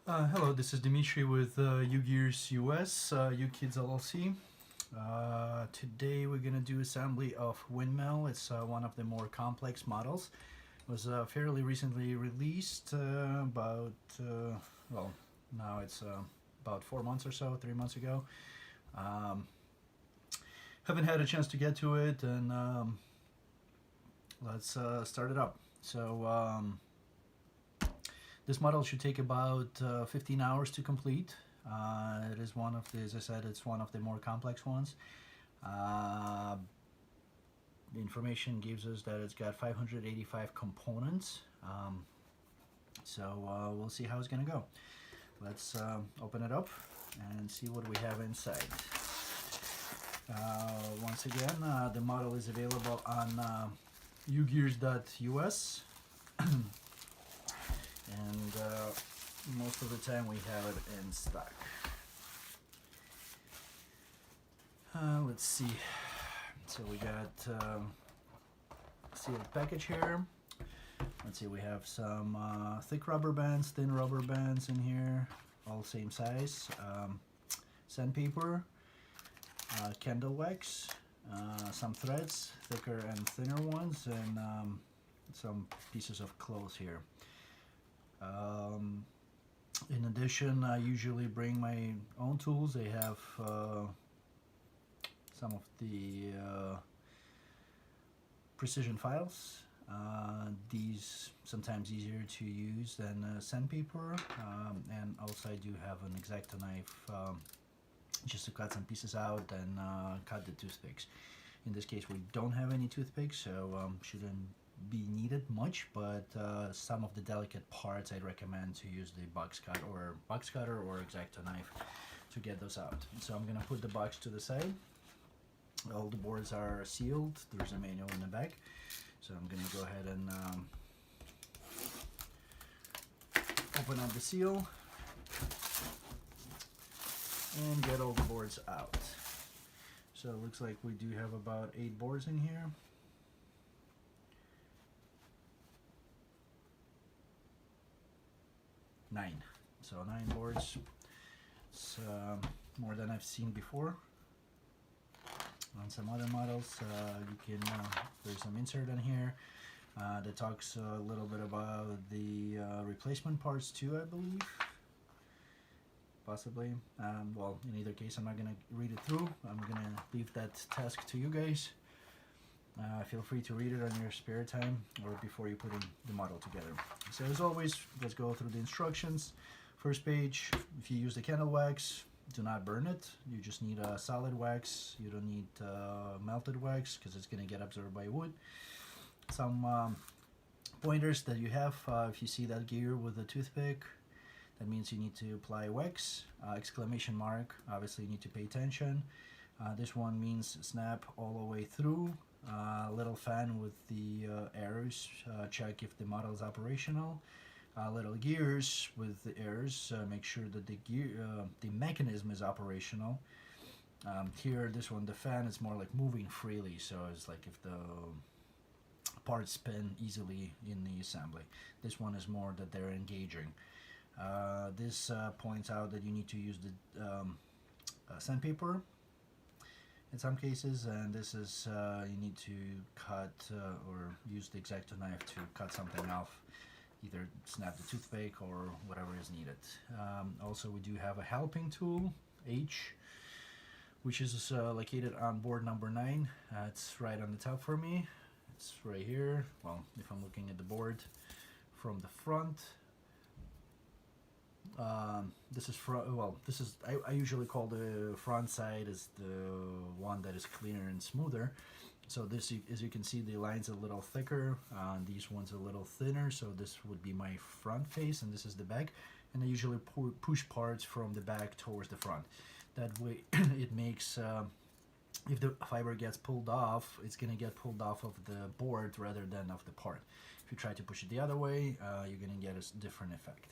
Hello, this is Dimitri with UGears US, UKids LLC. Today we're going to do assembly of Windmill. It's one of the more complex models. It was fairly recently released, well, now it's about 4 months or so, 3 months ago. Haven't had a chance to get to it, and let's start it up. So this model should take about 15 hours to complete. It is one of the, as I said, it's one of the more complex ones. The information gives us that it's got 585 components. So we'll see how it's going to go. Let's open it up and see what we have inside. Once again, the model is available on UGears.us. And most of the time we have it in stock. Let's see. So we got sealed package here. Let's see, we have some thick rubber bands, thin rubber bands in here, all same size. Sandpaper, candle wax, some threads, thicker and thinner ones, and some pieces of cloth here. In addition, I usually bring my own tools. They have some of the precision files. These sometimes easier to use than sandpaper, and also I do have an X-Acto knife just to cut some pieces out and cut the toothpicks. In this case, we don't have any toothpicks, so shouldn't be needed much, but some of the delicate parts I'd recommend to use the box cutter or X-Acto knife to get those out. So I'm gonna put the box to the side. All the boards are sealed. There's a manual in the back, so I'm gonna go ahead and open up the seal and get all the boards out. So it looks like we do have about 8 boards in here. So 9 boards. It's more than I've seen before. On some other models, you can there's some insert in here that talks a little bit about the replacement parts too, I believe. Possibly. Well, in either case, I'm not gonna read it through. I'm gonna leave that task to you guys. Feel free to read it on your spare time or before you put in the model together. So as always, let's go through the instructions. First page, if you use the candle wax, do not burn it. You just need a solid wax. You don't need melted wax because it's going to get absorbed by wood. Some pointers that you have, if you see that gear with a toothpick, that means you need to apply wax. Exclamation mark, obviously you need to pay attention. This one means snap all the way through. Little fan with the arrows, check if the model is operational. Little gears with the arrows, make sure that the mechanism is operational. Here, this one, the fan is more like moving freely, so it's like if the parts spin easily in the assembly. This one is more that they're engaging. This points out that you need to use the sandpaper in some cases, and this is you need to cut or use the X-Acto knife to cut something off, either snap the toothpick or whatever is needed. Also, we do have a helping tool, H, which is located on board number 9. It's right on the top for me. It's right here. Well, if I'm looking at the board from the front, this is I usually call the front side is the one that is cleaner and smoother. So this, as you can see, the line's a little thicker, these ones a little thinner, so this would be my front face and this is the back, and I usually push parts from the back towards the front. That way it makes, if the fiber gets pulled off, it's going to get pulled off of the board rather than of the part. If you try to push it the other way, you're going to get a different effect.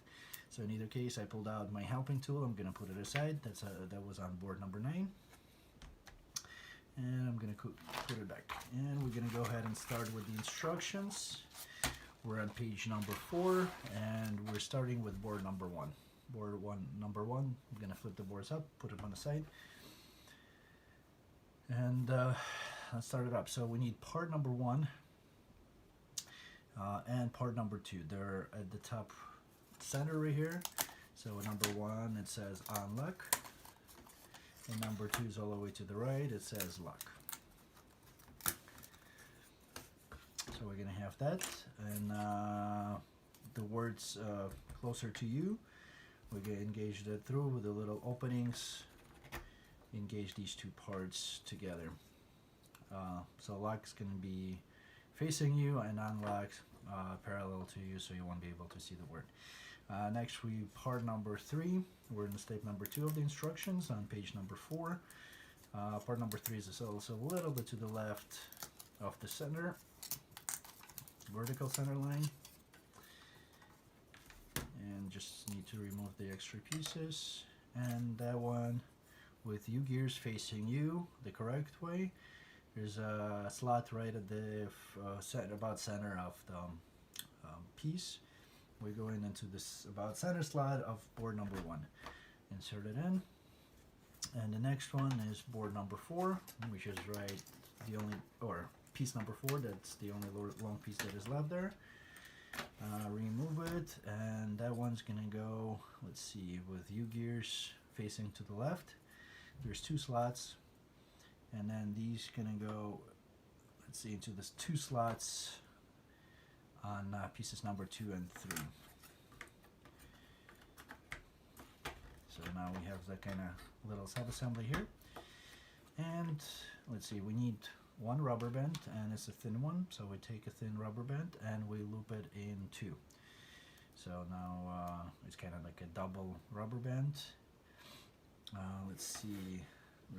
So in either case, I pulled out my helping tool. I'm going to put it aside. That was on board number 9. And I'm going to put it back. And we're going to go ahead and start with the instructions. We're on page number 4, and we're starting with board number 1. board number one. I'm gonna flip the boards up, put them on the side, and let's start it up. So we need part number one and part number two. They're at the top center right here. So number one, it says on luck, and number two is all the way to the right. It says luck. So we're gonna have that, and the words closer to you, we're gonna engage that through with the little openings. Engage these two parts together. So luck is gonna be facing you, and unlock parallel to you, so you won't be able to see the word. Next, part number three. We're in step number two of the instructions on page number 4. Part number 3 is also a little bit to the left of the center, vertical center line, and just need to remove the extra pieces. And that one with UGears facing you the correct way. There's a slot right at the about center of the piece. We're going into this about center slot of board number 1. Insert it in. And the next one is board number 4, which is right the only, or piece number 4, that's the only long piece that is left there. Remove it, and that one's gonna go, let's see, with UGears facing to the left. There's 2 slots, and then these gonna go, let's see, into this 2 slots on pieces number 2 and 3. So now we have that kind of little sub-assembly here. And let's see, we need 1 rubber band, and it's a thin one, so we take a thin rubber band and we loop it in 2. So now it's kind of like a double rubber band. Let's see,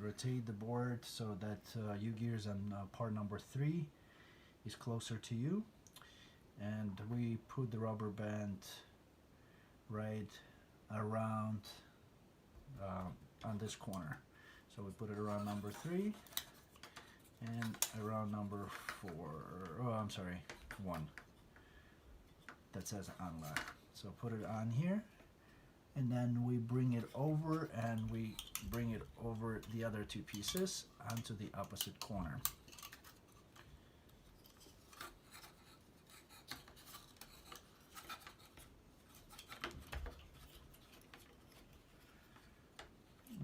rotate the board so that UGears on part number 3 is closer to you, and we put the rubber band right around on this corner. So we put it around number 3 and around number 4, oh I'm sorry, 1, that says unlock. So put it on here, and then we bring it over, and we bring it over the other 2 pieces onto the opposite corner.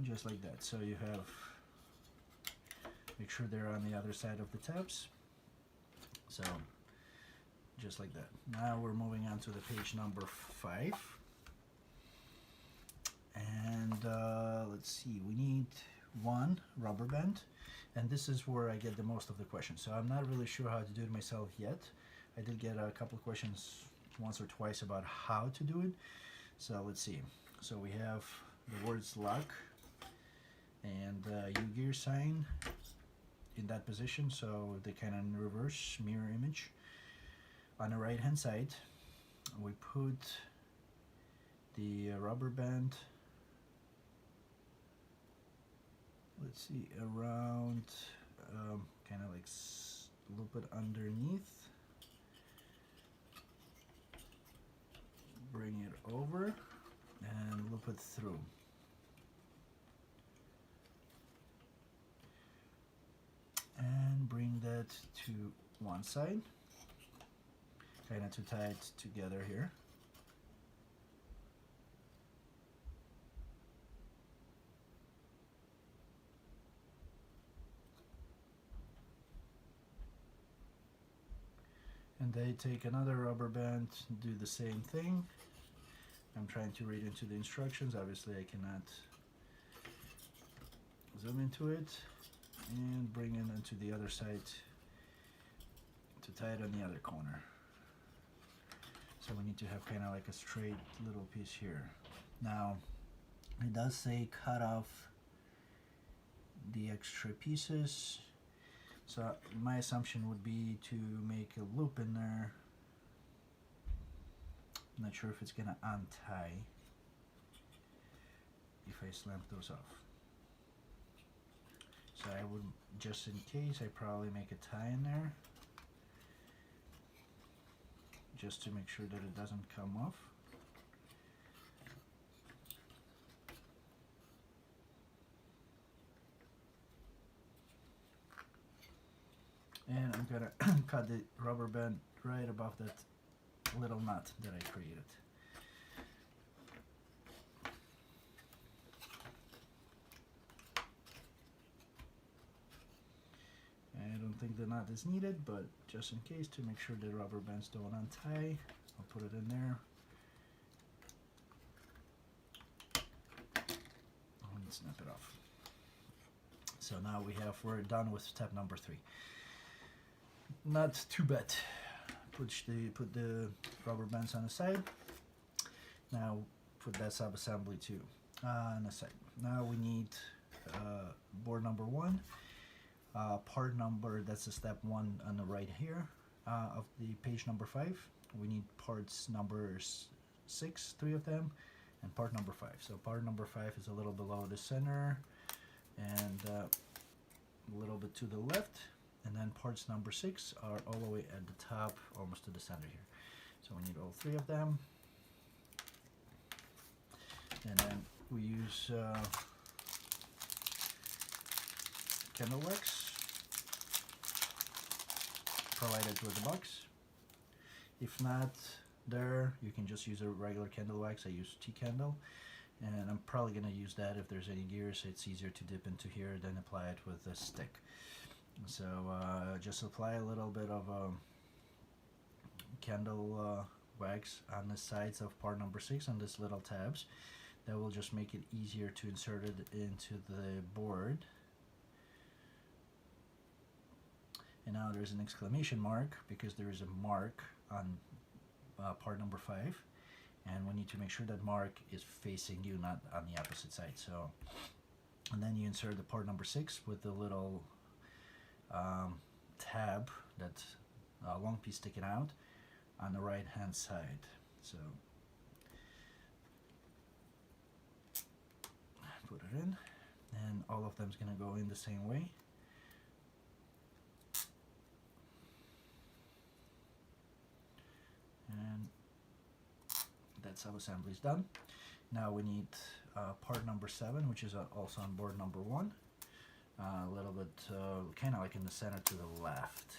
Just like that. So you have, make sure they're on the other side of the tabs. So just like that. Now we're moving on to the page number 5, and let's see, we need 1 rubber band, and this is where I get the most of the questions. So I'm not really sure how to do it myself yet. I did get a couple of questions once or twice about how to do it. So let's see. So we have the words luck and UGears sign in that position, so they kind of in reverse mirror image. On the right hand side, we put the rubber band, let's see, around, kind of like loop it underneath, bring it over, and loop it through. And bring that to one side, kind of to tie it together here. And they take another rubber band, do the same thing. I'm trying to read into the instructions. Obviously I cannot zoom into it. And bring it into the other side to tie it on the other corner. So we need to have kind of like a straight little piece here. Now it does say cut off the extra pieces, so my assumption would be to make a loop in there. I'm not sure if it's gonna untie if I slam those off. So I would, just in case, I probably make a tie in there, just to make sure that it doesn't come off. I'm gonna cut the rubber band right above that little nut that I created. I don't think the knot is needed, but just in case, to make sure the rubber bands don't untie, I'll put it in there. And snap it off. So now we're done with step number 3. Not too bad. Put the rubber bands on the side. Now put that sub-assembly too on the side. Now we need board number 1. Part number, that's the step 1 on the right here of the page number 5. We need parts number 6, 3 of them, and part number 5. So part number 5 is a little below the center and a little bit to the left, and then parts number 6 are all the way at the top, almost to the center here. So we need all 3 of them, and then we use candle wax provided with the box. If not there, you can just use a regular candle wax. I use tea candle, and I'm probably going to use that if there's any gears. It's easier to dip into here than apply it with a stick. So just apply a little bit of candle wax on the sides of part number 6 on these little tabs. That will just make it easier to insert it into the board. And now there's an exclamation mark because there is a mark on part number 5, and we need to make sure that mark is facing you, not on the opposite side. So, and then you insert the part number 6 with the little tab, that long piece sticking out on the right hand side. So put it in, and all of them is going to go in the same way. And that sub-assembly is done. Now we need part number 7, which is also on board number 1. A little bit kind of like in the center to the left.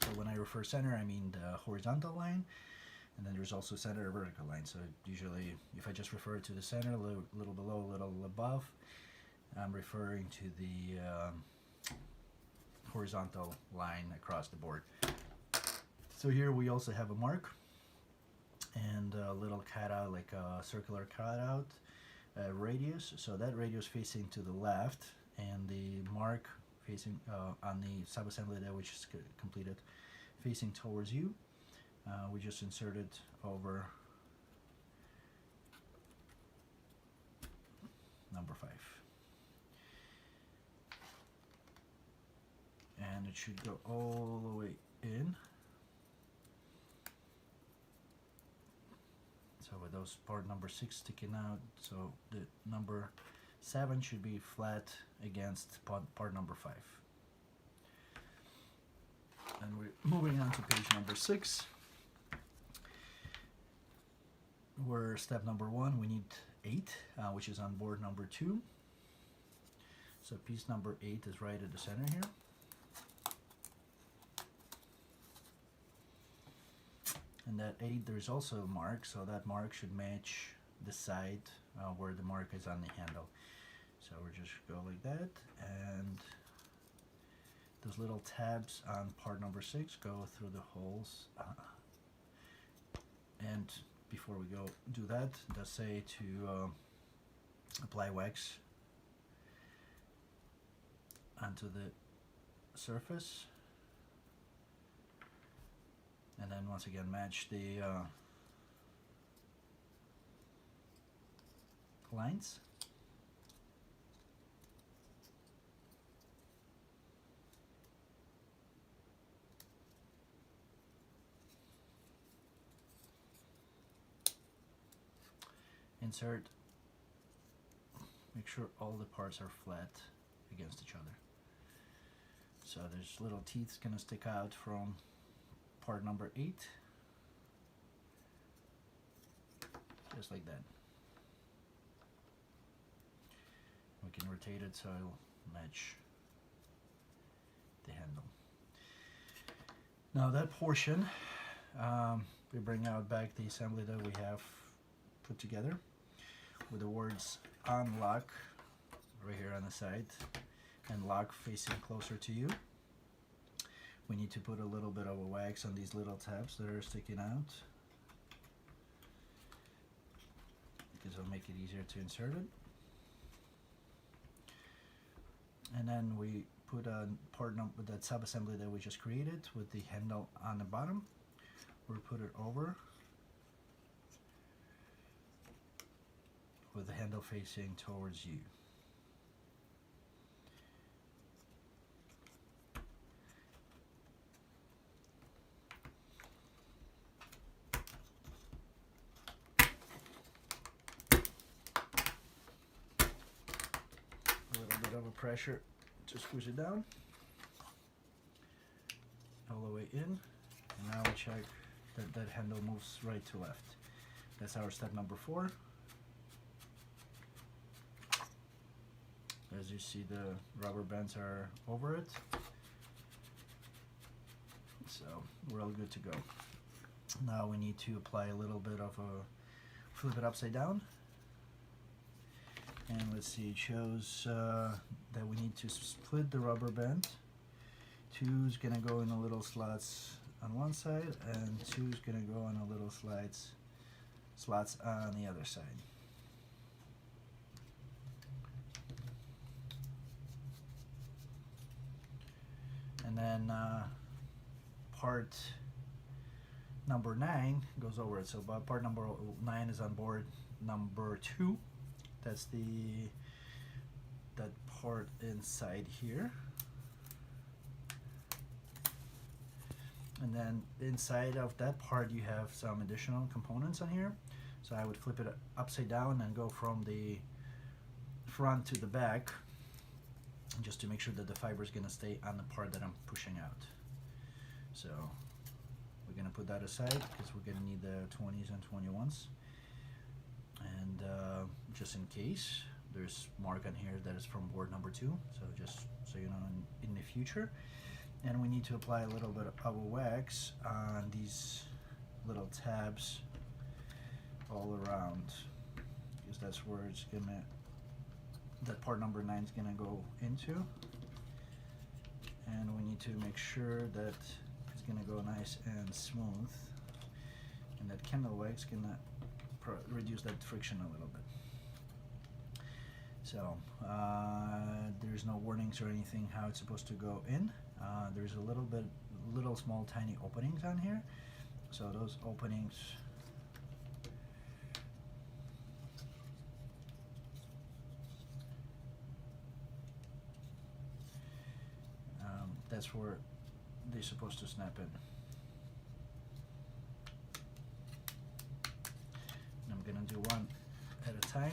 So when I refer center, I mean the horizontal line, and then there's also center vertical line. So usually if I just refer to the center, a little below, a little above, I'm referring to the horizontal line across the board. So here we also have a mark and a little cutout, like a circular cutout radius. So that radius facing to the left, and the mark facing on the sub-assembly there, which is completed, facing towards you. We just inserted over number 5. And it should go all the way in. So with those part number 6 sticking out, so the number 7 should be flat against part number 5. And we're moving on to page number 6. We're step number 1, we need 8, which is on board number 2. So piece number 8 is right at the center here. And that 8, there's also a mark, so that mark should match the side where the mark is on the handle. So we'll just go like that, and those little tabs on part number 6 go through the holes. And before we go do that, does say to apply wax onto the surface. And then once again match the lines. Insert. Make sure all the parts are flat against each other. So there's little teeth gonna stick out from part number 8, just like that. We can rotate it so it'll match the handle. Now that portion, we bring out back the assembly that we have put together with the words unlock right here on the side and lock facing closer to you. We need to put a little bit of a wax on these little tabs that are sticking out because it'll make it easier to insert it. And then we put a part number with that sub-assembly that we just created with the handle on the bottom. We'll put it over with the handle facing towards you. A little bit of a pressure to squeeze it down all the way in, and now we check that that handle moves right to left. That's our step number 4. As you see, the rubber bands are over it, so we're all good to go. Now we need to apply a little bit of a flip it upside down, and let's see, it shows that we need to split the rubber band. 2 is gonna go in the little slots on one side, and 2 is gonna go on the little slots on the other side. And then part number 9 goes over it. So part number 9 is on board number 2. That's that part inside here. And then inside of that part you have some additional components on here. So I would flip it upside down and go from the front to the back, just to make sure that the fiber is going to stay on the part that I'm pushing out. So we're going to put that aside because we're going to need the 20s and 21s. And just in case, there's mark on here that is from board number 2, so just so you know in the future. And we need to apply a little bit of a wax on these little tabs all around, because that's where it's gonna, that part number 9 is gonna go into. And we need to make sure that it's gonna go nice and smooth, and that candle wax gonna reduce that friction a little bit. So there's no warnings or anything how it's supposed to go in. There's a little small tiny openings on here, so those openings that's where they're supposed to snap in. And I'm gonna do one at a time.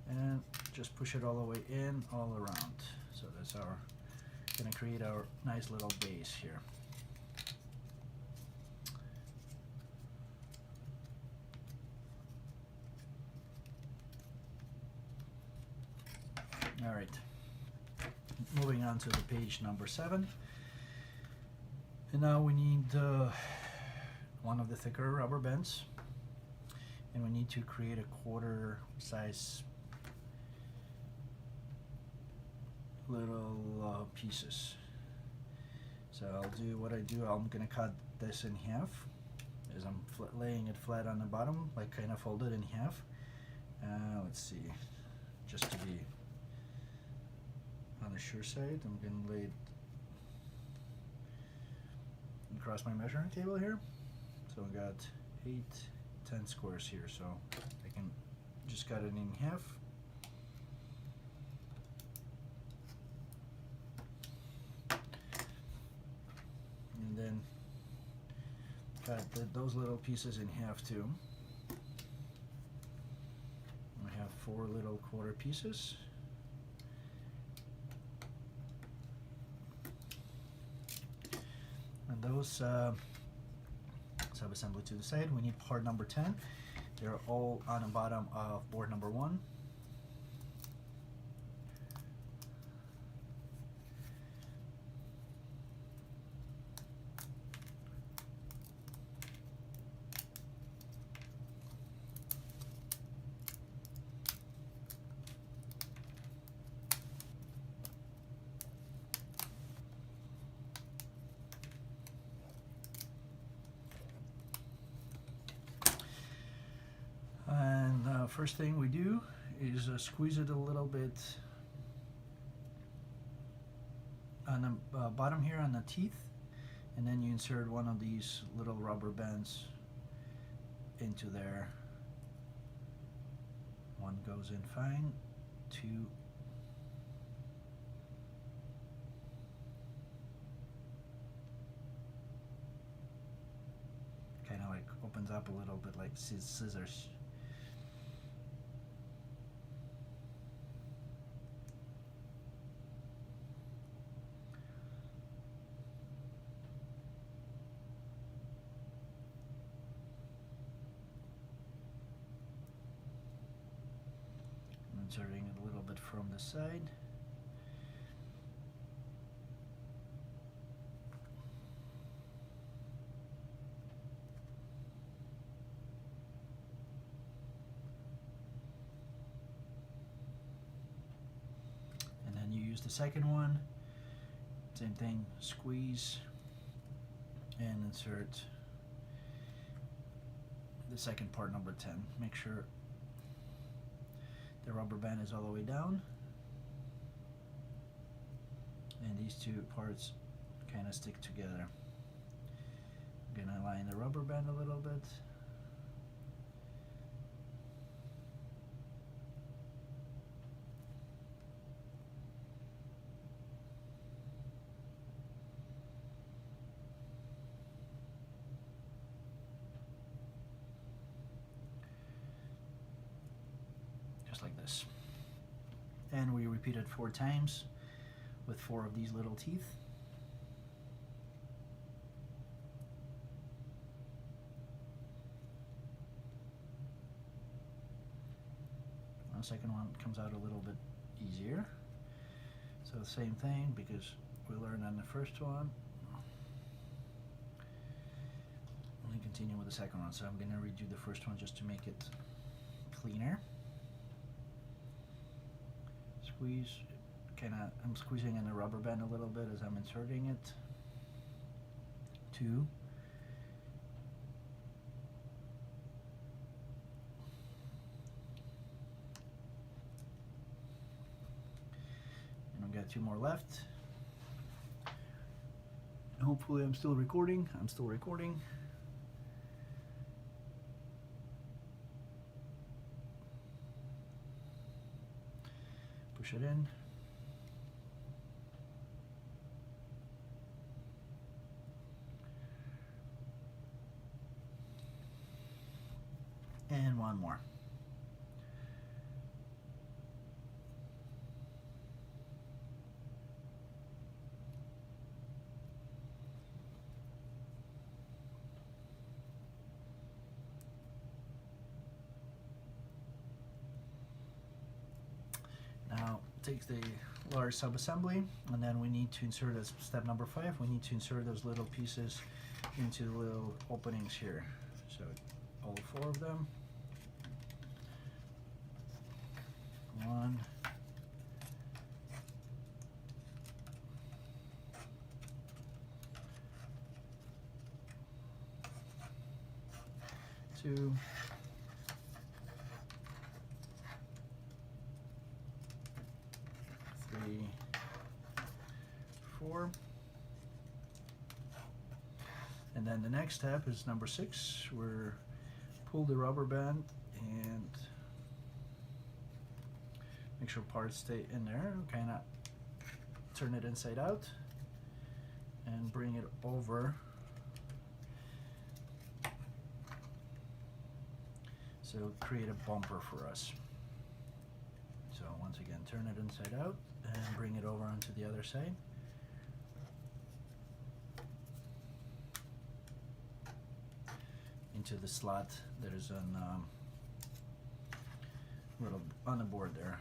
And just push it all the way in, all around. So that's our, gonna create our nice little base here. All right, moving on to the page number 7. And now we need one of the thicker rubber bands, and we need to create a quarter size little pieces. So I'll do what I do. I'm gonna cut this in half as I'm laying it flat on the bottom, like kind of folded in half. Let's see, just to be on the sure side, I'm gonna lay it across my measuring table here. So I got 8, 10 squares here, so I can just cut it in half. And then cut those little pieces in half too. I have 4 little quarter pieces. And those sub-assembly to the side. We need part number 10. They're all on the bottom of board number 1. first thing we do is squeeze it a little bit on the bottom here on the teeth, and then you insert one of these little rubber bands into there. One goes in fine, two, kind of like opens up a little bit like scissors. Inserting it a little bit from the side. And then you use the second one, same thing, squeeze and insert the second part, number 10. Make sure the rubber band is all the way down, and these two parts kind of stick together. I'm gonna line the rubber band a little bit. Like this, and we repeat it 4 times with 4 of these little teeth. The second one comes out a little bit easier, so the same thing, because we learned on the first one. Let me continue with the second one, so I'm going to redo the first one just to make it cleaner. Squeeze, I'm squeezing in the rubber band a little bit as I'm inserting it. 2. And I've got 2 more left. And hopefully I'm still recording. I'm still recording. Push it in. And one more. Now take the large sub-assembly, and then we need to insert, as step number 5, we need to insert those little pieces into the little openings here. So all 4 of them. 1, 2, 3, 4. And then the next step is number 6. We're pull the rubber band and make sure parts stay in there. Kind of turn it inside out and bring it over. So create a bumper for us. So once again, turn it inside out and bring it over onto the other side. Into the slot that is on little on the board there.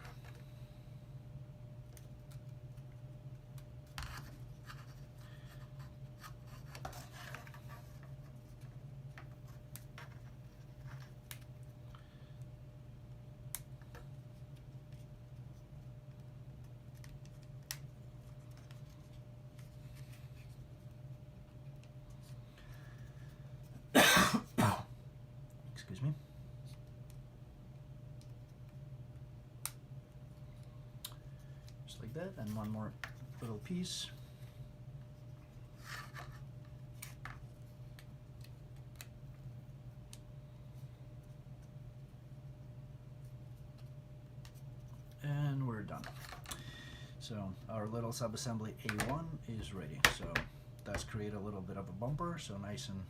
Excuse me. like that, and one more little piece. And we're done. So our little subassembly A1 is ready. So that's create a little bit of a bumper, so nice and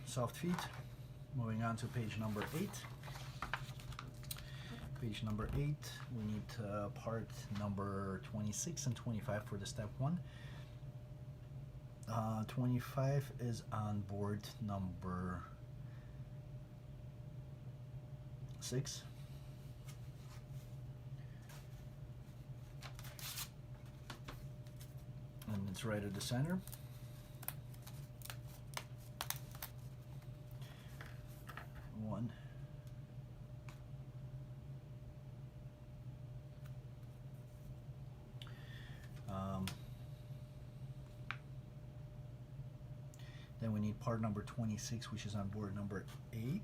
soft feet. Moving on to page number 8. Page number 8, we need part number 26 and 25 for the step 1. 25 is on board number 6. And it's right at the center. One. Then we need part number 26, which is on board number 8.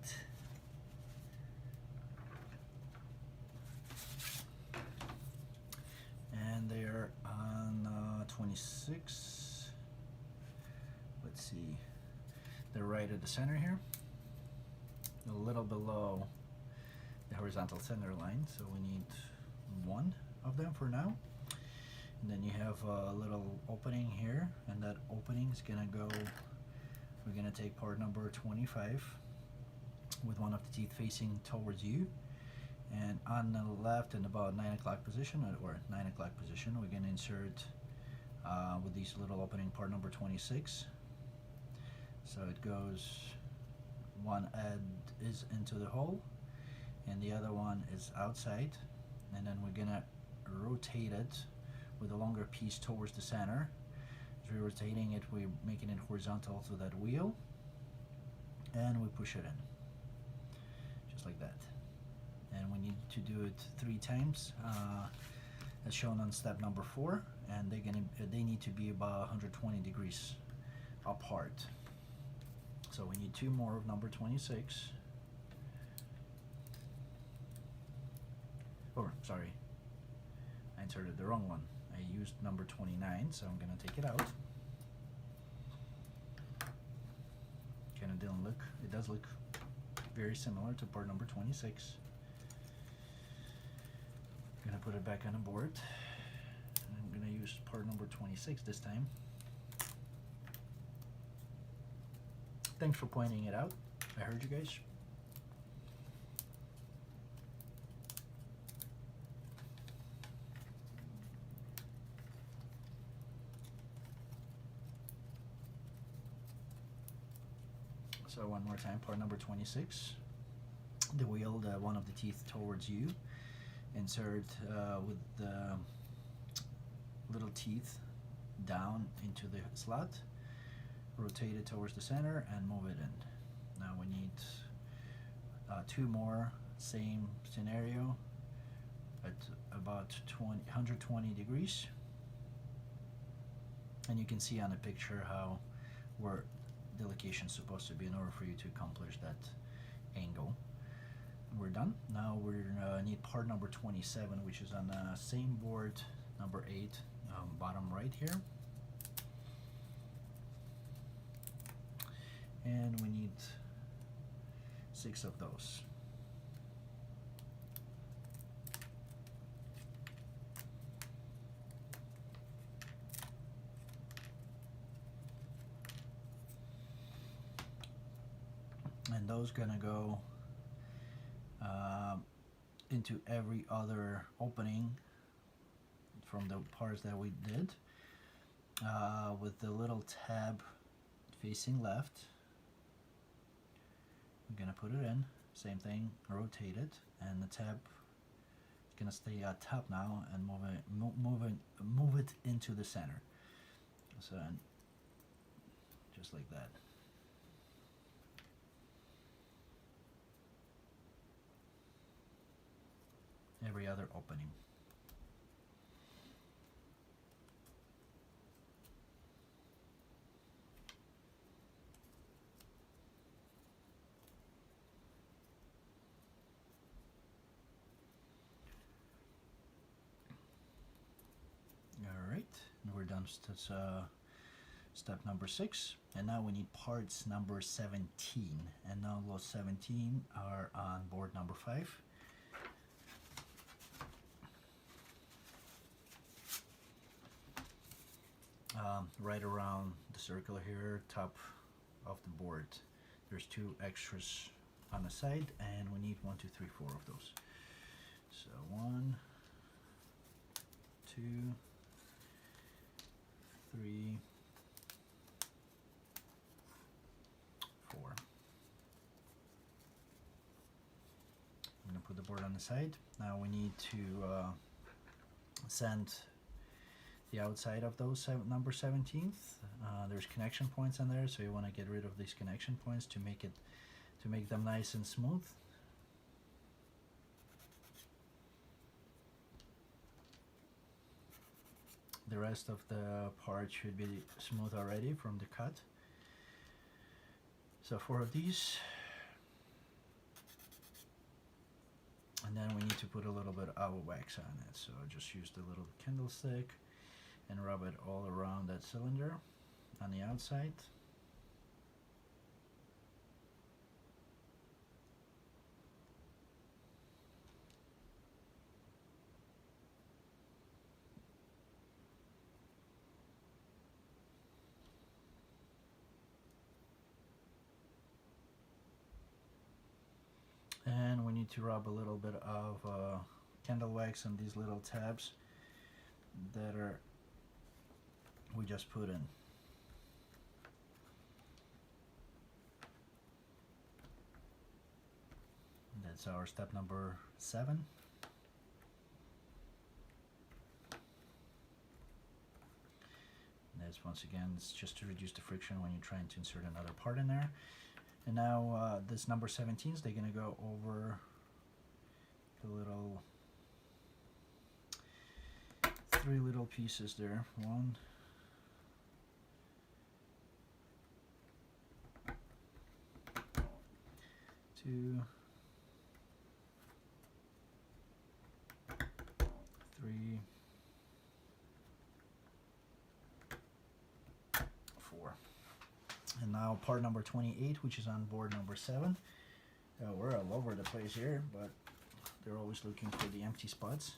And they are on 26. Let's see. They're right at the center here, a little below the horizontal center line, so we need one of them for now. And then you have a little opening here, and that opening is gonna go, we're gonna take part number 25 with one of the teeth facing towards you, and on the left in about 9 o'clock position, or 9 o'clock position, we're gonna insert with these little opening part number 26. So it goes, one end is into the hole and the other one is outside, and then we're gonna rotate it with a longer piece towards the center. As we're rotating it, we're making it horizontal to that wheel, and we push it in, just like that. And we need to do it 3 times, as shown on step number 4, and they need to be about 120 degrees apart. So we need 2 more of number 26. Oh, sorry, I inserted the wrong one. I used number 29, so I'm gonna take it out. Kinda didn't look, it does look very similar to part number 26. I'm gonna put it back on the board. I'm gonna use part number 26 this time. Thanks for pointing it out. I heard you guys. So one more time, part number 26. The wheel, one of the teeth towards you. Insert with the little teeth down into the slot. Rotate it towards the center and move it in. Now we need 2 more, same scenario, at about 120 degrees. And you can see on the picture how where the location is supposed to be in order for you to accomplish that angle. We're done. Now we need part number 27, which is on the same board, number 8, bottom right here. And we need 6 of those. And those gonna go into every other opening from the parts that we did, with the little tab facing left. I'm gonna put it in, same thing, rotate it, and the tab is gonna stay at top now, and move it into the center. So just like that. Every other opening. We're done. That's step number 6, and now we need parts number 17, and now those 17 are on board number 5. Right around the circle here, top of the board, there's 2 extras on the side, and we need 1, 2, 3, 4 of those. So 1, 2, 3, 4. I'm going to put the board on the side. Now we need to sand the outside of those number 17th. There's connection points on there, so you want to get rid of these connection points to make them nice and smooth. The rest of the part should be smooth already from the cut. So 4 of these, and then we need to put a little bit of wax on it. So just use the little candlestick and rub it all around that cylinder on the outside. And we need to rub a little bit of candle wax on these little tabs that we just put in. That's our step number 7. That's, once again, it's just to reduce the friction when you're trying to insert another part in there. And now this number 17s, they're going to go over the little 3 little pieces there. 1, 2, 3, 4. And now part number 28, which is on board number 7. We're all over the place here, but they're always looking for the empty spots.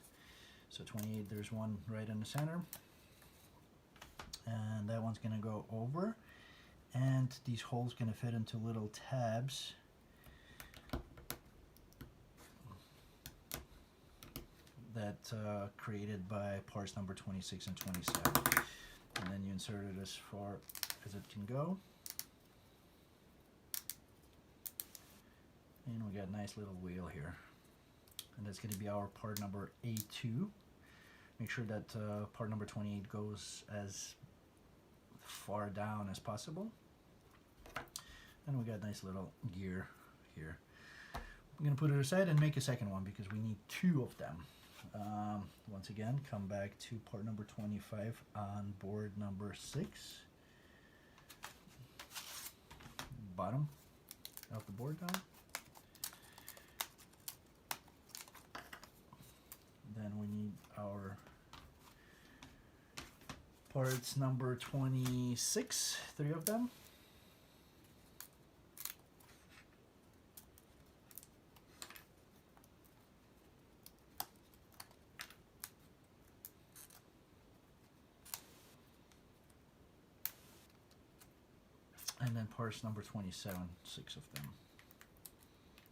So 28, there's one right in the center, and that one's gonna go over, and these holes gonna fit into little tabs that created by parts number 26 and 27. And then you insert it as far as it can go. And we got a nice little wheel here. And that's going to be our part number A2. Make sure that part number 28 goes as far down as possible. And we got a nice little gear here. I'm going to put it aside and make a second one because we need 2 of them. Once again, come back to part number 25 on board number 6. Bottom of the board down. Then we need our parts number 26, 3 of them. And then parts number 27, 6 of them.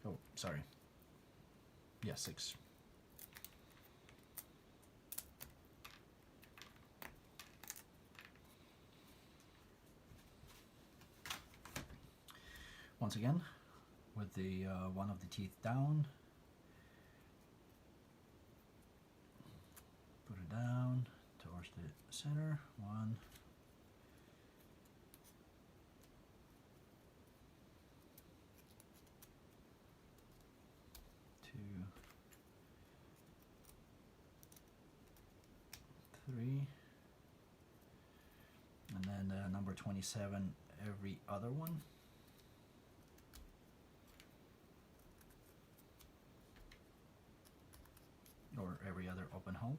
Oh, sorry. Yeah, 6. Once again, with the one of the teeth down, put it down towards the center. 1, 2, 3, and then number 27, every other one. Or every other open hole.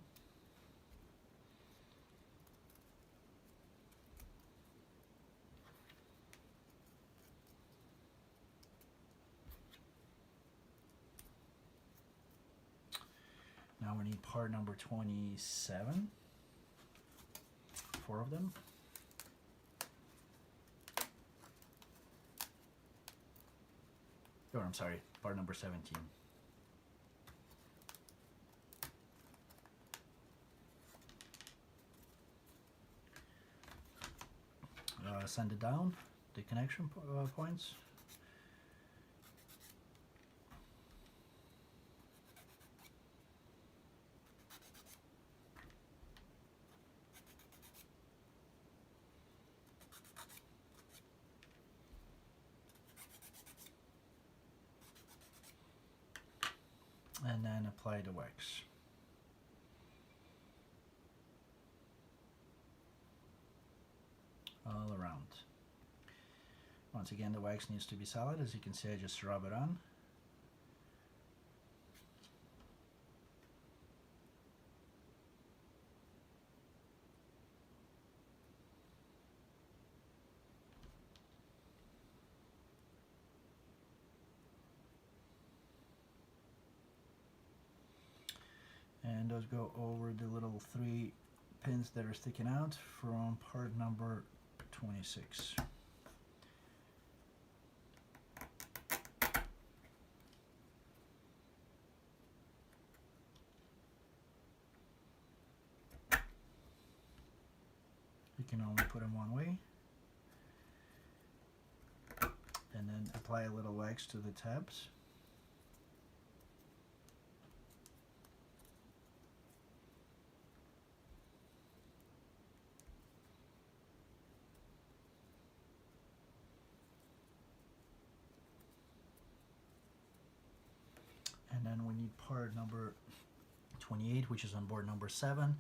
Now we need part number 27. 4 of them. Or I'm sorry, part number 17. Send it down, the connection points. And then apply the wax. All around. Once again, the wax needs to be solid. As you can see, I just rub it on. And those go over the little 3 pins that are sticking out from part number 26. You can only put them one way. And then apply a little wax to the tabs. And then we need part number 28, which is on board number 7,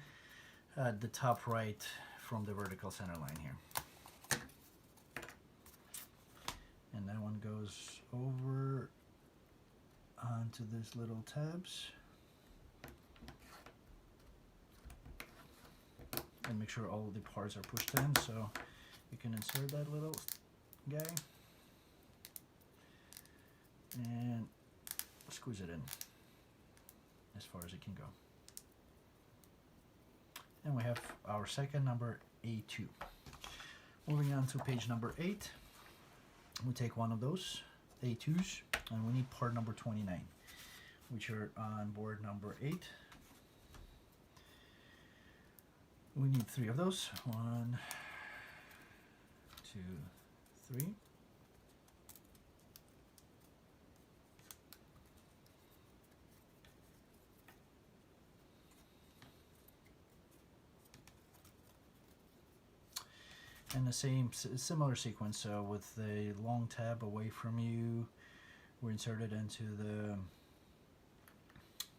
at the top right from the vertical center line here. And that one goes over onto these little tabs. And make sure all the parts are pushed in, so you can insert that little guy. And squeeze it in as far as it can go. And we have our second number A2. Moving on to page number 8, we take one of those A2s and we need part number 29, which are on board number 8. We need 3 of those. 1, 2, 3. And the similar sequence, so with the long tab away from you, we're inserted into the,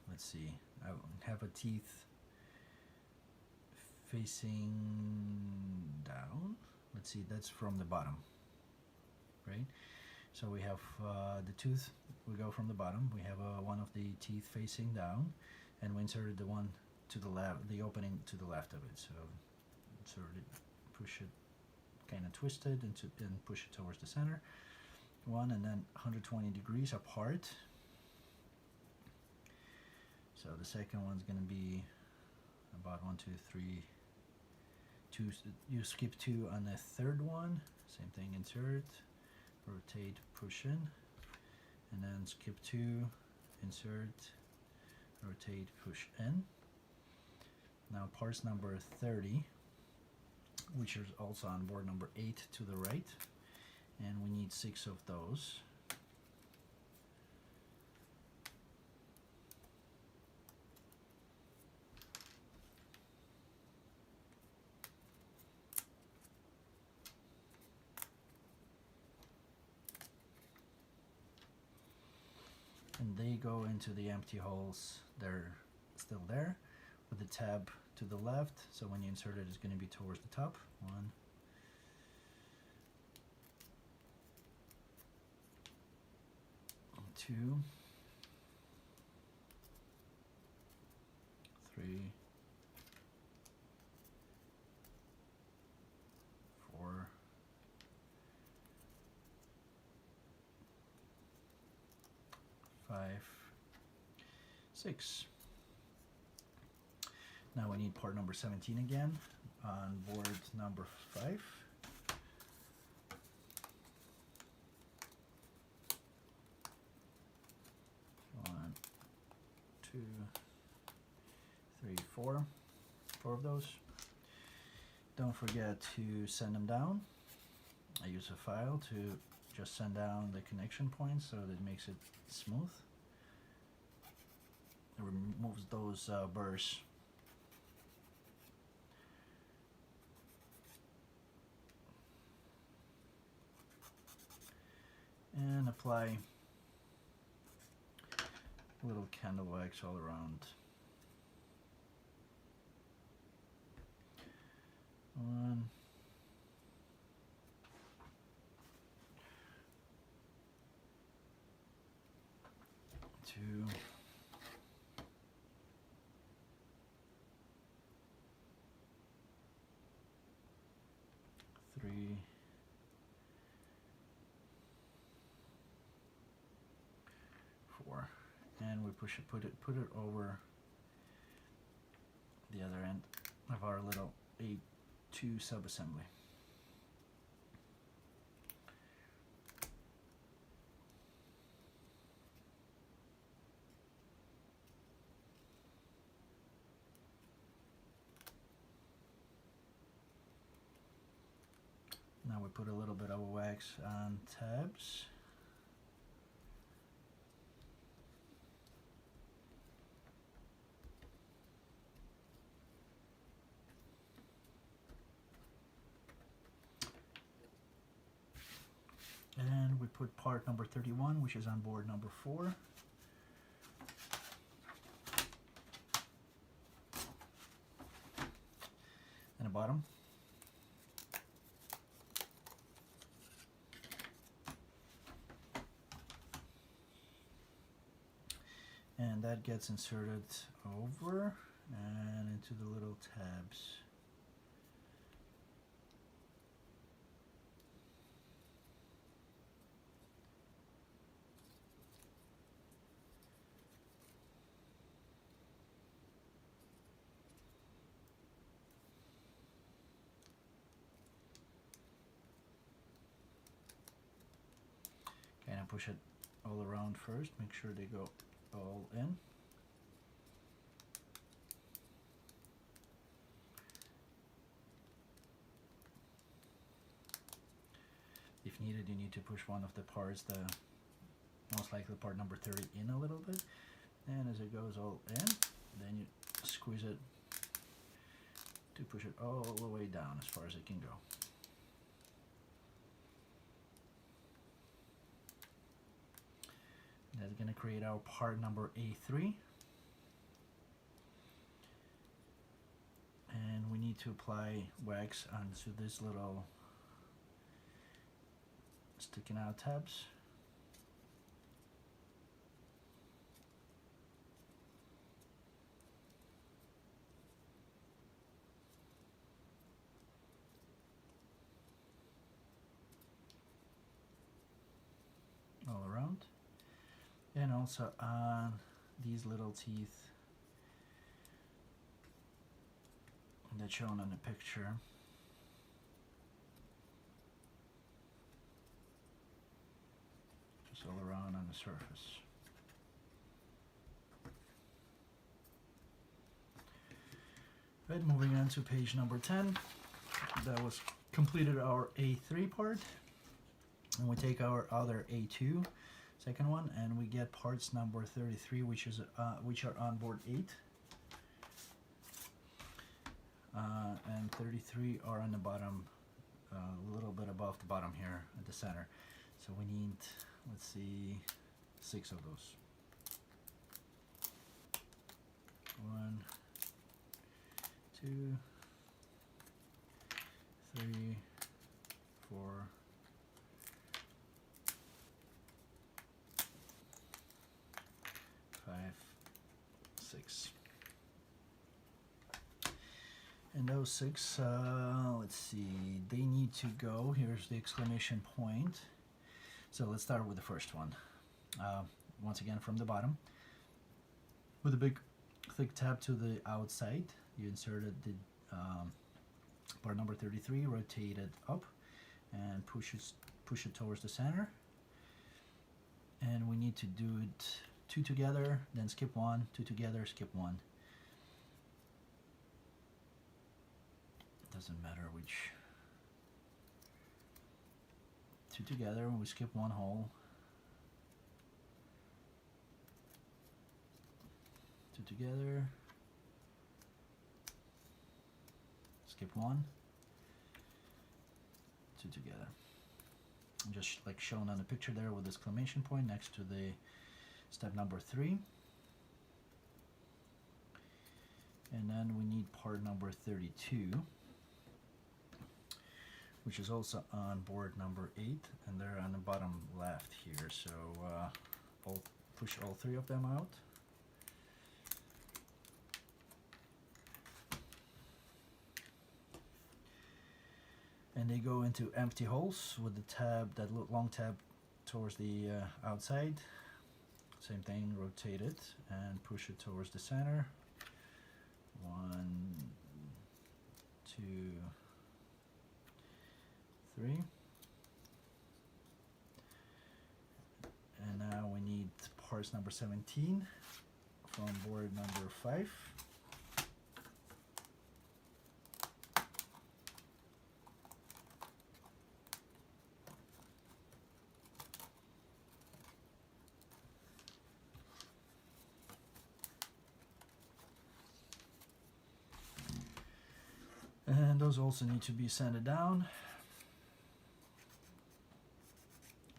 let's see, I have a teeth facing down. Let's see, that's from the bottom, right? So we have the tooth, we go from the bottom, we have one of the teeth facing down, and we inserted the one to the left, the opening to the left of it. So insert it, push it, kind of twist it and push it towards the center. One, and then 120 degrees apart. So the second one's going to be about 1, 2, 3, 2. You skip 2 on the third one. Same thing, insert, rotate, push in, and then skip 2, insert, rotate, push in. Now parts number 30, which is also on board number 8 to the right, and we need 6 of those. And they go into the empty holes. They're still there with the tab to the left, so when you insert it, it's going to be towards the top. 1, 2, 3, 4, 5, 6. Now we need part number 17 again on board number 5. One, two, three, four. 4 of those. Don't forget to send them down. I use a file to just send down the connection points so that it makes it smooth. It removes those burrs. And apply a little candle wax all around. 1, 2, 3, 4, and we put it over the other end of our little A2 subassembly. Now we put a little bit of wax on tabs. And we put part number 31, which is on board number 4. And the bottom. And that gets inserted over and into the little tabs. Kind of push it all around first, make sure they go all in. If needed, you need to push one of the parts, the most likely part number 30, in a little bit, and as it goes all in, then you squeeze it to push it all the way down as far as it can go. That's going to create our part number A3. And we need to apply wax onto this little sticking out tabs. All around. And also on these little teeth that's shown in the picture. Just all around on the surface. Right, moving on to page number 10. That was completed our A3 part. And we take our other A2, second one, and we get parts number 33, which are on board 8. And 33 are on the bottom, a little bit above the bottom here at the center. So we need, let's see, 6 of those. 1, 2, 3, 4, 5, 6. And those 6, let's see, they need to go, here's the exclamation point. So let's start with the first one. Once again from the bottom, with a big thick tab to the outside, you inserted the part number 33, rotate it up and push it towards the center. And we need to do it 2 together, then skip 1, 2 together, skip 1. Doesn't matter which. 2 together, we skip 1 hole. 2 together, skip 1, 2 together. Just like shown on the picture there with exclamation point next to the step number 3. And then we need part number 32, which is also on board number 8, and they're on the bottom left here. So I'll push all 3 of them out. And they go into empty holes with the tab, that long tab towards the outside. Same thing, rotate it and push it towards the center. 1, 2, 3. And now we need parts number 17 from board number 5. And those also need to be sanded down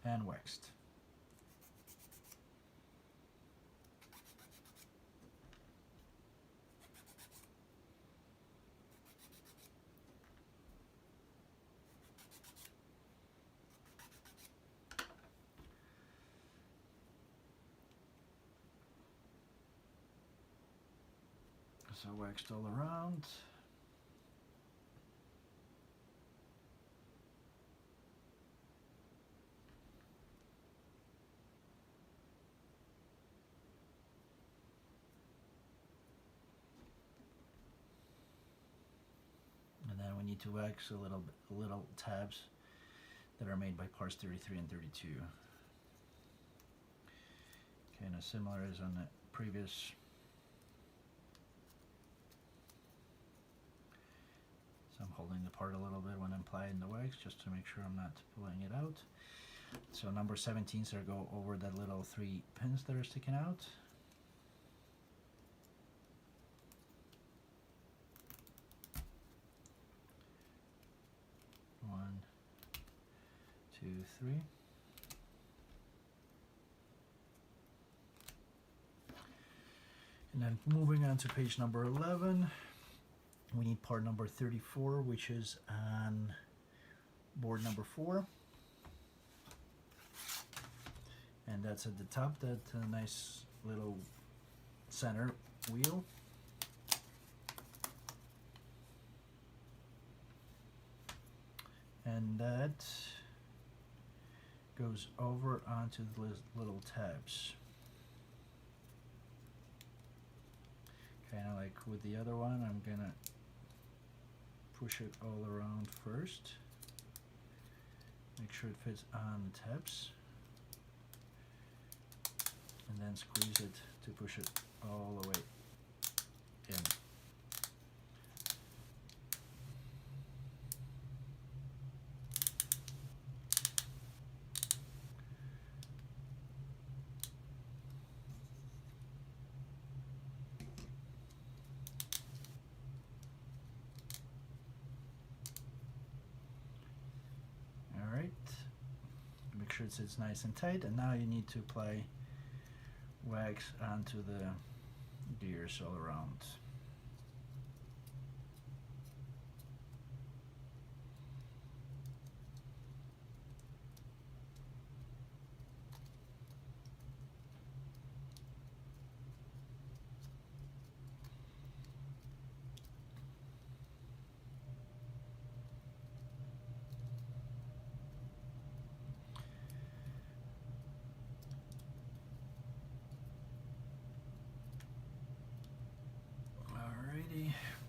and waxed. So waxed all around. Need to wax little tabs that are made by parts 33 and 32. Kind of similar as on the previous. So I'm holding the part a little bit when I'm applying the wax just to make sure I'm not pulling it out. So number 17 so go over that little 3 pins that are sticking out. One, 2, 3. And then moving on to page number 11, we need part number 34, which is on board number 4. And that's at the top, that nice little center wheel. And that goes over onto the little tabs. Kind of like with the other one, I'm gonna push it all around first. Make sure it fits on the tabs. And then squeeze it to push it all the way in. Make sure it sits nice and tight, and now you need to apply wax onto the gears all around.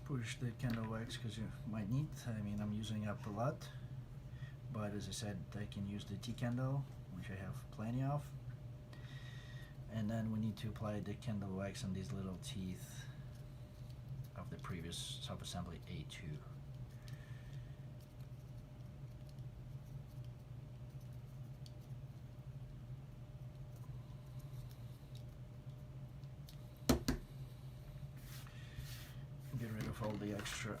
push the candle wax because you might need. I mean, I'm using up a lot, but as I said, I can use the T candle, which I have plenty of. And then we need to apply the candle wax on these little teeth of the previous subassembly A2. Get rid of all the extra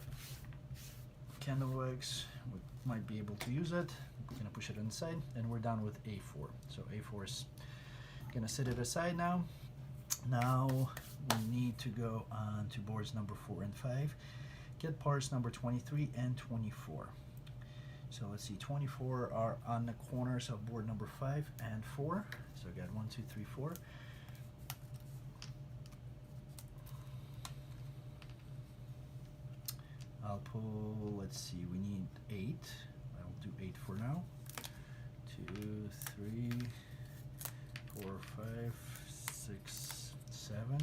candle wax. We might be able to use it. We're gonna push it inside, and we're done with A4. So A4 is gonna set it aside now. Now we need to go on to boards number 4 and 5. Get parts number 23 and 24. So let's see, 24 are on the corners of board number 5 and 4. So I got 1, 2, 3, 4. I'll pull, let's see, we need 8. I'll do 8 for now. 2, 3, 4, 5, 6, 7.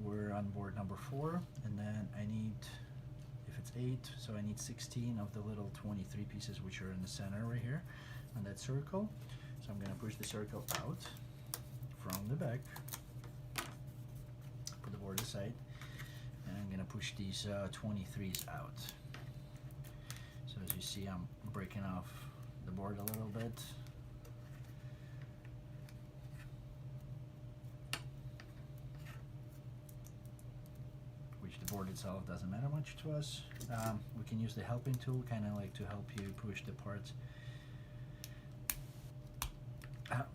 We're on board number 4, and then I need, if it's 8, so I need 16 of the little 23 pieces which are in the center right here on that circle. So I'm gonna push the circle out from the back, put the board aside, and I'm gonna push these 23s out. So as you see, I'm breaking off the board a little bit. Which the board itself doesn't matter much to us. We can use the helping tool, kind of like to help you push the parts out.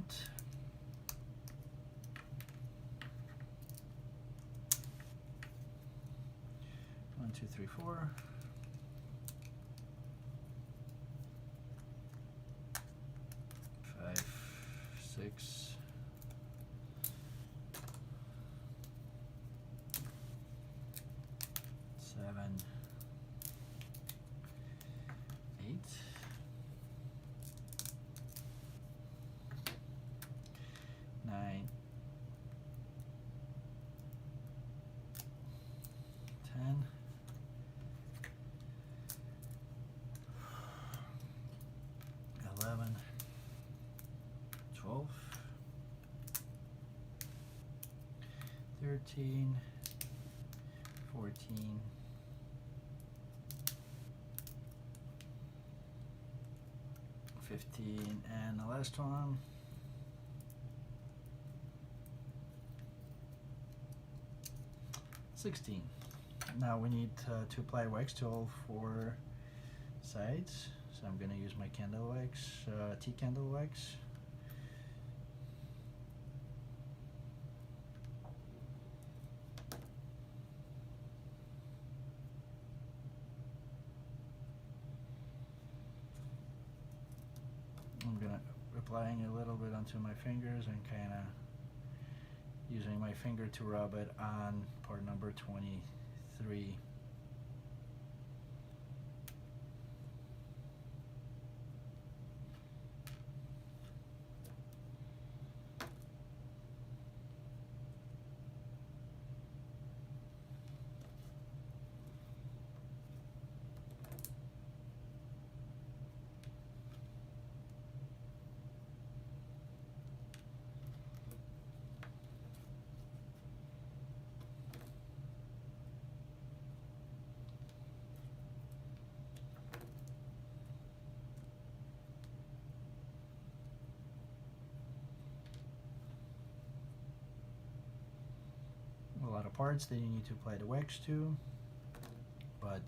1, 2, 3, 4. Five, 6. 7, 8. 9, 10. 11, 12, 13, 14, 15, and the last one, 16. Now we need to apply wax to all 4 sides. So I'm going to use my candle wax, T candle wax. I'm going to applying a little bit onto my fingers and kind of using my finger to rub it on part number 23. A lot of parts that you need to apply the wax to, but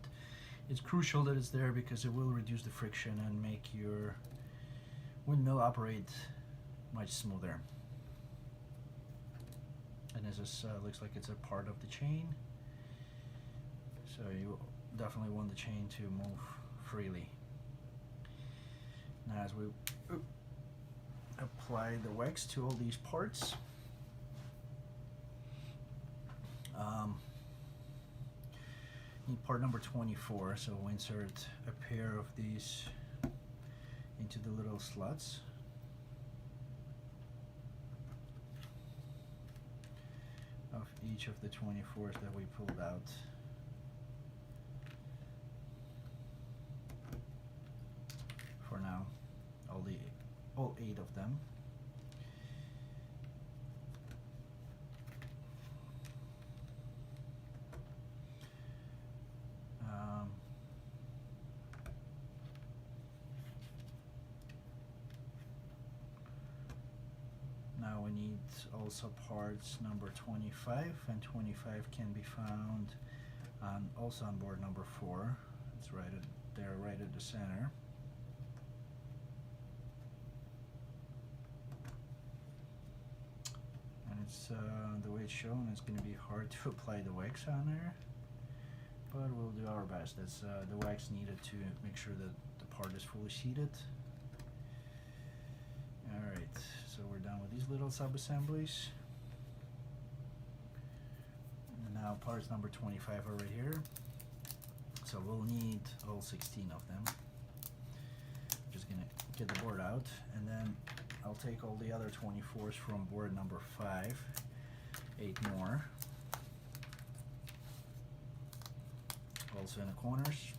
it's crucial that it's there because it will reduce the friction and make your windmill operate much smoother. And this looks like it's a part of the chain, so you definitely want the chain to move freely. Now as we apply the wax to all these parts, need part number 24, so we'll insert a pair of these into the little slots. Of each of the 24s that we pulled out. all 8 of them. Now we need also parts number 25, and 25 can be found also on board number 4. It's right there, right at the center. And it's the way it's shown, it's going to be hard to apply the wax on there, but we'll do our best. That's the wax needed to make sure that the part is fully seated. Alright, so we're done with these little sub-assemblies. And now parts number 25 are right here. So we'll need all 16 of them. Just gonna get the board out, and then I'll take all the other 24s from board number 5, 8 more. Also in the corners.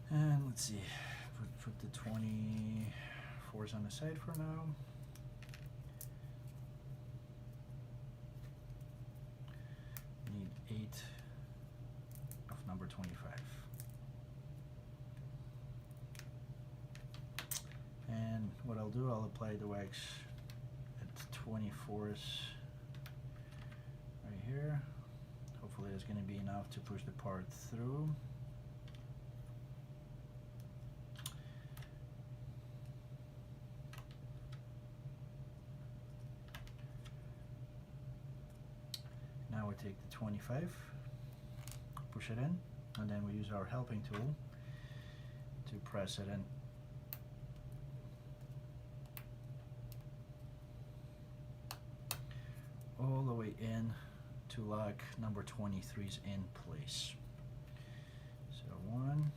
And let's see. Put the 24s on the side for now. Need 8 of number 25. And what I'll do, I'll apply the wax at 24s right here. Hopefully there's going to be enough to push the part through. Now we take the 25, push it in, and then we use our helping tool to press it in. All the way in to lock number 23's in place. So 1,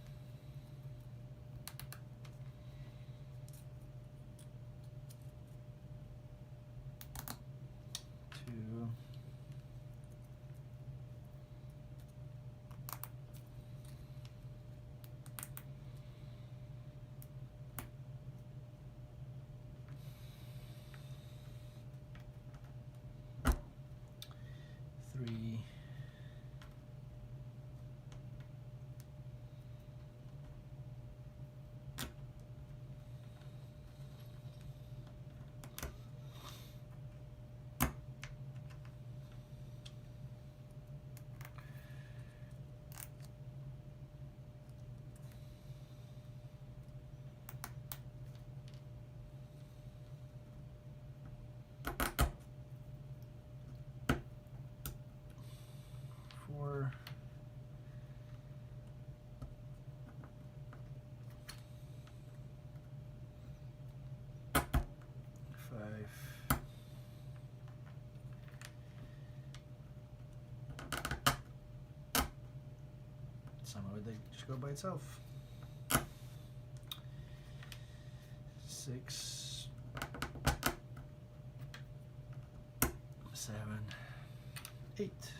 2, 3, 4, 5, 'Some of it they just go by itself. 6, 7, 8.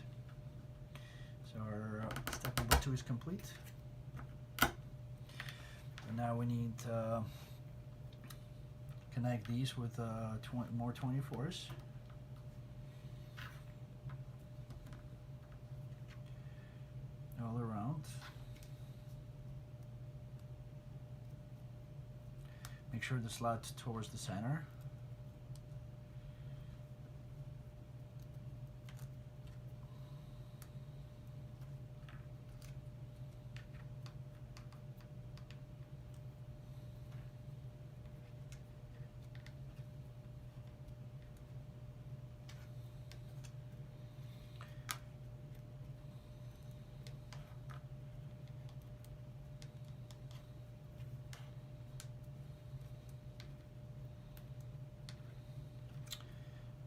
So our step number 2 is complete. And now we need to connect these with more 24s. All around. Make sure the slot towards the center.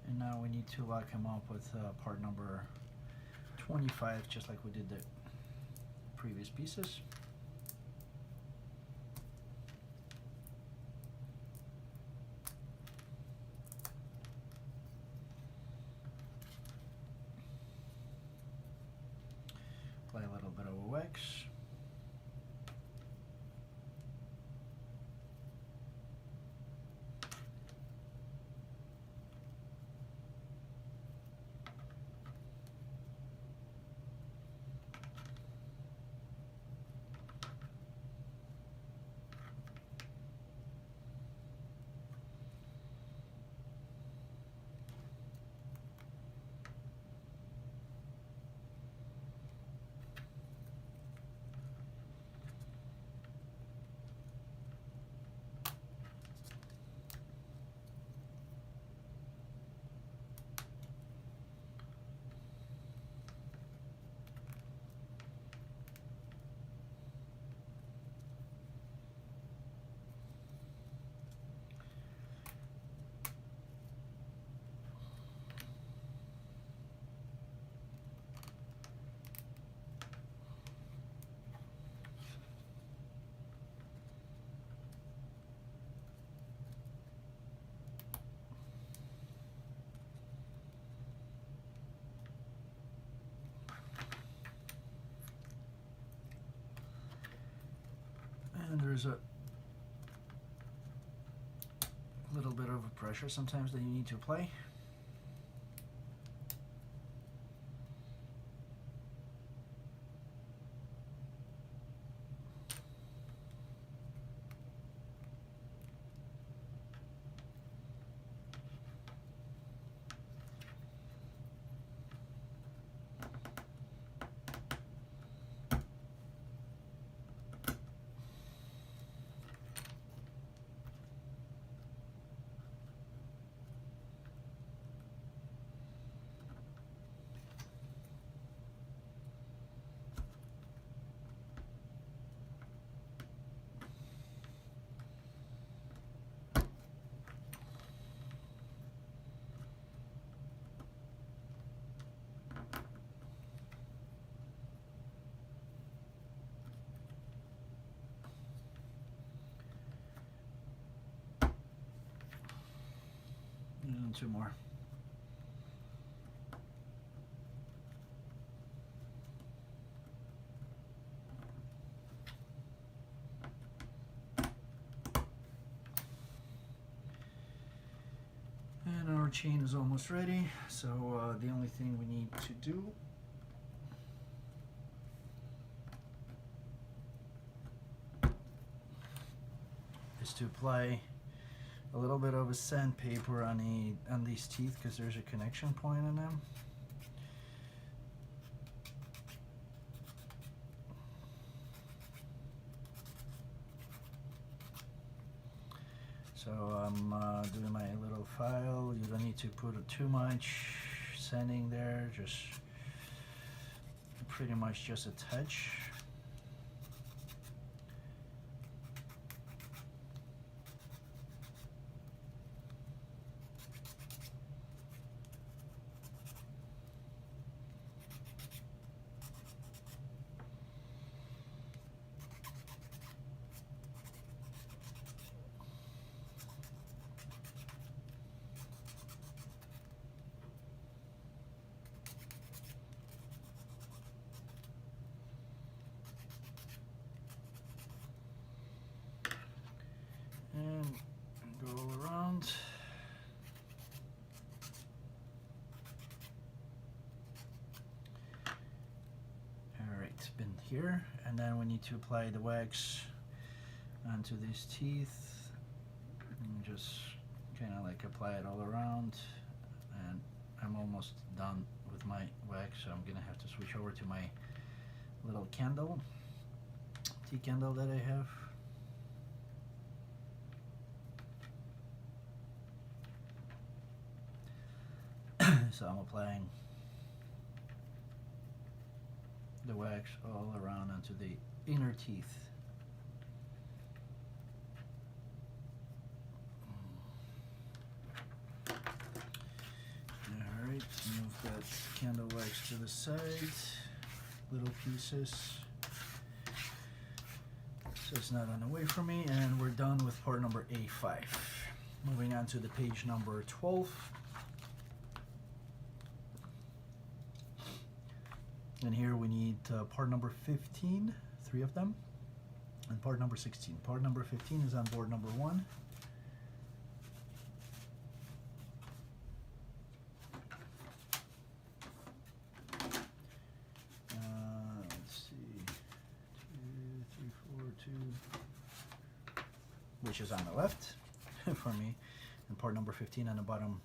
And now we need to lock him up with part number 25, just like we did the previous pieces. Apply a little bit of wax. there's a little bit of a pressure sometimes that you need to apply. And 2 more. And our chain is almost ready, so the only thing we need to do is to apply a little bit of a sandpaper on these teeth, because there's a connection point in them. So I'm doing my little file. You don't need to put too much sanding there, just pretty much just a touch. And go around. Alright, been here, and then we need to apply the wax onto these teeth and just kind of like apply it all around. And I'm almost done with my wax, so I'm gonna have to switch over to my little candle, tea candle that I have. So I'm applying the wax all around onto the inner teeth. Alright, move that candle wax to the side, little pieces, so it's not on the way from me, and we're done with part number A5. Moving on to the page number 12. And here we need part number 15, 3 of them, and part number 16. Part number 15 is on board number 1. Let's see, 2, 3, 4, 2, which is on the left for me, and part number 15 on the bottom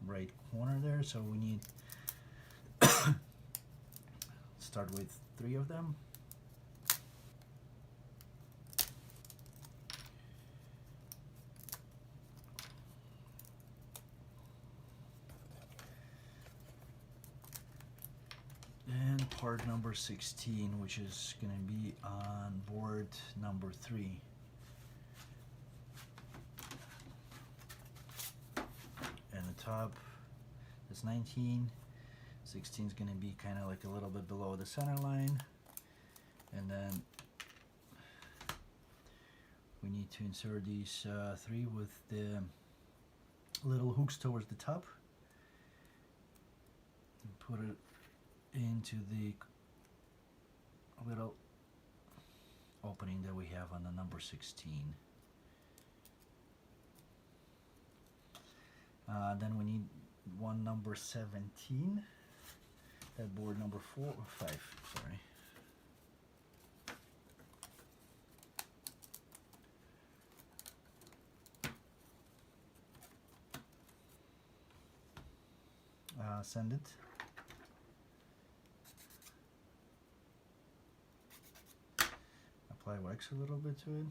right corner there. So we need start with 3 of them. And part number 16, which is going to be on board number 3. And the top is 19. 16 is going to be kind of like a little bit below the center line, and then we need to insert these 3 with the little hooks towards the top and put it into the little opening that we have on the number 16. Then we need one number 17. That board number 5, sorry. Send it. Apply wax a little bit to it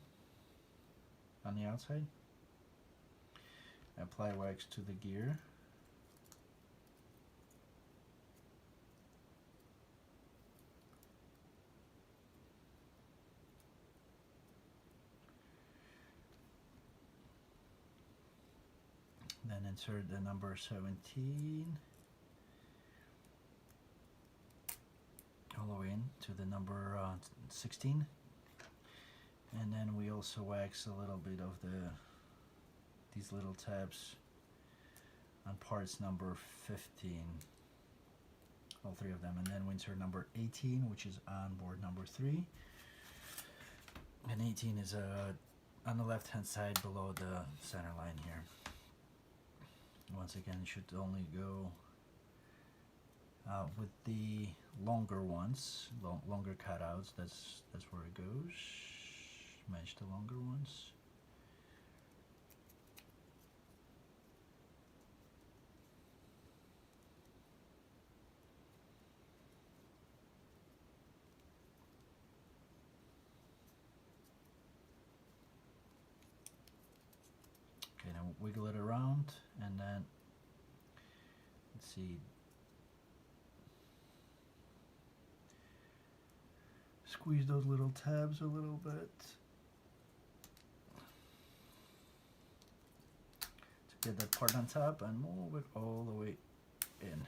on the outside. Apply wax to the gear. Then insert the number 17 all the way in to the number 16, and then we also wax a little bit of these little tabs on parts number 15, all 3 of them, and then we insert number 18, which is on board number 3, and 18 is on the left hand side below the center line here. Once again, it should only go with the longer ones, longer cutouts. That's where it goes. Match the longer ones. Okay, now wiggle it around, and then let's see. Squeeze those little tabs a little bit to get that part on top, and move it all the way in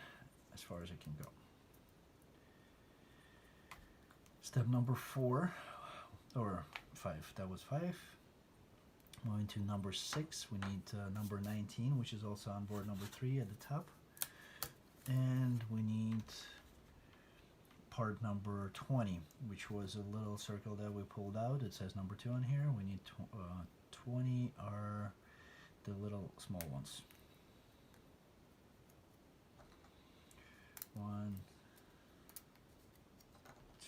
as far as it can go. Step number 4 or 5. That was 5. Moving to number 6, we need number 19, which is also on board number 3 at the top, and we need part number 20, which was a little circle that we pulled out. It says number 2 on here. We need 20 are the little small ones. 1,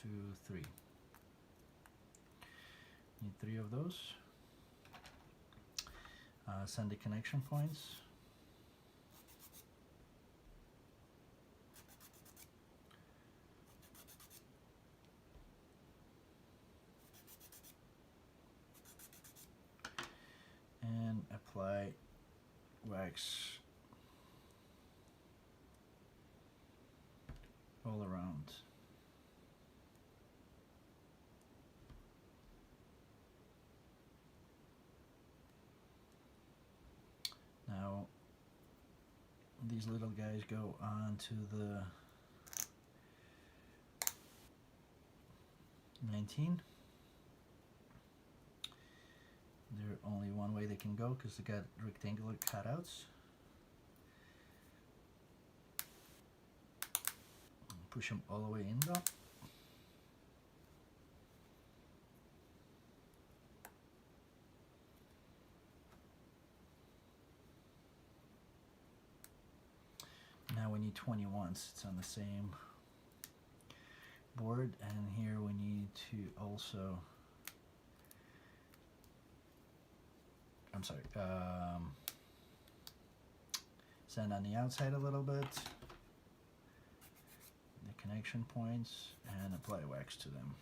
2, 3. Need 3 of those. Send the connection points. And apply wax all around. Now these little guys go on to the 19. There's only one way they can go because they got rectangular cutouts. Push them all the way in though. Now we need 21s. It's on the same board, and here we need to also, I'm sorry, sand on the outside a little bit, the connection points, and apply wax to them.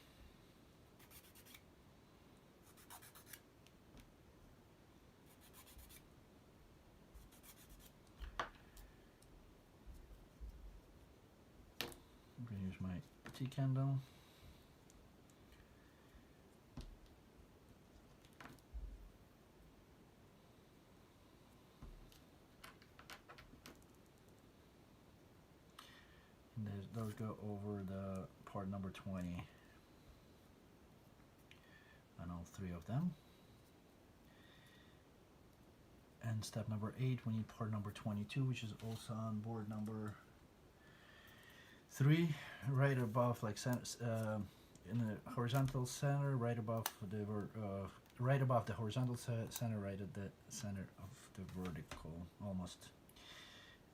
I'm going to use my tea candle. And those go over the part number 20 on all 3 of them. And step number 8, we need part number 22, which is also on board number 3, right above, like in the horizontal center, right above the horizontal center, right at the center of the vertical, almost.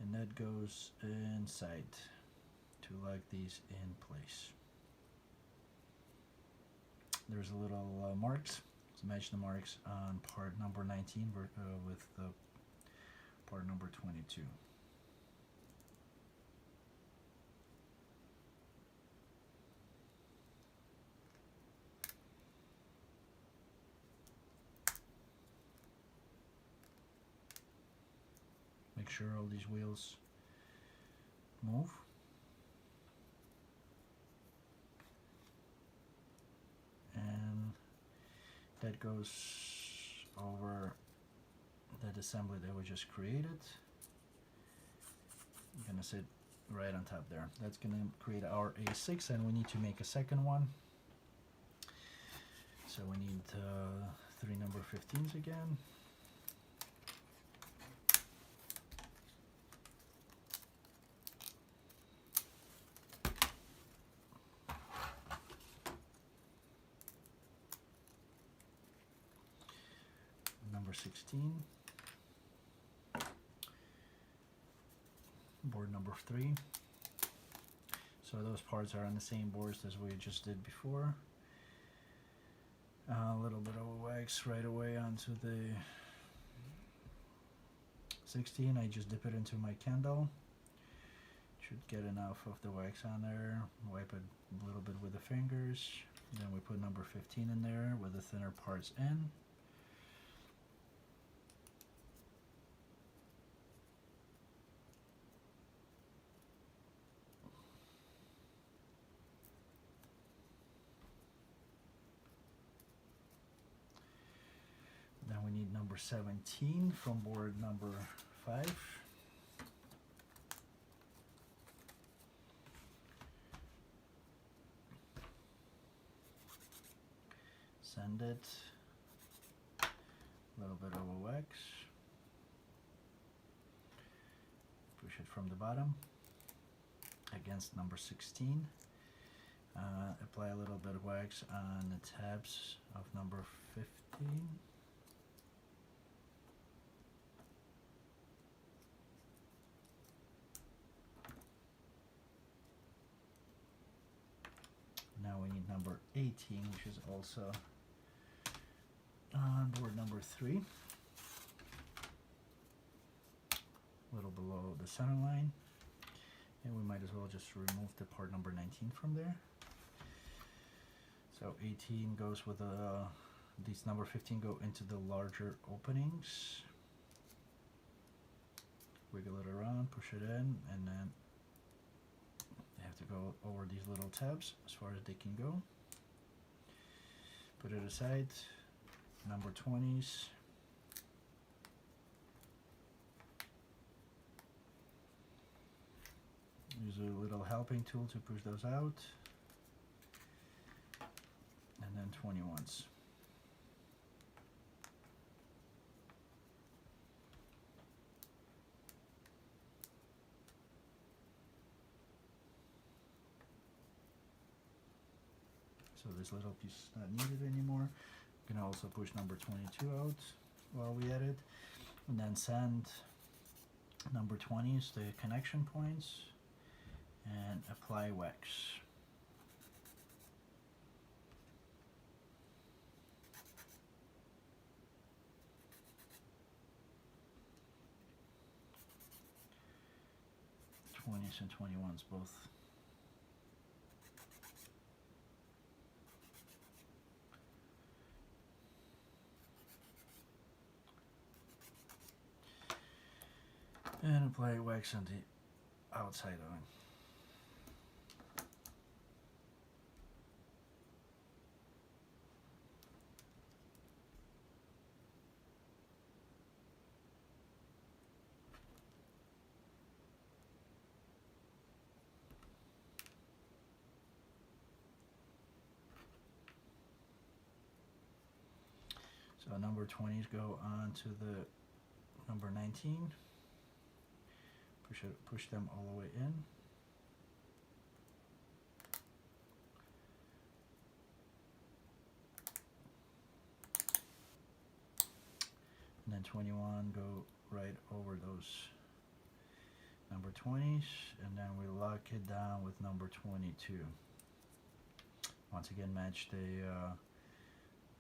And that goes inside to lock these in place. There's a little marks. Let's match the marks on part number 19 with part number 22. Make sure all these wheels move. And that goes over that assembly that we just created. I'm gonna sit right on top there. That's gonna create our A6, and we need to make a second one. So we need 3 number 15s again. Number 16, board number 3. So those parts are on the same boards as we just did before. A little bit of wax right away onto the 16. I just dip it into my candle. Should get enough of the wax on there. Wipe it a little bit with the fingers. Then we put number 15 in there with the thinner parts in. Then we need number 17 from board number 5. Sand it, a little bit of a wax, push it from the bottom against number 16. Apply a little bit of wax on the tabs of number 15. Now we need number 18, which is also on board number 3. A little below the center line. And we might as well just remove the part number 19 from there. So 18 goes with these number 15 go into the larger openings. Wiggle it around, push it in, and then they have to go over these little tabs as far as they can go. Put it aside. Number 20s. Use a little helping tool to push those out. And then 21s. So this little piece is not needed anymore. You can also push number 22 out while we edit, and then sand number 20s, the connection points, and apply wax. '20s and 21s both. And apply wax on the outside of it. So number 20s go on to the number 19. Push them all the way in. and then 21 go right over those number 20s, and then we lock it down with number 22. Once again, match the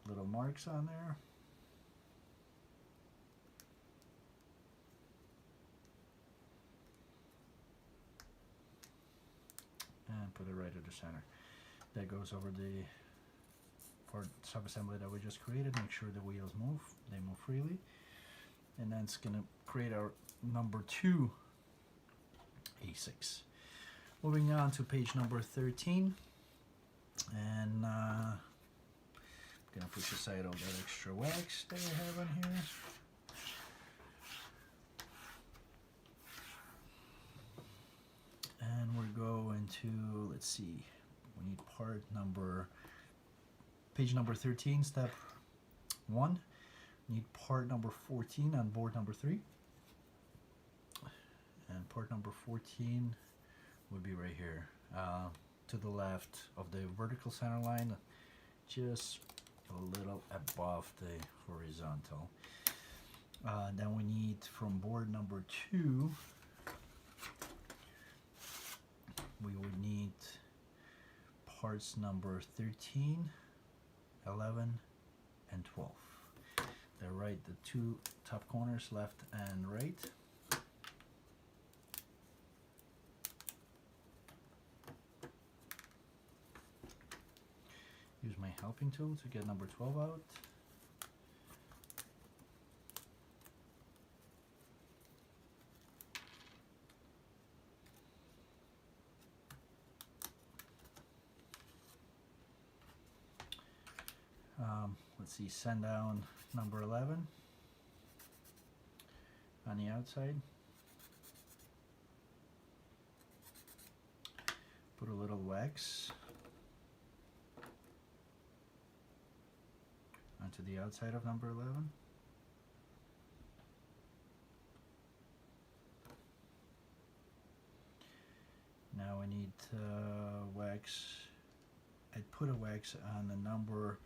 little marks on there. And put it right at the center. That goes over the part subassembly that we just created. Make sure the wheels move, they move freely. And then it's gonna create our number 2 A6. Moving on to page number 13. And I'm gonna push aside all that extra wax that I have on here. And we're going to, let's see, we need part number, page number 13, step 1. We need part number 14 on board number 3. And part number 14 would be right here, to the left of the vertical center line, just a little above the horizontal. Then we need from board number 2, we would need parts number 13, 11, and 12. They're right, the 2 top corners, left and right. Use my helping tool to get number 12 out. Let's see, send down number 11 on the outside. Put a little wax onto the outside of number 11. Now we need wax. I'd put a wax on the number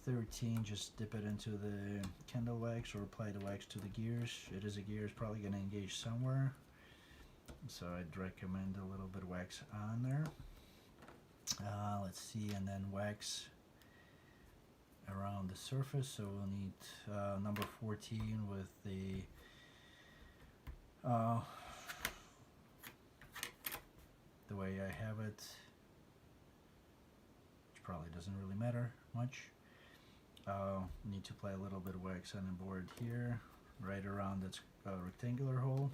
13, just dip it into the candle wax or apply the wax to the gears. It is a gear, it's probably going to engage somewhere, so I'd recommend a little bit of wax on there. Let's see, and then wax around the surface. So we'll need number 14 with the way I have it, which probably doesn't really matter much. Need to apply a little bit of wax on the board here, right around that rectangular hole.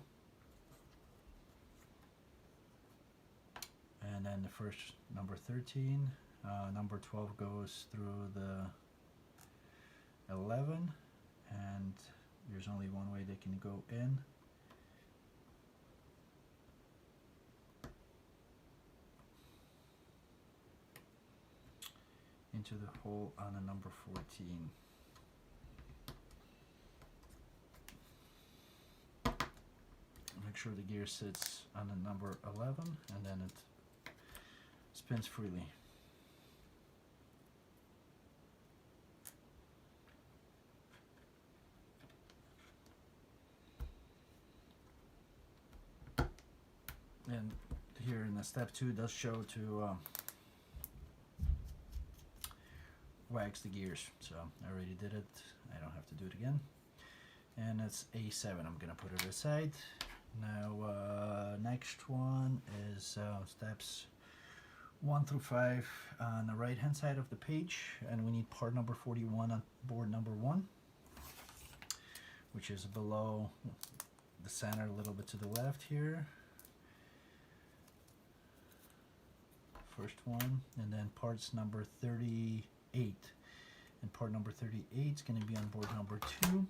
And then the first number 13, number 12 goes through the 11, and there's only one way they can go in. Into the hole on the number 14. Make sure the gear sits on the number 11, and then it spins freely. And here in the step 2 does show to wax the gears, so I already did it, I don't have to do it again. And it's A7, I'm gonna put it aside. Now next one is steps 1 through 5 on the right hand side of the page, and we need part number 41 on board number 1, which is below the center, a little bit to the left here. First one, and then parts number 38, and part number 38 is going to be on board number 2.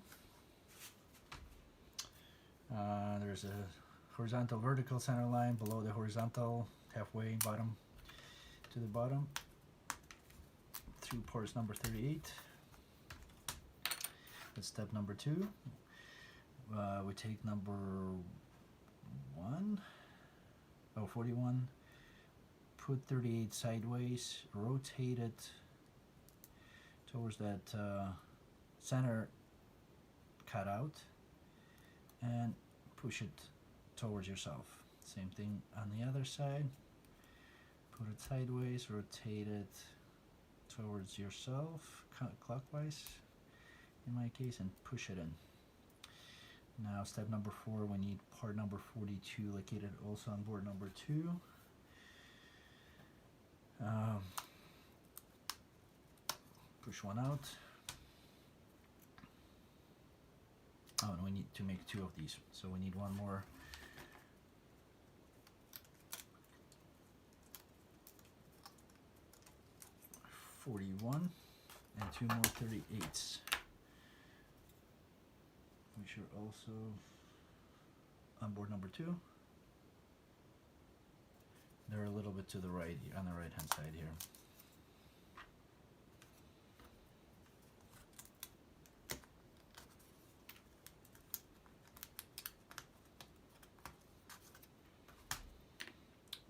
There's a horizontal vertical center line below the horizontal, halfway bottom to the bottom, through parts number 38. That's step number 2. We take number 41, put 38 sideways, rotate it towards that center cut out and push it towards yourself. Same thing on the other side. Put it sideways, rotate it towards yourself, clockwise in my case, and push it in. Now step number 4, we need part number 42 located also on board number 2. Push one out. Oh, and we need to make 2 of these, so we need one more. .41 and 2 more 38s, which are also on board number 2. They're a little bit to the right, on the right hand side here.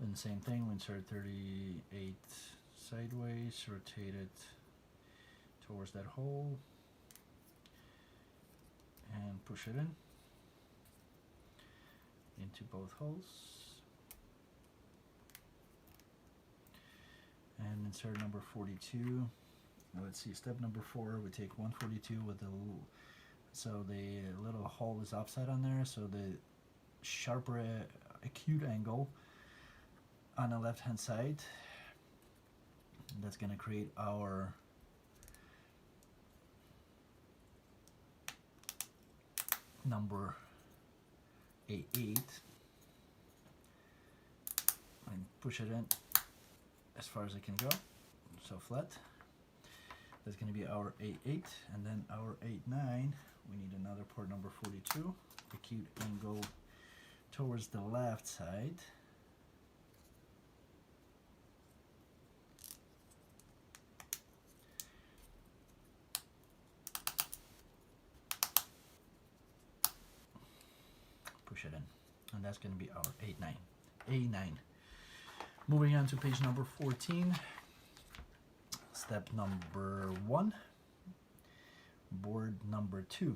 And the same thing, we insert 38 sideways, rotate it towards that hole, and push it in into both holes. And insert number 42. Let's see, step number 4, we take 142 with the so the little hole is offset on there, so the sharper acute angle on the left hand side, that's going to create our number 88, and push it in as far as it can go, so flat. That's going to be our 88, and then our 89, we need another part number 42, acute angle towards the left side. Push it in, and that's going to be our 89, A9. Moving on to page number 14, step number 1, board number 2. We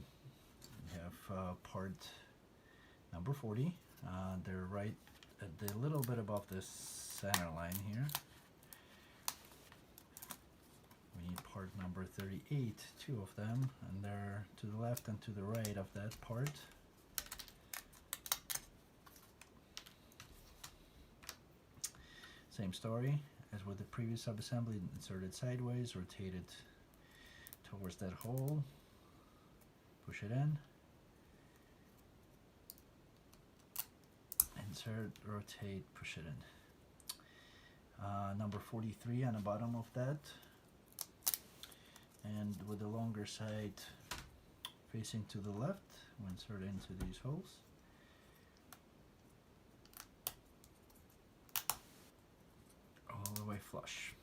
have part number 40. They're right at the little bit above the center line here. We need part number 38, 2 of them, and they're to the left and to the right of that part. Same story as with the previous subassembly, insert it sideways, rotate it towards that hole, push it in, insert, rotate, push it in. Number 43 on the bottom of that, and with the longer side facing to the left, we insert into these holes. All the way flush.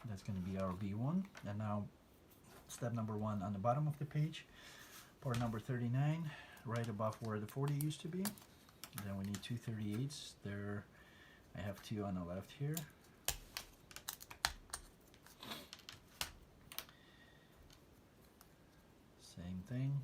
That's going to be our B1. And now step number 1 on the bottom of the page, part number 39, right above where the 40 used to be. Then we need 2 38s. There, I have 2 on the left here. Same thing.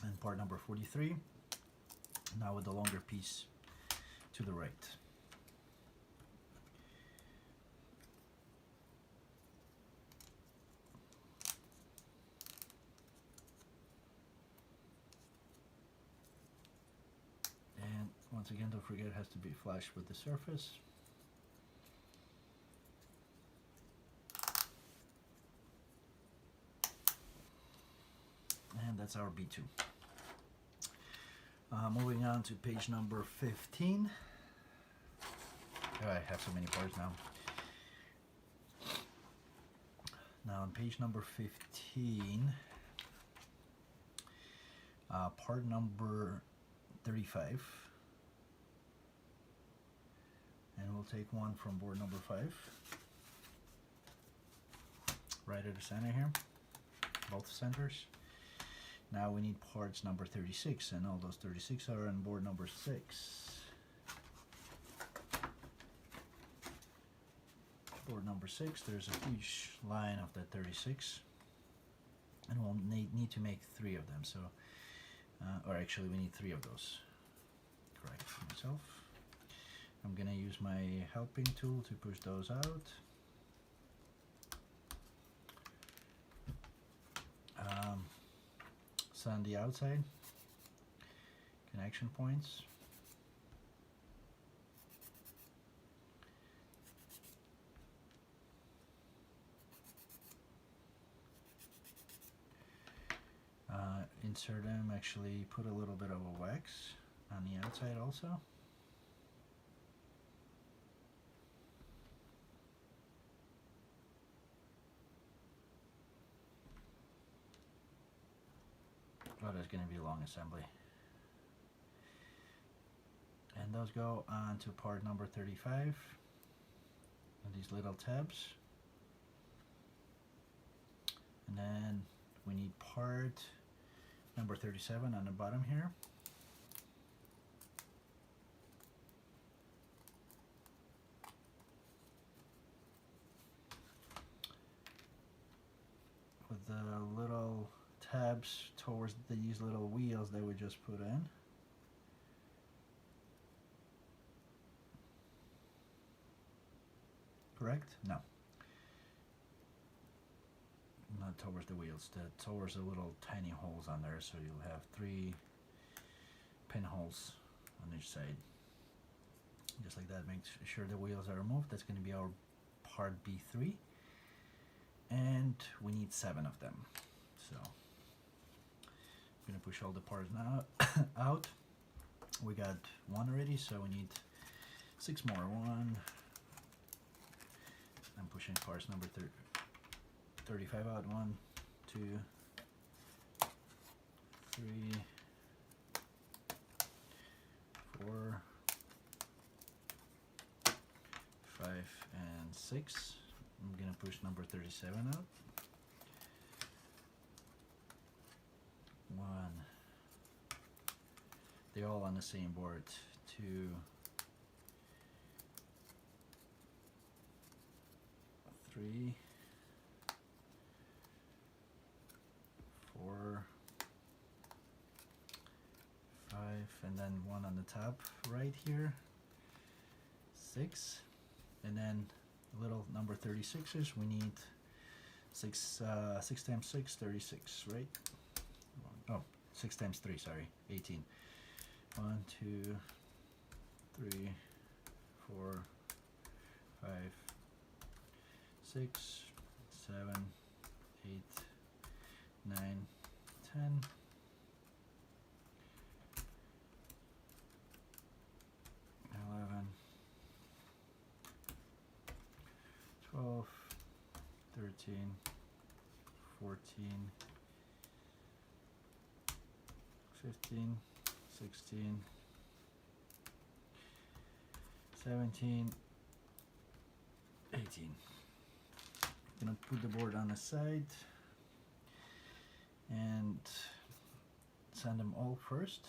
And part number 43, now with the longer piece to the right. And once again, don't forget it has to be flush with the surface. And that's our B2. Moving on to page number 15. Oh, I have so many parts now. Now on page number 15, part number 35. And we'll take one from board number 5. right at the center here, both centers. Now we need parts number 36, and all those 36 are on board number 6. Board number 6, there's a huge line of that 36, and we'll need to make 3 of them. So, or actually, we need 3 of those. Correct myself. I'm gonna use my helping tool to push those out. So on the outside connection points. Insert them, actually put a little bit of a wax on the outside also. Oh, there's going to be a long assembly. And those go on to part number 35. And these little tabs. And then we need part number 37 on the bottom here. With the little tabs towards these little wheels that we just put in. Correct? No. Not towards the wheels, towards the little tiny holes on there, so you'll have 3 pinholes on each side. Just like that, make sure the wheels are removed. That's going to be our part B3. And we need 7 of them. So I'm going to push all the parts now out. We got 1 already, so we need 6 more. 1. I'm pushing parts number 35 out. 1, 2, 3, 4, 5, and 6. I'm gonna push number 37 out. 1. They're all on the same board. 2. 3, 4, 5, and then 1 on the top right here. 6, and then little number 36s. We need 6 times 6, 36, right? Oh, 6 times 3, sorry, 18. 1, 2, 3, 4, 5, 6, 7, 8, 9, 10, 11, 12, 13, 14, 15, 16, 17, 18. I'm gonna put the board on the side and sand them all first.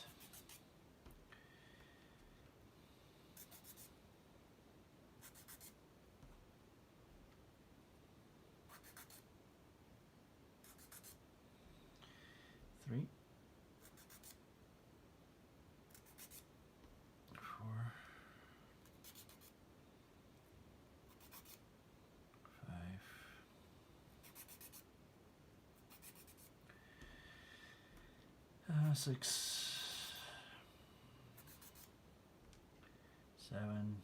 Three, 4, 5, 6, 7,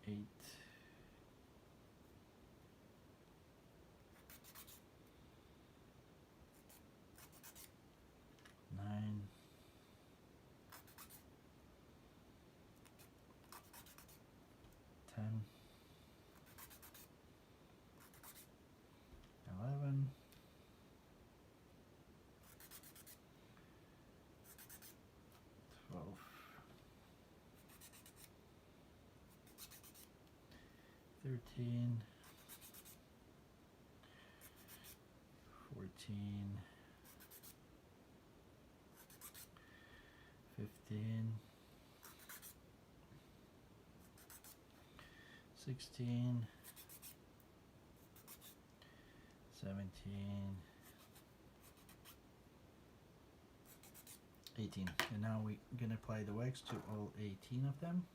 8, 9, 10, 11, 12, 13, 14, 15, 16, 17, 18. And now we're gonna apply the wax to all 18 of them.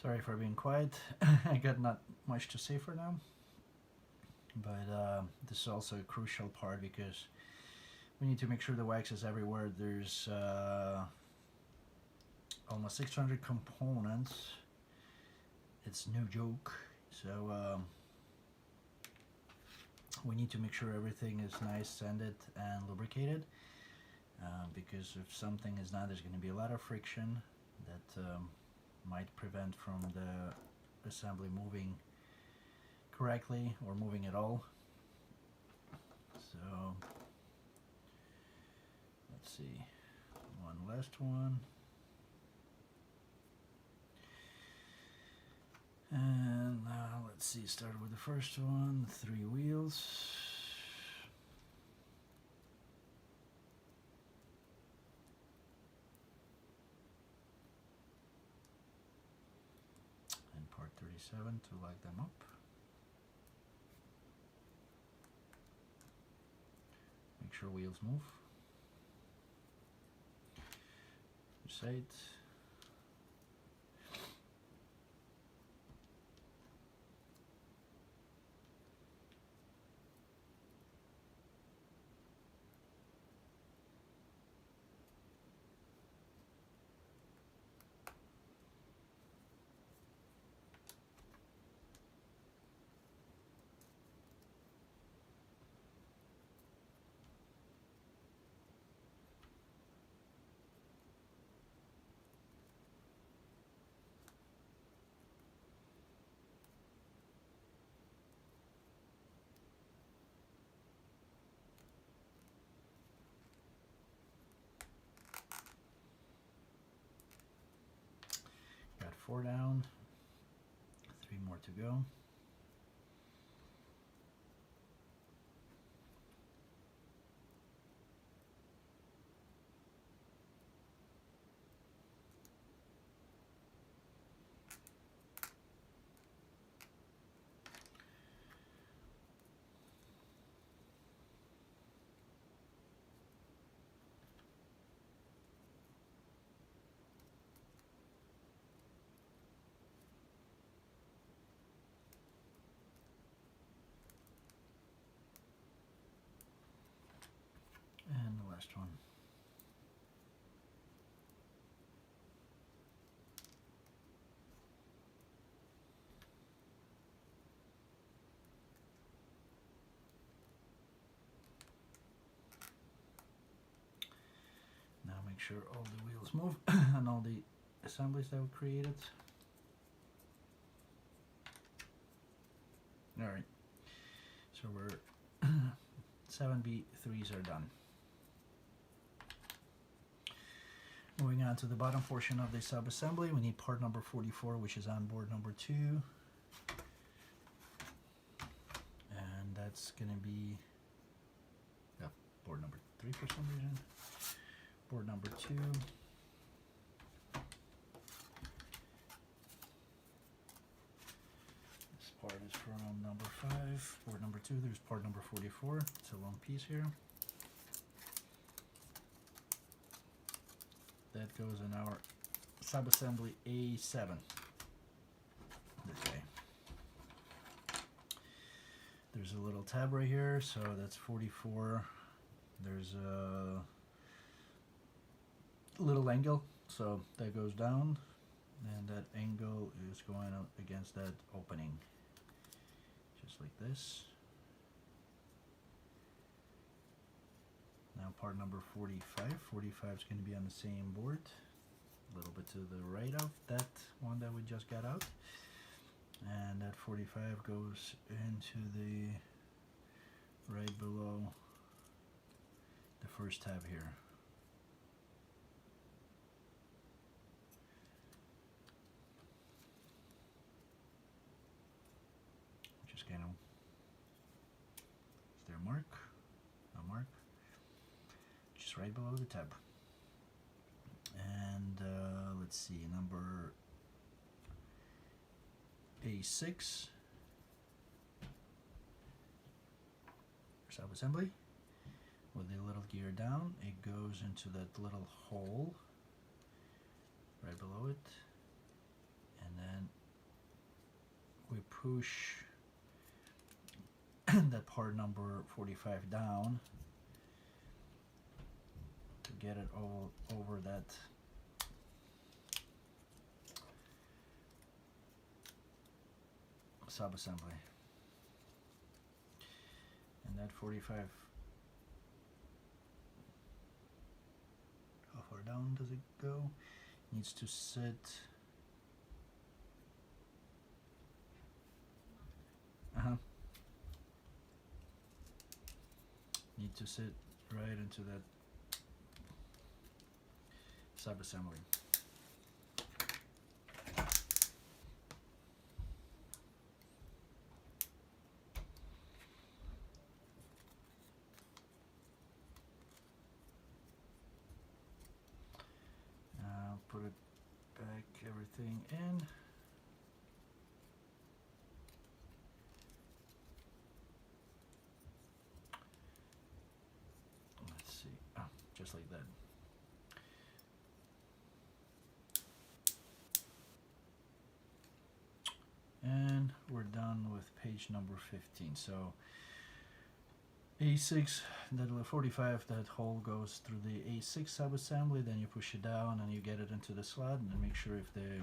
Sorry for being quiet. I got not much to say for now, but this is also a crucial part because we need to make sure the wax is everywhere. There's almost 600 components. It's no joke, so we need to make sure everything is nice, sanded and lubricated, because if something is not, there's going to be a lot of friction that might prevent from the assembly moving correctly or moving at all. So let's see, one last one, and now let's see, start with the first one, 3 wheels. Part 37 to light them up. Make sure wheels move. Side. Got 4 down, 3 more to go. And the last one. Now make sure all the wheels move and all the assemblies that we created. Alright, so we're 7B3s are done. Moving on to the bottom portion of the sub-assembly, we need part number 44, which is on board number 2. And that's going to be board number 3 for some reason. Board number 2. This part is from number 5. Board number 2, there's part number 44. It's a long piece here. That goes in our sub-assembly A7. This way. There's there's a little tab right here, so that's 44. There's a little angle, so that goes down, and that angle is going out against that opening, just like this. Now part number 45. 45 is going to be on the same board, a little bit to the right of that one that we just got out, and that 45 goes into the right below the first tab here. Just kind of, is there a mark? A mark. Just right below the tab. And let's see, number A6, sub-assembly, with the little gear down, it goes into that little hole right below it, and then we push that part number 45 down to get it all over that sub-assembly. And that 45, how far down does it go? Needs to sit need to sit right into that sub-assembly. Put it back, everything in. Let's see, just like that. And we're done with page number 15. So A6, that 45, that hole goes through the A6 sub-assembly, then you push it down and you get it into the slot, and then make sure if the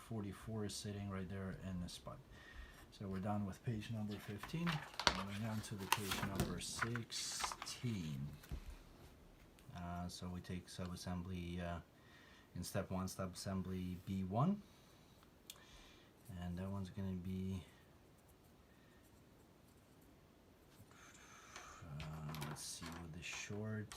44 is sitting right there in the spot. So we're done with page number 15. Moving on to the page number 16. So we take sub-assembly in step 1, sub-assembly B1, and that one's going to be let's see, with the short,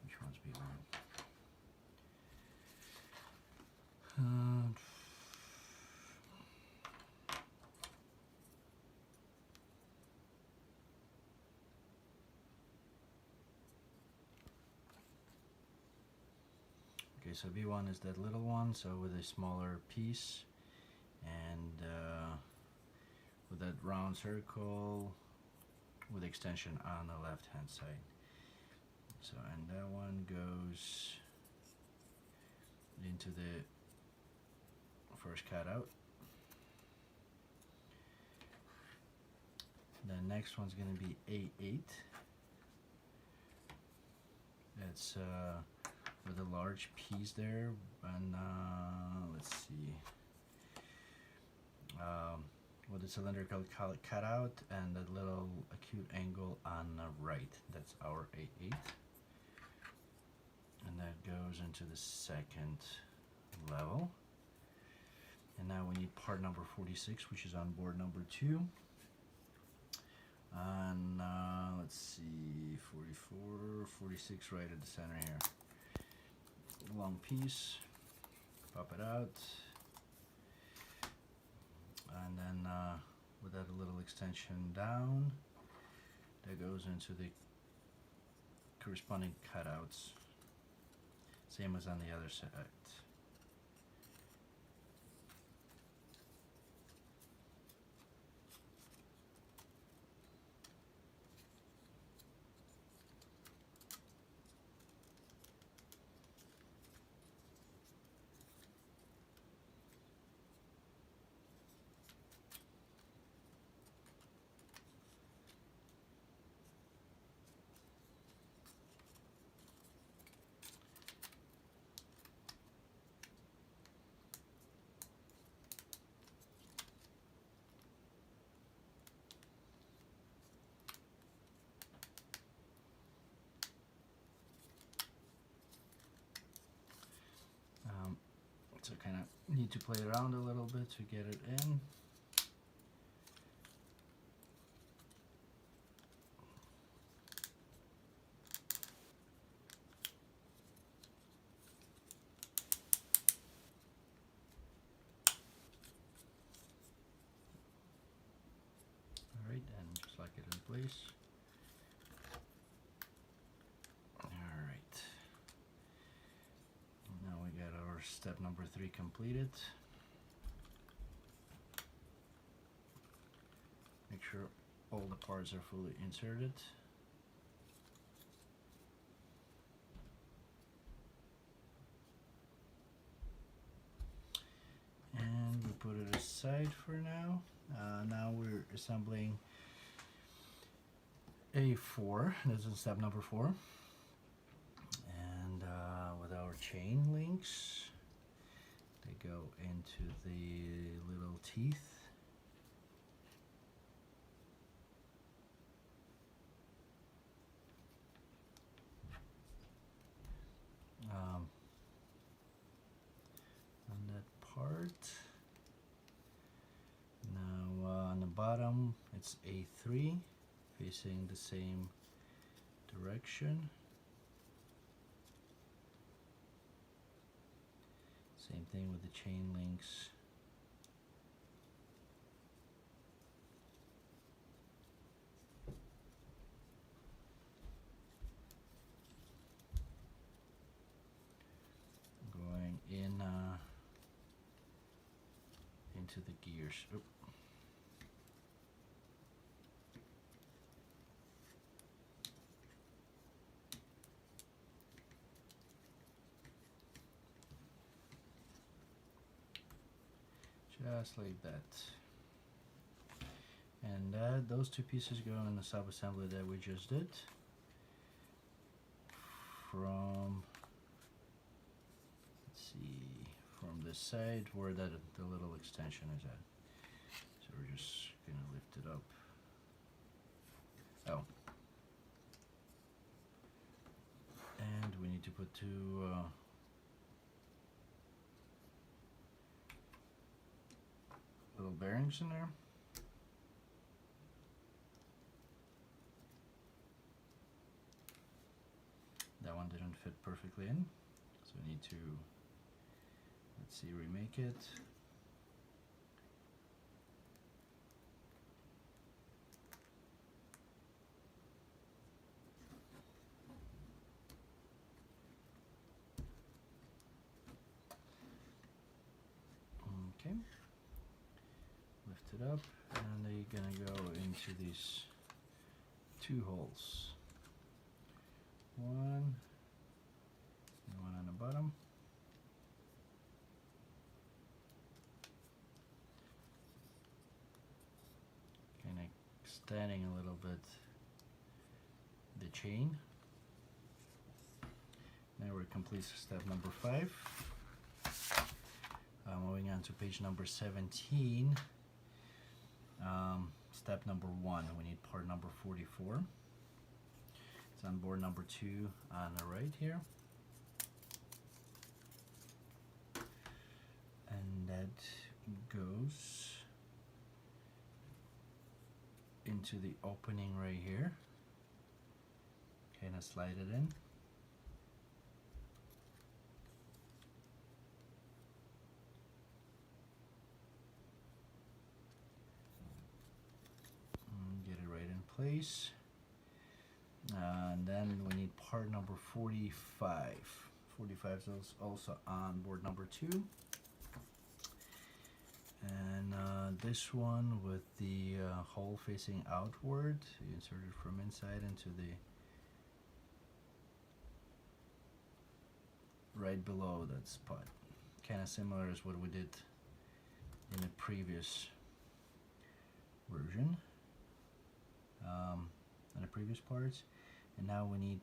which one's B1? Okay, so B1 is that little one, so with a smaller piece, and with that round circle with extension on the left hand side. So, and that one goes into the first cutout. The next one's going to be A8. That's with a large piece there, and let's see, with the cylindrical cutout and that little acute angle on the right. That's our A8, and that goes into the second level. And now we need part number 46, which is on board number 2. And let's see, 44, 46 right at the center here. Long piece, pop it out, and then with that a little extension down, that goes into the corresponding cutouts, same as on the other side. kind of need to play around a little bit to get it in. Alright, and just lock it in place. Alright. Now we got our step number 3 completed. Make sure all the parts are fully inserted. And we put it aside for now. Now we're assembling A4. This is step number 4. And with our chain links, they go into the little teeth. On that part. Now on the bottom it's A3 facing the same direction. Same thing with the chain links. Going in into the gears. Oop. Just like that. And those two pieces go in the sub-assembly that we just did. From, let's see, from this side where the little extension is at. So we're just gonna lift it up. Oh. And we need to put two little bearings in there. That one didn't fit perfectly in, so we need to, let's see, remake it. Okay, lift it up, and they're gonna go into these two holes. One and one on the bottom. Kind of extending a little bit the chain. Now we're complete step number 5. Moving on to page number 17. Step number 1, we need part number 44. It's on board number 2 on the right here. And that goes into the opening right here. Kind of slide it in. Get it right in place. And then we need part number 45. 45 is also on board number 2. And this one with the hole facing outward, you insert it from inside into the right below that spot. Kind of similar as what we did in the previous version, in the previous parts. And now we need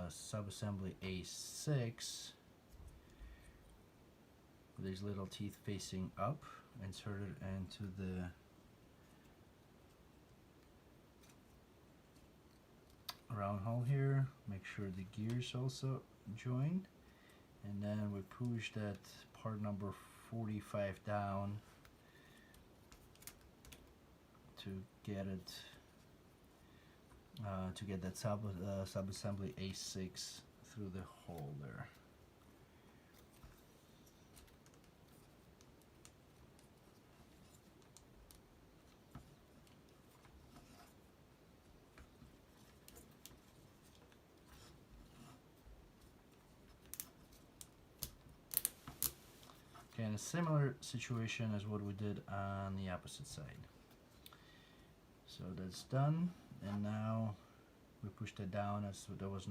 sub-assembly A6 with these little teeth facing up, inserted into the round hole here. Make sure the gears also join, and then we push that part number 45 down to get it to get that sub-assembly A6 through the hole there. Okay, and a similar situation as what we did on the opposite side. So that's done, and now we push that down as that was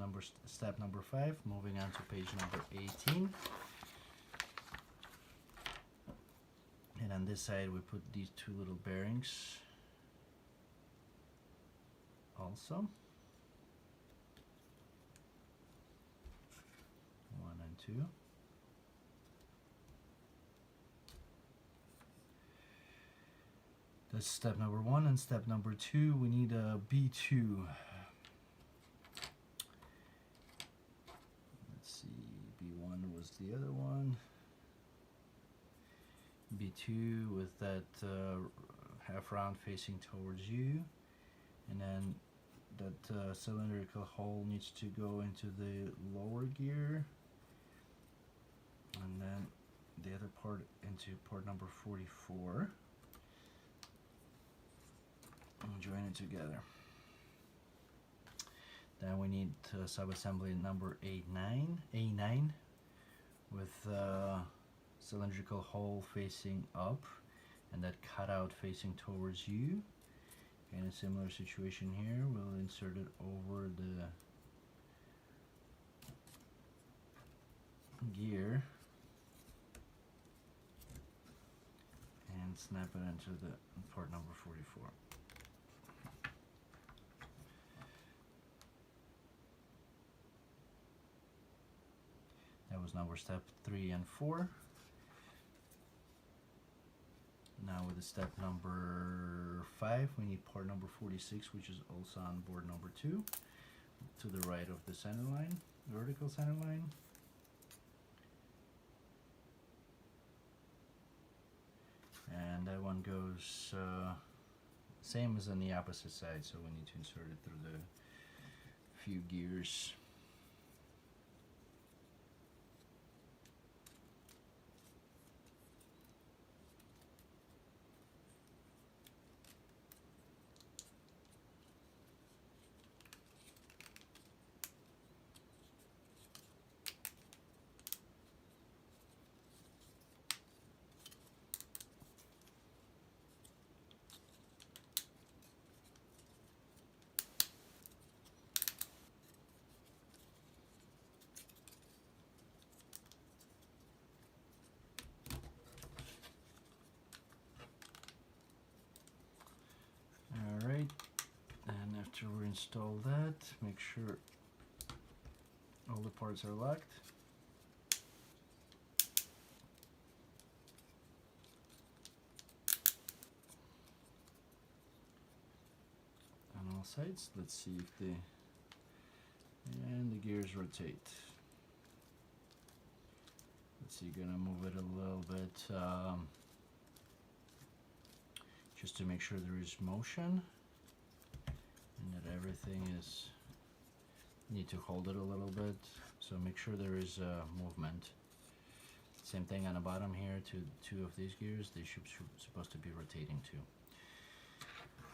step number 5. Moving on to page number 18. And on this side we put these two little bearings also. 1 and 2. That's step number 1, and step number 2, we need a B2. Let's see, B1 was the other one. B2 with that half round facing towards you, and then that cylindrical hole needs to go into the lower gear, and then the other part into port number 44. And join it together. Then we need sub-assembly number A9 with cylindrical hole facing up and that cutout facing towards you. In a similar situation here, we'll insert it over the gear and snap it into the port number 44. That was number step 3 and 4. Now with the step number 5, we need port number 46, which is also on board number 2, to the right of the center line, vertical center line. And that one goes same as on the opposite side, so we need to insert it through the few gears. After we install that, make sure all the parts are locked. On all sides, let's see if and the gears rotate. Let's see, gonna move it a little bit just to make sure there is motion. And that everything is, need to hold it a little bit, so make sure there is movement. Same thing on the bottom here, two of these gears, they should supposed to be rotating too.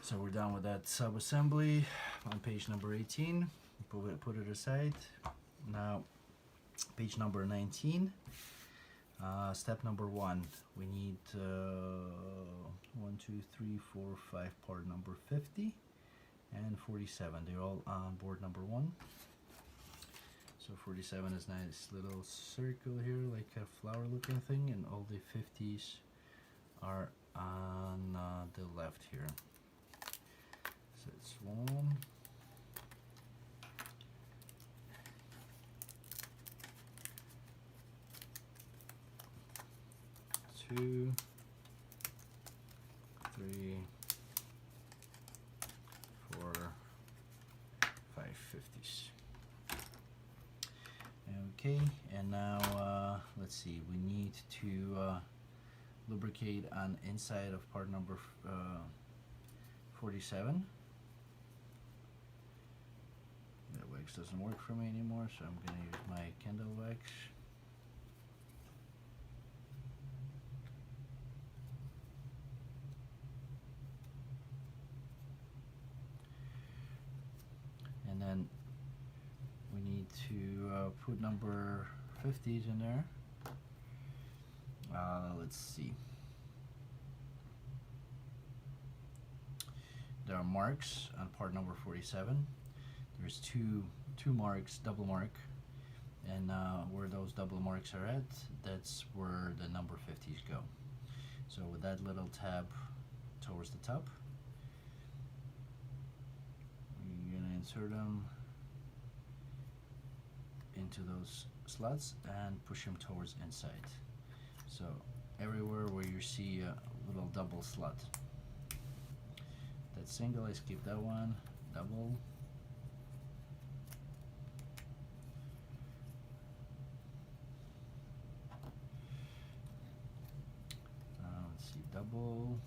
So we're done with that sub-assembly on page number 18. Put it aside. Now page number 19, step number 1, we need 1, 2, 3, 4, 5 part number 50 and 47. They're all on board number 1. So 47 is nice little circle here, like a flower looking thing, and all the 50s are on the left here. So it's 1, 2, 3, 4, 5 50s. Okay, and now let's see, we need to lubricate on inside of part number 47. That wax doesn't work for me anymore, so I'm going to use my candle wax. And then we need to put number 50s in there. Let's see. There are marks on part number 47. There's two marks, double mark, and where those double marks are at, that's where the number 50s go. So with that little tab towards the top, we're gonna insert them into those slots and push them towards inside. So everywhere where you see a little double slot. That's single, I skipped that one. Double. Let's see, double.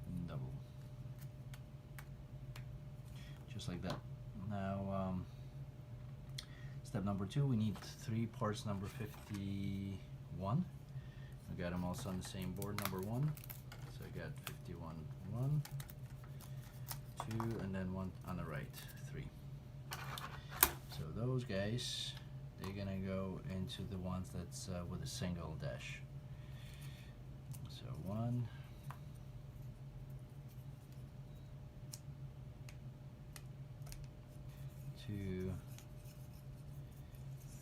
And double. Just like that. Now, step number 2, we need 3 parts number 51. I got them also on the same board, number 1. So I got 51, 1, 2, and then 1 on the right, 3. So those guys, they're gonna go into the ones that's with a single dash. So 1, 2,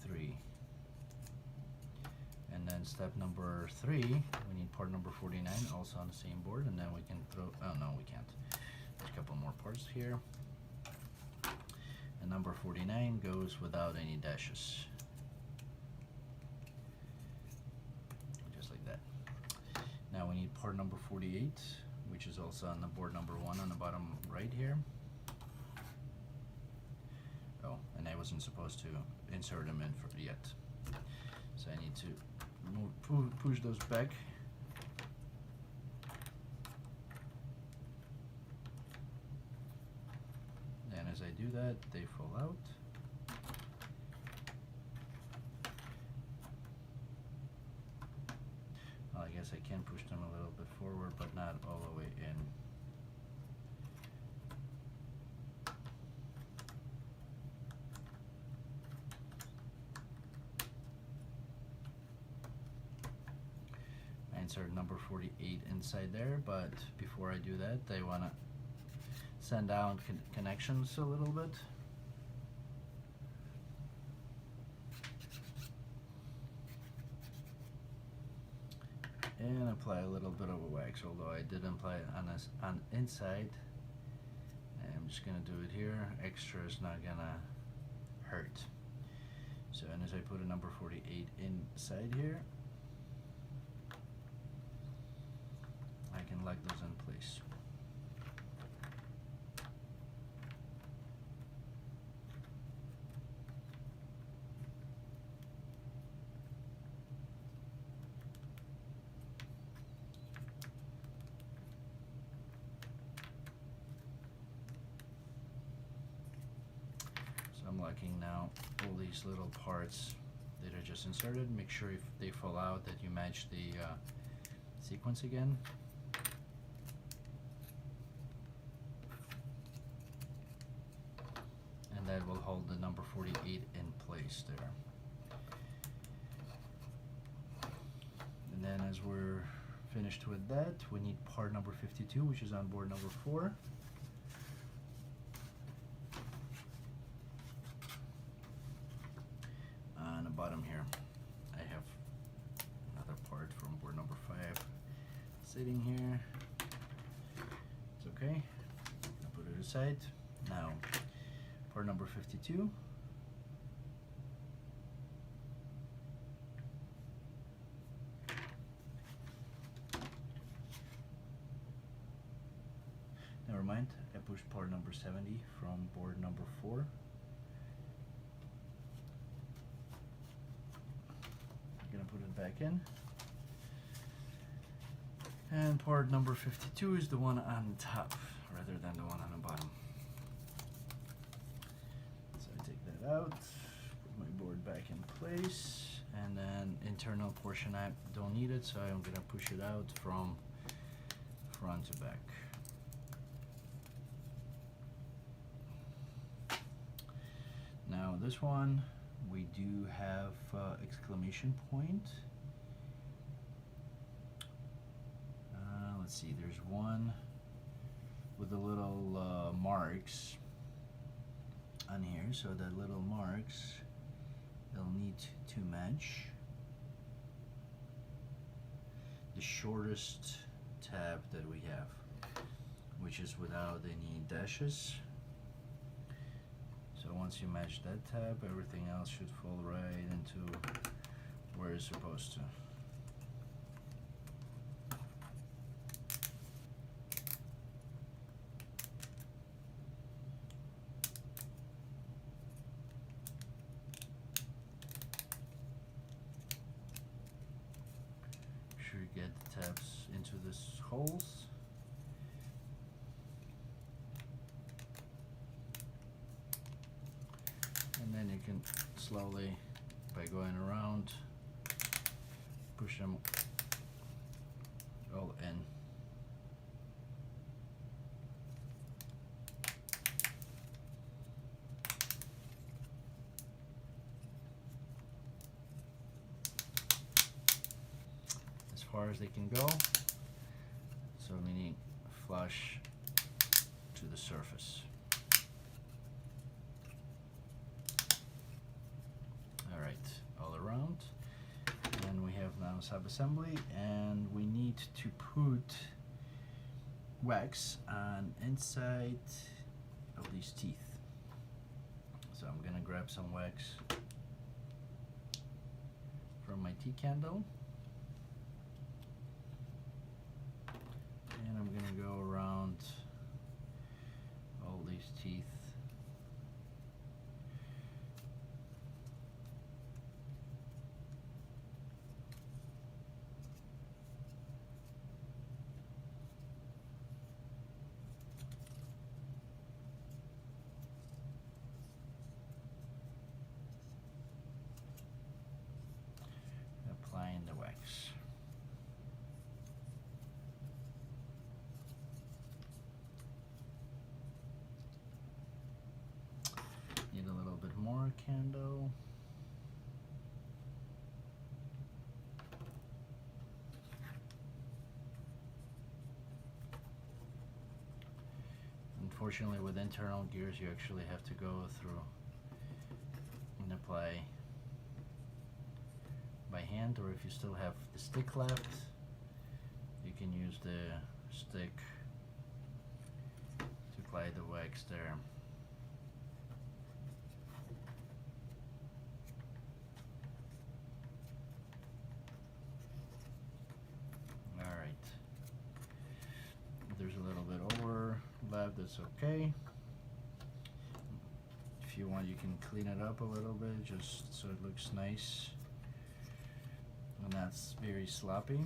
3. And then step number 3, we need part number 49 also on the same board, and then we can throw, oh no, we can't. There's a couple more parts here. And number 49 goes without any dashes. Just like that. Now we need part number 48, which is also on the board number 1 on the bottom right here. Oh, and I wasn't supposed to insert them in for yet. So I need to push those back. And as I do that, they fall out. Well, I guess I can push them a little bit forward, but not all the way in. Insert number 48 inside there, but before I do that, I want to send down connections a little bit. And apply a little bit of a wax, although I did apply it on inside. I'm just gonna do it here. Extra is not gonna hurt. So, and as I put a number 48 inside here, I can lock those in place. So I'm locking now all these little parts that are just inserted. Make sure if they fall out that you match the sequence again. That will hold the number 48 in place there. And then as we're finished with that, we need part number 52, which is on board number 4. On the bottom here, I have another part from board number 5 sitting here. It's okay. I'll put it aside. Now, part number 52. Never mind, I pushed part number 70 from board number 4. I'm gonna put it back in. And part number 52 is the one on top rather than the one on the bottom. So I take that out, put my board back in place, and then internal portion I don't need it, so I'm gonna push it out from front to back. Now this one we do have exclamation point. Let's see, there's one with the little marks on here, so the little marks, they'll need to match the shortest tab that we have, which is without any dashes. So once you match that tab, everything else should fall right into where it's supposed to. Make sure you get the tabs into these holes. And then you can slowly, by going around, push them all in. As far as they can go, so meaning flush to the surface. All around, and we have now sub-assembly, and we need to put wax on inside of these teeth. So I'm gonna grab some wax from my tea candle, and I'm gonna go around all these teeth. Applying the wax. Need a little bit more candle. Unfortunately, with internal gears, you actually have to go through and apply by hand, or if you still have the stick left, you can use the stick to apply the wax there. Alright, there's a little bit overlap, that's okay. If you want, you can clean it up a little bit just so it looks nice and that's very sloppy.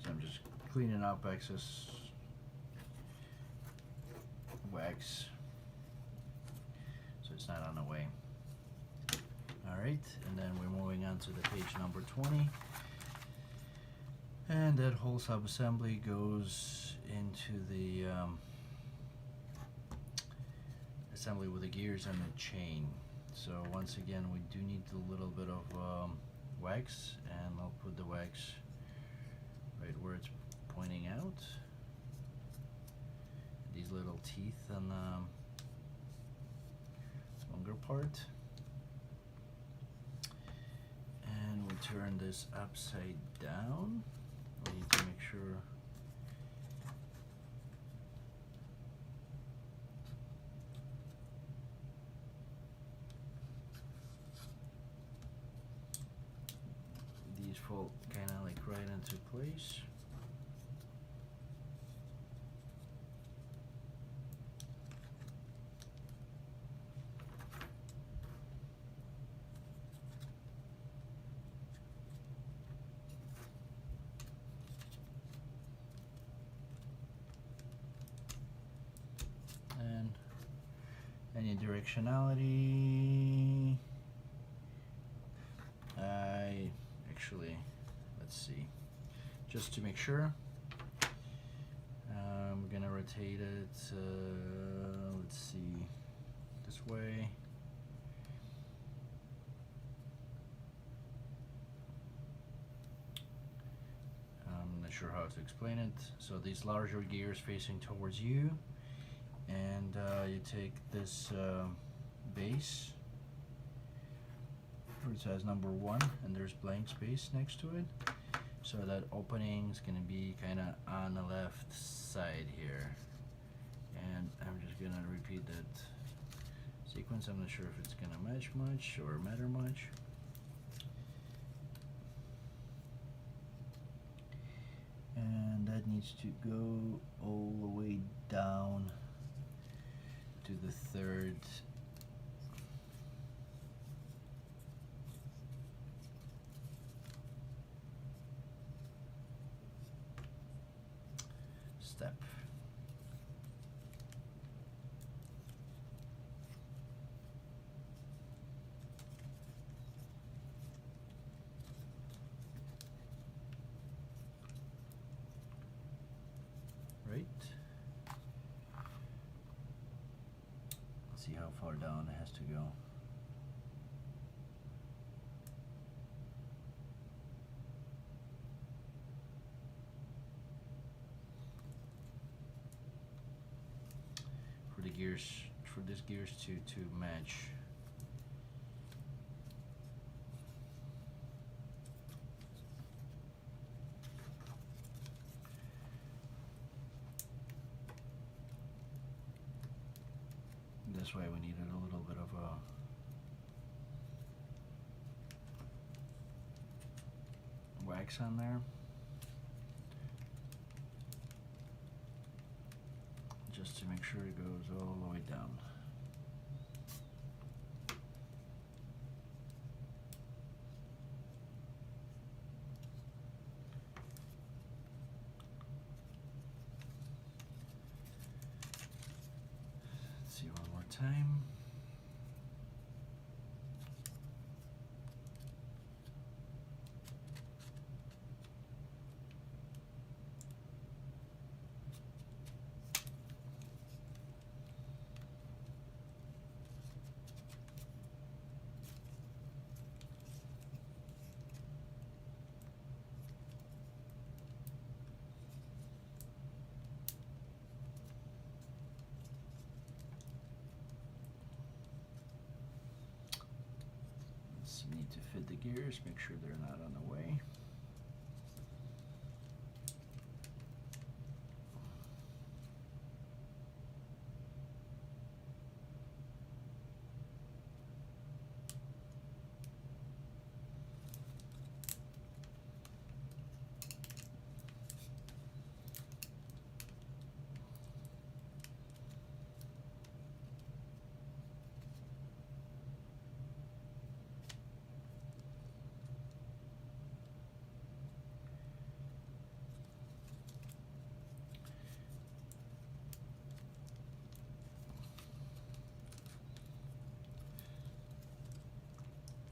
So I'm just cleaning up excess wax so it's not on the way. Alright, and then we're moving on to the page number 20, and that whole sub-assembly goes into the assembly with the gears and the chain. So once again, we do need a little bit of wax, and I'll put the wax right where it's pointing out. These little teeth on the longer part. And we turn this upside down. We need to make sure these fall kind of like right into place. directionality, I actually, let's see, just to make sure, I'm gonna rotate it, let's see, this way. I'm not sure how to explain it. So these larger gears facing towards you, and you take this base where it says number 1 and there's blank space next to it, so that opening is going to be kind of on the left side here, and I'm just going to repeat that sequence. I'm not sure if it's going to match much or matter much. And that needs to go all the way down to the 3rd step. Right. Let's see how far down it has to go. For the gears, for this gears to match. This way we needed a little bit of a wax on there, just to make sure it goes all the way down. Let's see one more time. Need to fit the gears, make sure they're not on the way.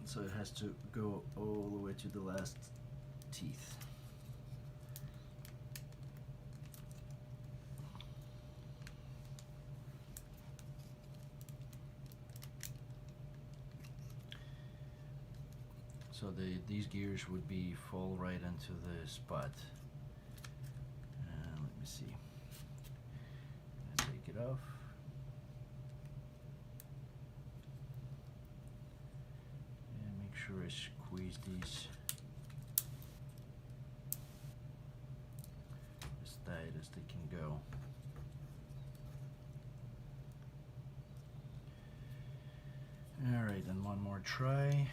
So it has to go all the way to the last teeth. So these gears would be fall right into the spot. Let me see. Take it off. Sure I squeeze these as tight as they can go. Alright, and one more try.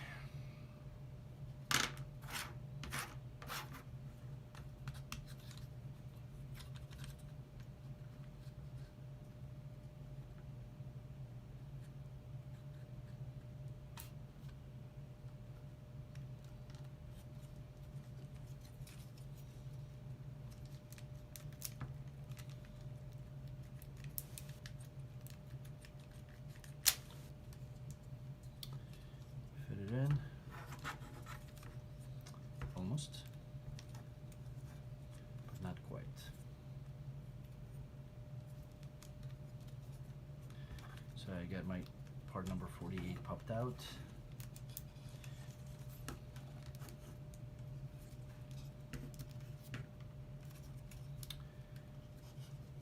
I got my part number 48 popped out.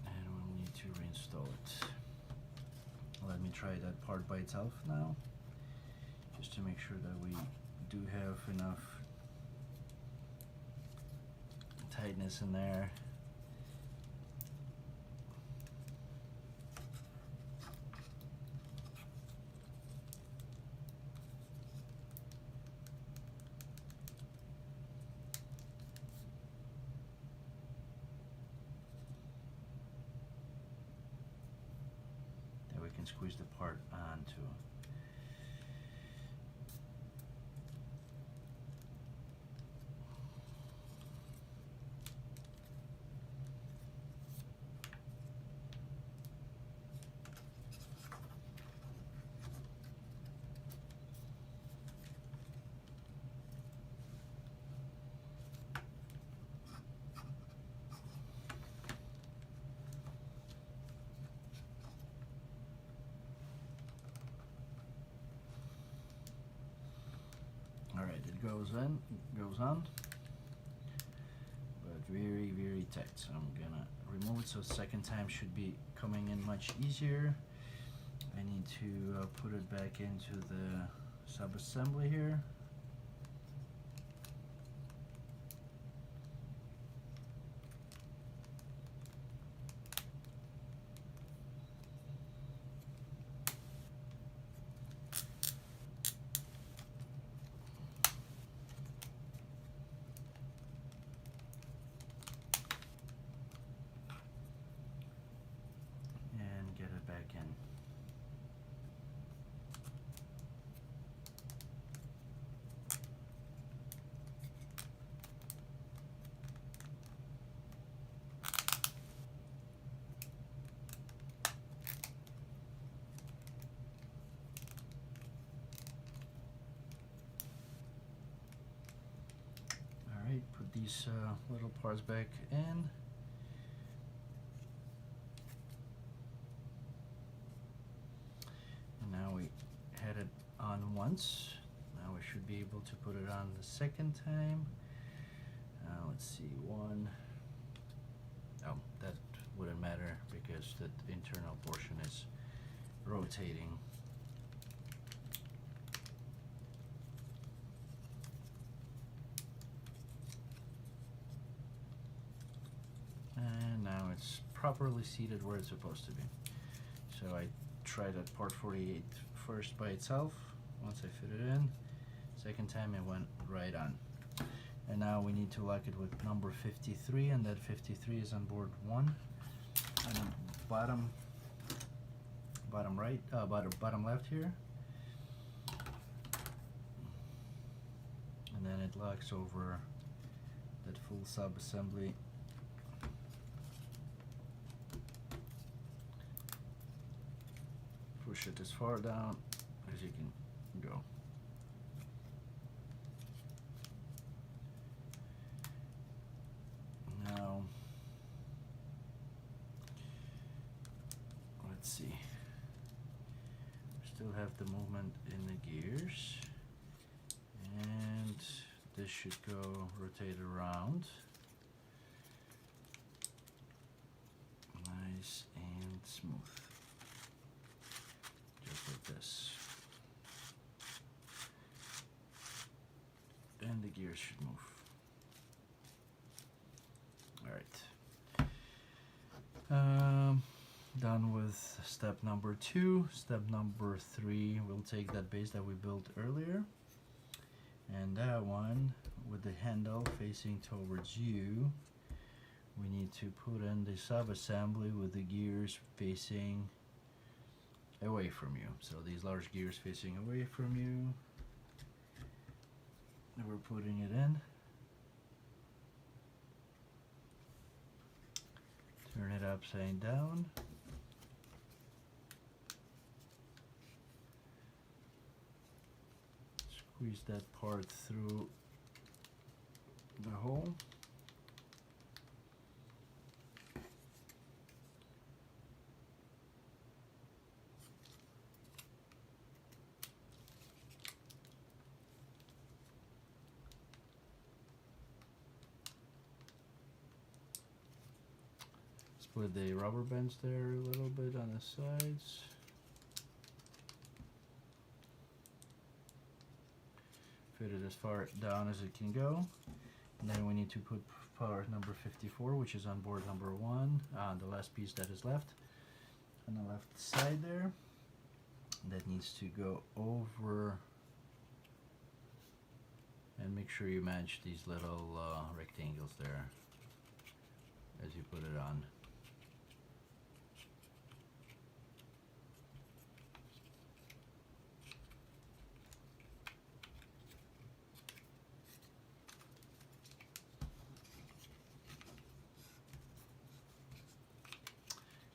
And we'll need to reinstall it. Let me try that part by itself now, just to make sure that we do have enough tightness in there. Then we can squeeze the part onto. Alright, it goes in, goes on, but very, very tight. So I'm gonna remove it, so second time should be coming in much easier. I need to put it back into the sub-assembly here. Back in. All right, put these little parts back in. Had it on once. Now we should be able to put it on the second time. Let's see, one. Oh, that wouldn't matter because the internal portion is rotating. And now it's properly seated where it's supposed to be. So I tried at part 48 first by itself. Once I fit it in, second time it went right on. And now we need to lock it with number 53, and that 53 is on board 1. And then bottom right, bottom left here. And then it locks over that full sub-assembly. Push it as far down as you can go. Now, let's see. We still have the movement in the gears, and this should go rotate around. Nice and smooth. Like this, and the gears should move. All right, done with step number 2. Step number 3, we'll take that base that we built earlier, and that one with the handle facing towards you, we need to put in the sub-assembly with the gears facing away from you. So these large gears facing away from you, and we're putting it in. Turn it upside down. Squeeze that part through the hole. Split the rubber bands there a little bit on the sides. Fit it as far down as it can go. And then we need to put part number 54, which is on board number 1, on the last piece that is left on the left side there. That needs to go over, and make sure you match these little rectangles there as you put it on.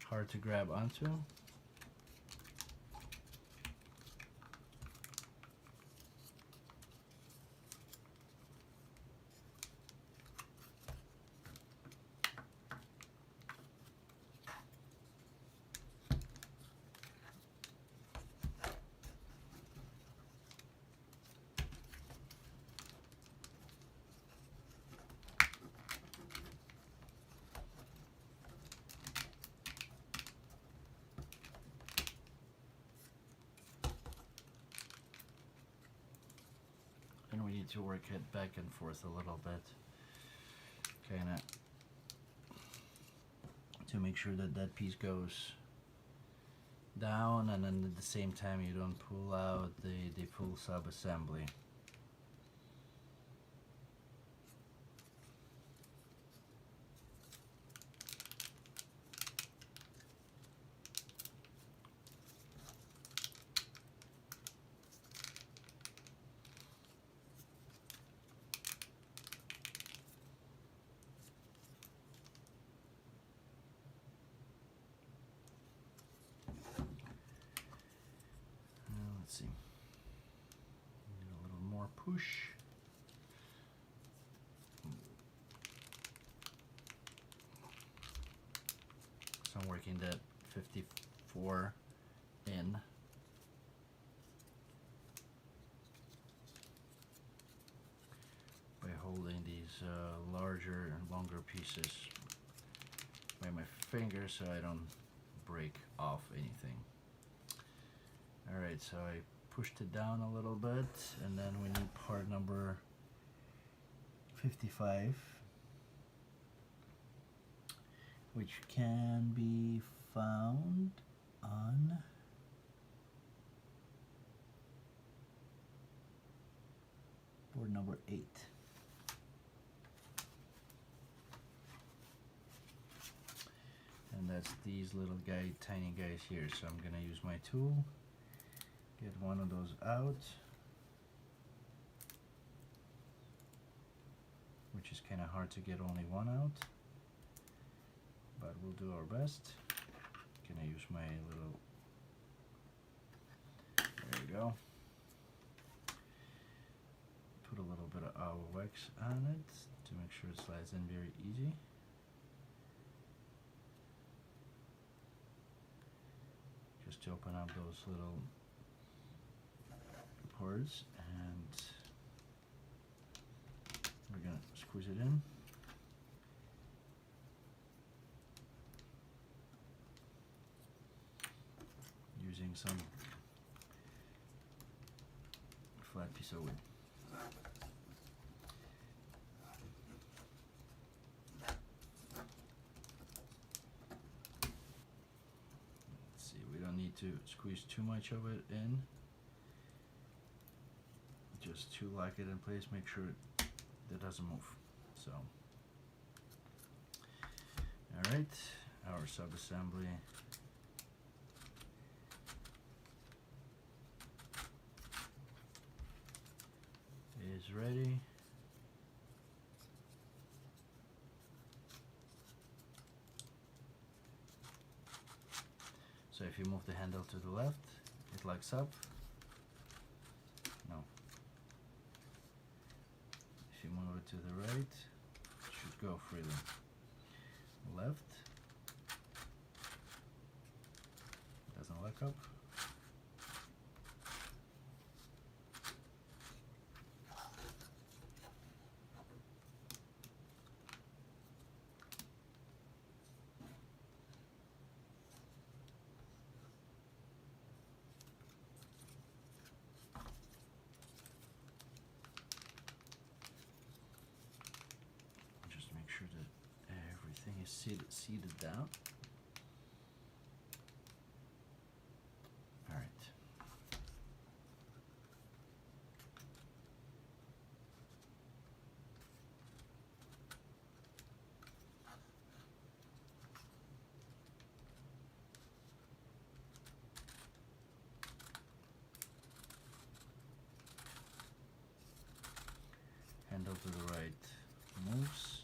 Hard to grab onto. And we need to work it back and forth a little bit, kind of, to make sure that that piece goes down, and then at the same time you don't pull out the full sub-assembly. Let's see. Need a little more push. So I'm working that 54 in. By holding these larger and longer pieces by my fingers so I don't break off anything. Alright, so I pushed it down a little bit, and then we need part number 55, which can be found on board number 8. And that's these little tiny guys here. So I'm gonna use my tool, get one of those out, which is kind of hard to get only one out, but we'll do our best. Gonna use my little, there you go. Put a little bit of our wax on it to make sure it slides in very easy. Just to open up those little pores, and we're gonna squeeze it in. Using some flat piece of wood. Let's see, we don't need to squeeze too much of it in. Just to lock it in place, make sure it doesn't move. So, alright, our sub-assembly is ready. So if you move the handle to the left, it locks up. No. If you move it to the right, it should go freely. Left, doesn't lock up. seated down. All right. Handle to the right moves.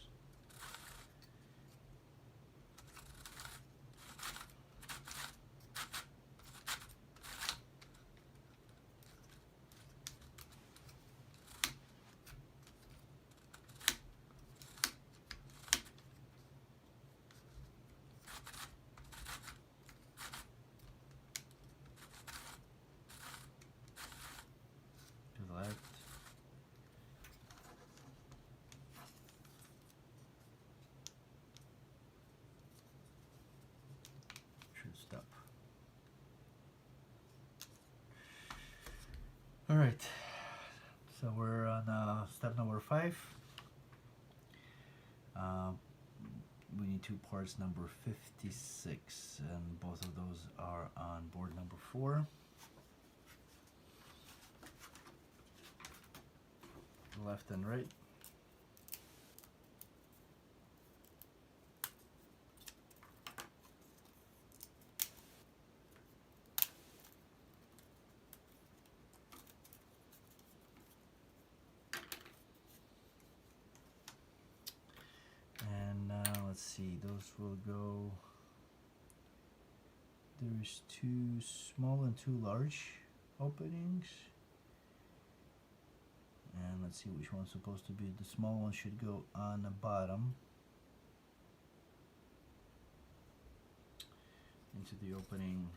To the left. Should stop. All right. So we're on step number 5. We need two parts number 56, and both of those are on board number 4. Left and right. And let's see, those will go, there's 2 small and 2 large openings. And let's see which one's supposed to be. The small one should go on the bottom into the opening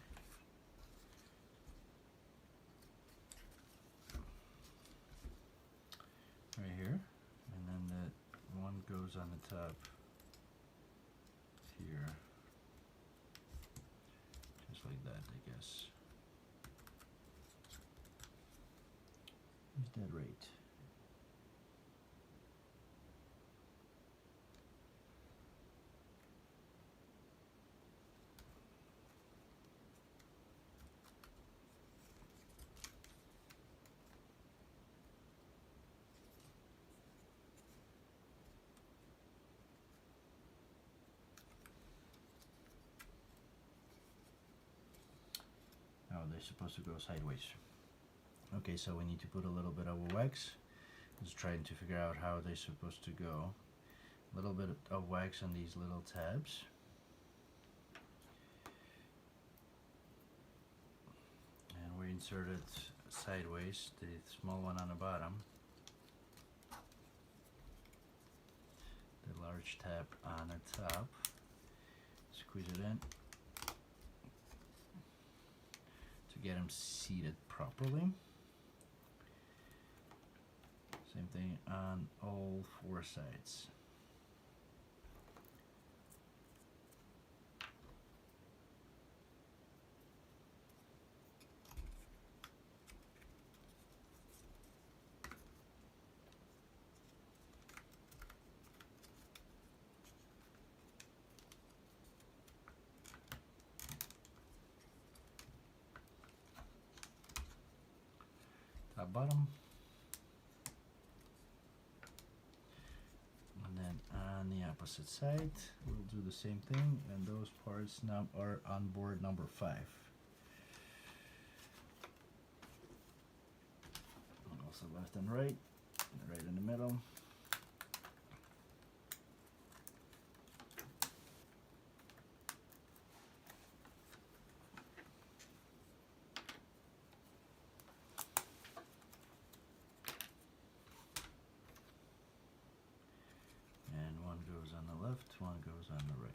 right here, and then that one goes on the top here, just like that, I guess. Is that right? Oh, they're supposed to go sideways. Okay, so we need to put a little bit of wax. Just trying to figure out how they're supposed to go. A little bit of wax on these little tabs. And we insert it sideways, the small one on the bottom. The large tab on the top. Squeeze it in to get them seated properly. Same thing on all 4 sides. Top, bottom. And then on the opposite side, we'll do the same thing, and those parts now are on board number 5. And also left and right in the middle. One goes on the left, one goes on the right.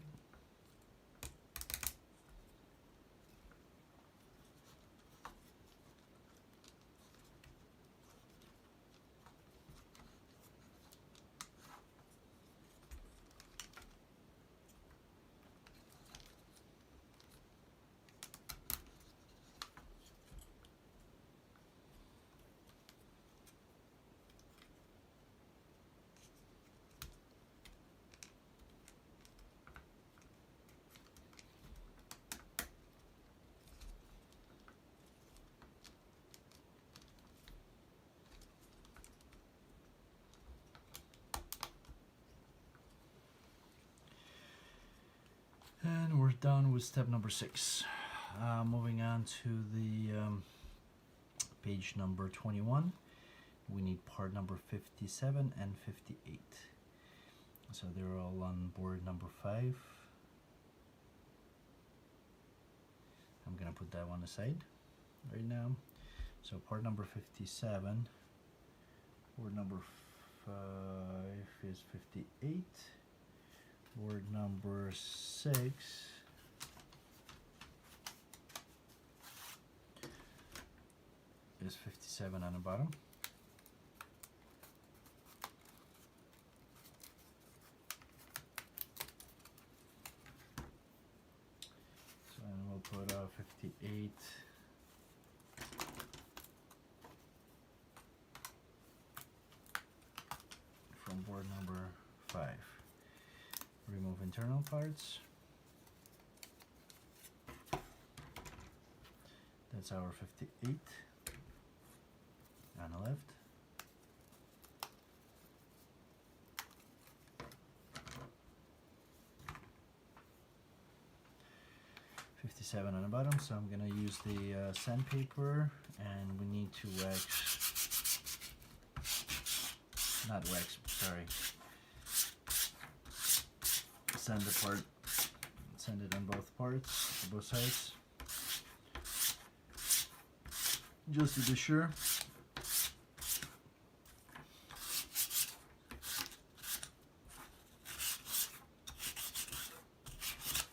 done with step number 6. Moving on to the page number 21. We need part number 57 and 58. So they're all on board number 5. I'm gonna put that one aside right now. So part number 57, board number 5 is 58, board number 6 is 57 on the bottom. So we'll put 58 from board number 5. Remove internal parts. That's our 58 on the left. '57 on the bottom, so I'm gonna use the sandpaper, and we need to sand the part, sand it on both parts, both sides, just to be sure.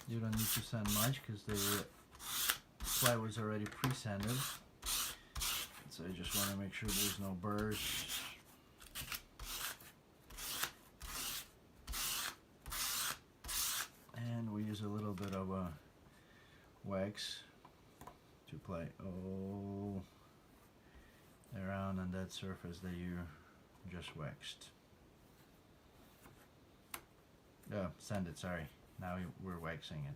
You don't need to sand much because the plywood's already pre-sanded. So I just want to make sure there's no burrs. And we use a little bit of wax to apply all around on that surface that you just waxed. Sanded, sorry. Now we're waxing it.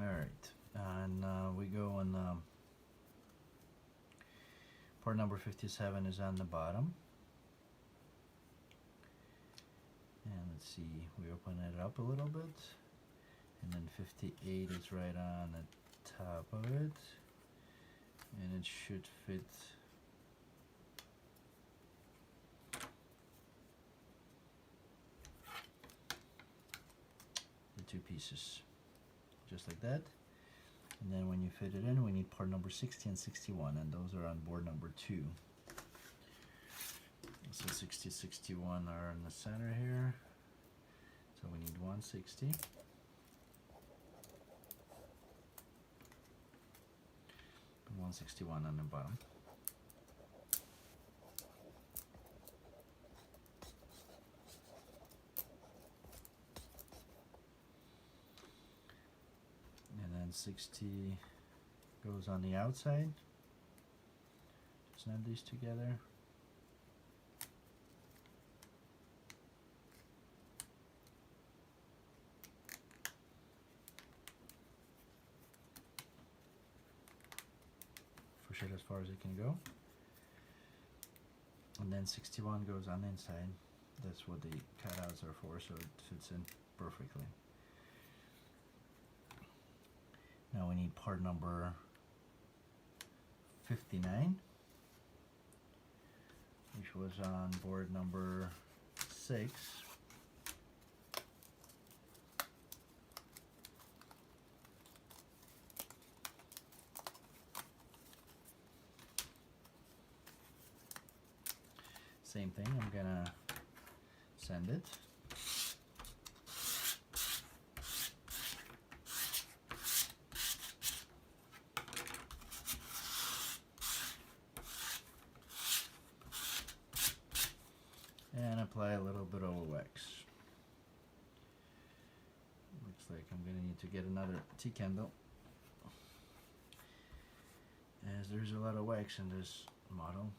Alright, and we go on part number 57 is on the bottom. And let's see, we open it up a little bit, and then 58 is right on the top of it, and it should fit the two pieces. Just like that. And then when you fit it in, we need part number 60 and 61, and those are on board number 2. So 60, 61 are in the center here. So we need 160. And 161 on the bottom. And then 60 goes on the outside. Snap these together. Push it as far as it can go. And then 61 goes on the inside. That's what the cutouts are for, so it fits in perfectly. Now we need part number 59, which was on board number 6. Same thing, I'm gonna send it. And apply a little bit of wax. Looks like I'm gonna need to get another tea candle, as there's a lot of wax in this model.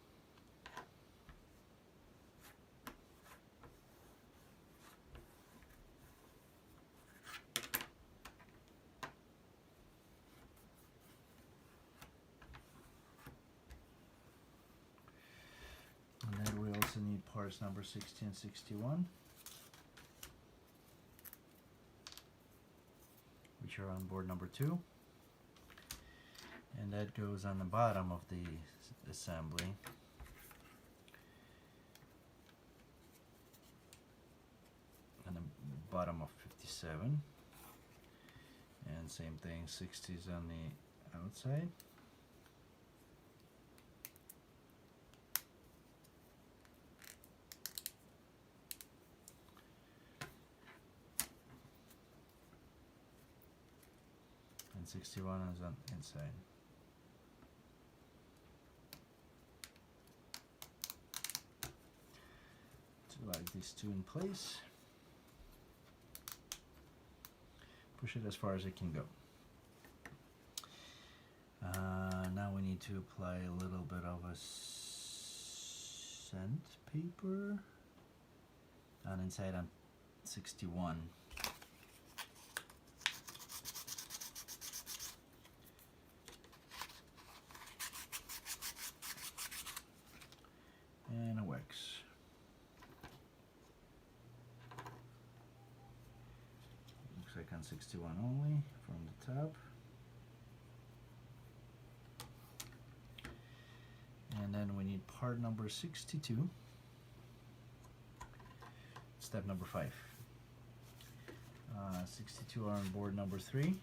And then we also need parts number 60 and 61, which are on board number 2. And that goes on the bottom of the assembly. On the bottom of 57. And same thing, 60s on the outside. And 61 is on inside. Like these two in place. Push it as far as it can go. Now we need to apply a little bit of a sandpaper on inside on 61. And a wax. Looks like on 61 only from the top. And then we need part number 62. Step number 5. 62 are on board number 3.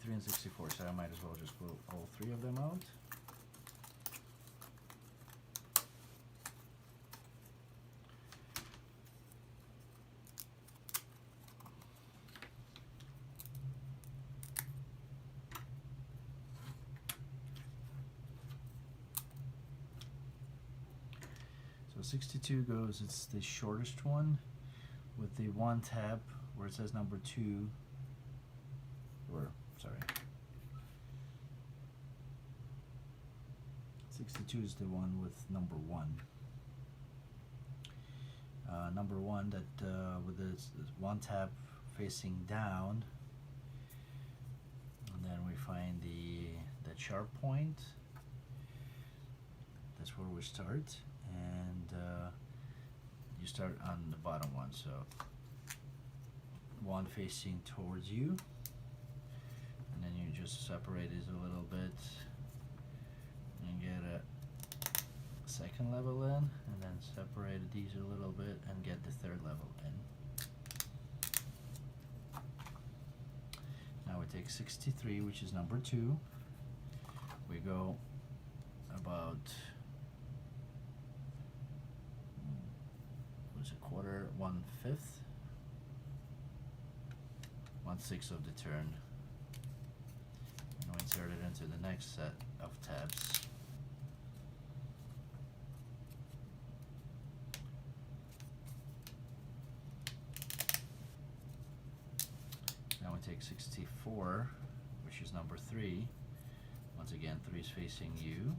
And 64, so I might as well just glue all 3 of them out. So 62 goes, it's the shortest one with the 1 tab where it says number 2, or sorry, 62 is the one with number 1. Number 1 that with this 1 tab facing down, and then we find that sharp point. That's where we start, and you start on the bottom one, so 1 facing towards you. And then you just separate it a little bit and get a second level in, and then separate these a little bit and get the third level in. Now we take 63, which is number 2. We go about, what's a quarter, 1/5, 1/6 of the turn. And we insert it into the next set of tabs. Now we take 64, which is number 3. Once again, 3 is facing you.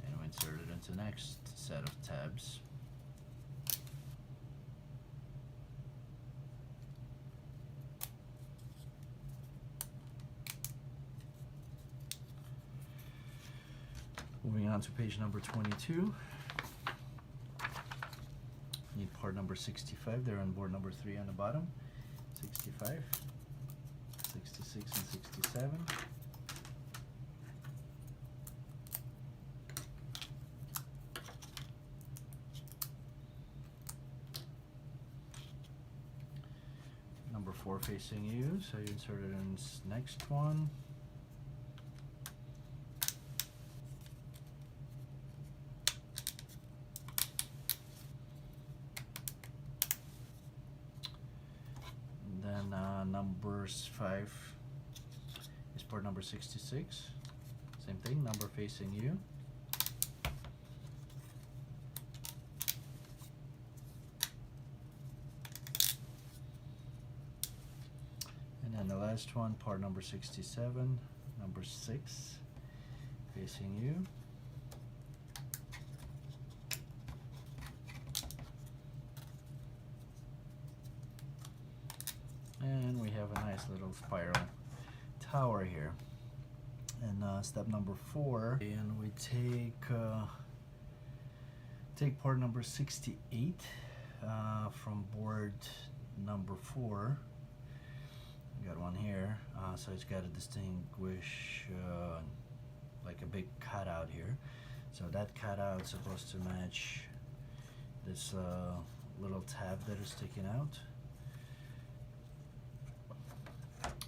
And we insert it into the next set of tabs. Moving on to page number 22. Need part number 65. They're on board number 3 on the bottom. 65, 66, and 67. Number 4 facing you, so you insert it in this next one. number 5 is port number 66. Same thing, number facing you. And then the last one, port number 67, number 6, facing you. And we have a nice little spiral tower here. And step number 4, and we take port number 68 from board number 4. We got one here, so it's got to distinguish like a big cutout here. So that cutout is supposed to match this little tab that is sticking out.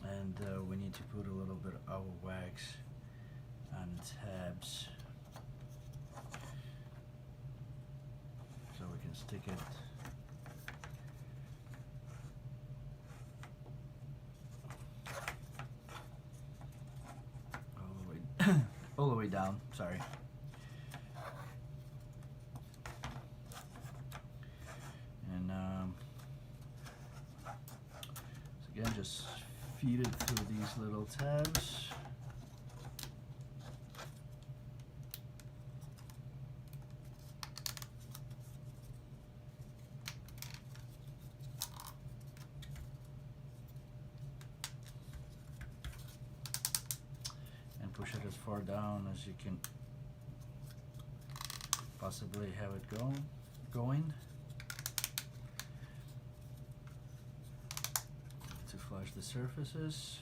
And we need to put a little bit of wax on the tabs so we can stick it all the way down, sorry. And so again, just feed it through these little tabs. And push it as far down as you can possibly have it going. To flush the surfaces.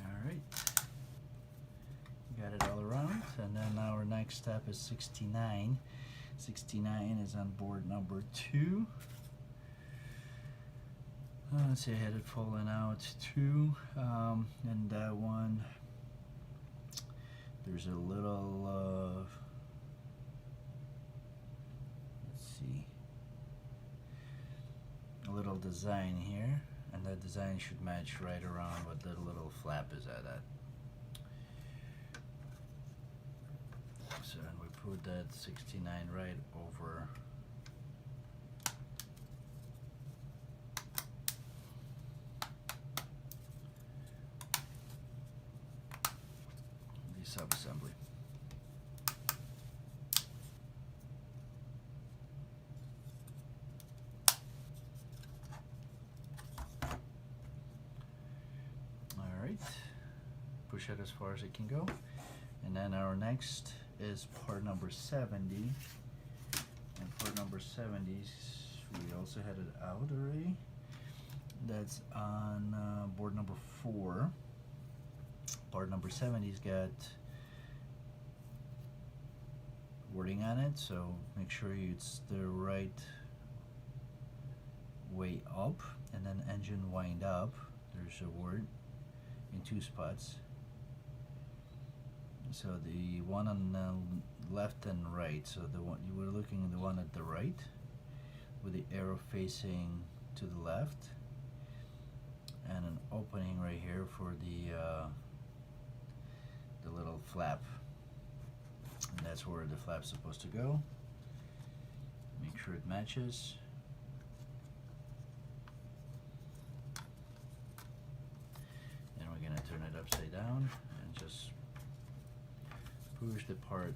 Alright, got it all around, and then our next step is 69. 69 is on board number 2. Let's see, I had it falling out 2, and that one, there's a little little design here, and that design should match right around what the little flap is at. So and we put that 69 right over the sub-assembly. Push it as far as it can go, and then our next is part number 70, and part number 70, we also had it out already. That's on board number 4. Part number 70's got wording on it, so make sure it's the right way up, and then engine wind up. There's a word in 2 spots. So the one on the left and right, so the one you were looking at, the one at the right with the arrow facing to the left, and an opening right here for the little flap, and that's where the flap's supposed to go. Make sure it matches. Then we're gonna turn it upside down and just push the part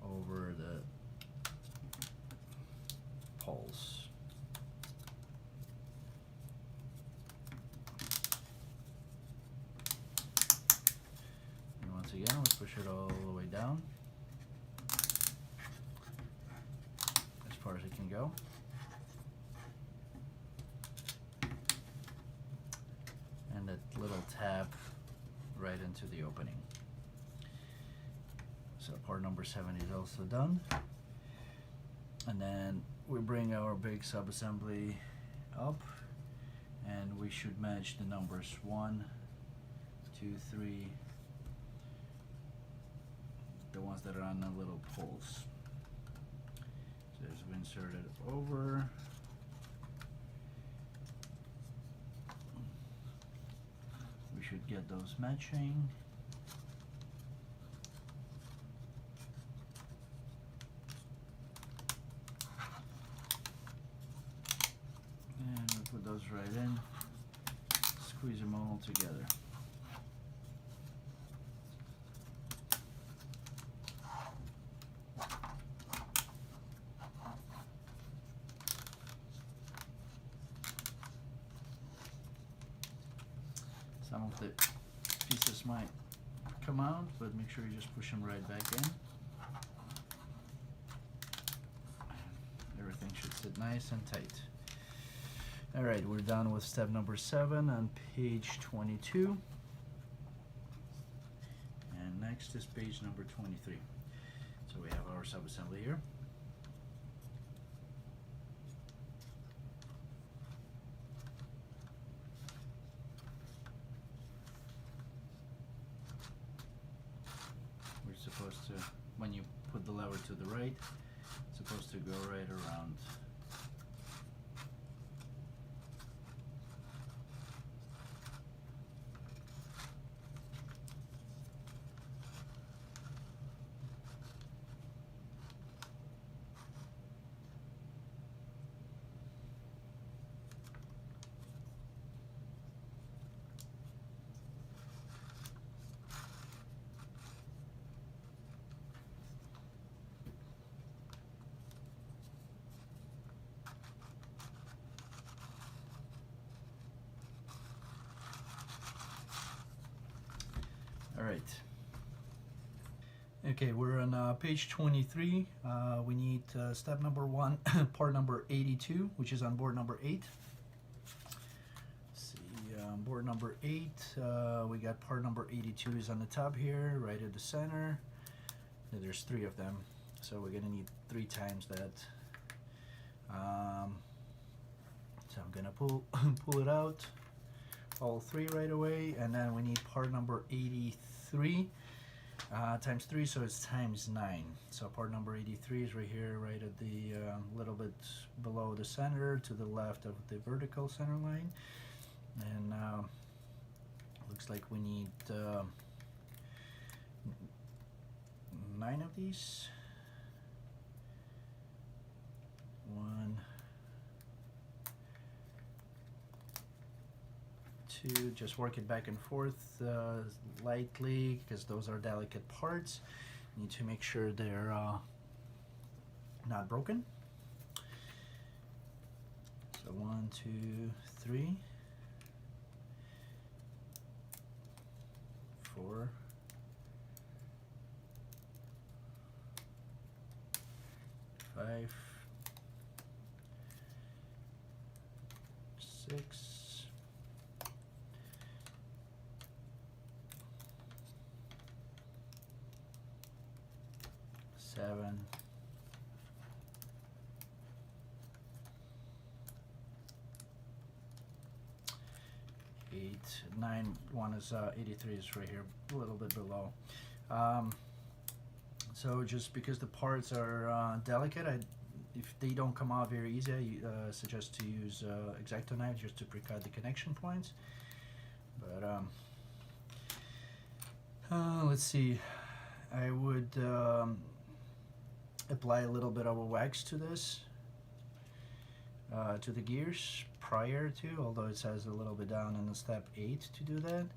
over the poles. And once again, let's push it all the way down as far as it can go. And that little tab right into the opening. So part number 70 is also done. And then we bring our big sub-assembly up, and we should match the numbers 1, 2, 3 the ones that are on the little poles. So as we insert it over, we should get those matching. And we put those right in, squeeze them all together. Some of the pieces might come out, but make sure you just push them right back in. Everything should sit nice and tight. Alright, we're done with step number 7 on page 22. And next is page number 23. So we have our subassembly here. Supposed to, when you put the lever to the right, it's supposed to go right around. Alright. Okay, we're on page 23. We need step number 1, part number 82, which is on board number 8. Let's see, board number 8, we got part number 82 is on the top here, right at the center. There's 3 of them, so we're gonna need 3 times that. So I'm gonna pull it out, all 3 right away, and then we need part number 83 times 3, so it's times 9. So part number 83 is right here, right at the little bit below the center, to the left of the vertical center line. And looks like we need 9 of these. 1, 2, just work it back and forth lightly, because those are delicate parts. You need to make sure they're not broken. So 1, 2, 3, 4, 5, 6, 7, 8, 9. One is 83 is right here, a little bit below. So just because the parts are delicate, if they don't come out very easy, I suggest to use X-Acto knife just to pre-cut the connection points. But let's see, I would apply a little bit of a wax to this, to the gears prior to, although it says a little bit down in the step 8 to do that,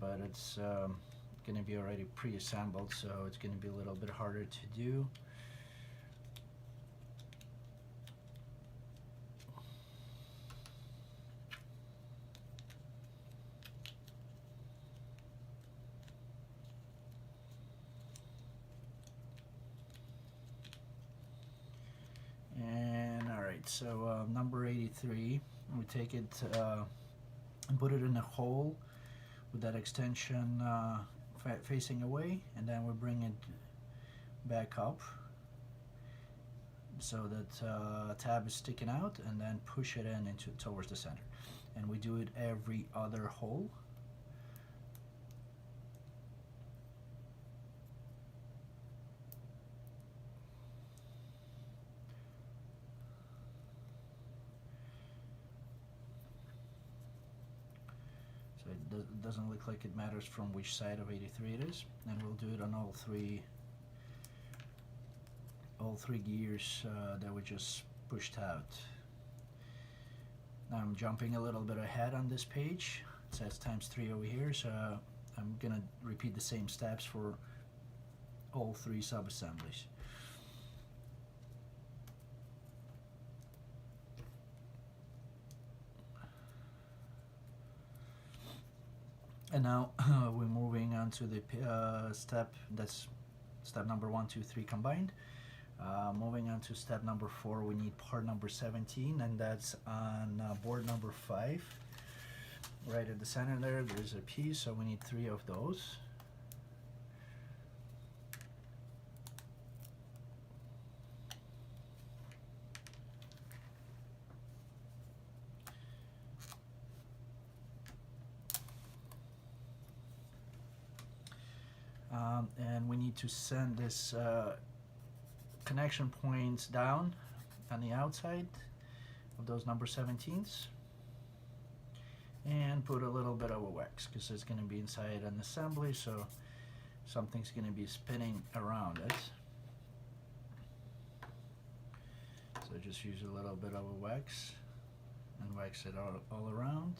but it's going to be already pre-assembled, so it's going to be a little bit harder to do. And alright, so number 83, we take it and put it in a hole with that extension facing away, and then we bring it back up so that tab is sticking out, and then push it in towards the center. And we do it every other hole. it doesn't look like it matters from which side of 83 it is, and we'll do it on all three gears that we just pushed out. Now I'm jumping a little bit ahead on this page. It says ×3 over here, so I'm gonna repeat the same steps for all three sub-assemblies. And now we're moving on to the step, that's step number 1, 2, 3 combined. Moving on to step number 4, we need part number 17, and that's on board number 5. Right at the center there's a piece, so we need 3 of those. And we need to send this connection points down on the outside of those number 17s, and put a little bit of a wax because it's going to be inside an assembly, so something's going to be spinning around it. So just use a little bit of a wax and wax it all around.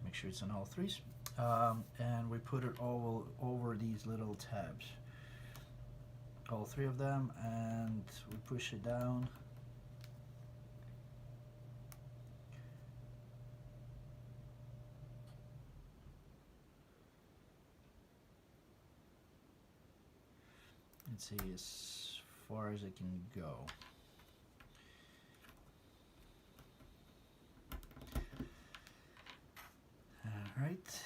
Make sure it's on all threes, and we put it all over these little tabs, all 3 of them, and we push it down. Let's see, as far as it can go. Right.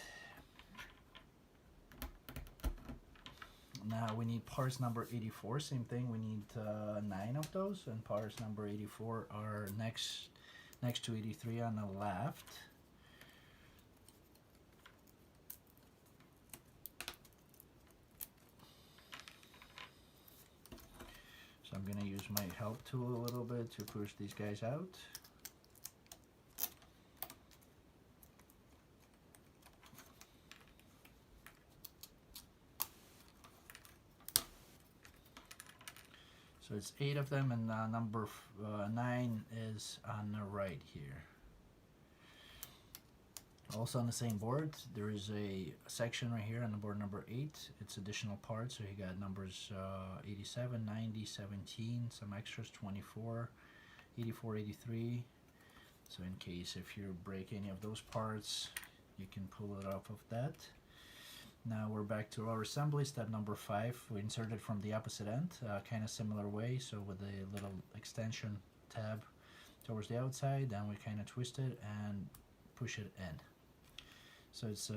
Now we need parts number 84, same thing, we need 9 of those, and parts number 84 are next to 83 on the left. So I'm going to use my help tool a little bit to push these guys out. So it's 8 of them, and number 9 is on the right here. Also on the same board, there is a section right here on the board number 8. It's additional parts, so you got numbers 87, 90, 17, some extras, 24, 84, 83. So in case if you break any of those parts, you can pull it off of that. Now we're back to our assembly, step number 5. We insert it from the opposite end, kind of similar way, so with a little extension tab towards the outside, then we kind of twist it and push it in. So it's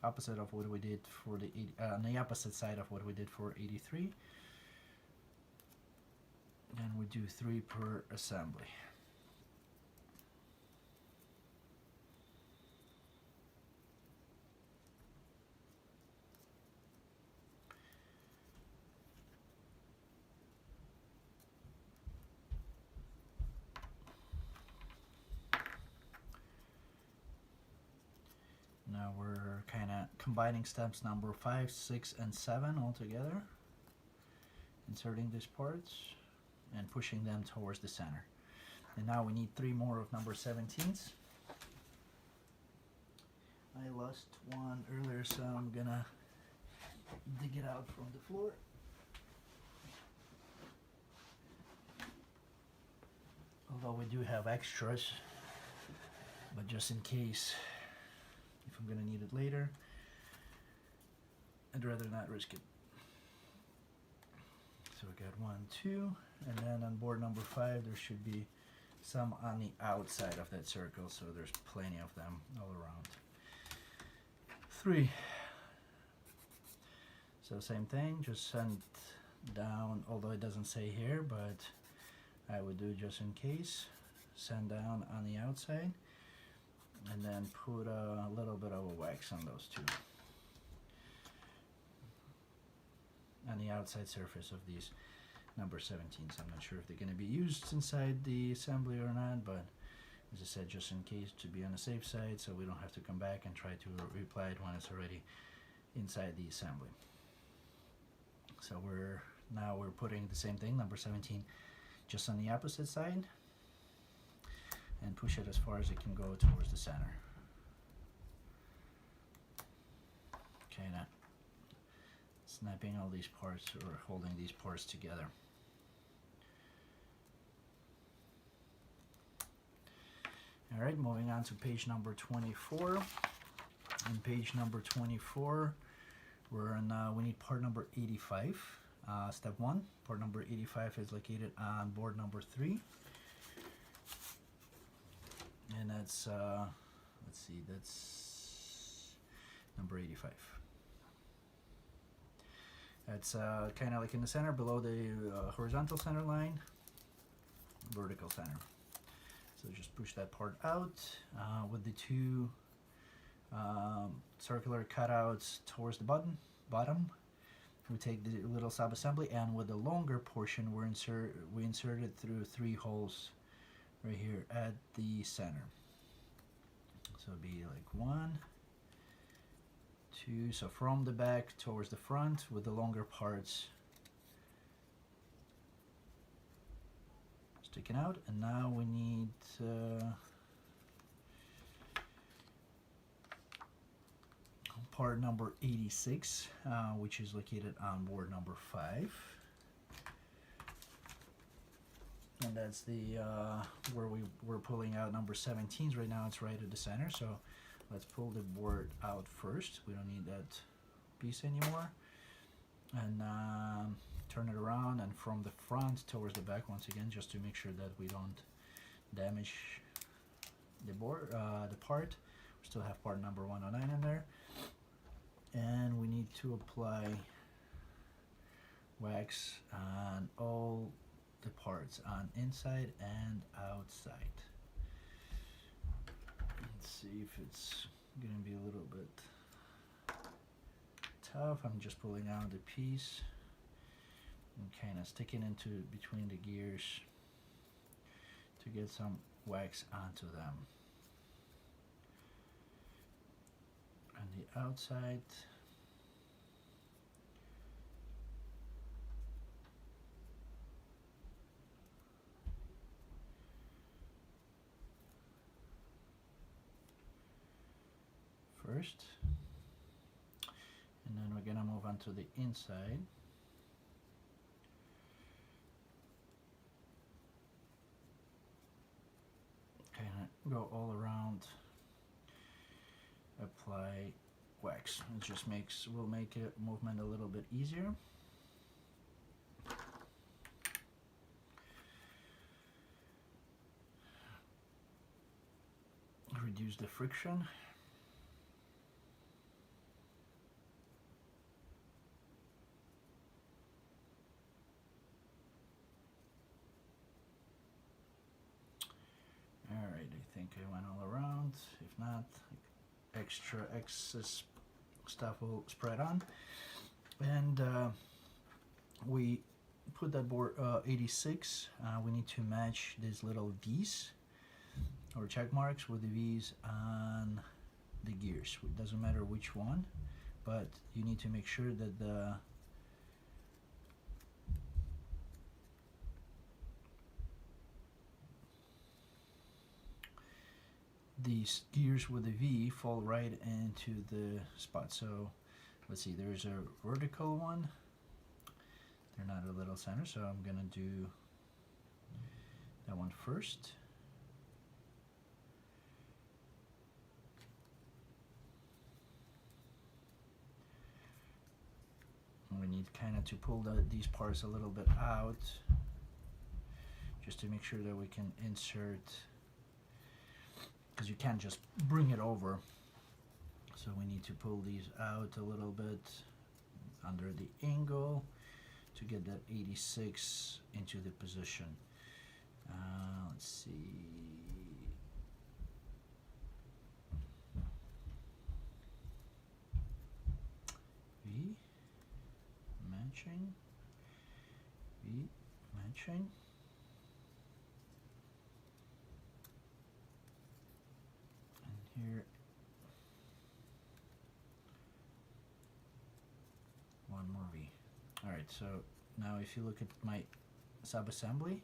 opposite of what we did for the on the opposite side of what we did for 83, and we do 3 per assembly. Now we're kind of combining steps number 5, 6, and 7 all together, inserting these parts and pushing them towards the center. And now we need 3 more of number 17s. I lost one earlier, so I'm gonna dig it out from the floor. Although we do have extras, but just in case, if I'm gonna need it later, I'd rather not risk it. So we got 1, 2, and then on board number 5 there should be some on the outside of that circle, so there's plenty of them all around. 3. So same thing, just send down, although it doesn't say here, but I would do just in case, send down on the outside, and then put a little bit of a wax on those 2. on the outside surface of these number 17s. I'm not sure if they're going to be used inside the assembly or not, but as I said, just in case, to be on the safe side, so we don't have to come back and try to reapply it when it's already inside the assembly. So we're putting the same thing, number 17, just on the opposite side, and push it as far as it can go towards the center. Okay, now snapping all these parts, or holding these parts together. All right, moving on to page number 24. On page number 24, we're on, we need part number 85. Step 1, part number 85 is located on board number 3. And that's, let's see, that's number 85. That's kind of like in the center, below the horizontal center line, vertical center. So just push that part out with the two circular cutouts towards the bottom. We take the little sub-assembly, and with the longer portion, we insert it through 3 holes right here at the center. So it'll be like 1, 2, so from the back towards the front with the longer parts sticking out. And now we need part number 86, which is located on board number 5. And that's the where we're pulling out number 17s right now. It's right at the center, so let's pull the board out first. We don't need that piece anymore. And turn it around, and from the front towards the back once again, just to make sure that we don't damage the board, the part. We still have part number 109 in there, and we need to apply wax on all the parts, on inside and outside. Let's see if it's gonna be a little bit tough. I'm just pulling out the piece and kind of sticking into between the gears to get some wax onto them. On the outside, first, and then we're gonna move on to the inside. Kind of go all around, apply wax. It just will make it movement a little bit easier. Reduce the friction. Alright, I think I went all around. If not, excess stuff will spread on. And we put that board 86. We need to match these little V's or check marks with the V's on the gears. It doesn't matter which one, but you need to make sure that these gears with the V fall right into the spot. So let's see, there's a vertical one. They're not a little center, so I'm gonna do that one first. And we need kind of to pull these parts a little bit out, just to make sure that we can insert, because you can't just bring it over. So we need to pull these out a little bit under the angle to get that 86 into the position. Let's see. V, match matching, V matching. And here, one more V. Alright, so now if you look at my sub-assembly,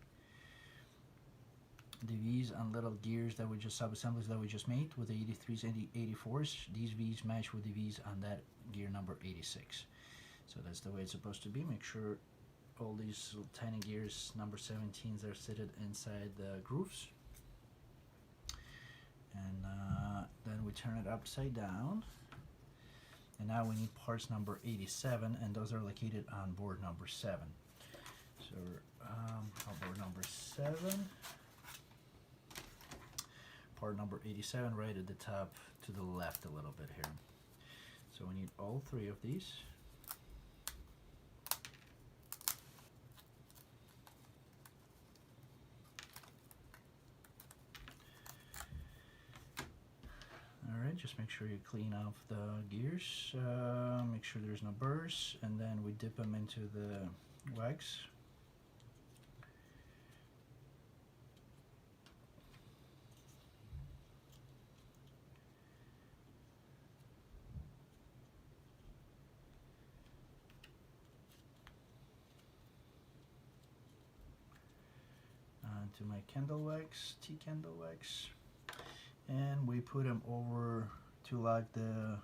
the V's on little gears that we just sub-assemblies that we just made with the 83s and the 84s, these V's match with the V's on that gear number 86. So that's the way it's supposed to be. Make sure all these little tiny gears number 17s are seated inside the grooves. And then we turn it upside down. And now we need parts number 87, and those are located on board number 7. So on board number 7, part number 87 right at the top to the left a little bit here. So we need all 3 of these. Alright, just make sure you clean off the gears, make sure there's no burrs, and then we dip them into the wax. To my candle wax, tea candle wax, and we put them over to lock the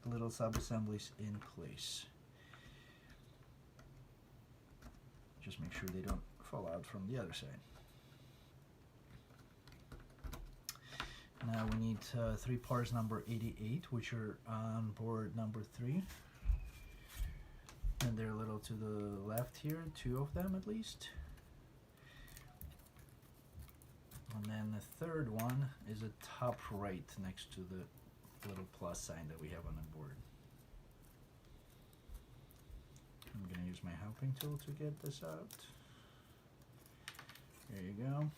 little sub-assemblies in place. Just make sure they don't fall out from the other side. Now we need 3 parts number 88, which are on board number 3, and they're a little to the left here, 2 of them at least. And then the third one is a top right next to the little plus sign that we have on the board. I'm going to use my helping tool to get this out. There you go.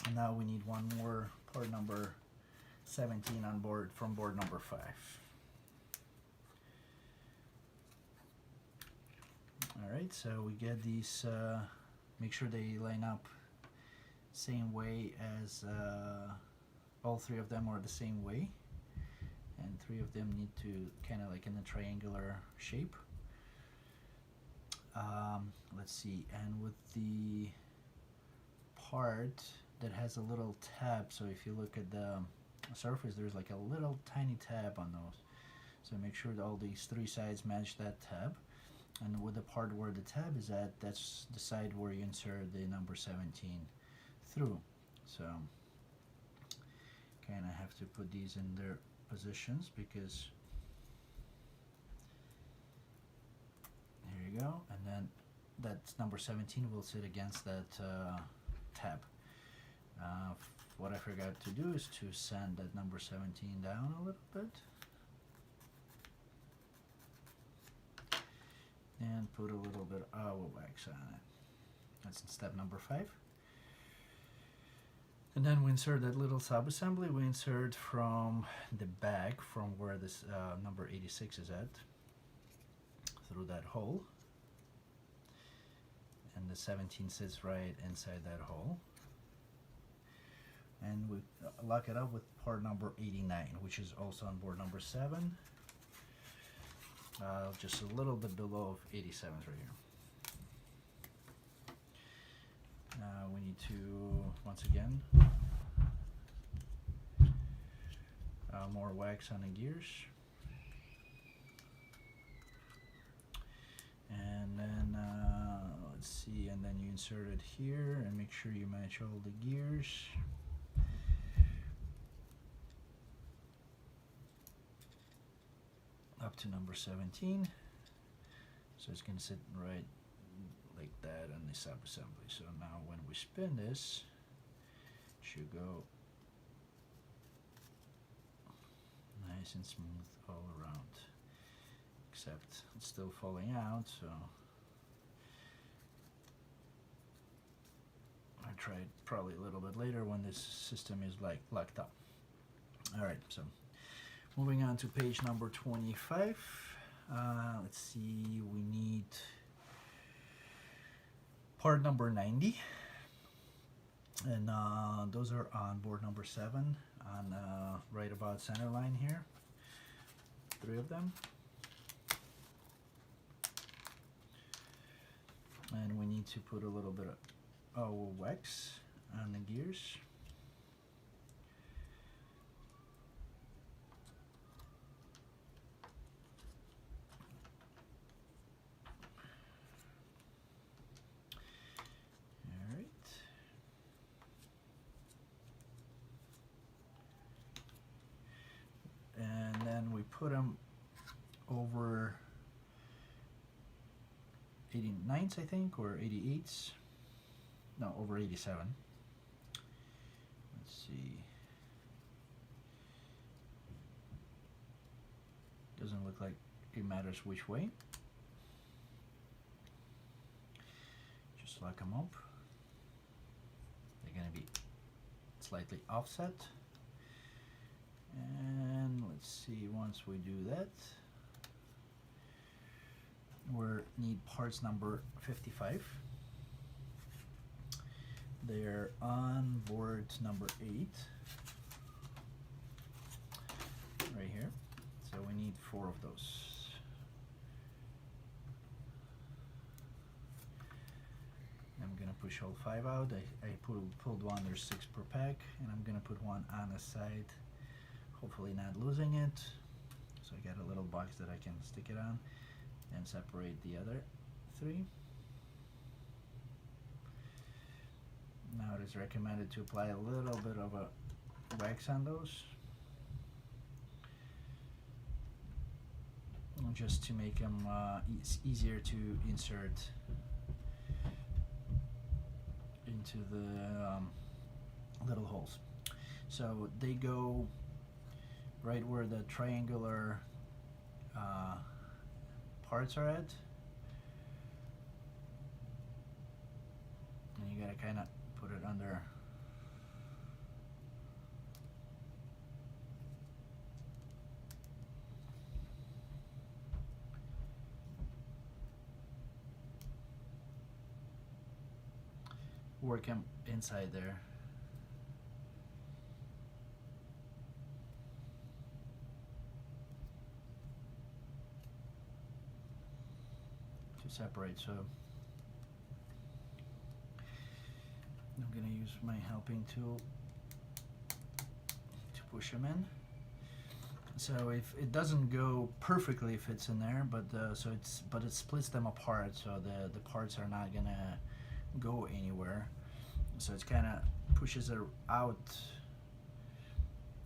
And now we need one more part number 17 on board from board number 5. Alright, so we get these, make sure they line up same way as all 3 of them are the same way, and 3 of them need to kind of like in a triangular shape. Let's see, and with the part that has a little tab, so if you look at the surface, there's like a little tiny tab on those, so make sure that all these 3 sides match that tab. And with the part where the tab is at, that's the side where you insert the number 17 through. So kind of have to put these in their positions, because there you go, and then that number 17 will sit against that tab. What I forgot to do is to sand that number 17 down a little bit and put a little bit of wax on it. That's step number 5. And then we insert that little sub-assembly. We insert from the back, from where this number 86 is at, through that hole. And the 17 sits right inside that hole. And we lock it up with part number 89, which is also on board number 7. Just a little bit below 87s right here. We need to, once again, more wax on the gears. And then, let's see, and then you insert it here and make sure you match all the gears. Up to number 17. So it's going to sit right like that on the sub-assembly. So now when we spin this, it should go nice and smooth all around, except it's still falling out, so I'll try it probably a little bit later when this system is like locked up. Alright, so moving on to page number 25. Let's see, we need part number 90, and those are on board number 7 on right about center line here, 3 of them. And we need to put a little bit of wax on the gears. And then we put them over 89s, I think, or 88s. No, over 87. Let's see. Doesn't look like it matters which way. Just lock them up. They're going to be slightly offset. And let's see, once we do that, we need parts number 55. They're on board number 8, right here. So we need 4 of those. I'm gonna push all 5 out. I pulled one, there's 6 per pack, and I'm gonna put one on the side, hopefully not losing it. So I got a little box that I can stick it on and separate the other 3. Now it is recommended to apply a little bit of a wax on those, just to make them easier to insert into the little holes. So they go right where the triangular parts are at, and you gotta kind of put it under. Work them inside there. To separate, so I'm going to use my helping tool to push them in. So if it doesn't go perfectly fits in there, but it splits them apart, so the parts are not gonna go anywhere. So it's kind of pushes it out.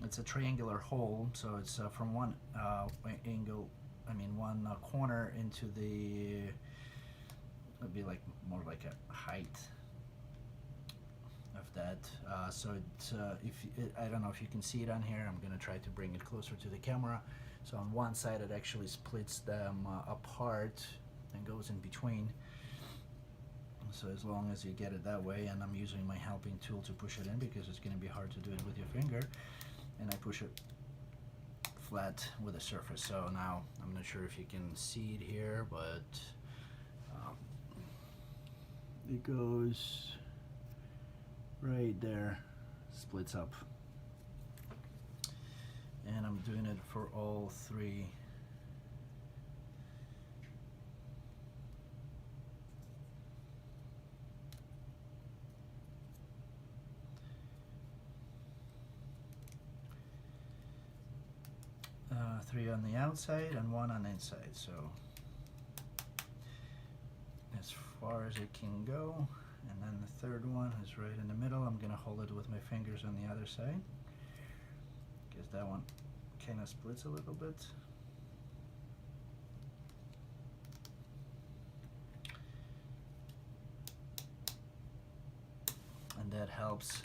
It's a triangular hole, so it's from one angle, one corner into the, it'd be like more like a height of that. So it's, I don't know if you can see it on here. I'm gonna try to bring it closer to the camera. So on one side it actually splits them apart and goes in between. So as long as you get it that way, and I'm using my helping tool to push it in because it's going to be hard to do it with your finger, and I push it flat with the surface. So now I'm not sure if you can see it here, but it goes right there, splits up, and I'm doing it for all 3. Three on the outside and 1 on the inside, so as far as it can go. And then the third one is right in the middle. I'm gonna hold it with my fingers on the other side because that one kind of splits a little bit. And that helps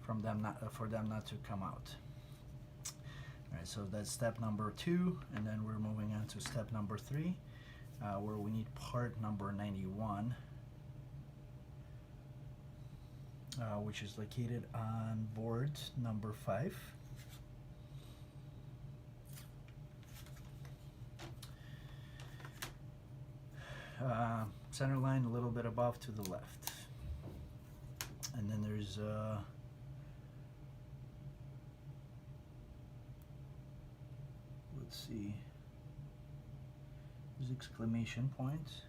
for them not to come out. Alright, so that's step number 2, and then we're moving on to step number 3, where we need part number 91, which is located on board number 5. center line a little bit above to the left. And then there's let's see, there's exclamation points.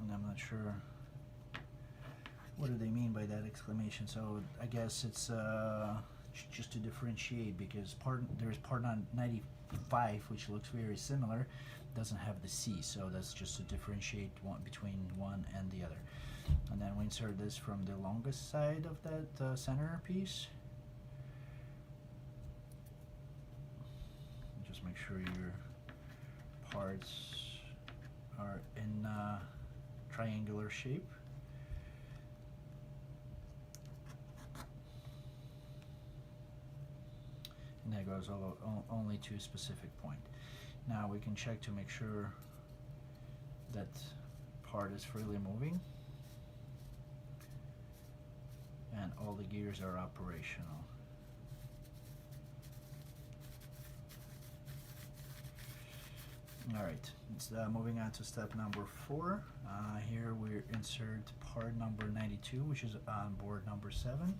And I'm not sure what do they mean by that exclamation. So I guess it's just to differentiate, because there's part 95 which looks very similar, doesn't have the C, so that's just to differentiate between one and the other. And then we insert this from the longest side of that center piece. Just make sure your parts are in triangular shape. And that goes only to a specific point. Now we can check to make sure that part is freely moving and all the gears are operational. Alright, moving on to step number 4. Here we insert part number 92, which is on board number 7.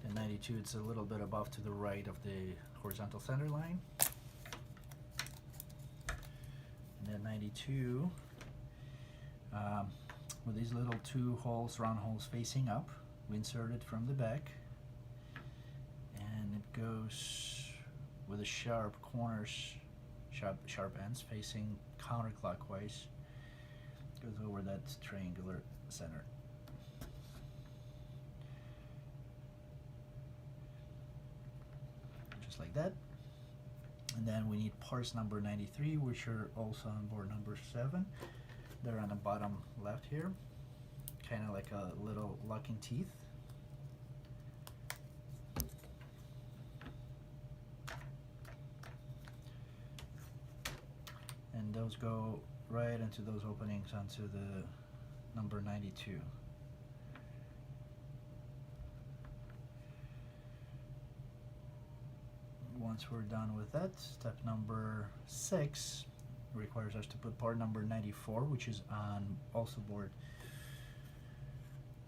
And 92, it's a little bit above to the right of the horizontal center line. And then 92, with these little 2 holes, round holes facing up, we insert it from the back, and it goes with the sharp corners, sharp ends facing counterclockwise. Goes over that triangular center. Just like that. And then we need parts number 93, which are also on board number 7. They're on the bottom left here, kind of like a little locking teeth. And those go right into those openings onto the number 92. Once we're done with that, step number 6 requires us to put part number 94, which is on also board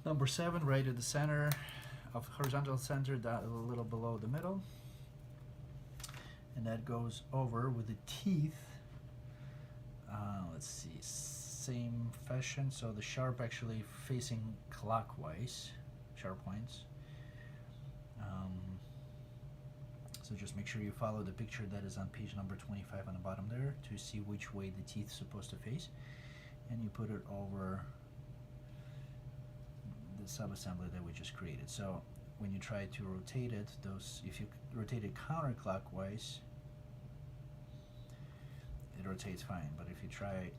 number 7, right at the center of horizontal center, down a little below the middle. And that goes over with the teeth. Let's see, same fashion, so the sharp actually facing clockwise, sharp points. So just make sure you follow the picture that is on page number 25 on the bottom there to see which way the teeth is supposed to face, and you put it over the sub-assembly that we just created. So when you try to rotate it, if you rotate it counterclockwise, it rotates fine, but if you try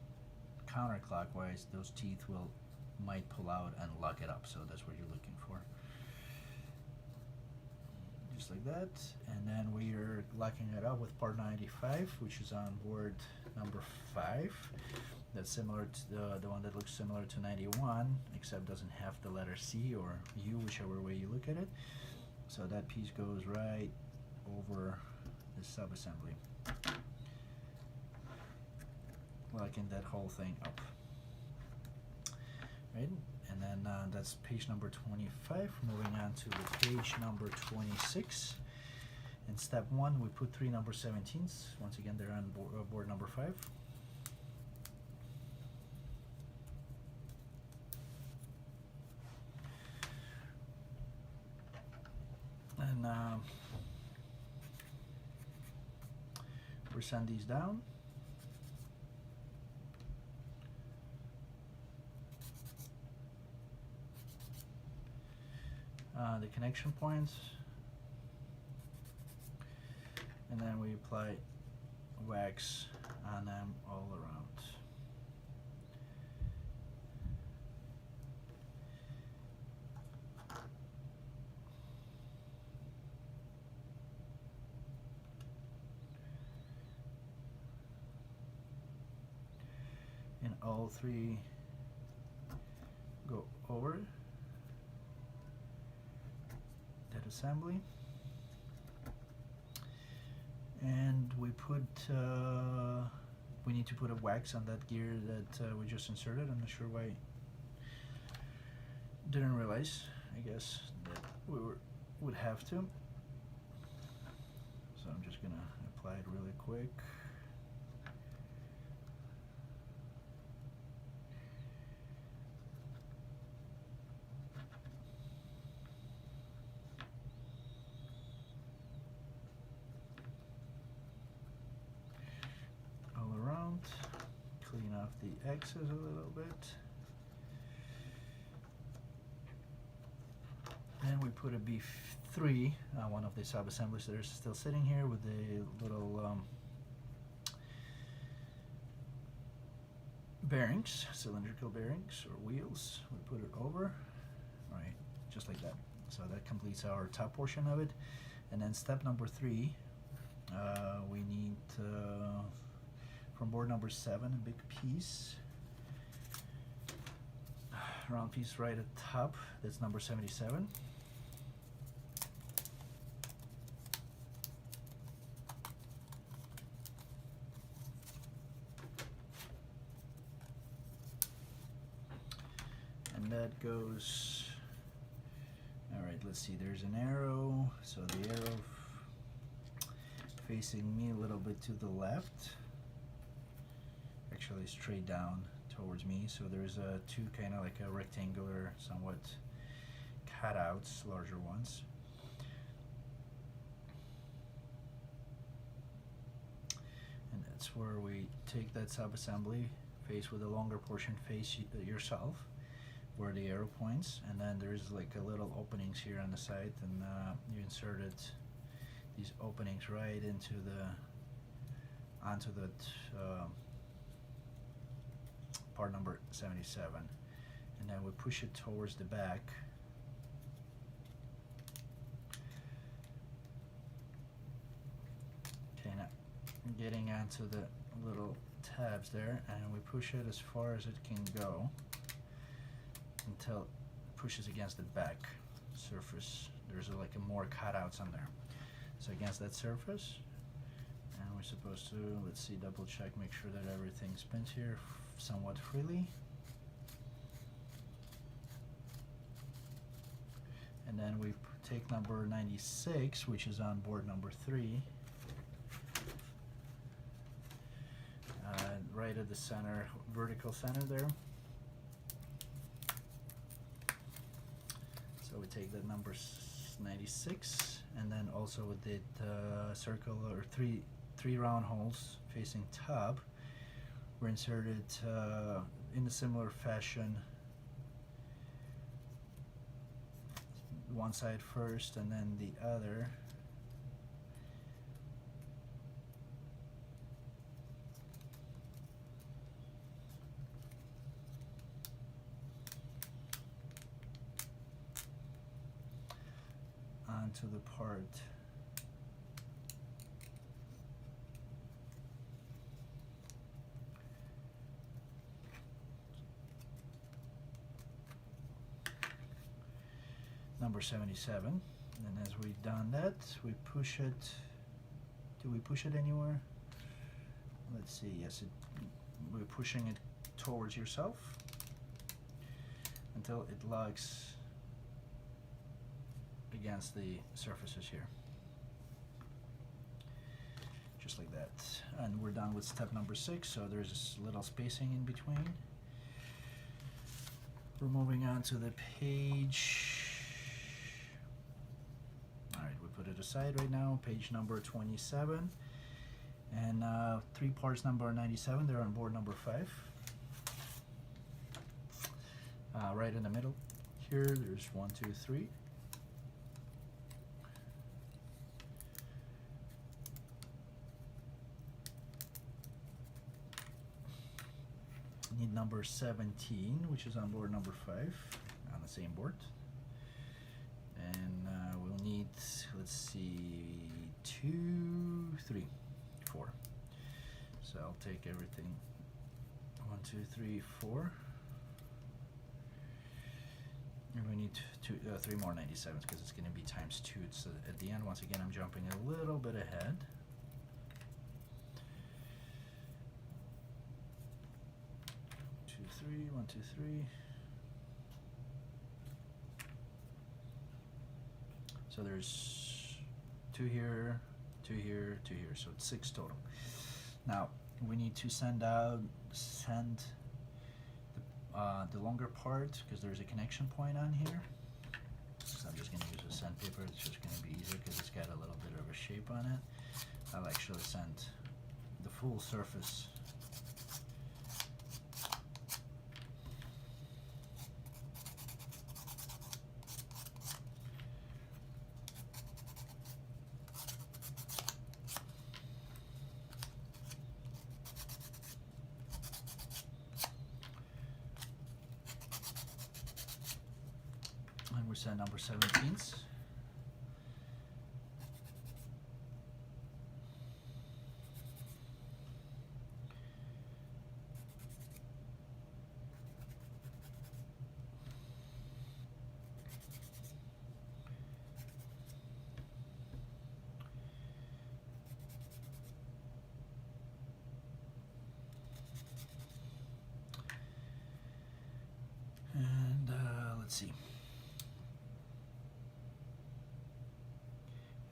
counterclockwise, those teeth might pull out and lock it up, so that's what you're looking for. Just like that, and then we are locking it up with part 95, which is on board number 5. That's similar to the one that looks similar to 91, except doesn't have the letter C or U, whichever way you look at it. So that piece goes right over the sub-assembly, locking that whole thing up. Right? And then that's page number 25. Moving on to the page number 26. In step 1, we put 3 number 17s. Once again, they're on board number 5. And we send these down. The connection points, and then we apply wax on them all around. all three go over that assembly, and we need to put a wax on that gear that we just inserted. I'm not sure why. Didn't realize, I guess, that we would have to. So I'm just gonna apply it really quick. All around, clean off the excess a little bit. Then we put a B3, one of the sub-assemblies that are still sitting here with the little bearings, cylindrical bearings or wheels. We put it over, right, just like that. So that completes our top portion of it. And then step number 3, we need from board number 7 a big piece, round piece right at top. That's number 77. And that goes, all right, let's see, there's an arrow, so the arrow facing me a little bit to the left, actually straight down towards me, so there's two kind of like a rectangular, somewhat cutouts, larger ones. And that's where we take that sub-assembly, face with a longer portion, face yourself, where the arrow points, and then there's like a little openings here on the side, and you inserted these openings right into onto that part number 77, and then we push it towards the back. Okay, now getting onto the little tabs there, and we push it as far as it can go until it pushes against the back surface. There's like more cutouts on there. So against that surface, and we're supposed to, let's see, double check, make sure that everything spins here somewhat freely. And then we take number 96, which is on board number 3, right at the center, vertical center there. So we take that number 96, and then also with the circle or three round holes facing top, were inserted in a similar fashion. One side first, and then the other. Onto the part number 77, and as we've done that, we push it. Do we push it anywhere? Let's see. Yes, we're pushing it towards yourself until it locks against the surfaces here, just like that. And we're done with step number 6, so there's this little spacing in between. We're moving on to the page. Alright, we put it aside right now, page number 27, and 3 parts number 97, they're on board number 5. Right in the middle here, there's 1, 2, 3. Need number 17, which is on board number 5, on the same board. And we'll need, let's see, 2, 3, 4. So I'll take everything one 1, 2, 3, 4. And we need 3 more 97s because it's going to be times 2. So at the end, once again, I'm jumping a little bit ahead. Two, 3, 1, 2, 3. So there's 2 here, 2 here, 2 here. So it's 6 total. Now we need to send the longer part because there's a connection point on here. So I'm just going to use a sandpaper. It's just going to be easier because it's got a little bit of a shape on it. I'll actually send the full surface. And we send number 17s. And let's see.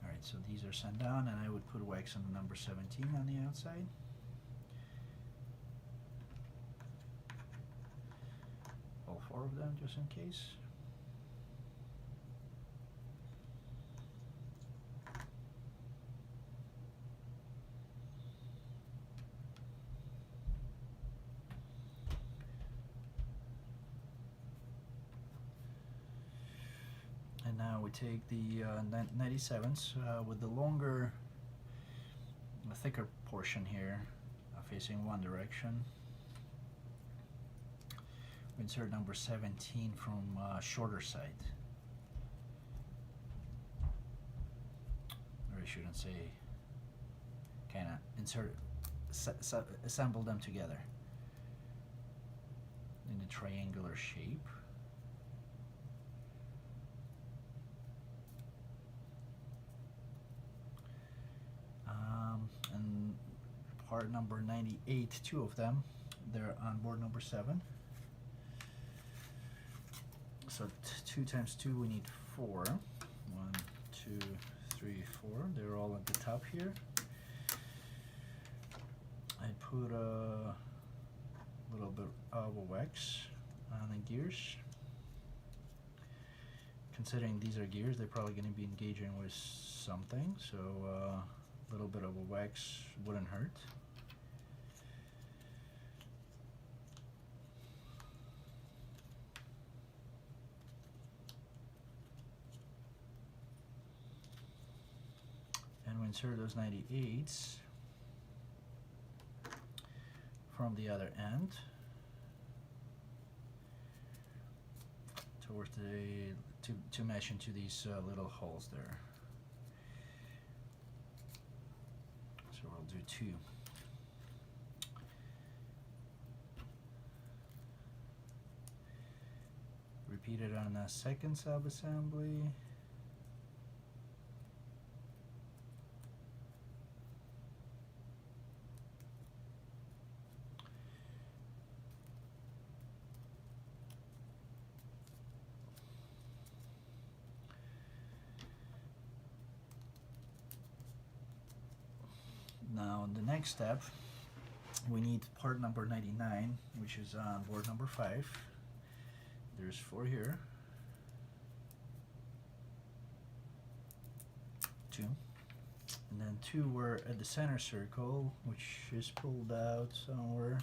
Alright, so these are sent down, and I would put wax on the number 17 on the outside. All 4 of them, just in case. And now we take the 97s with the longer, thicker portion here facing one direction. We insert number 17 from shorter side. Or I shouldn't say, kind of insert, assemble them together in a triangular shape. And part number 98, 2 of them, they're on board number 7. So 2 times 2, we need 4. 1, 2, 3, 4. They're all at the top here. I put a little bit of wax on the gears. Considering these are gears, they're probably going to be engaging with something, so a little bit of a wax wouldn't hurt. And we insert those 98s from the other end towards the to mesh into these little holes there. So we'll do 2. Repeat it on a second sub-assembly. Now, the next step, we need part number 99, which is on board number 5. There's 4 here. 2. And then 2 were at the center circle, which is pulled out somewhere.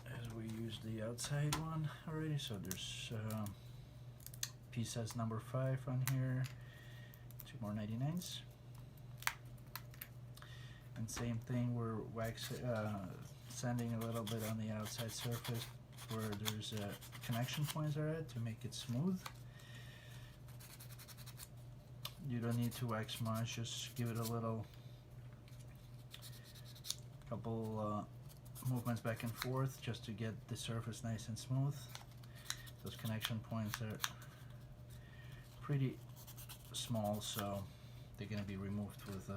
As we use the outside one already, so there's piece says number 5 on here. 2 more 99s. And same thing, we're sanding a little bit on the outside surface where there's connection points are at to make it smooth. You don't need to wax much, just give it a little couple movements back and forth just to get the surface nice and smooth. Those connection points are pretty small, so they're going to be removed with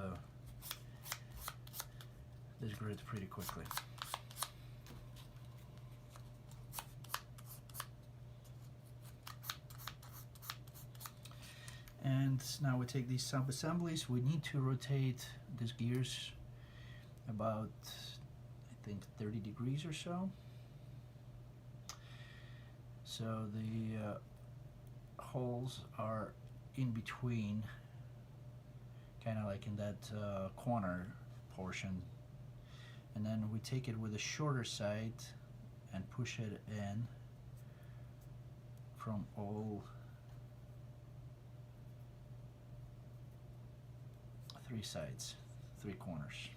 this grit pretty quickly. And now we take these sub-assemblies. We need to rotate these gears about, I think, 30 degrees or so. So the holes are in between, kind of like in that corner portion. And then we take it with the shorter side and push it in from all three sides, three corners.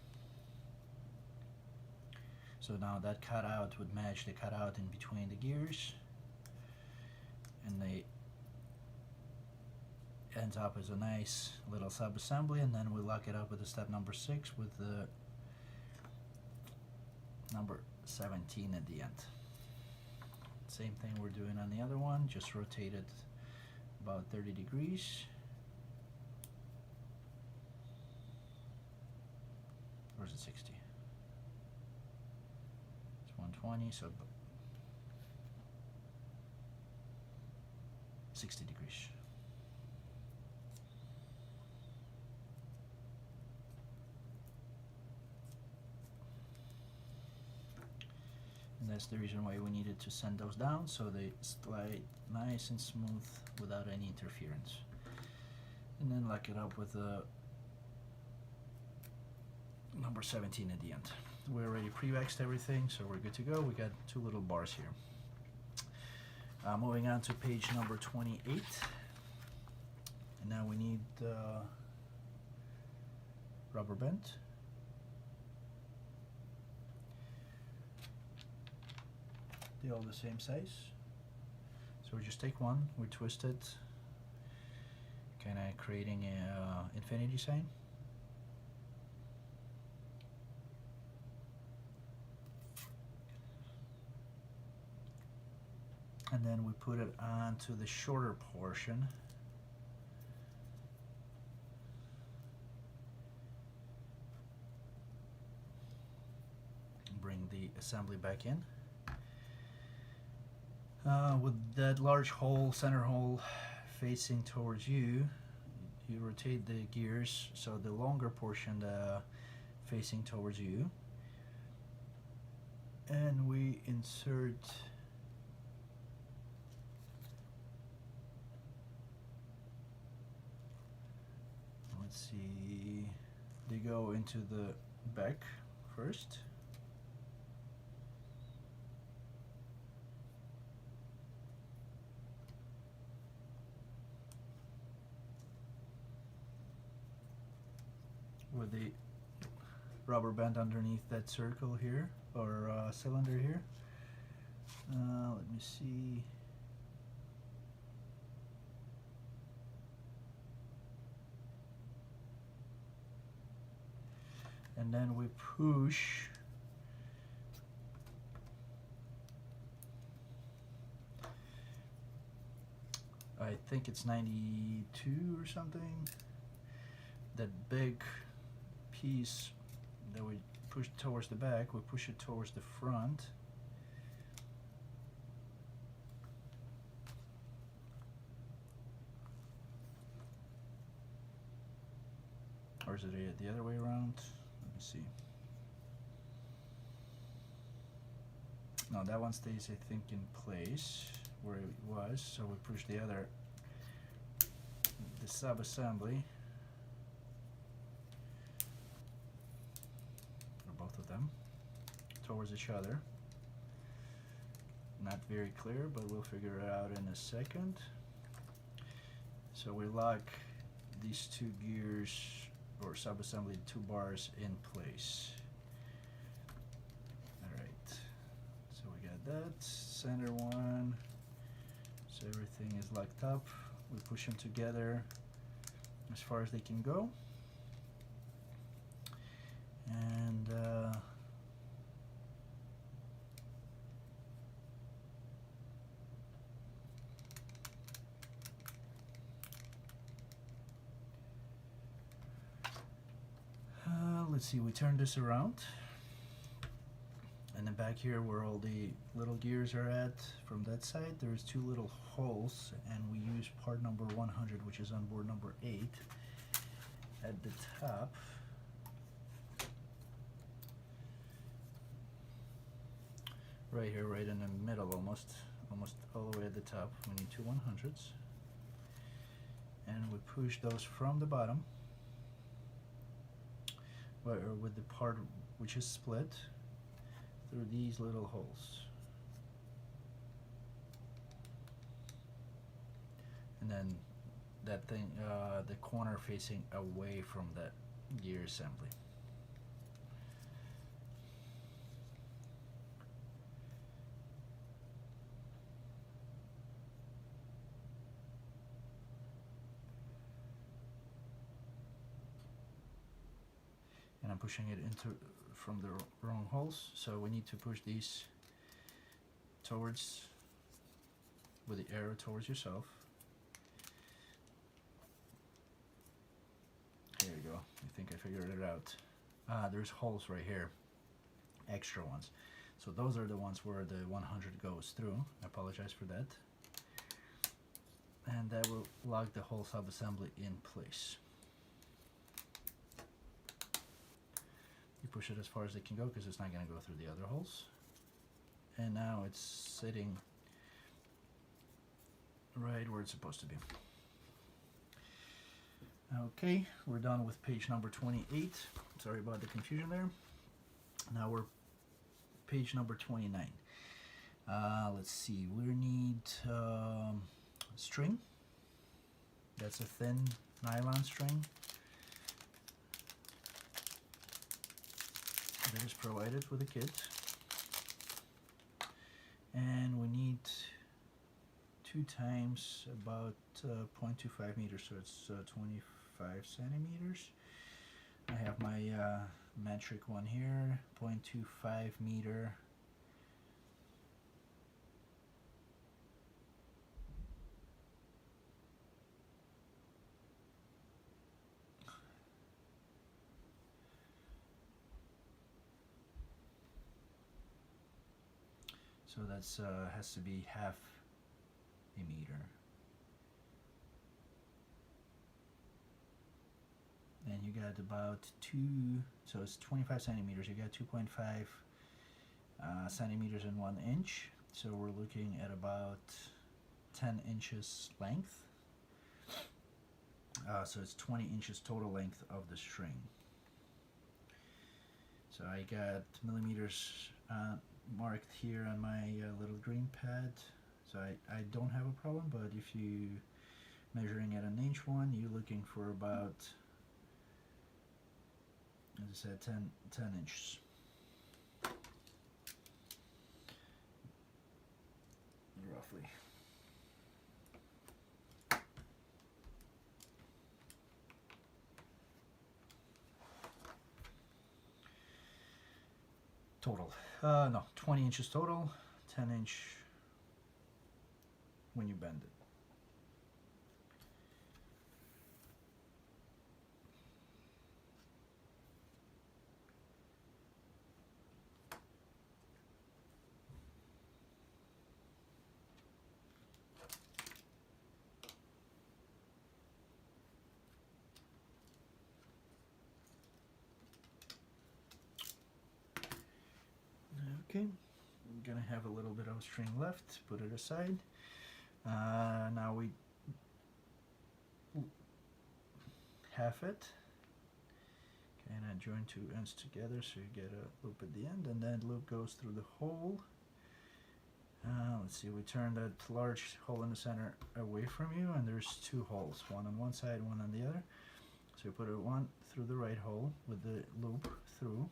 So now that cutout would match the cutout in between the gears, and they ends up as a nice little sub-assembly. And then we lock it up with the step number 6 with the number 17 at the end. Same thing we're doing on the other one, just rotate it about 30 degrees. Or is it 60? It's 120, so 60 degrees. And that's the reason why we needed to send those down, so they slide nice and smooth without any interference. And then lock it up with the number 17 at the end. We already pre-waxed everything, so we're good to go. We got 2 little bars here. Moving on to page number 28. And now we need rubber band. They're all the same size. So we just take one, we twist it, kind of creating a infinity sign. And then we put it onto the shorter portion. Bring the assembly back in. With that large hole, center hole, facing towards you, you rotate the gears so the longer portion facing towards you. And we insert see, they go into the back first. With the rubber band underneath that circle here, or cylinder here. Let me see. And then we push I think it's 92 or something. That big piece that we push towards the back, we push it towards the front. Or is it the other way around? Let me see. No, that one stays, I think, in place where it was. So we push the sub-assembly, or both of them, towards each other. Not very clear, but we'll figure it out in a second. So we lock these 2 gears, or sub-assembly, 2 bars in place. Alright, so we got that, center one, so everything is locked up. We push them together as far as they can go. And let's see, we turn this around, and then back here where all the little gears are at, from that side there's two little holes, and we use part number 100, which is on board number 8 at the top. Right here, right in the middle, almost all the way at the top. We need two 100s, and we push those from the bottom with the part which is split through these little holes, and then that thing, the corner facing away from that gear assembly. And I'm pushing it into from the wrong holes, so we need to push these towards, with the arrow towards yourself. There you go. I think I figured it out. There's holes right here, extra ones. So those are the ones where the 100 goes through. I apologize for that. And that will lock the whole sub-assembly in place. You push it as far as it can go because it's not going to go through the other holes. And now it's sitting right where it's supposed to be. Okay, we're done with page number 28. Sorry about the confusion there. Now we're page number 29. Let's see, we need string. That's a thin nylon string that is provided with the kit, and we need 2 times about 0.25 meters, so it's 25 centimeters. I have my metric one here, 0.25 meter. So that's has to be half a meter. And you got about 2, so it's 25 centimeters. You got 2.5 centimeters in 1 inch. So we're looking at about 10 inches length. So it's 20 inches total length of the string. So I got millimeters marked here on my little green pad, so I don't have a problem, but if you measuring at an inch one, you're looking for about, as I said, 10 inches. Roughly. Total. No, 20 inches total, 10 inch when you bend it. Okay, I'm gonna have a little bit of string left, put it aside. Now we half it. Okay, and I join 2 ends together so you get a loop at the end, and then loop goes through the hole. Let's see, we turn that large hole in the center away from you, and there's 2 holes, one on one side, one on the other. So you put one through the right hole with the loop through.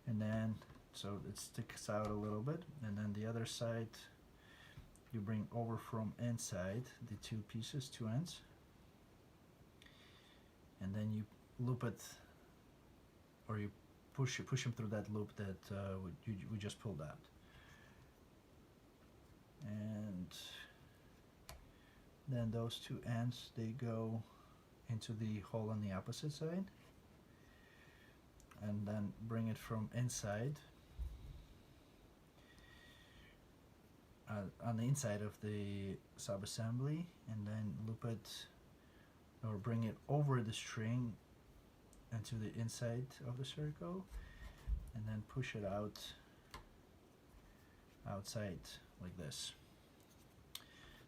And then, so it sticks out a little bit, and then the other side you bring over from inside the 2 pieces, 2 ends, and then you loop it, or you push them through that loop that we just pulled out, and Then those two ends, they go into the hole on the opposite side, and then bring it from inside on the inside of the sub-assembly, and then loop it or bring it over the string into the inside of the circle, and then push it outside like this.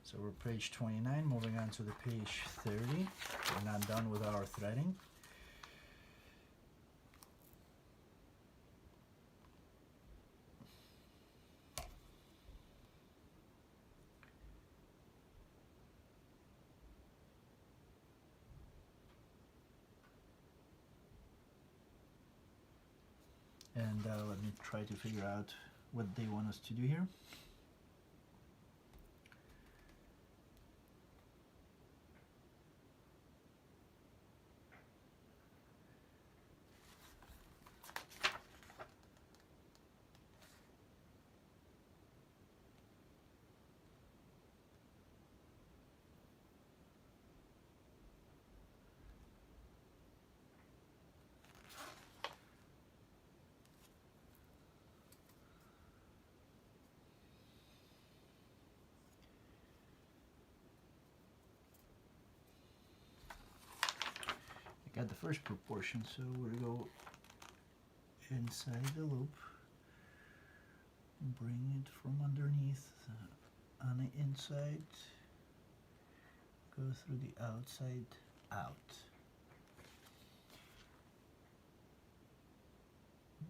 So we're page 29, moving on to the page 30. We're not done with our threading. And let me try to figure out what they want us to do here. Got the first proportion, so we go inside the loop, bring it from underneath on the inside, go through the outside out,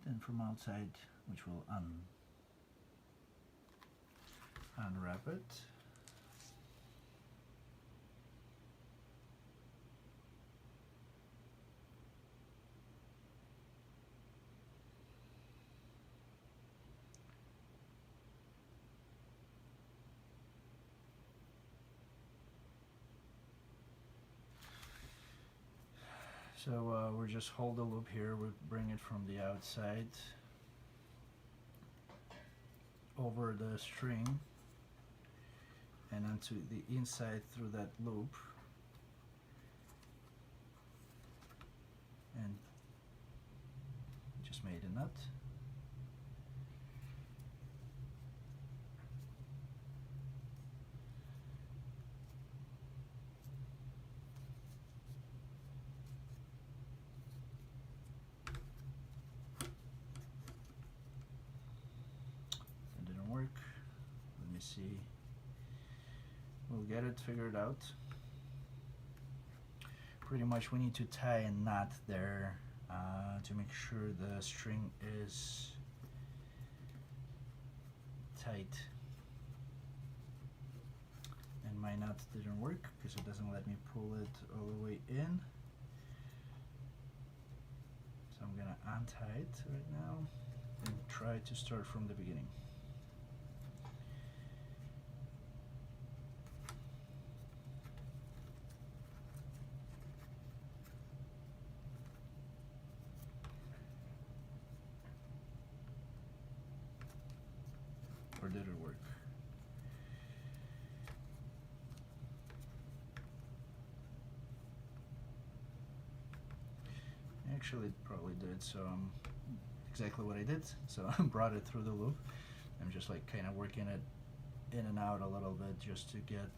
then from outside, which will unwrap it. So we'll just hold the loop here, we'll bring it from the outside over the string and onto the inside through that loop, and just made a nut. Let me see. We'll get it figured out. Pretty much we need to tie a knot there to make sure the string is tight. And my knot didn't work because it doesn't let me pull it all the way in. So I'm gonna untie it right now and try to start from the beginning. Or did it work? Actually, it probably did, so exactly what I did. So I brought it through the loop. I'm just like kind of working it in and out a little bit just to get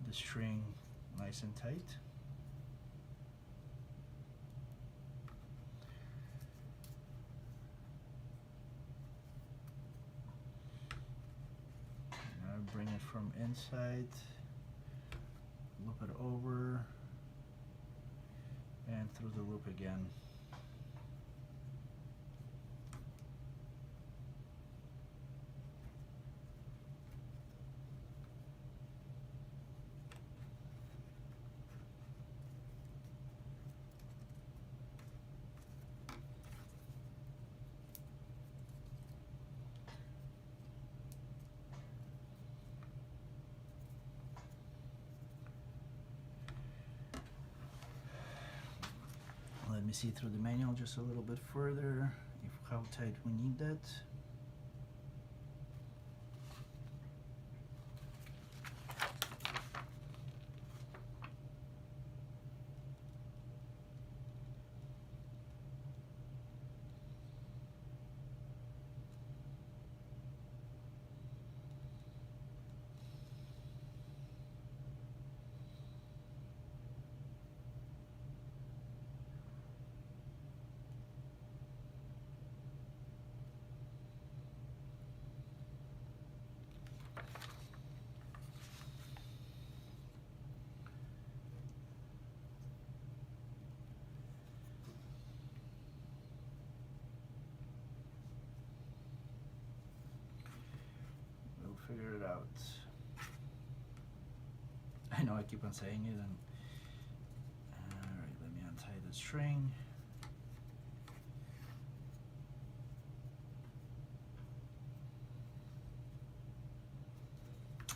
the string nice and tight. Bring it from inside, loop it over, and through the loop again. Let me see through the manual just a little bit further, how tight we need that. I know I keep on saying it. And alright, let me untie the string.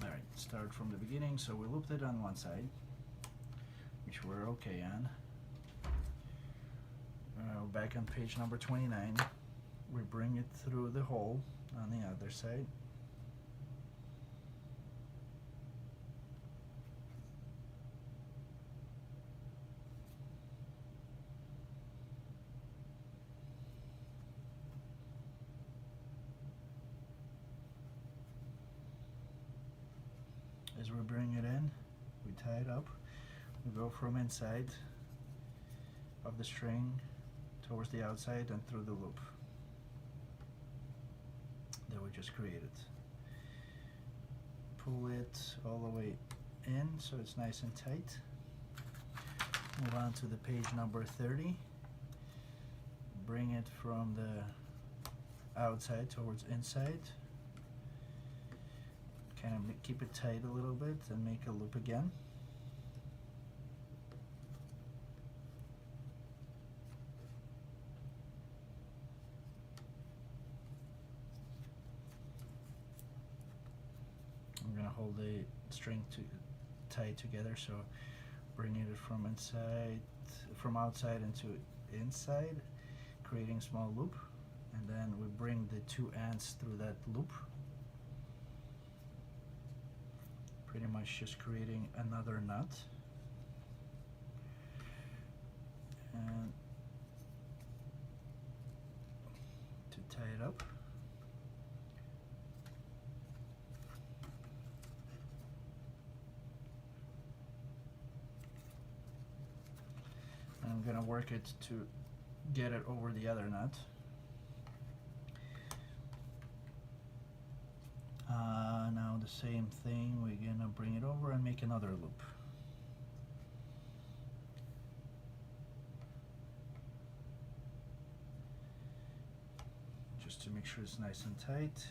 Alright, start from the beginning. So we looped it on one side, which we're okay on. Back on page number 29, we bring it through the hole on the other side. As we bring it in, we tie it up. We go from inside of the string towards the outside and through the loop that we just created. Pull it all the way in so it's nice and tight. Move on to the page number 30. Bring it from the outside towards inside. Kind of keep it tight a little bit and make a loop again. I'm going to hold the string tight together, so bringing it from outside into inside, creating a small loop, and then we bring the two ends through that loop, pretty much just creating another knot. And to tie it up, I'm going to work it to get it over the other nut. Now the same thing, we're going to bring it over and make another loop. Just to make sure it's nice and tight.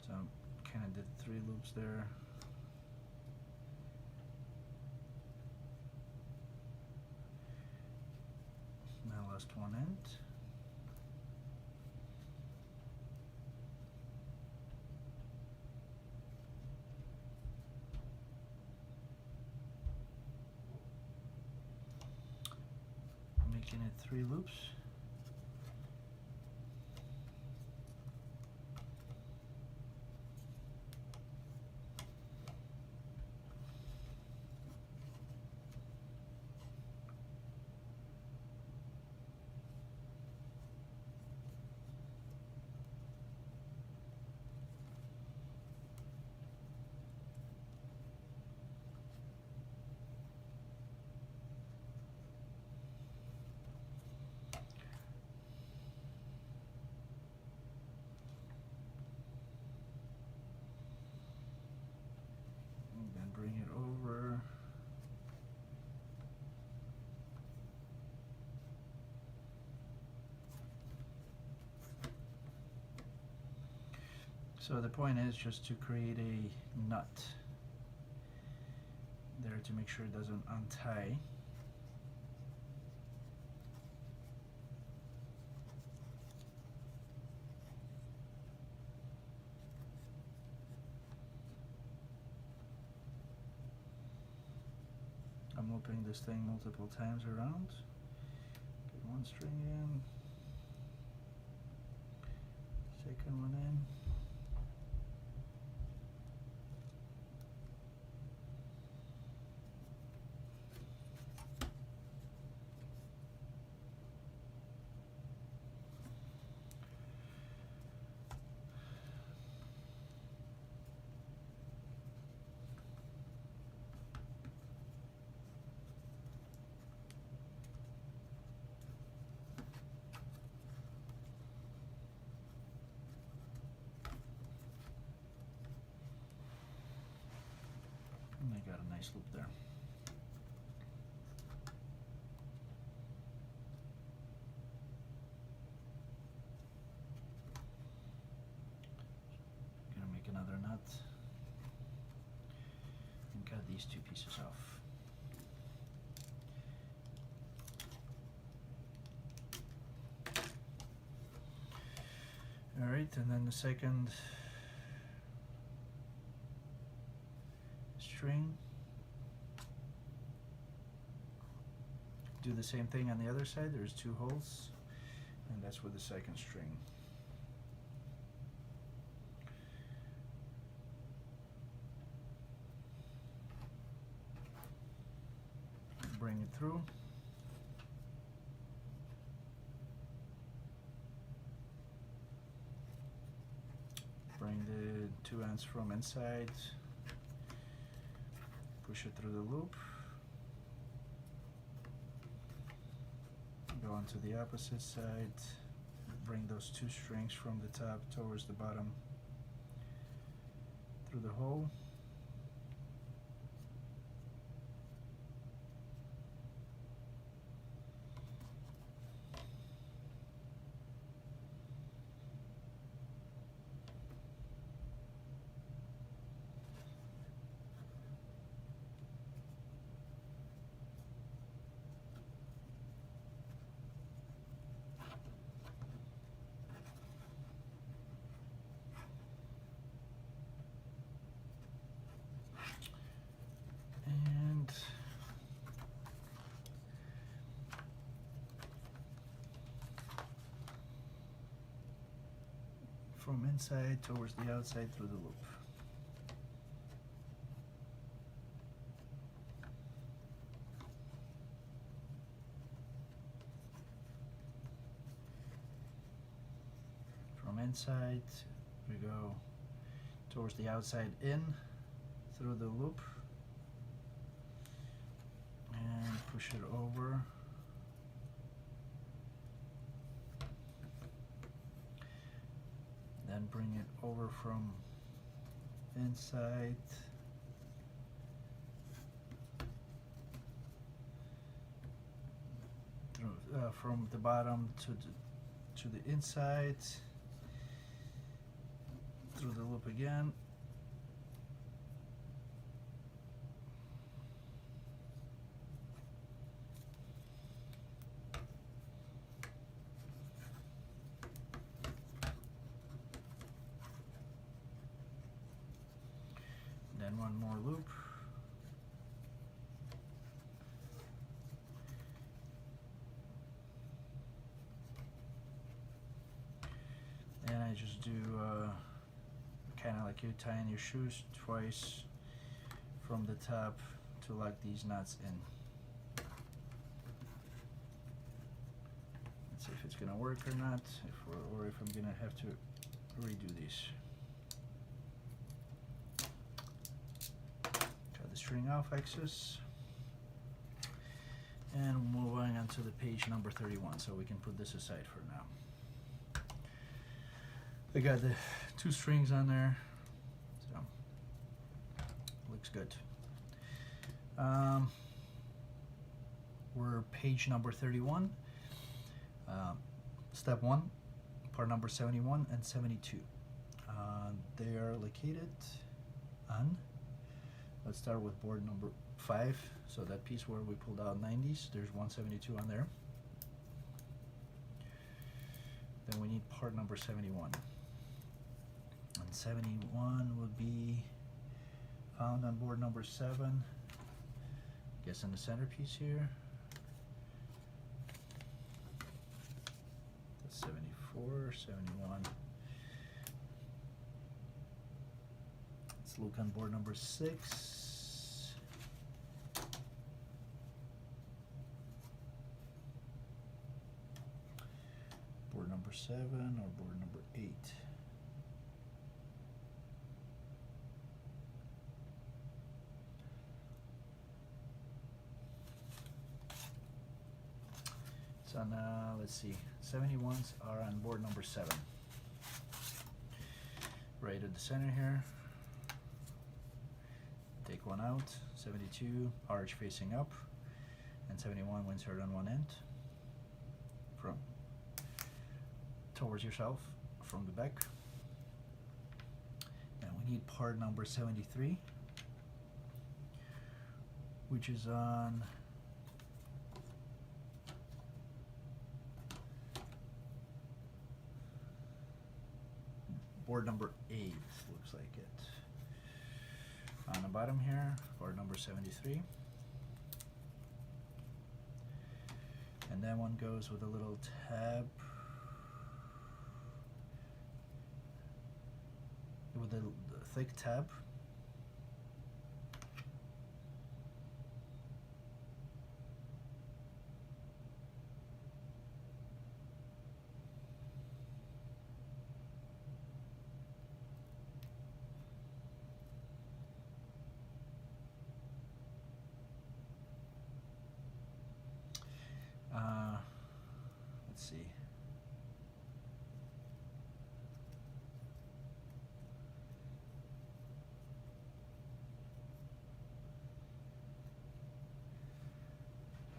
So I kind of did 3 loops there. Now last one end. Making it 3 loops. Bring it over. So the point is just to create a nut there to make sure it doesn't untie. I'm looping this thing multiple times around. Get one string in, second one in. And I got a nice loop there. Gonna make another nut. these two pieces off. All right, and then the second string, do the same thing on the other side. There's two holes, and that's with the second string. Bring it through. Bring the two ends from inside, push it through the loop, go on to the opposite side, bring those two strings from the top towards the bottom through the hole. From inside towards the outside through the loop. From inside we go towards the outside in through the loop and push it over. Then bring it over from inside through from the bottom to the inside through the loop again. Then one more loop. And I just do kind of like you tying your shoes twice from the top to lock these nuts in. Let's see if it's gonna work or not, or if I'm gonna have to redo these. String off excess, and move on to the page number 31, so we can put this aside for now. I got the two strings on there, so looks good. We're page number 31, step 1, part number 71 and 72. They are located on, let's start with board number 5. So that piece where we pulled out 90s, there's 172 on there. Then we need part number 71. And 71 would be found on board number 7. I guess in the centerpiece here. That's 74, 71. Let's look on board number 6. Board number 7 or board number 8. So now let's see, 71s are on board number 7. Right at the center here. Take one out, 72, arch facing up, and 71 insert on one end. From towards yourself from the back. And we need part number 73. which is on board number 8, looks like it. On the bottom here, board number 73. And that one goes with a little tab with a thick tab. Let's see.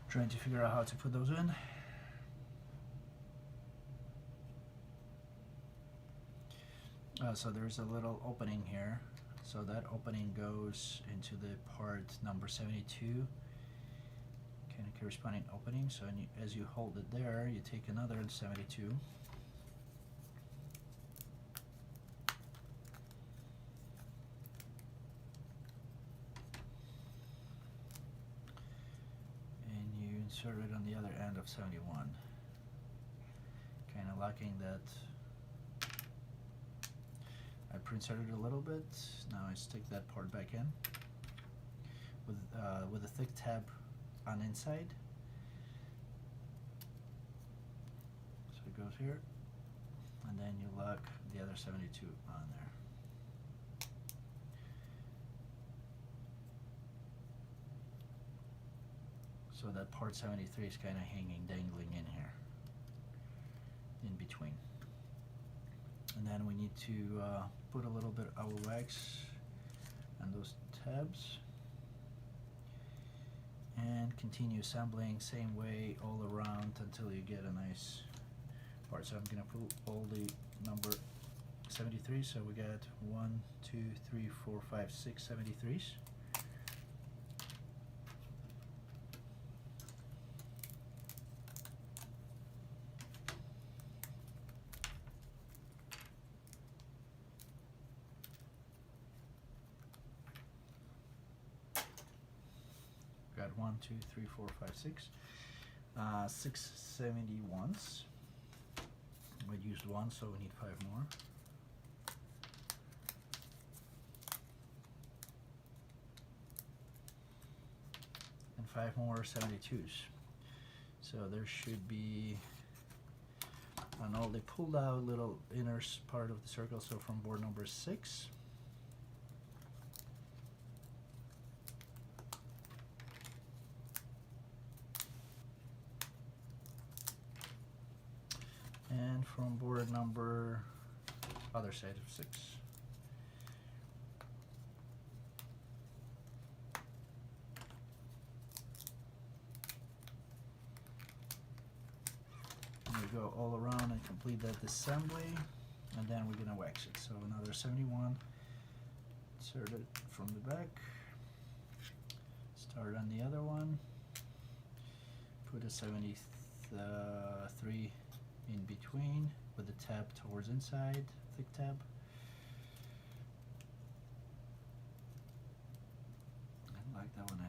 Trying to figure out how to put those in. So there's a little opening here. So that opening goes into the part number 72. Kind of corresponding opening. So as you hold it there, you take another 72. And you insert it on the other end of 71. Kind of locking that. I pre-inserted a little bit. Now I stick that part back in with a thick tab on inside. So it goes here, and then you lock the other 72 on there. So that part 73 is kind of hanging, dangling in here, in between. And then we need to put a little bit of wax on those tabs and continue assembling same way all around until you get a nice part. So I'm gonna put all the number 73. So we got 1, 2, 3, 4, 5, 6 73s. Got 1, 2, 3, 4, 5, 6. 6 71s. We used 1, so we need 5 more. And 5 more 72s. So there should be, and all they pulled out little inner part of the circle. So from board number 6. And from board number, other side of 6. And we go all around and complete that assembly, and then we're gonna wax it. So another 71, insert it from the back, start on the other one, put a 73 in between with the tab towards inside, thick tab. And lock that one in.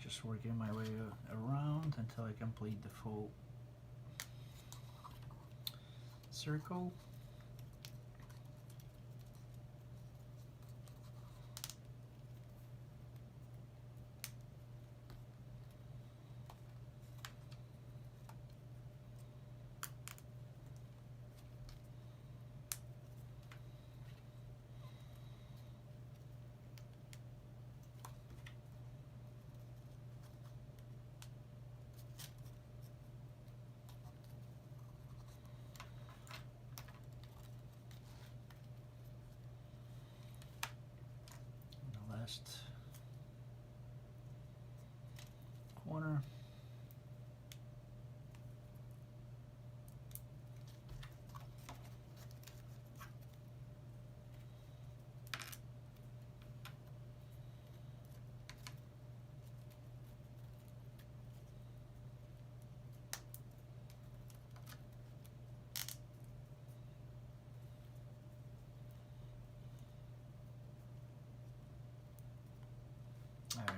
Just working my way around until I complete the full circle. last corner. All right,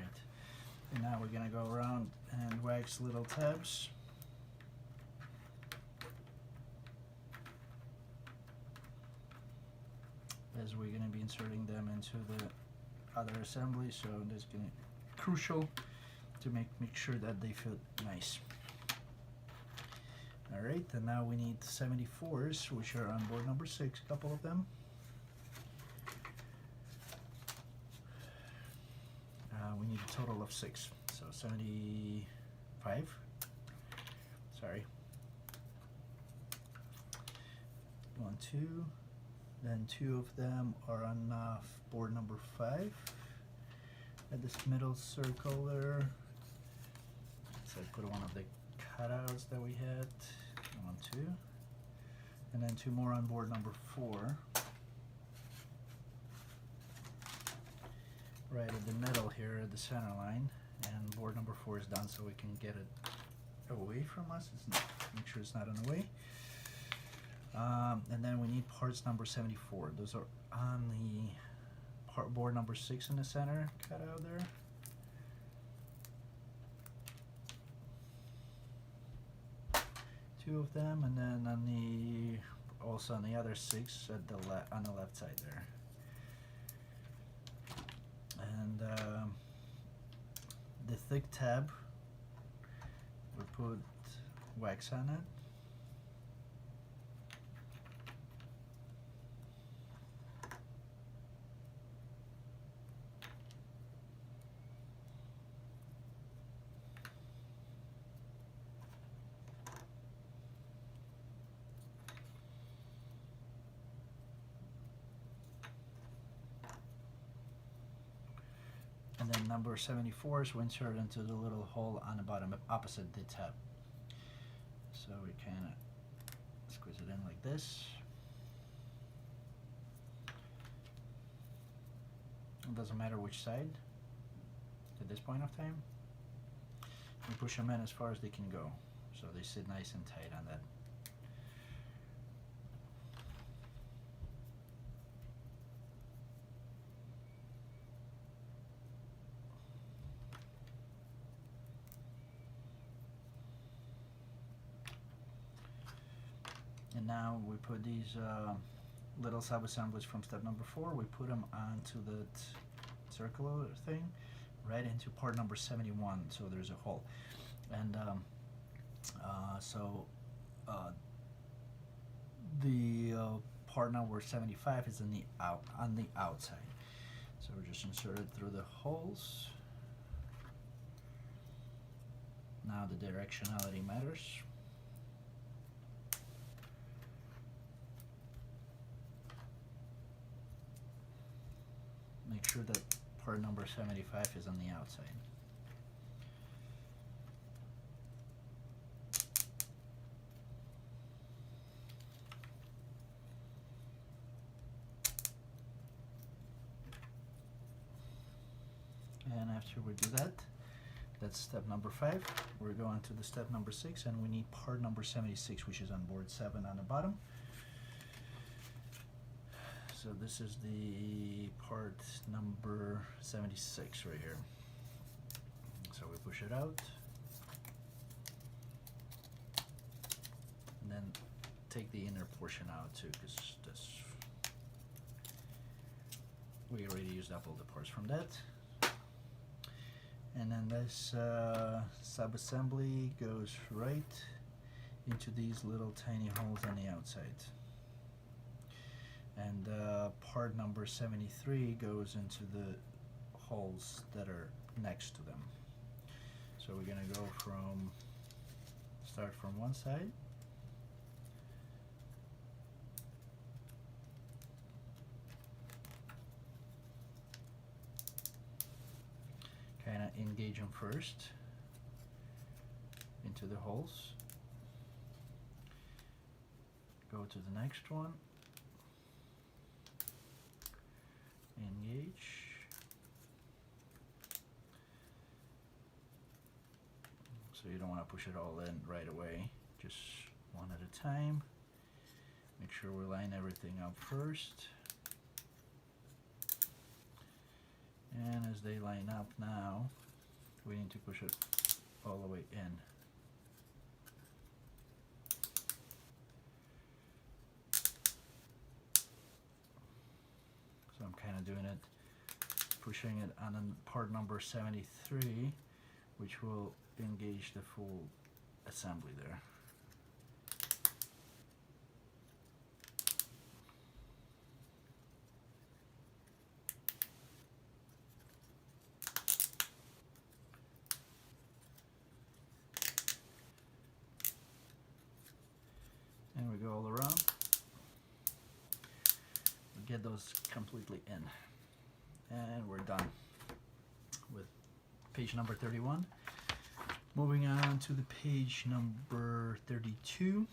and now we're gonna go around and wax little tabs. As we're gonna be inserting them into the other assembly, so that's gonna be crucial to make sure that they fit nice. All right, and now we need 74s, which are on board number 6, a couple of them. We need a total of 6, so 75. Sorry. 1, 2. Then 2 of them are on board number 5 at this middle circle there. So I put one of the cutouts that we had. 1, 2. And then 2 more on board number 4. Right at the middle here at the center line. And board number 4 is done, so we can get it away from us. It's not, make sure it's not in the way. And then we need parts number 74. Those are on the board number 6 in the center, cut out there. Two of them, and then on the also on the other 6 at the on the left side there. And the thick tab, we put wax on it. And then number 74s we insert into the little hole on the bottom opposite the tab. So we kind of squeeze it in like this. It doesn't matter which side at this point of time. We push them in as far as they can go, so they sit nice and tight on that. And now we put these little sub-assemblies from step number 4, we put them onto the circular thing, right into part number 71, so there's a hole. And the part number 75 is on the outside. So we just insert it through the holes. Now the directionality matters. Make sure that part number 75 is on the outside. And after we do that, that's step number 5. We're going to the step number 6, and we need part number 76, which is on board 7 on the bottom. So this is the part number 76 right here. So we push it out, and then take the inner portion out too, because we already used up all the parts from that. And then this sub-assembly goes right into these little tiny holes on the outside. And part number 73 goes into the holes that are next to them. So we're gonna go start from one side. engage them first into the holes. Go to the next one, engage, so you don't want to push it all in right away, just one at a time. Make sure we line everything up first, and as they line up now, we need to push it all the way in. So I'm kind of doing it, pushing it on part number 73, which will engage the full assembly there. And we go all around. We get those completely in. And we're done with page number 31. Moving on to the page number 32.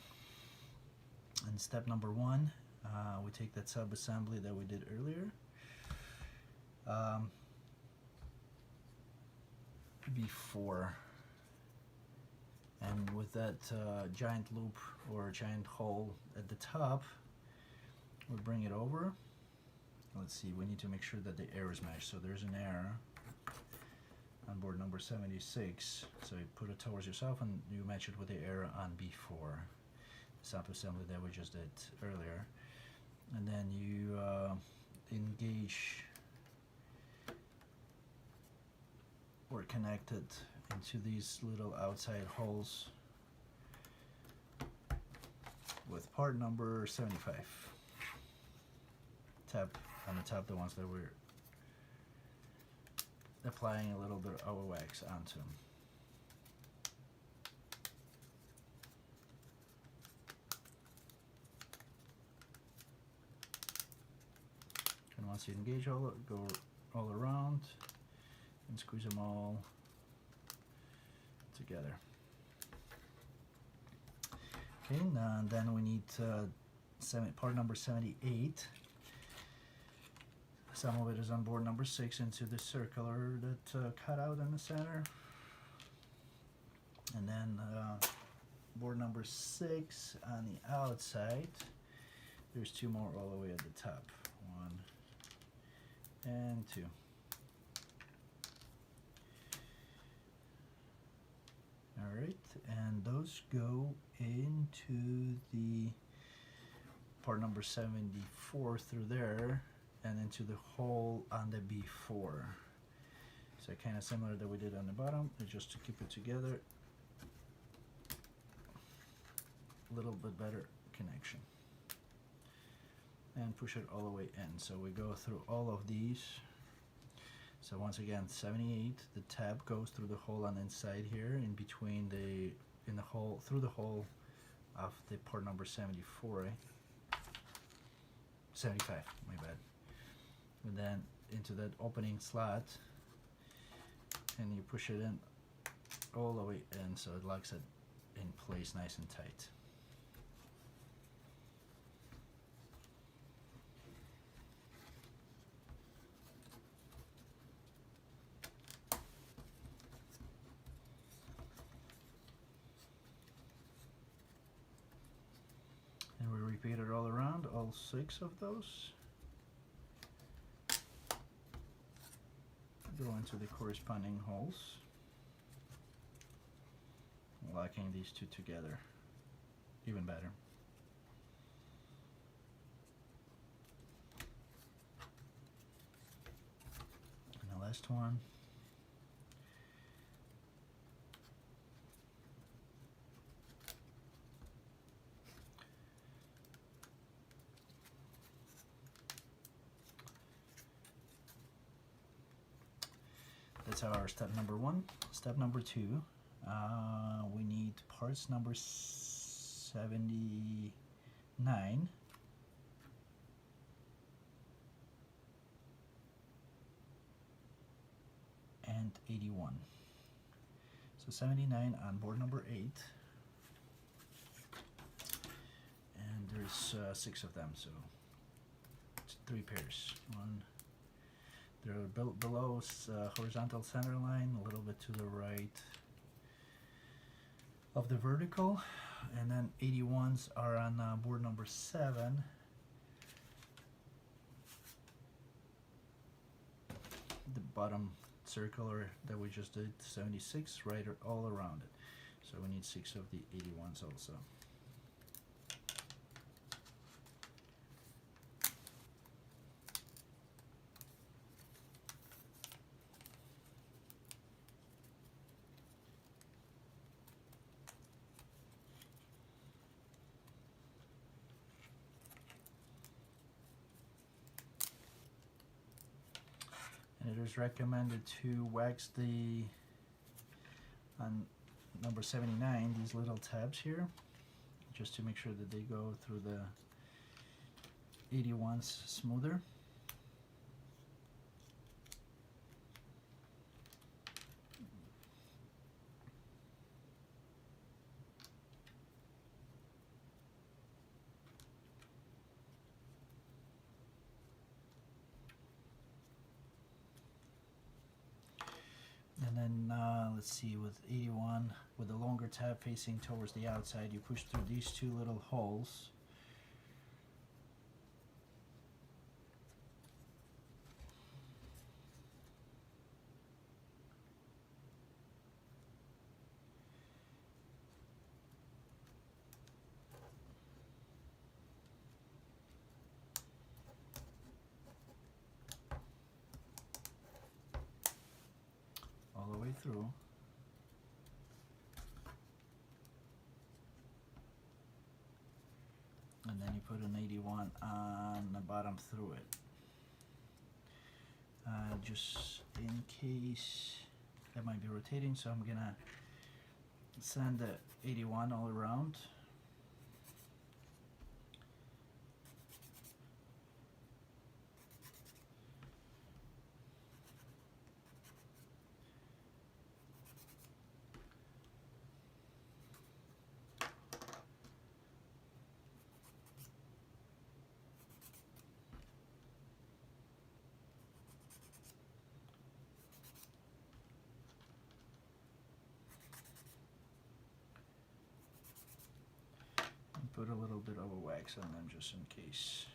And step number 1, we take that sub-assembly that we did earlier. Before. And with that giant loop or giant hole at the top, we bring it over. Let's see, we need to make sure that the errors match. So there's an error on board number 76. So you put it towards yourself and you match it with the error on B4, the sub-assembly that we just did earlier. And then you engage or connect it into these little outside holes with part number 75. Tap on the top the ones that we're applying a little bit of our wax onto them. And once you engage go all around and squeeze them all together. Okay, and then we need part number 78. Some of it is on board number 6 into the circular that cut out in the center. And then board number 6 on the outside. There's 2 more all the way at the top. 1 and 2. Alright, and those go into the part number 74 through there and into the hole on the B4. So kind of similar that we did on the bottom, just to keep it together. A little bit better connection. And push it all the way in. So we go through all of these. So once again, 78, the tab goes through the hole on the inside here, in between through the hole of the part number 74, 75, my bad. And then into that opening slot, and you push it in all the way in, so it locks it in place nice and tight. And we repeat it all around, all 6 of those. Go into the corresponding holes, locking these 2 together, even better. And the last one. That's our step number 1. Step number 2, we need parts number 79 and and 81. So 79 on board number 8, and there's 6 of them, so it's 3 pairs. One, they're below horizontal center line, a little bit to the right of the vertical, and then 81s are on board number 7. The bottom circle that we just did, 76, right all around it. So we need 6 of the 81s also. And it is recommended to wax on number 79, these little tabs here, just to make sure that they go through the 81s smoother. And then let's see, with 81, with the longer tab facing towards the outside, you push through these 2 little holes. All the way through. And then you put an 81 on the bottom through it. Just in case that might be rotating, so I'm gonna send the 81 all around. Put a little bit of a wax on them just in case.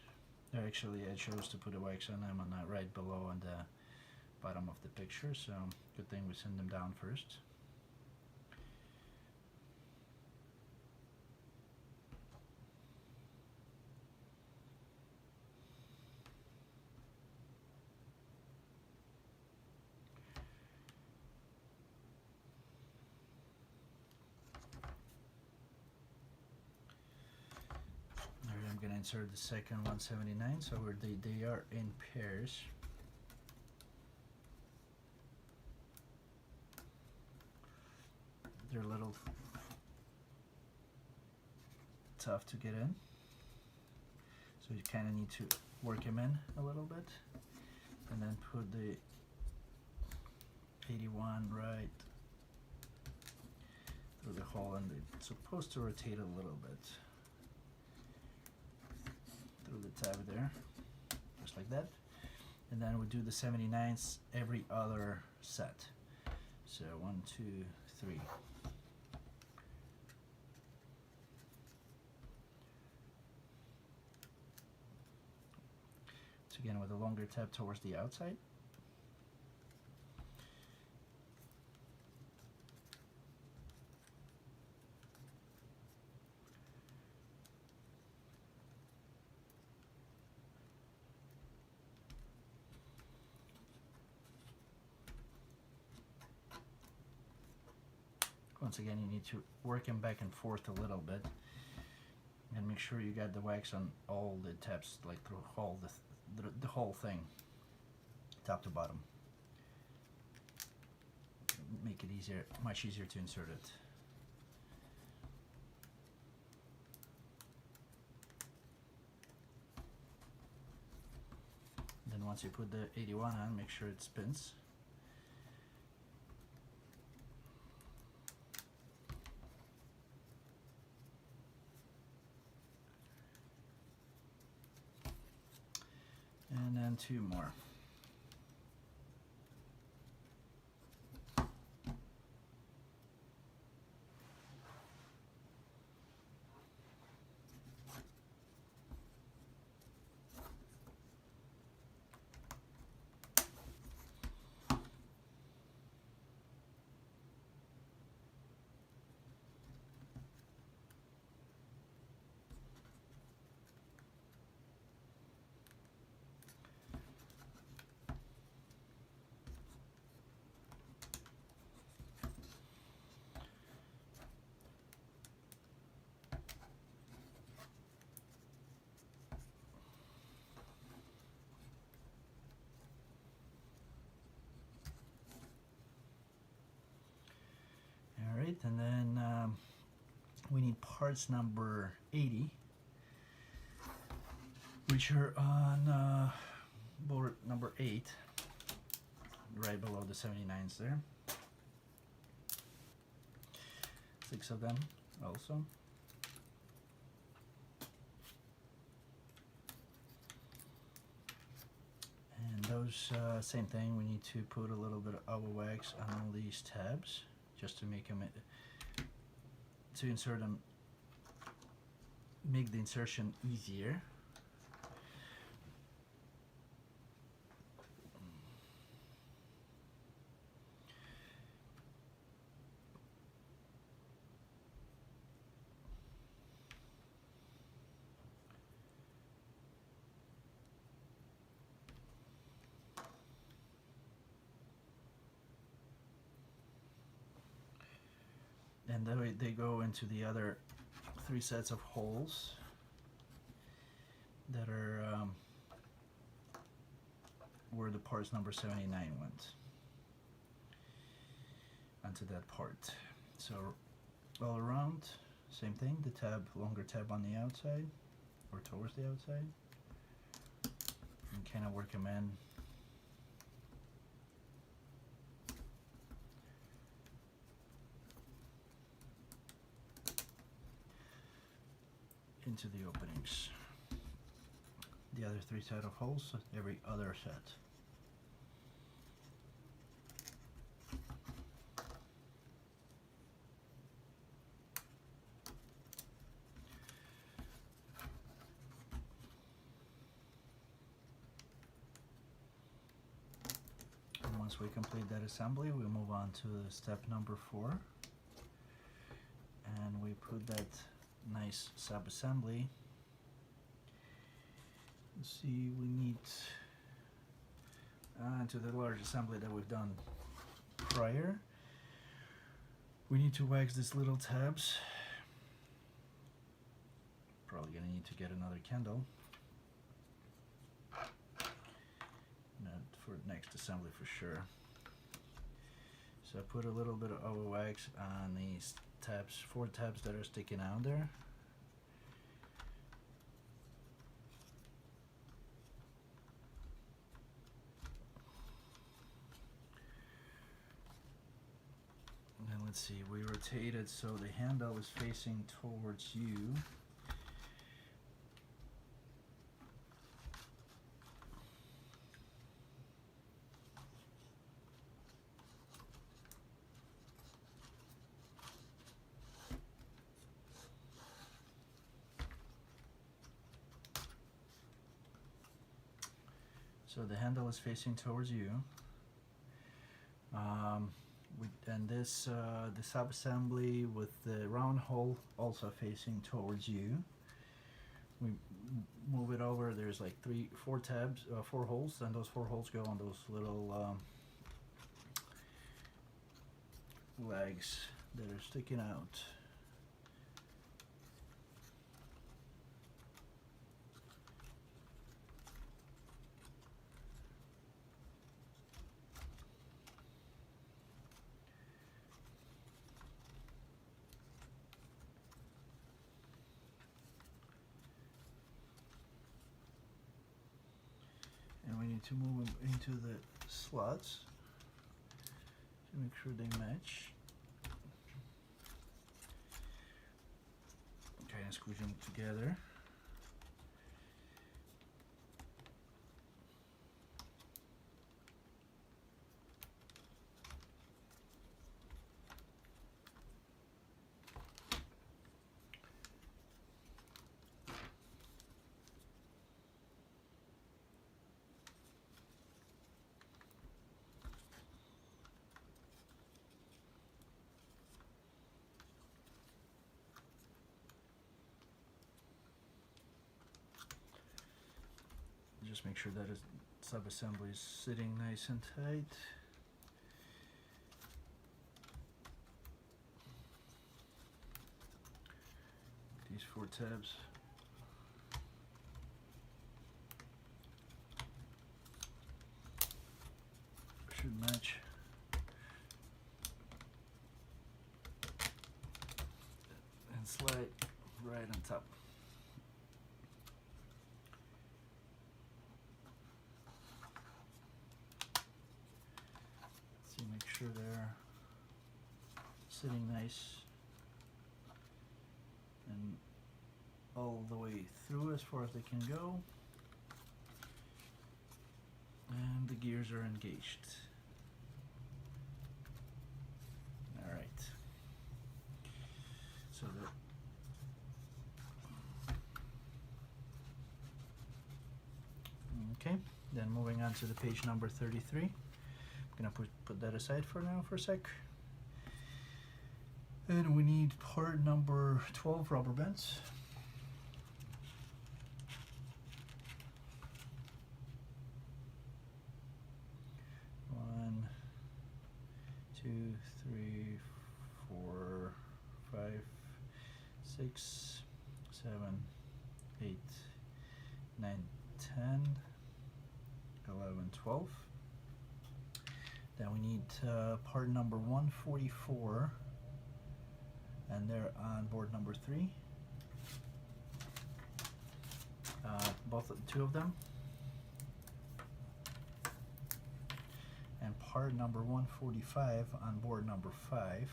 Actually, I chose to put a wax on them right below on the bottom of the picture, so good thing we send them down first. I'm going to insert the second 179, so they are in pairs. They're a little tough to get in, so you kind of need to work them in a little bit, and then put the 81 right through the hole, and it's supposed to rotate a little bit through the tab there, just like that. And then we do the 79s every other set. So 1, 2, 3. So again, with a longer tab towards the outside. Once again, you need to work them back and forth a little bit, and make sure you got the wax on all the tabs, like through all the whole thing, top to bottom. Make it easier, much easier to insert it. Then once you put the 81 on, make sure it spins. and then 2 more. Alright, and then we need parts number 80, which are on board number 8, right below the 79s there. 6 of them also. And those, same thing, we need to put a little bit of oil wax on all these tabs, just to make them, to insert them, make the insertion easier. And then they go into the other 3 sets of holes that are where the parts number 79 went, onto that part. So all around, same thing, the tab, longer tab on the outside or towards the outside, and kind of work them in. Into the openings. The other 3 set of holes, every other set. And once we complete that assembly, we move on to step number 4, and we put that nice sub-assembly. Let's see, we need to the large assembly that we've done prior. We need to wax these little tabs. Probably gonna need to get another candle. Not for next assembly for sure. So I put a little bit of oil wax on these tabs, 4 tabs that are sticking out there. And let's see, we rotate it so the handle is facing towards you. So the handle is facing towards you. And this the sub-assembly with the round hole also facing towards you. We move it over. There's like 4 tabs, 4 holes, and those 4 holes go on those little legs that are sticking out. And we need to move them into the slots to make sure they match. Kind of squish them together. just make sure that sub-assembly is sitting nice and tight. These 4 tabs. Should match. And slide right on top. See, make sure they're sitting nice and all the way through as far as they can go. And the gears are engaged. Alright. So okay, then moving on to the page number 33. I'm gonna put that aside for now for a sec. And we need part number 12 rubber bands. One, 2, 3, 4, 5, 6, 7, 8, 9, 10, 11, 12. Then we need part number 144, and they're on board number 3. Two of them. And part number 145 on board number 5.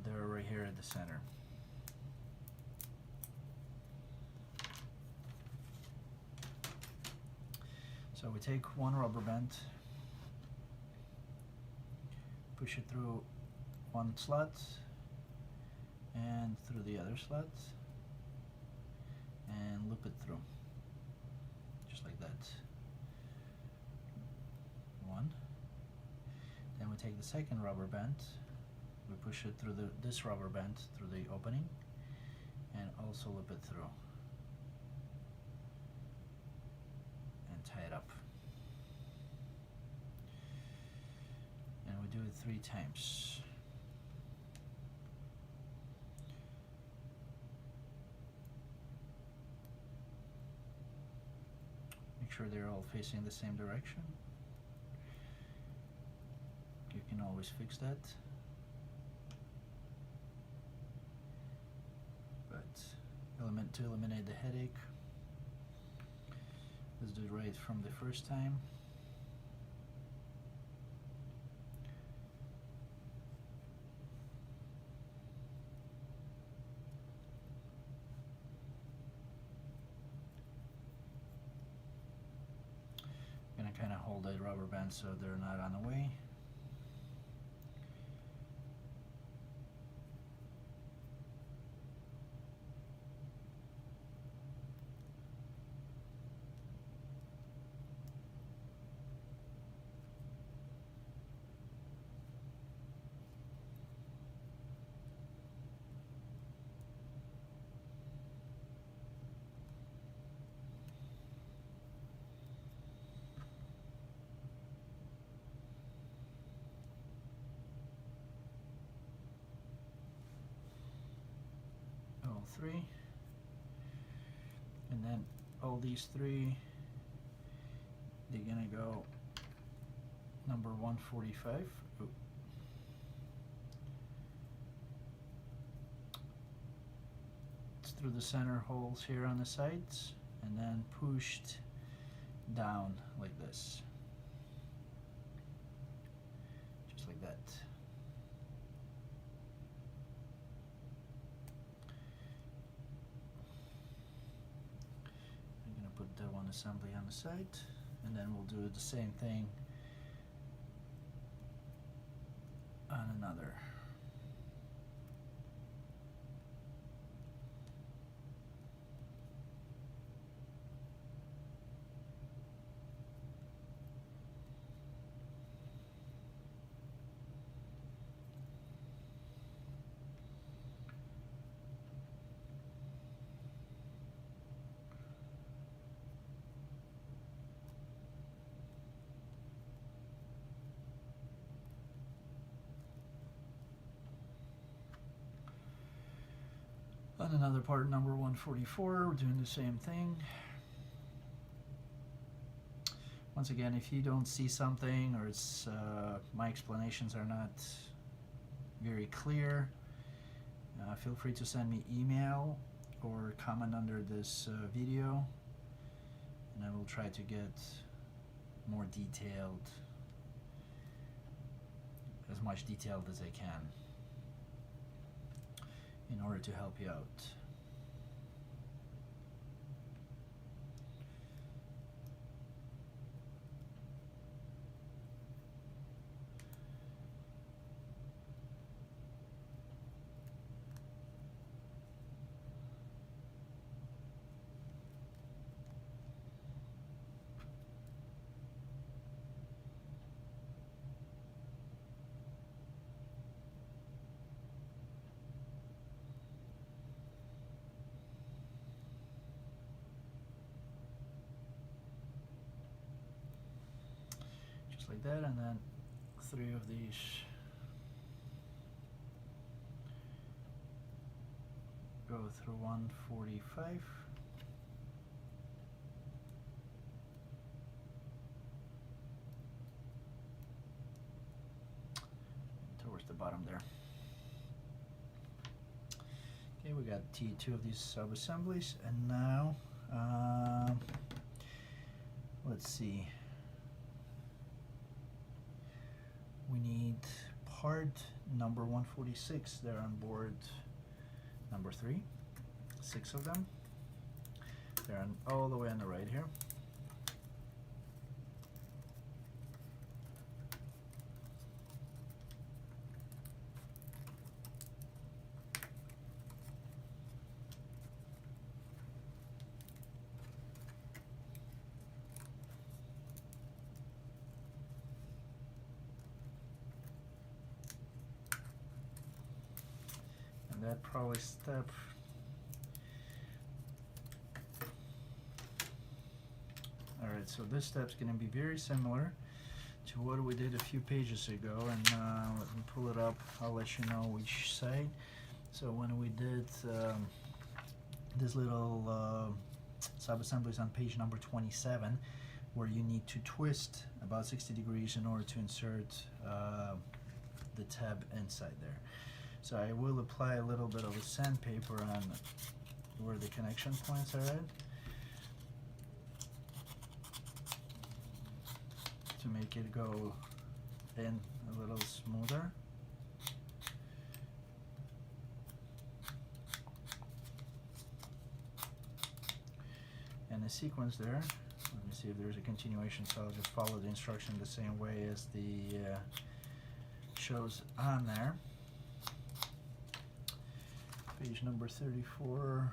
They're right here at the center. So we take one rubber band, push it through one slot and through the other slot, and loop it through, just like that. One. Then we take the second rubber band, we push it through this rubber band through the opening, and also loop it through and tie it up. And we do it 3 times. Make sure they're all facing the same direction. You can always fix that. To eliminate the headache, let's do it right from the first time. I'm gonna kind of hold that rubber band so they're not on the way. All 3, and then all these 3, they're gonna go number 145. Ooh. It's through the center holes here on the sides, and then pushed down like this, just like that. Put that one assembly on the side. and then we'll do the same thing on another. On another part, number 144, we're doing the same thing. Once again, if you don't see something or it's my explanations are not very clear, feel free to send me email or comment under this video, and I will try to get more detailed, as much detailed as I can, in order to help you out. Like that, and then 3 of these go through 145 towards the bottom there. Okay, we got T2 of these sub-assemblies, and now let's see. We need part number 146 there on board number 3. 6 of them. They're on, all the way on the right here. That probably step alright, so this step's going to be very similar to what we did a few pages ago, and let me pull it up. I'll let you know which side. So when we did this little sub-assemblies on page number 27, where you need to twist about 60 degrees in order to insert the tab inside there. So I will apply a little bit of a sandpaper on where the connection points are at to make it go in a little smoother. And the sequence there, let me see if there's a continuation, so I'll just follow the instruction the same way as the shows on there. Page number 34.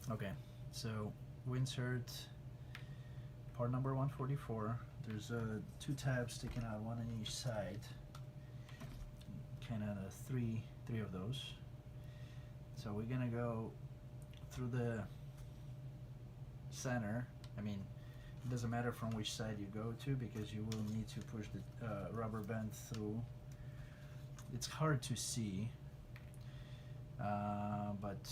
Okay, so we insert part number 144. There's 2 tabs sticking out, one on each side. Kind of three of those. So we're gonna go through the center. I mean, it doesn't matter from which side you go to, because you will need to push the rubber band through. It's hard to see, but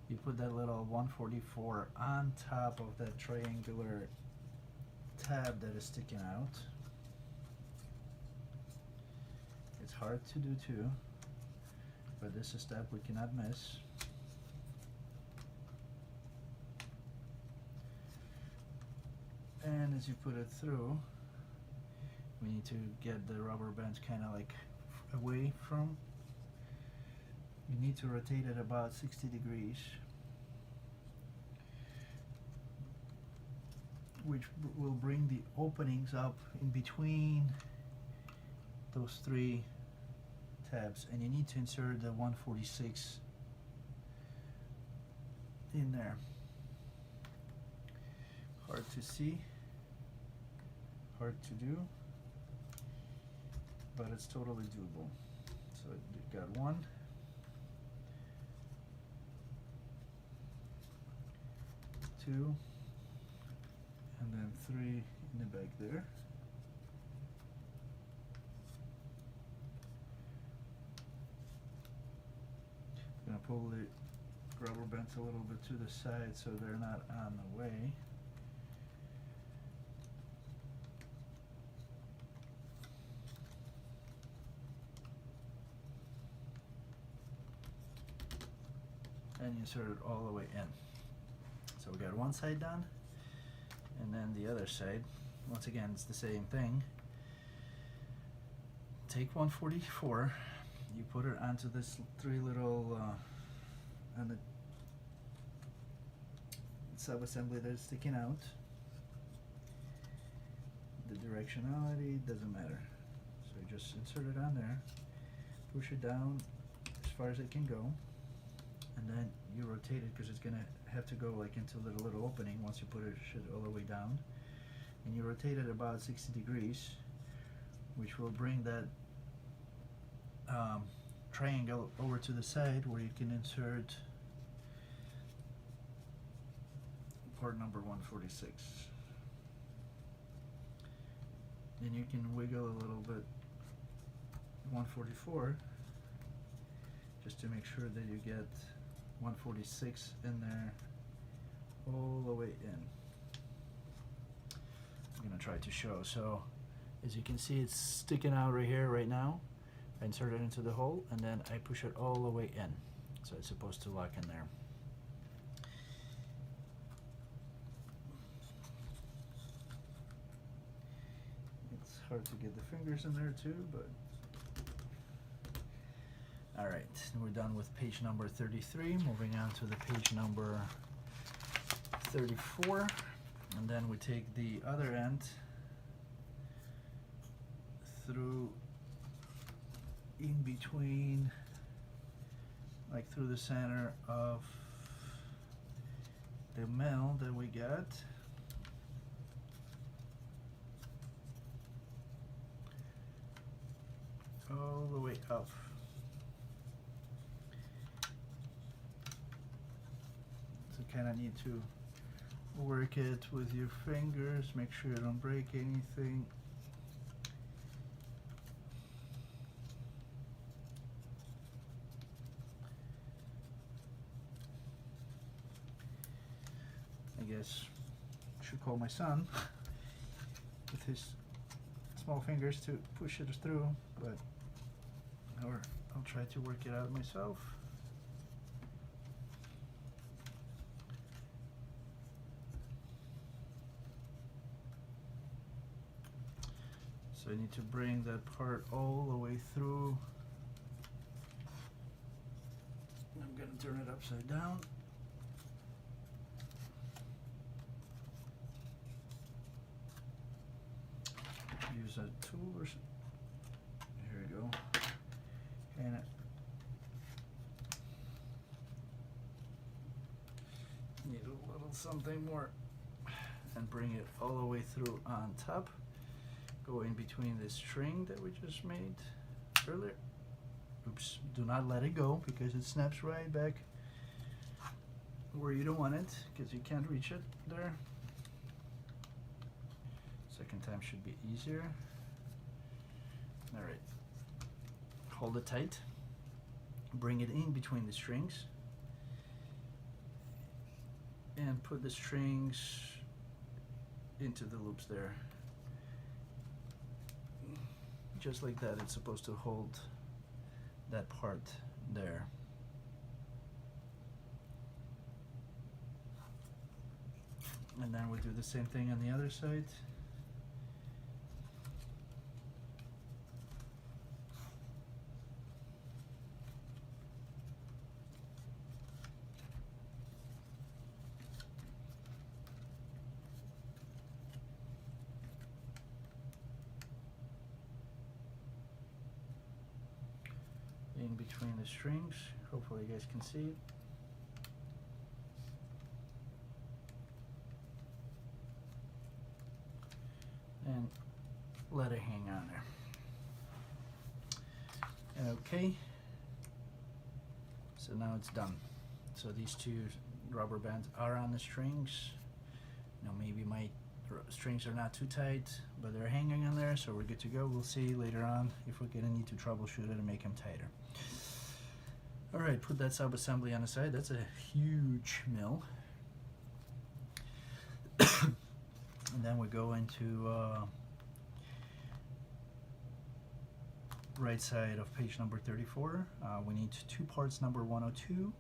you put that little 144 on top of that triangular tab that is sticking out. It's hard to do too, but this is a step we cannot miss. And as you put it through, we need to get the rubber bands kind of like away from you need to rotate it about 60 degrees, which will bring the openings up in between those three tabs, and you need to insert the 146 in there. Hard to see, hard to do, but it's totally doable. So you've got 1, 2, and then 3 in the back there. I'm gonna pull the rubber bands a little bit to the side so they're not on the way. And insert it all the way in. So we got one side done, and then the other side, once again, it's the same thing. Take 144, you put it onto this 3 little on the sub-assembly that is sticking out. The directionality doesn't matter. So you just insert it on there, push it down as far as it can go, and then you rotate it because it's gonna have to go like into the little opening once you put it all the way down, and you rotate it about 60 degrees, which will bring that triangle over to the side where you can insert part number 146. Then you can wiggle a little bit 144 just to make sure that you get 146 in there all the way in. I'm gonna try to show. So as you can see, it's sticking out right here right now. I insert it into the hole and then I push it all the way in. So it's supposed to lock in there. It's hard to get the fingers in there too, but all right, we're done with page number 33. Moving on to the page number 34, and then we take the other end through in between, like through the center of the mill that we got. All the way up. So kind of need to work it with your fingers, make sure you don't break anything. I guess I should call my son with his small fingers to push it through, but or I'll try to work it out myself. So I need to bring that part all the way through. I'm going to turn it upside down. Use a tool or something. Here we go. And need a little something more, and bring it all the way through on top. Go in between the string that we just made earlier. Oops, do not let it go because it snaps right back where you don't want it because you can't reach it there. Second time should be easier. All right, hold it tight, bring it in between the strings, and put the strings into the loops there. Just like that, it's supposed to hold that part there. And then we'll do the same thing on the other side. between the strings. Hopefully you guys can see it. And let it hang on there. Okay, so now it's done. So these two rubber bands are on the strings. Now maybe my strings are not too tight, but they're hanging on there, so we're good to go. We'll see later on if we're gonna need to troubleshoot it and make them tighter. Alright, put that sub-assembly on the side. That's a huge mill. And then we go into right side of page number 34. We need two parts number 102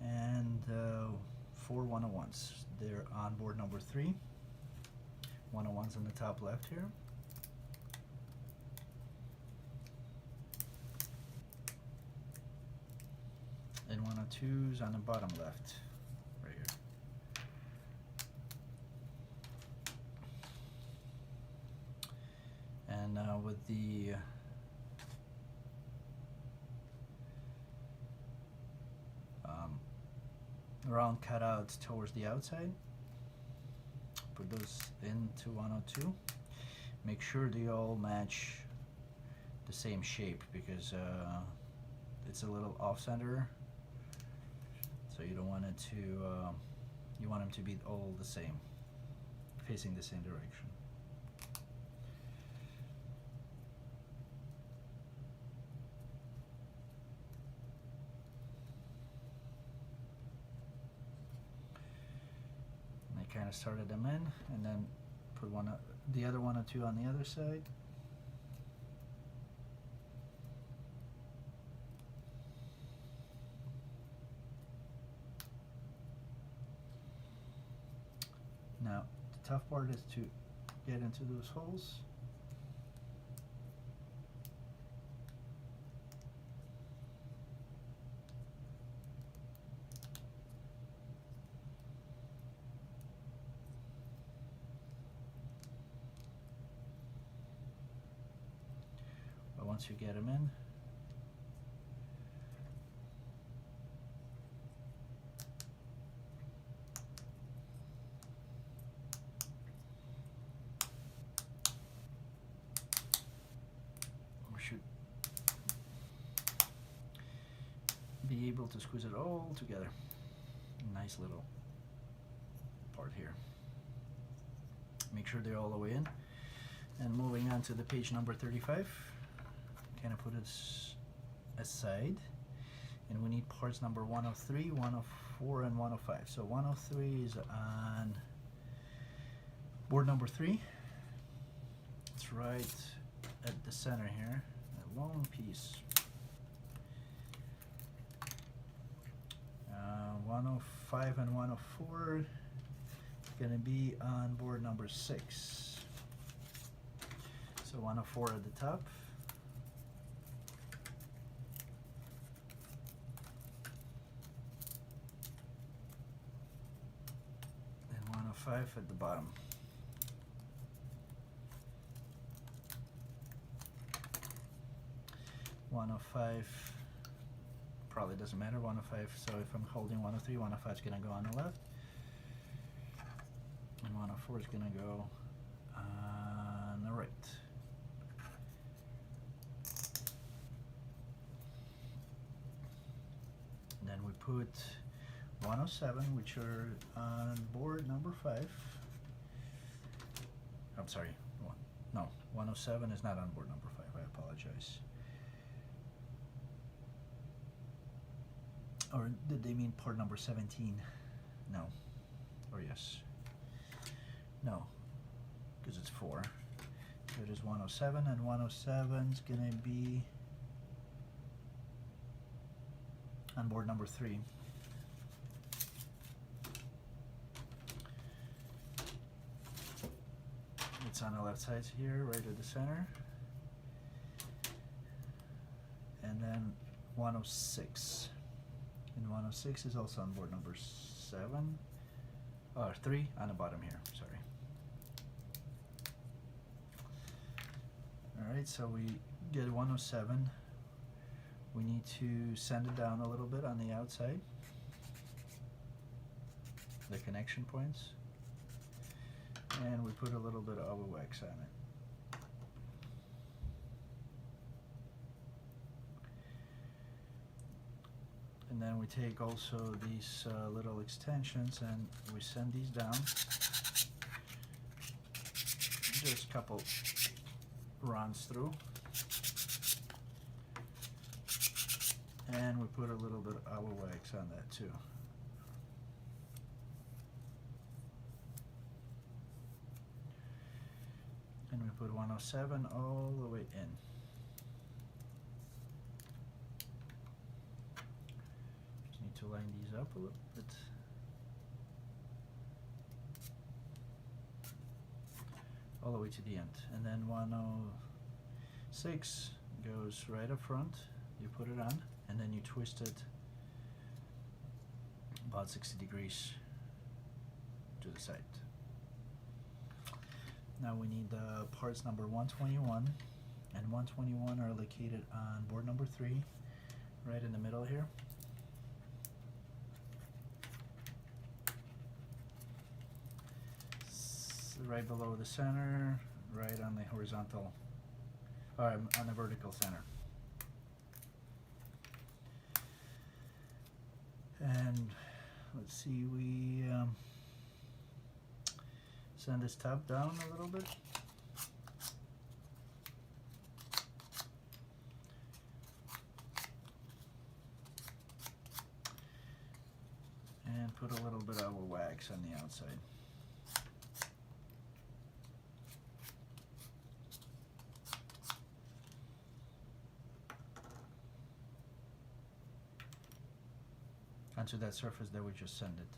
and 4 101s. They're on board number 3. 101's on the top left here. And 102's on the bottom left, right here. And now with the round cutouts towards the outside, put those into 102. Make sure they all match the same shape, because it's a little off center, so you don't want it to you want them to be all the same, facing the same direction. Kind of started them in, and then put the other 102 on the other side. Now the tough part is to get into those holes. Once you get them in, we should be able to squeeze it all together. Nice little part here. Make sure they're all the way in. And moving on to the page number 35. Kind of put it aside, and we need parts number 103, 104, and 105. So 103 is on board number 3. It's right at the center here, a long piece. 105 and 104 gonna be on board number 6. So 104 at the top. And 105 at the bottom. Probably doesn't matter, 105, so if I'm holding 103, 105 is going to go on the left, and 104 is going to go on the right. And then we put 107, which are on board number 5. I'm sorry, 107 is not on board number 5, I apologize. Or did they mean part number 17? No. Or yes. No. Because it's 4. So it is 107, and 107 is going to be on board number 3. It's on the left side here, right at the center. And then 106. And 106 is also on board number 3 on the bottom here, sorry. Alright, so we get 107, We need to sand it down a little bit on the outside, the connection points, and we put a little bit of wax on it. And then we take also these little extensions and we send these down, just a couple runs through, and we put a little bit of wax on that too. And we put 107 all the way in. Just need to line these up a little bit. All the way to the end. And then 106 goes right up front. You put it on, and then you twist it about 60 degrees to the side. Now we need parts number 121 and 121 are located on board number 3, right in the middle here. Right below the center, right on the horizontal, on the vertical center. And let's see, we send this tab down a little bit. And put a little bit of wax on the outside. Onto that surface that we just sent it.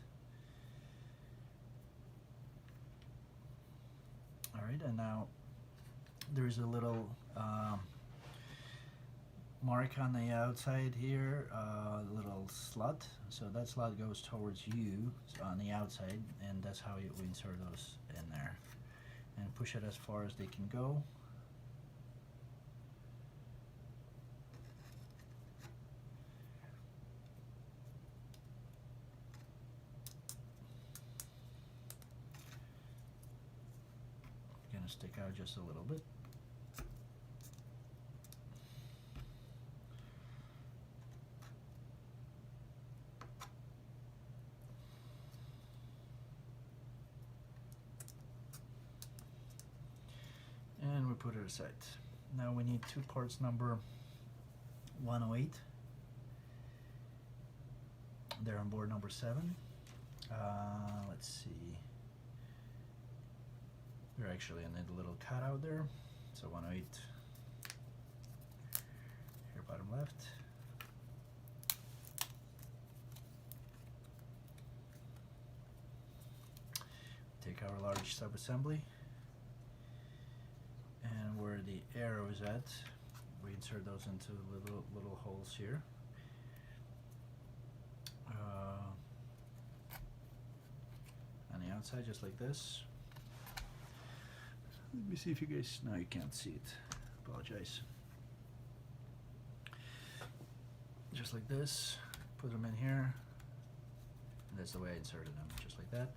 Alright, and now there's a little mark on the outside here, a little slot. So that slot goes towards you on the outside, and that's how we insert those in there. And push it as far as they can go. Gonna stick out just a little bit. And we put it aside. Now we need two parts number 108. They're on board number 7. Let's see. They're actually in the little cutout there. So 108 here, bottom left. Take our large sub-assembly, and where the arrow is at, we insert those into little holes here. On the outside, just like this. Let me see if you guys, no, you can't see it, apologize. Just like this, put them in here, and that's the way I inserted them, just like that.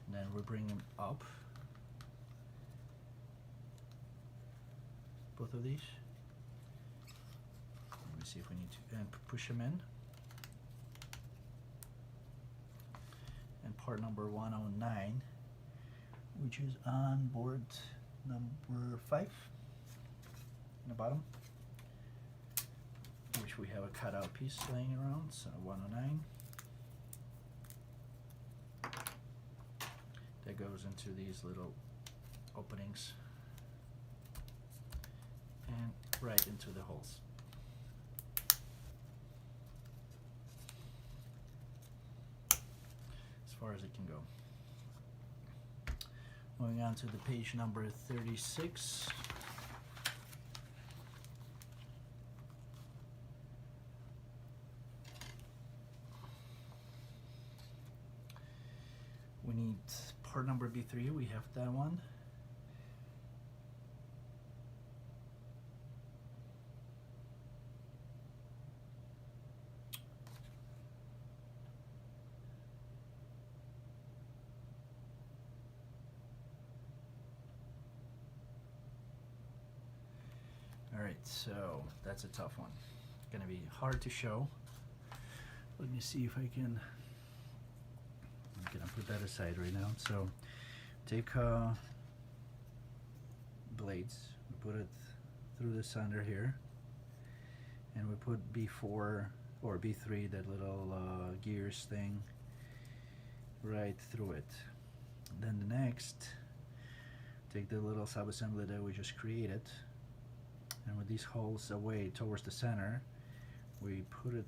And then we bring them up, both of these. Let me see if we need to, and push them in. And part number 109, which is on board number 5 in the bottom, which we have a cutout piece laying around, so 109. That goes into these little openings and right into the holes. As far as it can go. Moving on to the page number 36. We need part number B3, we have that one. Alright, so that's a tough one. Gonna be hard to show. Let me see if I can. I'm gonna put that aside right now. So take blades, we put it through the center here, and we put B4 or B3, that little gears thing, right through it. Then the next, take the little subassembly that we just created, and with these holes away towards the center, we put it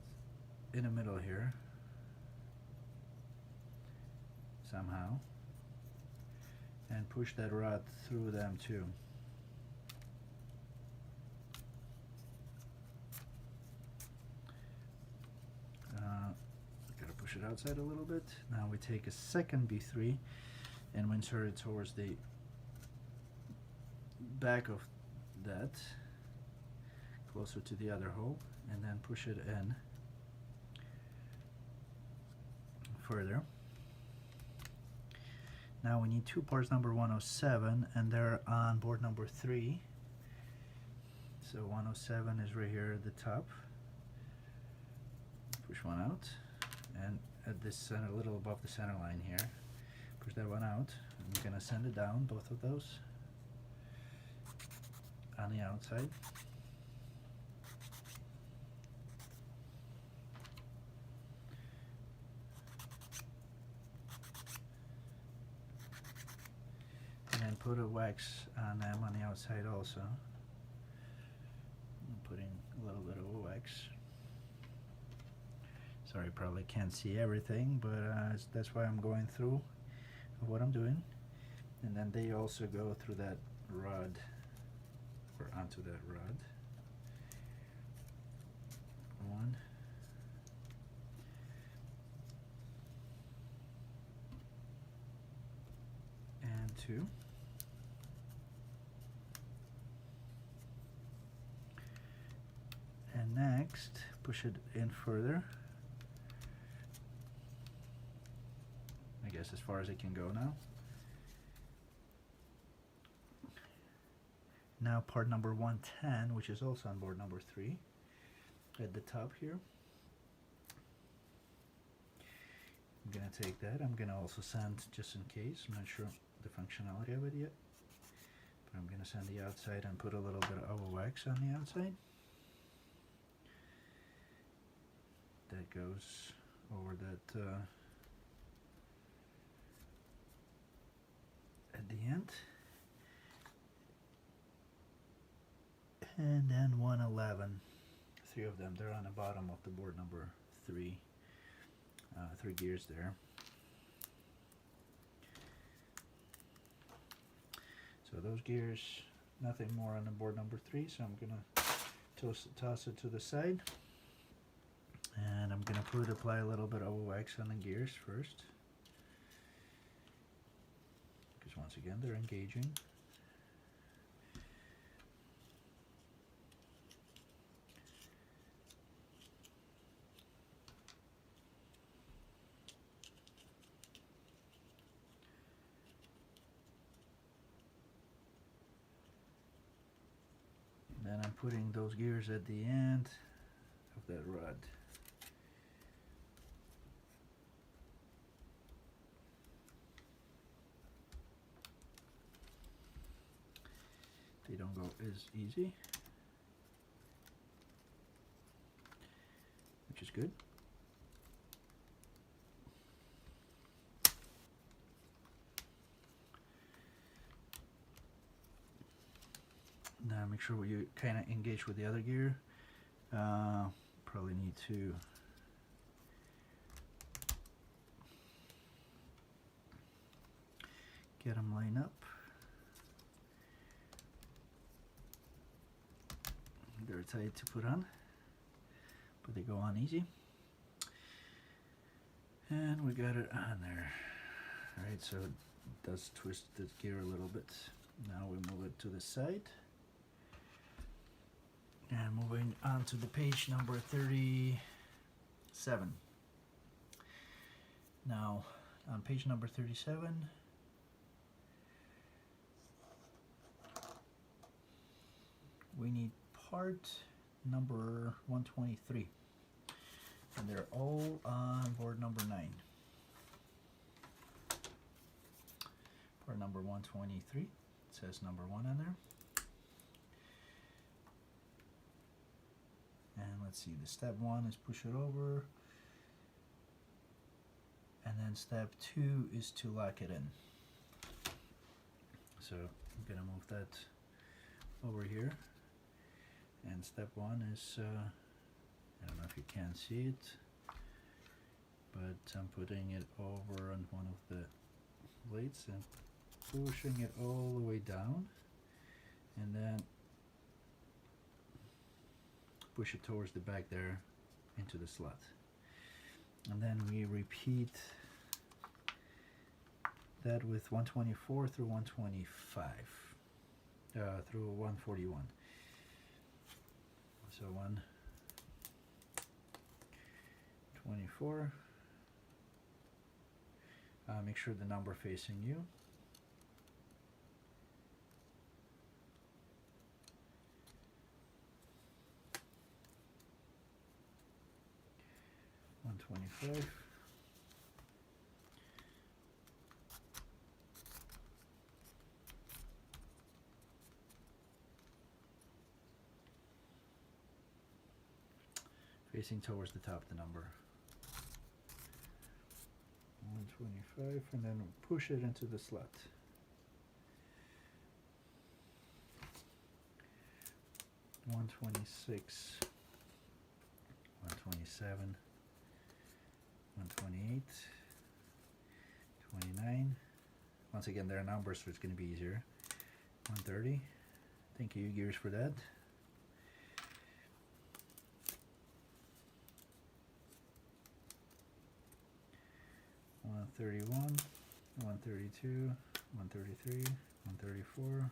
in the middle here somehow and push that rod through them too. Gotta push it outside a little bit. Now we take a second B3 and we insert it towards the back of that, closer to the other hole, and then push it in further. Now we need two parts number 107, and they're on board number 3. So 107 is right here at the top. Push one out, and at this center, a little above the center line here, push that one out. I'm gonna send it down, both of those, on the outside. And then put a wax on them on the outside also. I'm putting a little bit of a wax. Sorry, probably can't see everything, but that's why I'm going through what I'm doing. And then they also go through that rod, or onto that rod. One. And two. And next, push it in further. I guess as far as it can go now. Now part number 110, which is also on board number 3, at the top here. I'm gonna take that. I'm gonna also sand just in case. I'm not sure the functionality of it yet, but I'm gonna sand the outside and put a little bit of wax on the outside. That goes over that at the end. And then 111, 3 of them, they're on the bottom of the board number 3, 3 gears there. So those gears, nothing more on the board number 3, so I'm gonna toss it to the side. And I'm gonna apply a little bit of wax on the gears first, because once again they're engaging. Then I'm putting those gears at the end of that rod. They don't go as easy, which is good. Now make sure you kind of engage with the other gear. Probably need to get them lined up. They're tight to put on, but they go on easy. And we got it on there. Alright, so it does twist the gear a little bit. Now we move it to the side. And moving on to the page number 37. Now, on page number 37, we need part number 123, and they're all on board number 9. Part number 123, it says number 1 on there. And let's see, the step 1 is push it over, and then step 2 is to lock it in. So I'm gonna move that over here, and step 1 is I don't know if you can see it, but I'm putting it over on one of the blades and pushing it all the way down, and then push it towards the back there into the slot. And then we repeat that with 124 through 125 through 141. So 124, make sure the number facing you. 125. Facing towards the top, the number 125, and then push it into the slot. 126, 127, 128, 29. Once again, there are numbers, so it's going to be easier. 130. Thank you, UGears, for that. 131, 132, 133, 134,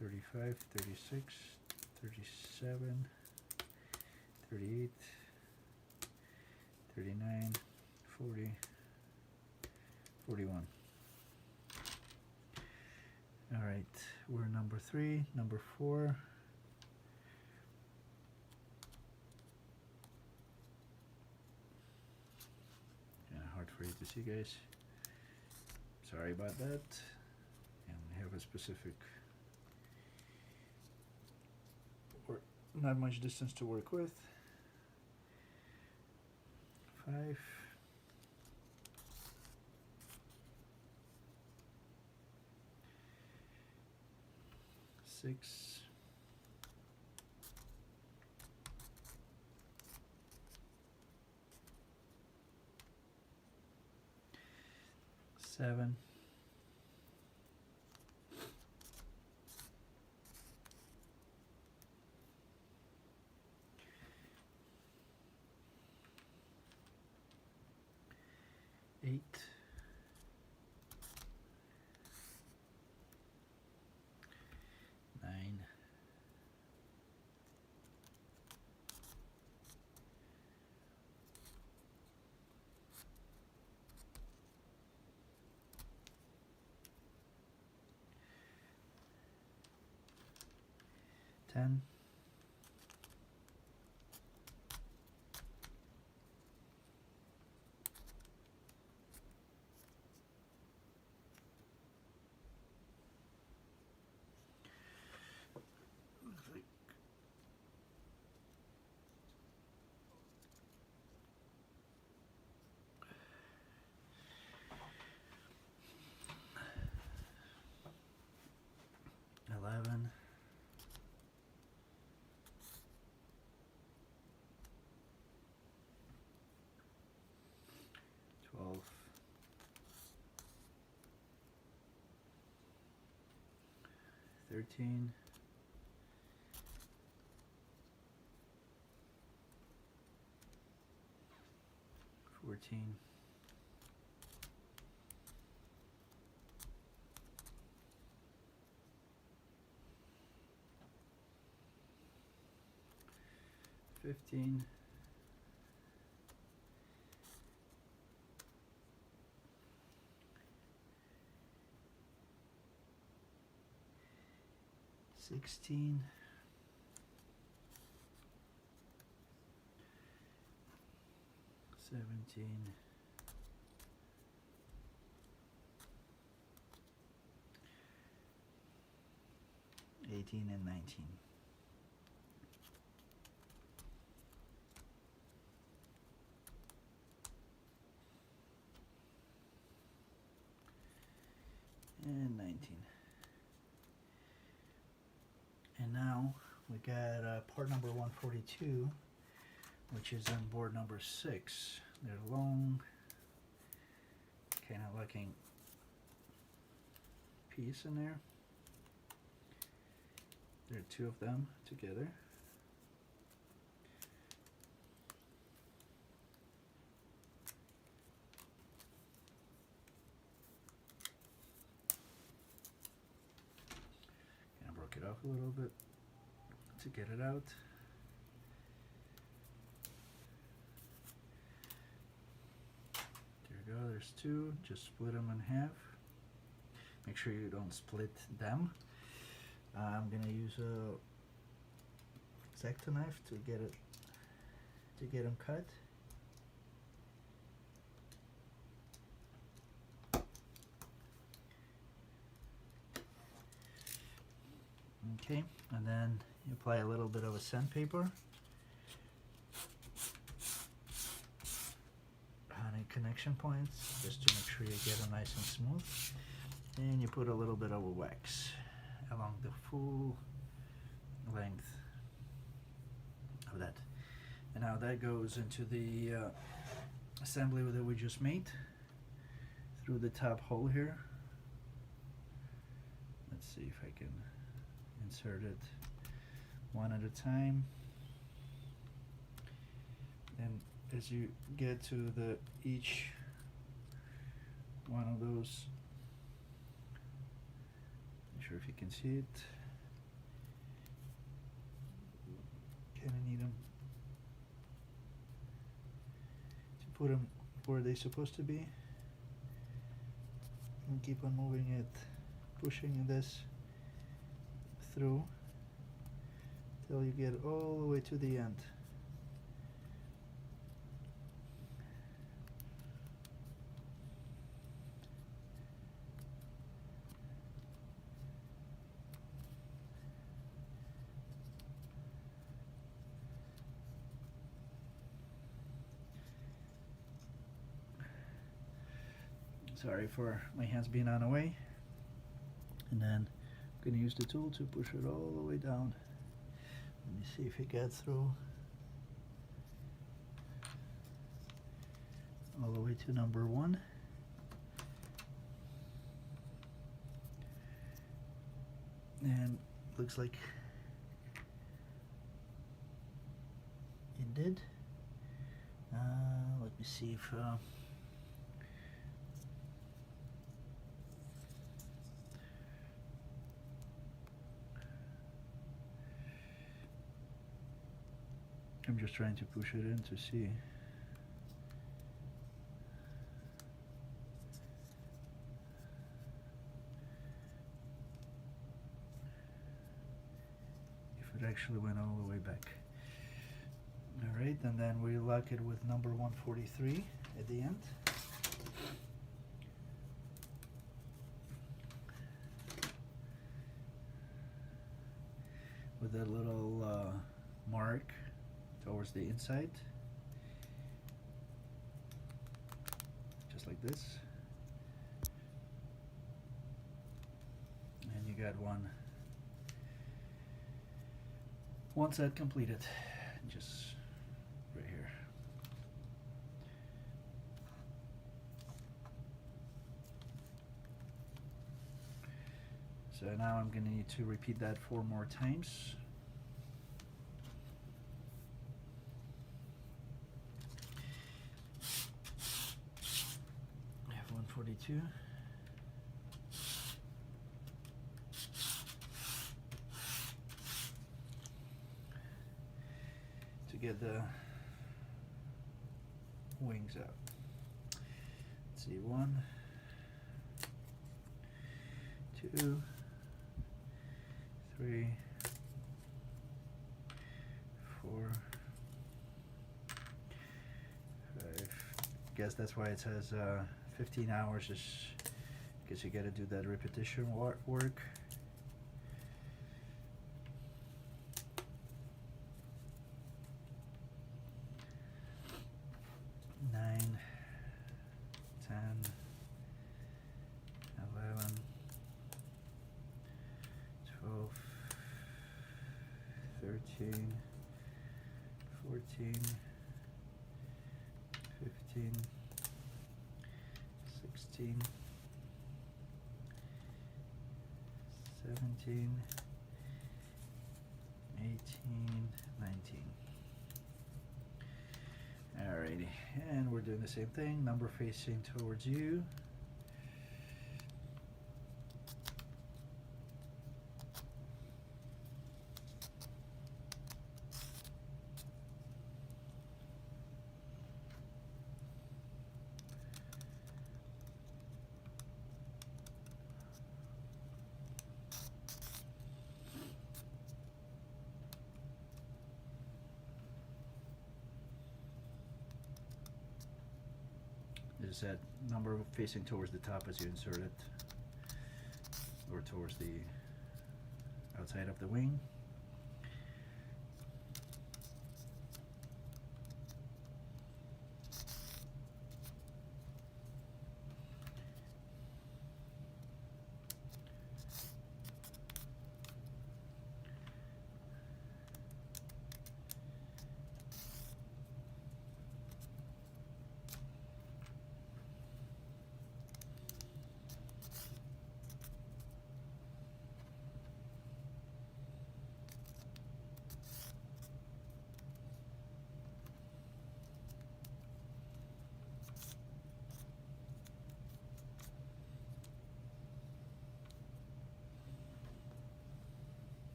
35, 36, 37, 38, 39, 40, 41. All right, we're number 3, number 4. Hard for you to see, guys. Sorry about that. And we have a specific, or not much distance to work with. 5. 6. 7. 8. 9. 10. 11. 12. 13. 14. 15. 16. 19, 18 and 19. And 19. And now we got part number 142, which is on board number 6. They're long, kind of looking piece in there. There are two of them together. Kind of broke it off a little bit to get it out. There you go, there's two. Just split them in half. Make sure you don't split them. I'm gonna use a X-Acto knife to get them cut. Okay, and then you apply a little bit of a sandpaper on any connection points, just to make sure you get them nice and smooth. And you put a little bit of a wax along the full length of that. And now that goes into the assembly that we just made through the top hole here. Let's see if I can insert it one at a time. And as you get to the each one of those, not sure if you can see it, kind of need them to put them where they're supposed to be, and keep on moving it, pushing this through till you get all the way to the end. Sorry for my hands being on the way. And then I'm going to use the tool to push it all the way down. Let me see if it gets through all the way to number 1. And looks like it did. Let me see if I'm just trying to push it in to see. If it actually went all the way back. Alright, and then we lock it with number 143 at the end. With that little mark towards the inside, just like this, and you got one set completed, just right here. So now I'm going to need to repeat that 4 more times. F142. To get the wings out. Let's see, 1, 2, 3, 4, 5, guess that's why it says 15 hours is because you got to do that repetition work. Nine, 10, 11, 12, 13, 14, 15, 16, 17, 18, 19. Alrighty, and we're doing the same thing, number facing towards you. Is that number facing towards the top as you insert it, or towards the outside of the wing?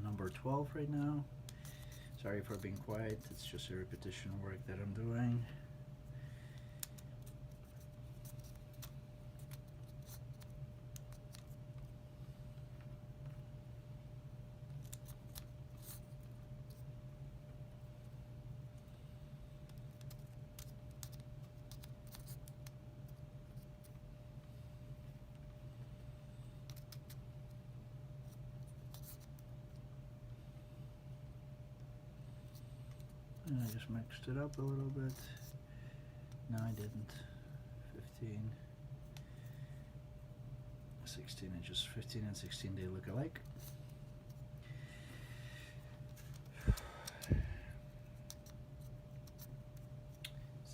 Number 12 right now. Sorry for being quiet, it's just a repetition work that I'm doing. And I just mixed it up a little bit. No, I didn't. 15, 16 inches. 15 and 16, they look alike.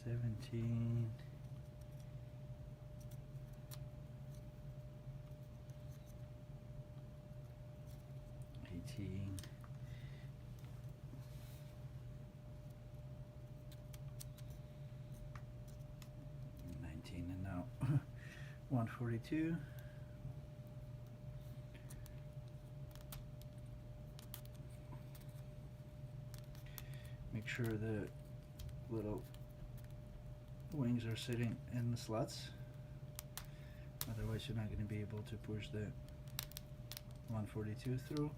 $17. 18. 19, and now 142. Make sure the little wings are sitting in the slots, otherwise you're not going to be able to push the 142 through.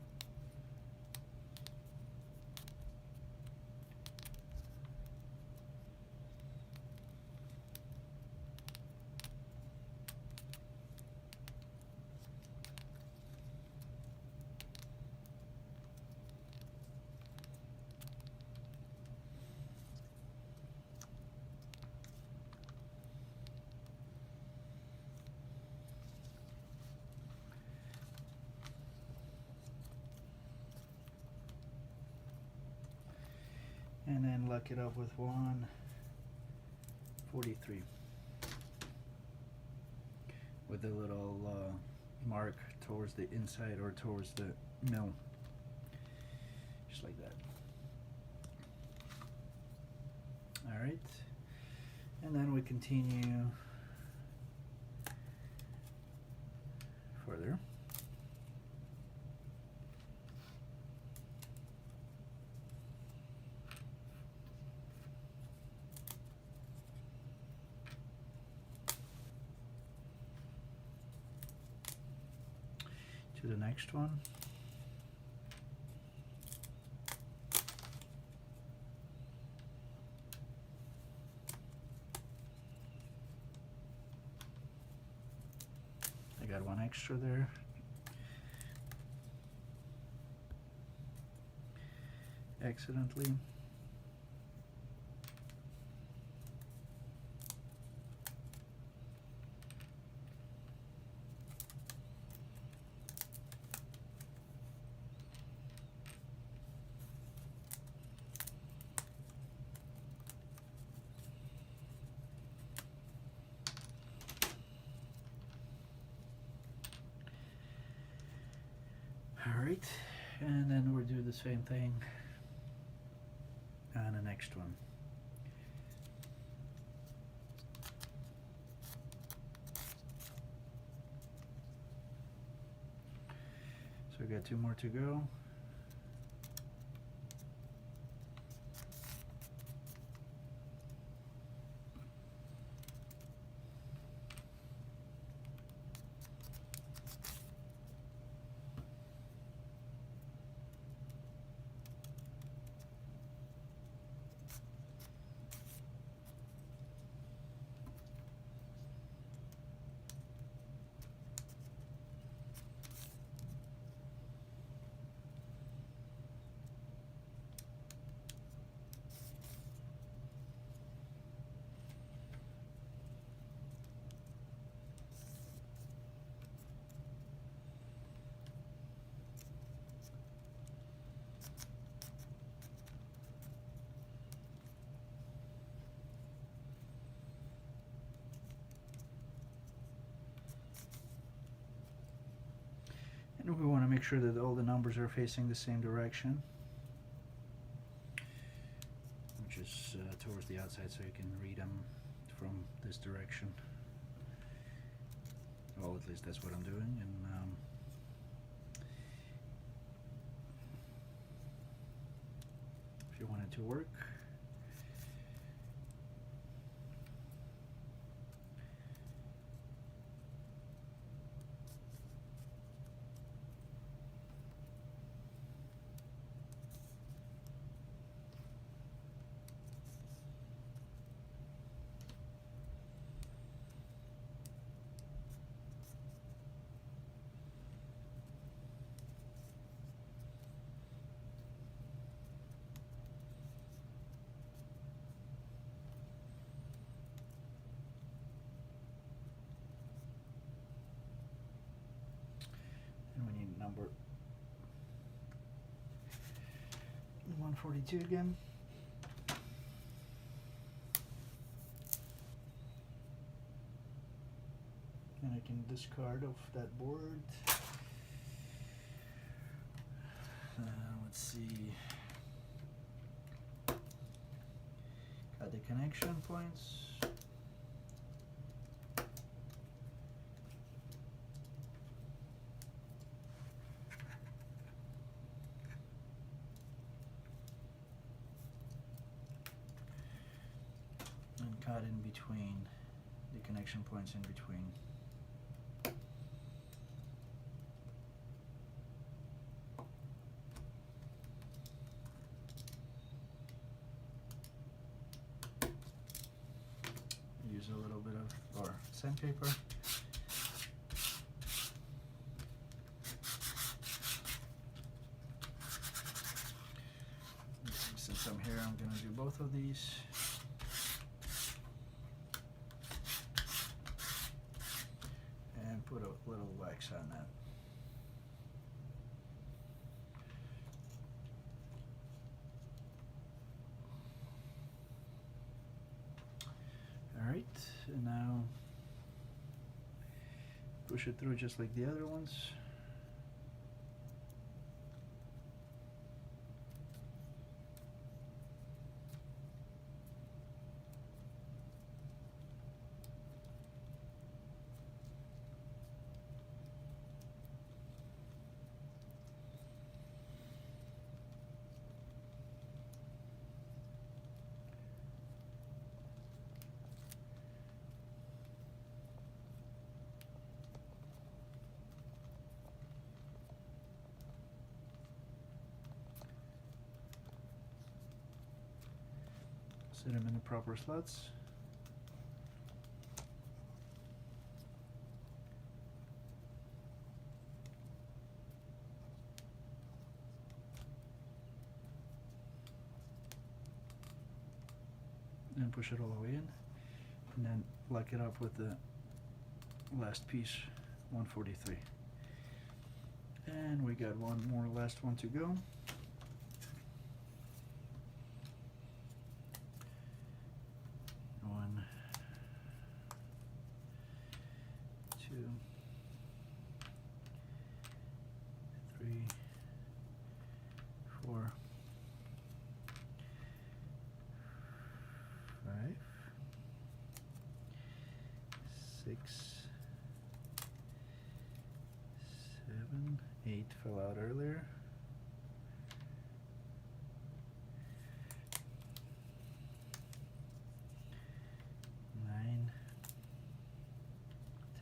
And then lock it up with 143 with a little mark towards the inside or towards the mill, just like that. All right, and then we continue further. to the next one. I got one extra there. Accidentally. Alright, and then we'll do the same thing on the next one. So we got 2 more to go. And we want to make sure that all the numbers are facing the same direction, which is towards the outside, so you can read them from this direction. Well, at least that's what I'm doing. And if you want it to work, number 142 again. And I can discard off that board. Let's see. Got the connection points. Cut in between the connection points in between. Use a little bit of sandpaper. Since I'm here, I'm going to do both of these. Put a little wax on that. Alright, and now push it through just like the other ones. Set them in the proper slots. And push it all the way in, and then lock it up with the last piece, 143. And we got one more last one to go. One, two, three, four, 5, 6, 7, 8 fell out earlier. 9,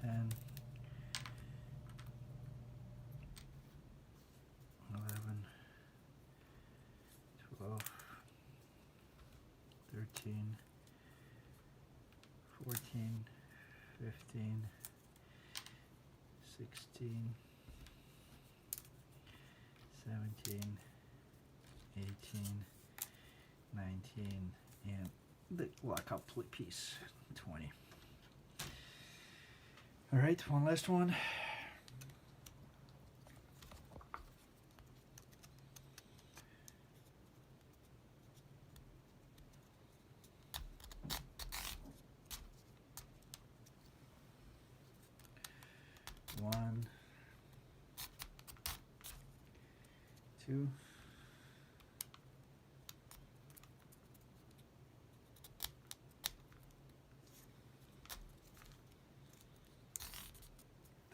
10, 11, 12, 13, 14, 15, 16, 17, 18, 19, and the lockout piece, 20. All right, one last one. One, two,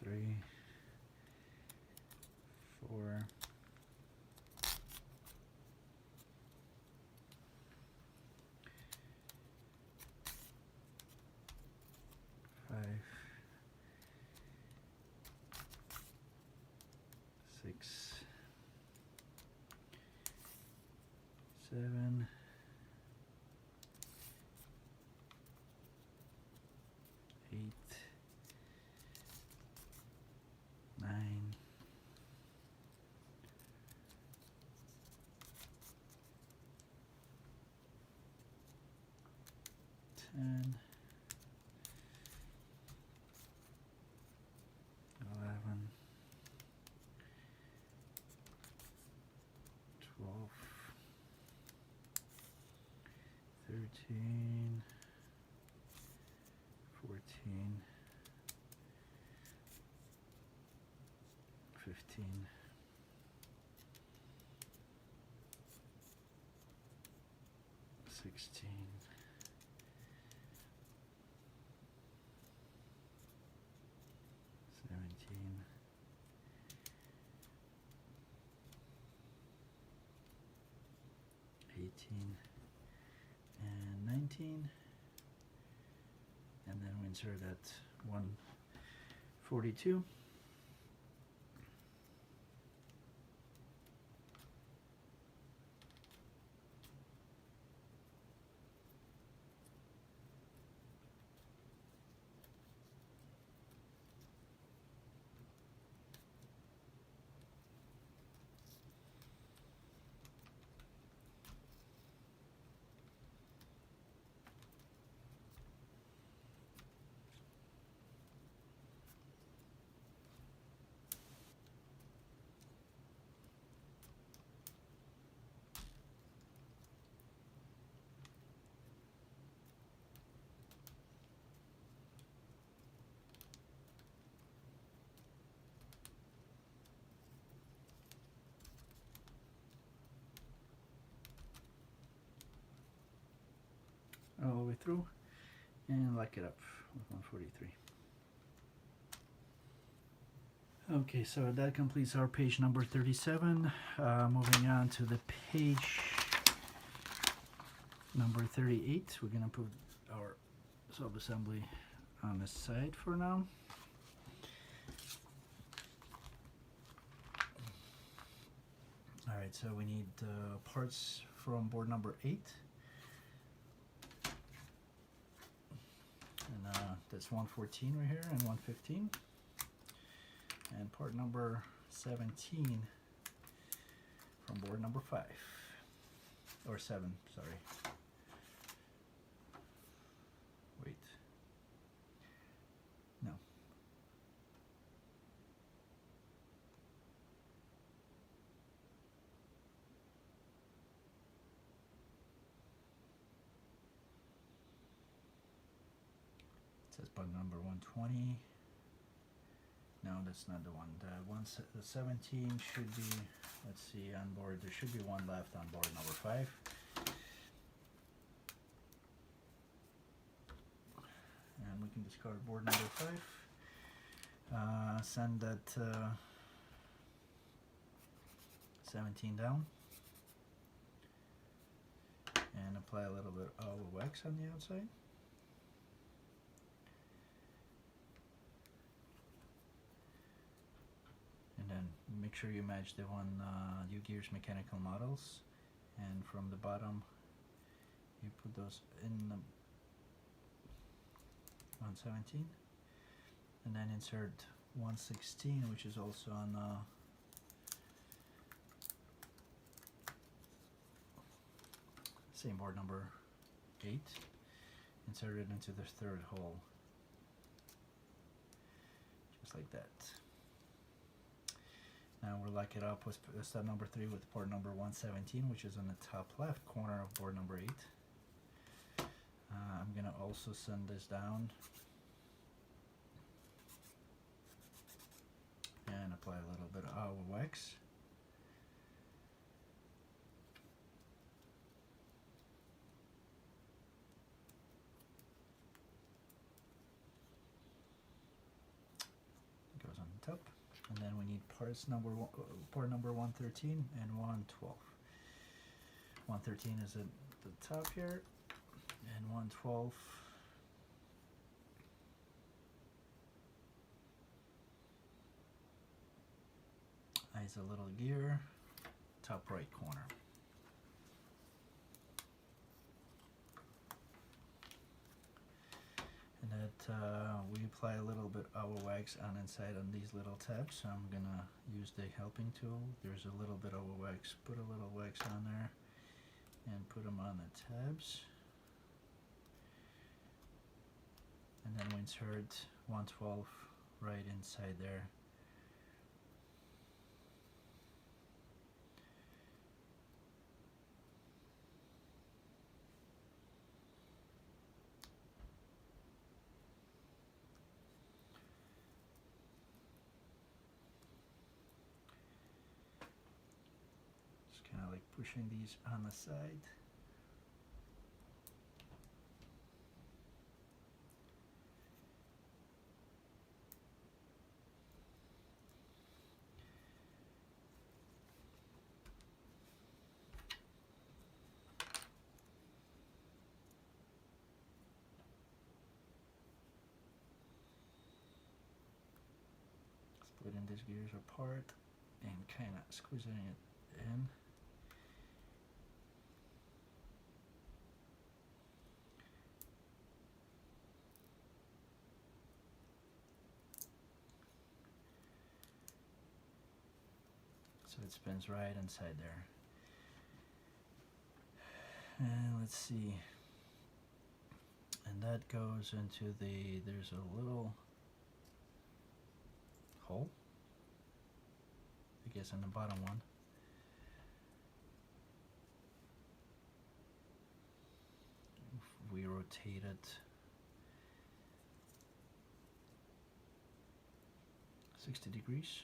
three, 4, 5, 6, 7, 8, 9, 10, 11, 12, 13, 14, 15, 16, 17, 18, and 19, and then we insert at 142. All the way through and lock it up with 143. Okay, so that completes our page number 37. Moving on to the page number 38. We're gonna put our sub-assembly on the side for now. All right, so we need parts from board number 8. says 114 right here and 115. And part number 17 from board number 5. Or 7, sorry. Wait. No. It says bug number 120. No, that's not the one. The 17 should be, let's see, on board. There should be one left on board number 5. And we can discard board number 5. Send that 17 down. And apply a little bit of wax on the outside. And then make sure you match the one UGears mechanical models, and from the bottom you put those in the 117, and then insert 116, which is also on same board number 8. Insert it into the 3rd hole, just like that. Now we'll lock it up with step number 3 with port number 117, which is on the top left corner of board number 8. I'm gonna also send this down and apply a little bit of wax. It goes on the top. And then we need port number 113 and 112. 113 is at the top here, and 112 is a little gear, top right corner. And that we apply a little bit of wax on inside on these little tabs. So I'm gonna use the helping tool. There's a little bit of wax. Put a little wax on there and put them on the tabs. And then we insert 112 right inside there. Kind of like pushing these on the side. Splitting these gears apart and kind of squeezing it in. So it spins right inside there. And let's see. And that goes into there's a little hole, I guess, in the bottom one. If we rotate it 60 degrees.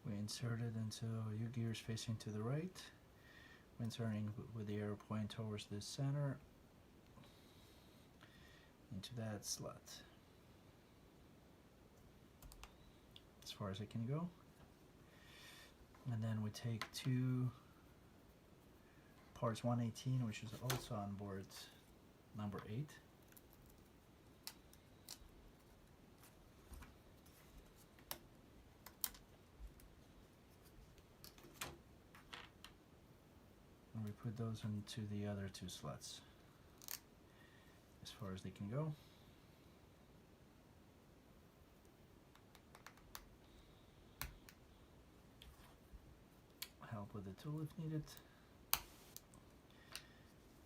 We insert it into UGears facing to the right. We're inserting with the arrow point towards the center into that slot. As far as it can go. And then we take two parts 118, which is also on board number 8. put those into the other two slots as far as they can go. Help with the tool if needed.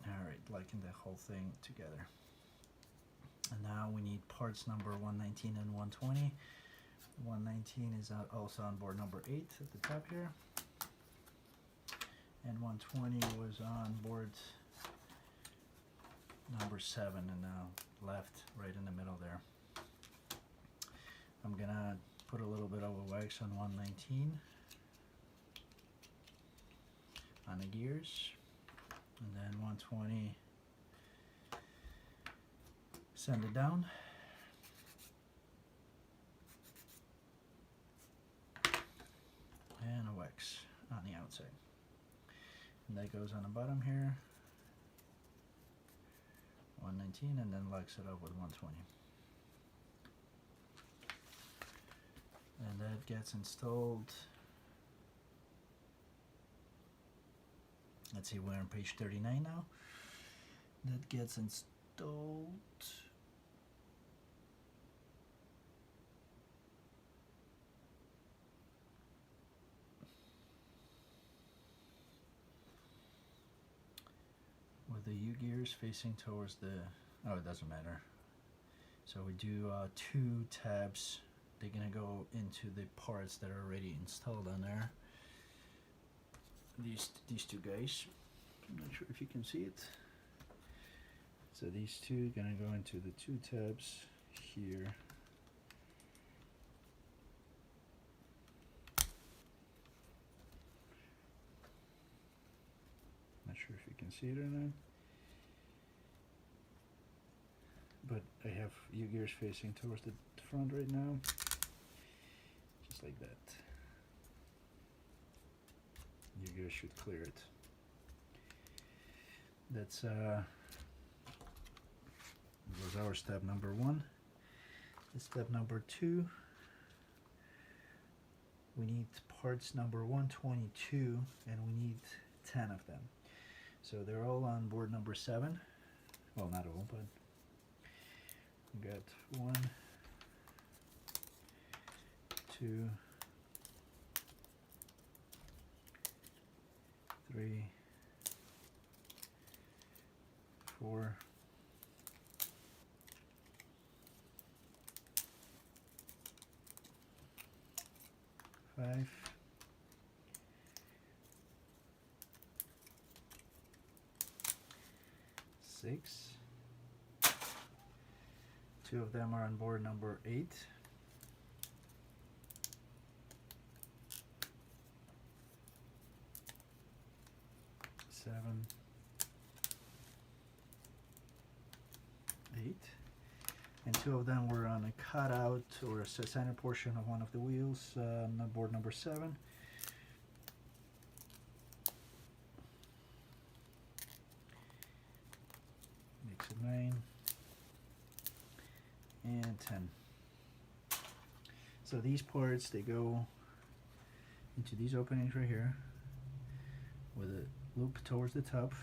Alright, liking the whole thing together. And now we need parts number 119 and 120. 119 is also on board number 8 at the top here. And 120 was on board number 7 and now left right in the middle there. I'm gonna put a little bit of a wax on 119 on the gears, and then 120 send it down, and a wax on the outside, and that goes on the bottom here, 119, and then locks it up with 120, and that gets installed. Let's see, we're on page 39 now. That gets installed. With the UGears facing towards the, oh, it doesn't matter. So we do 2 tabs. They're gonna go into the parts that are already installed on there. These two guys, I'm not sure if you can see it. So these two gonna go into the 2 tabs here. Not sure if you can see it or not, but I have UGears facing towards the front right now, just like that. UGears should clear it. That's was our step number 1. Step number 2, we need parts number 122, and we need 10 of them. So they're all on board number 7. Well, not all, but we got 1, 2, 3, 4, 5, 6. 2 of them are on board number 8. 7, 8, and 2 of them were on a cutout or a center portion of one of the wheels on board number 7. Makes it 9 and 10. So these parts, they go into these openings right here with a loop towards the top.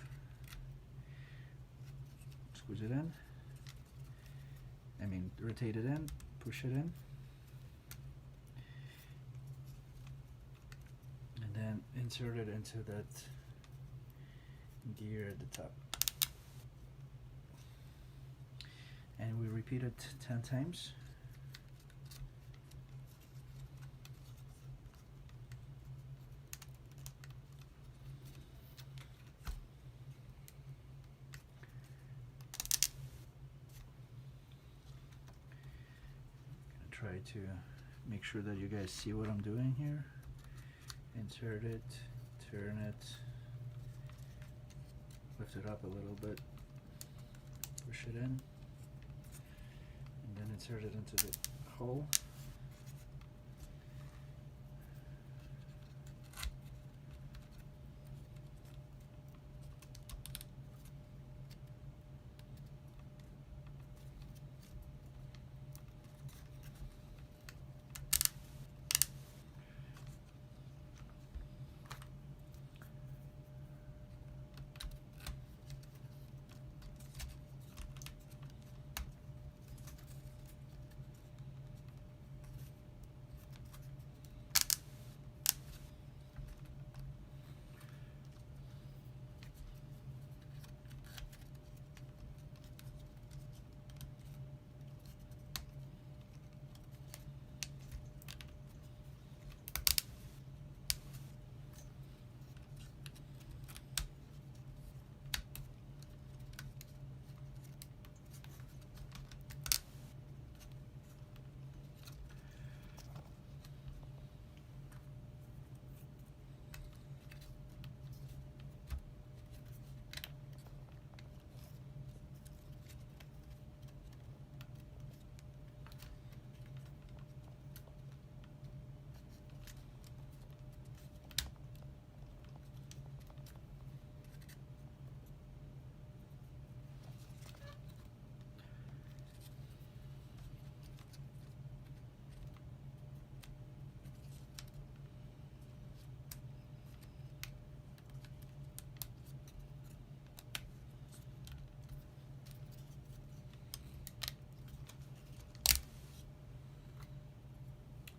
Squeeze it in. Rotate it in, push it in, and then insert it into that gear at the top. And we repeat it 10 times. Try to make sure that you guys see what I'm doing here. Insert it, turn it, lift it up a little bit, push it in, and then insert it into the hole.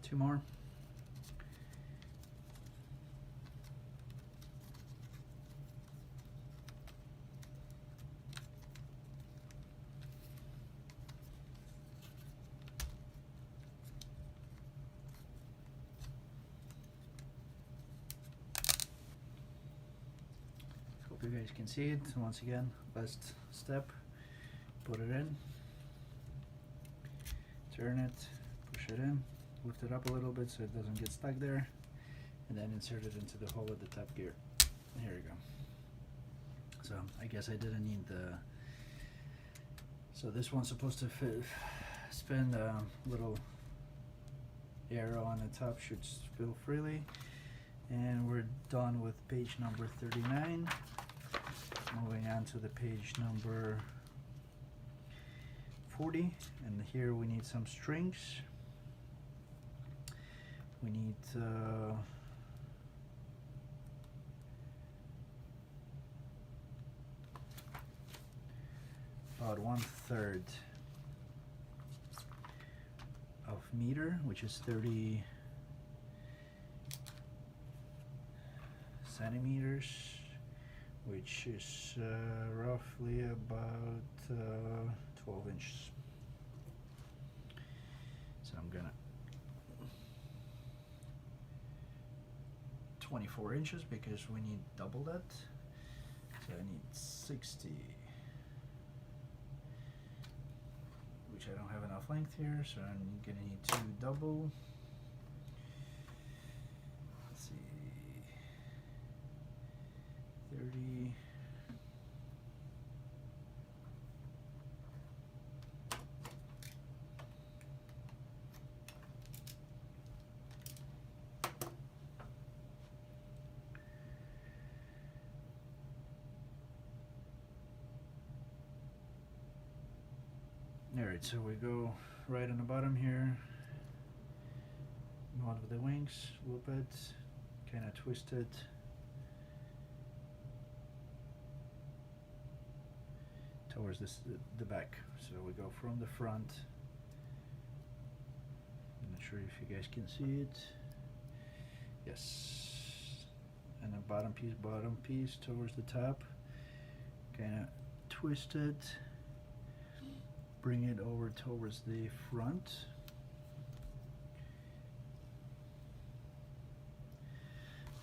2 more. Hope you guys can see it. Once again, last step, put it in, turn it, push it in, lift it up a little bit so it doesn't get stuck there, and then insert it into the hole at the top gear. Here we go. So I guess I didn't need the, so this one's supposed to spin a little arrow on the top, should spill freely. And we're done with page number 39. Moving on to the page number 40, and here we need some strings. We need about 1/3 of meter, which is 30 centimeters, which is roughly about 12 inches. So I'm gonna 24 inches because we need double that. So I need 60, which I don't have enough length here, so I'm gonna need 2 double. Let's see, 30. Alright, so we go right on the bottom here, go out with the wings, loop it, kind of twist it, towards the back. So we go from the front, I'm not sure if you guys can see it, yes, and the bottom piece towards the top, kind of twist it, bring it over towards the front.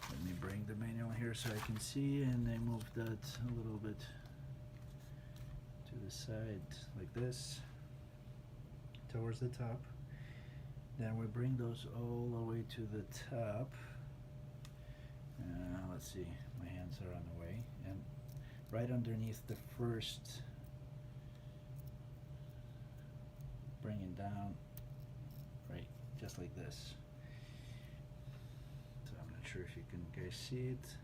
Let me bring the manual here so I can see, and I move that a little bit to the side like this, towards the top. Then we bring those all the way to the top. Let's see, my hands are on the way, and right underneath the first, bring it down, right, just like this. So I'm not sure if you can guys see it,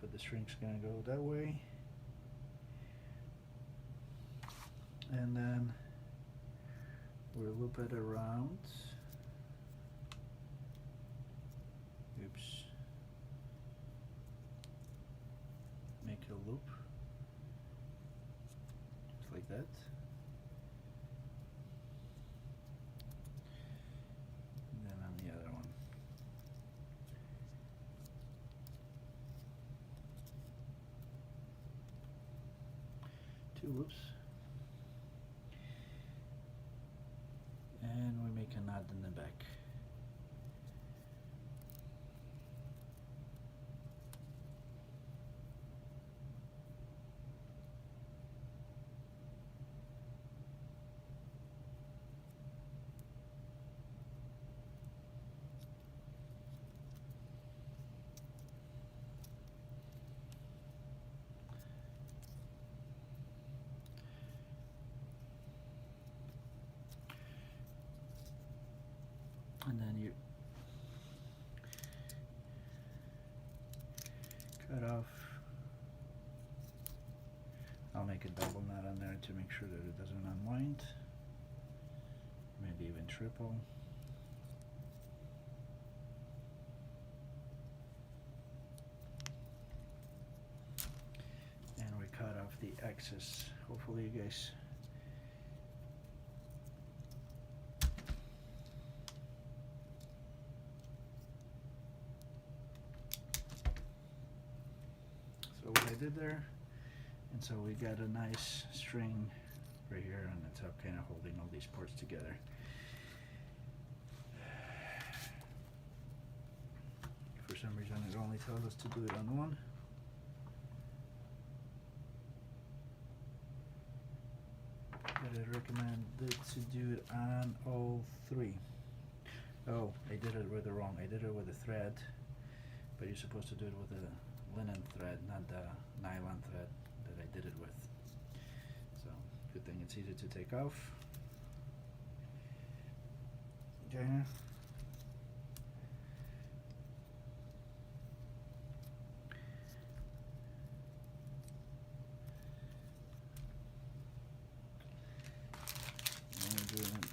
but the string's gonna go that way, and then we'll loop it around. Oops. Make a loop, just like that. Loops, and we make a knot in the back. And then you cut off. I'll make a double knot on there to make sure that it doesn't unwind, maybe even triple. And we cut off the excess. Hopefully you guys what I did there. And so we got a nice string right here on the top, kind of holding all these parts together. For some reason it only tells us to do it on one. But I recommend to do it on all three. Oh, I did it with the wrong. I did it with a thread, but you're supposed to do it with a linen thread, not the nylon thread that I did it with. So, good thing it's easy to take off. Okay.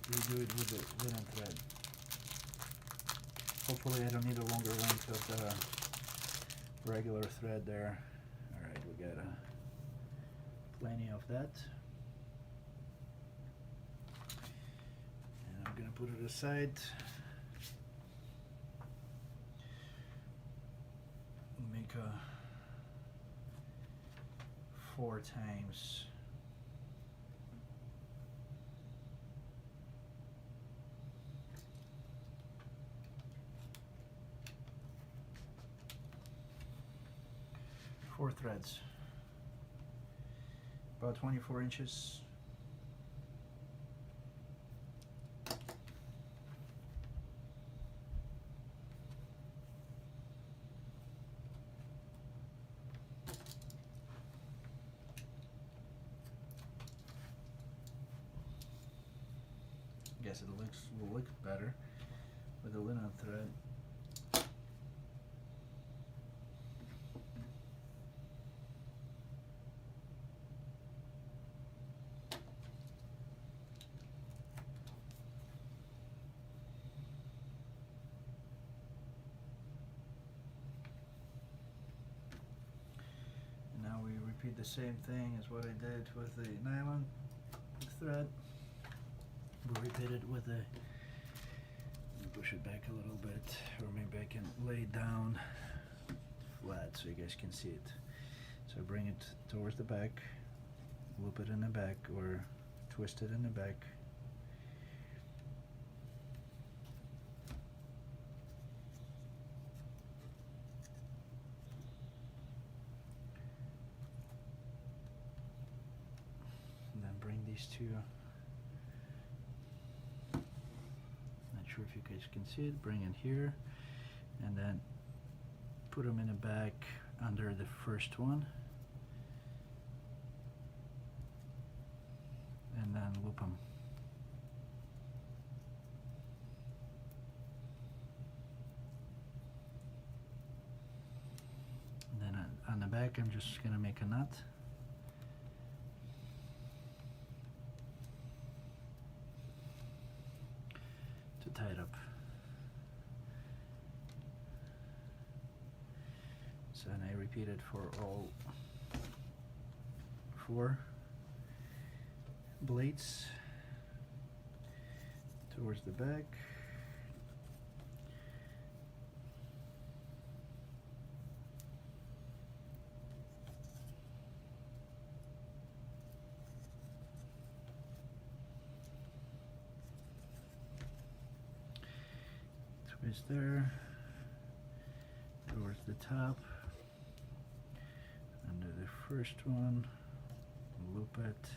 We do it with the linen thread. Hopefully I don't need a longer length of the regular thread there. Alright, we got plenty of that. And I'm gonna put it aside. Make a 4 times. Four threads, about 24 inches. Guess it will look better with the linen thread. Repeat the same thing as what I did with the nylon thread. We'll repeat it with the, push it back a little bit, or maybe I can lay it down flat so you guys can see it. So bring it towards the back, loop it in the back, or twist it in the back. Bring these two, not sure if you guys can see it, bring it here and then put them in the back under the first one and then loop them. And then on the back I'm just going to make a knot. Tie it up. So and I repeat it for all 4 blades towards the back. Twist there, towards the top, under the first one, loop it,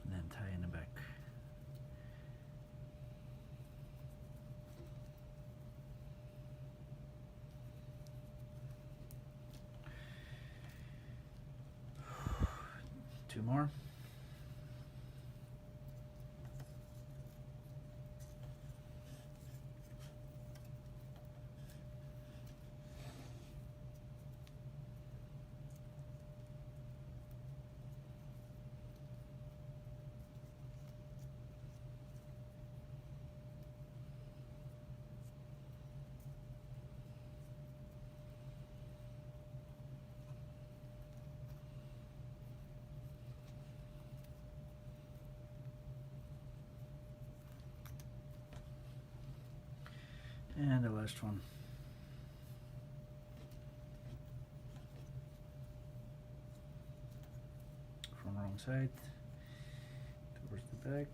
and then tie in the back. Two more. And the last one. From wrong side towards the back.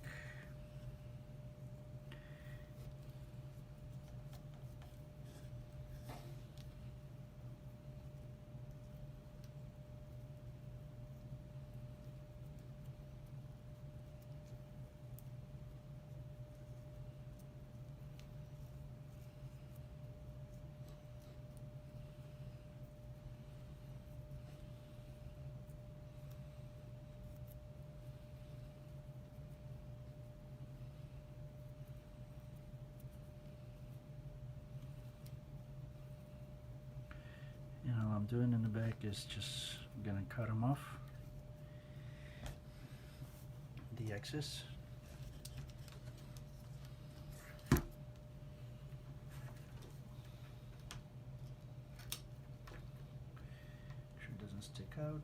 And all I'm doing in the back is just gonna cut them off, the excess. Sure it doesn't stick out.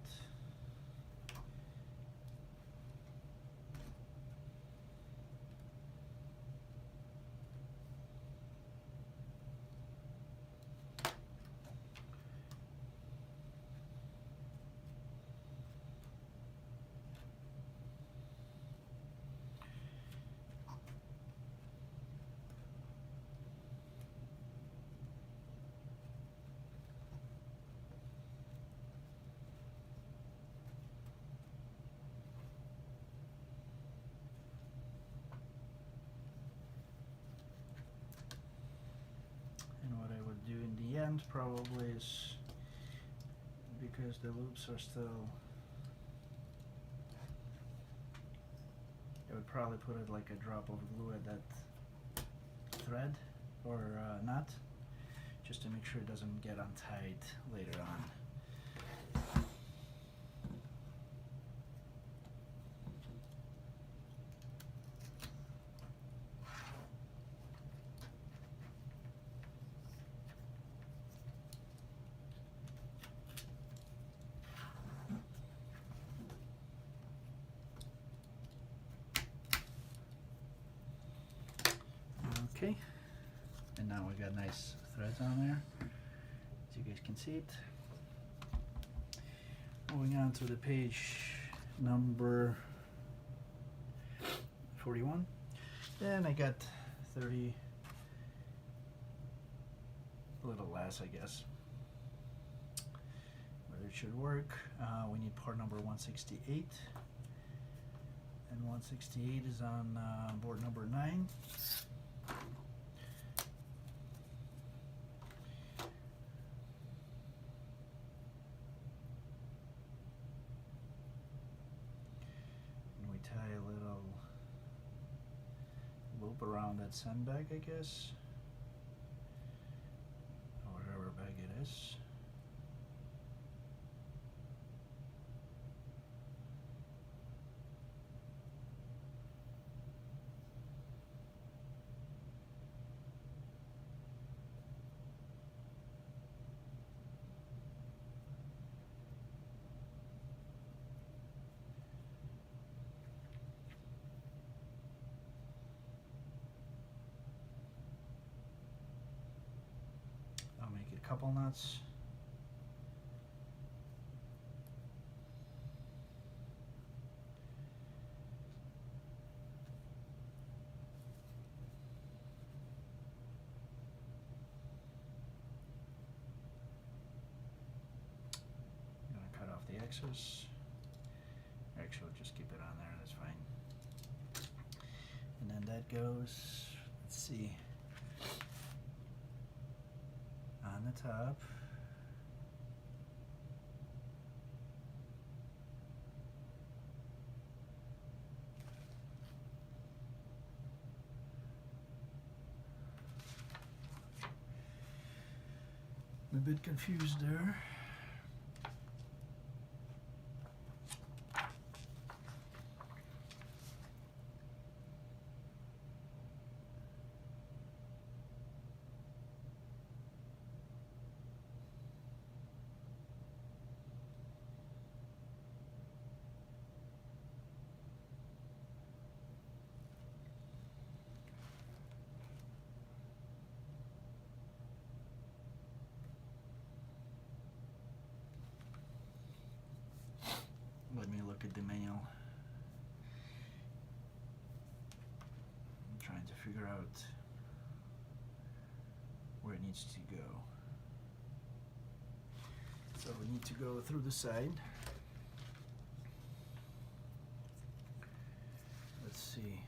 Do in the end probably is, because the loops are still, I would probably put it like a drop of glue at that thread or knot, just to make sure it doesn't get untied later on. Okay, and now we got nice threads on there, as you guys can see it. Moving on to the page number 41, and I got 30, a little less I guess, but it should work. We need part number 168, and 168 is on board number 9. Tie a little loop around that sandbag, I guess, or whatever bag it is. Couple knots. I'm gonna cut off the excess. Actually, just keep it on there, that's fine. And then that goes, let's see, on the top. I'm a bit confused there. look at the manual. I'm trying to figure out where it needs to go. So we need to go through the side. Let's see.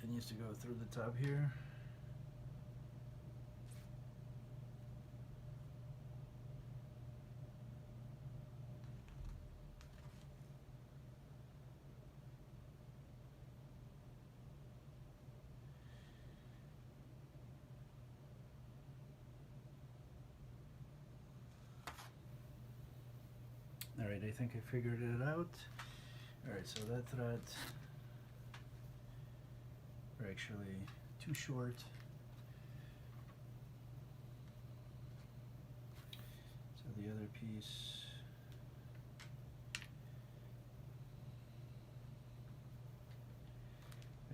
It needs to go through the top here. Alright, I think I figured it out. Alright, so that thread are actually too short. So the other piece,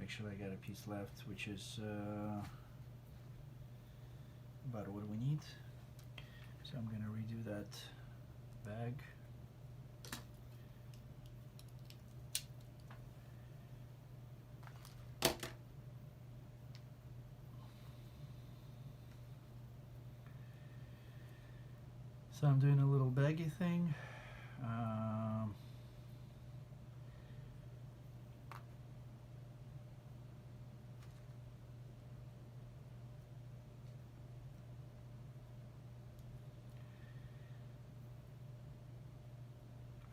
actually I got a piece left, which is about what we need. So I'm gonna redo that bag. So I'm doing a little baggy thing.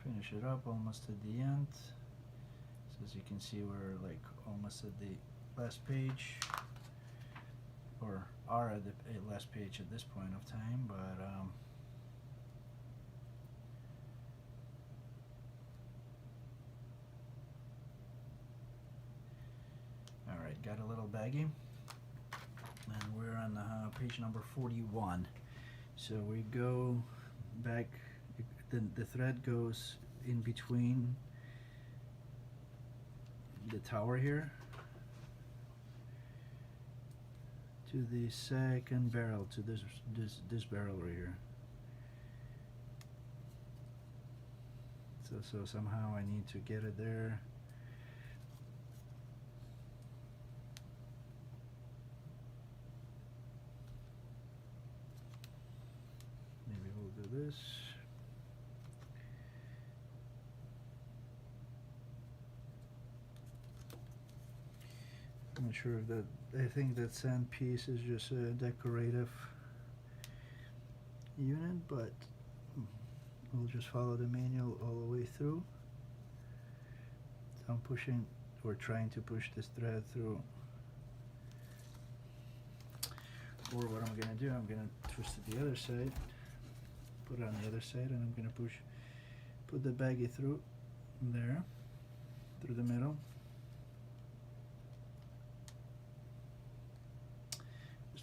Finish it up almost at the end. So as you can see, we're like almost at the last page, or are at the last page at this point of time, but alright, got a little baggy, and we're on page number 41. So we go back, the thread goes in between the tower here to the second barrel, to this barrel right here. So somehow I need to get it there. Maybe we'll do this. I'm not sure if that, I think that sand piece is just a decorative unit, but we'll just follow the manual all the way through. So I'm pushing, or trying to push this thread through. Or what I'm going to do, I'm going to twist it the other side, put it on the other side, and I'm going to put the baggie through there, through the middle.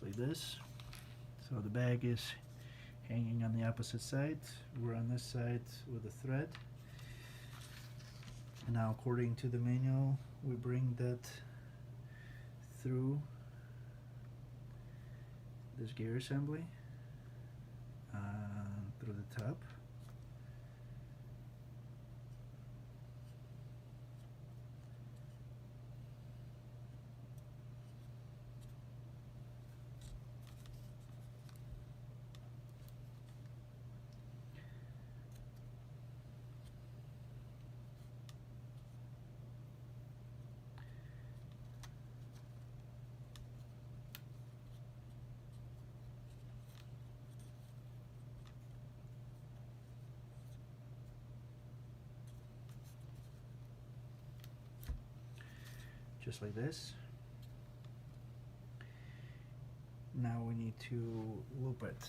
Like this. So the bag is hanging on the opposite side. We're on this side with the thread. And now, according to the manual, we bring that through this gear assembly, through the top. Just like this. Now we need to loop it.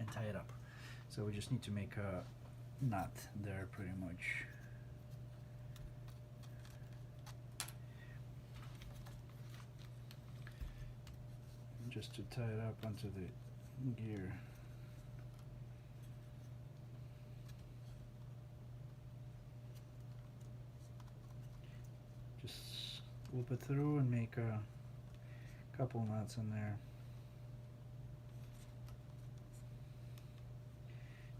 and tie it up. So we just need to make a knot there pretty much. Just to tie it up onto the gear. Just loop it through and make a couple knots in there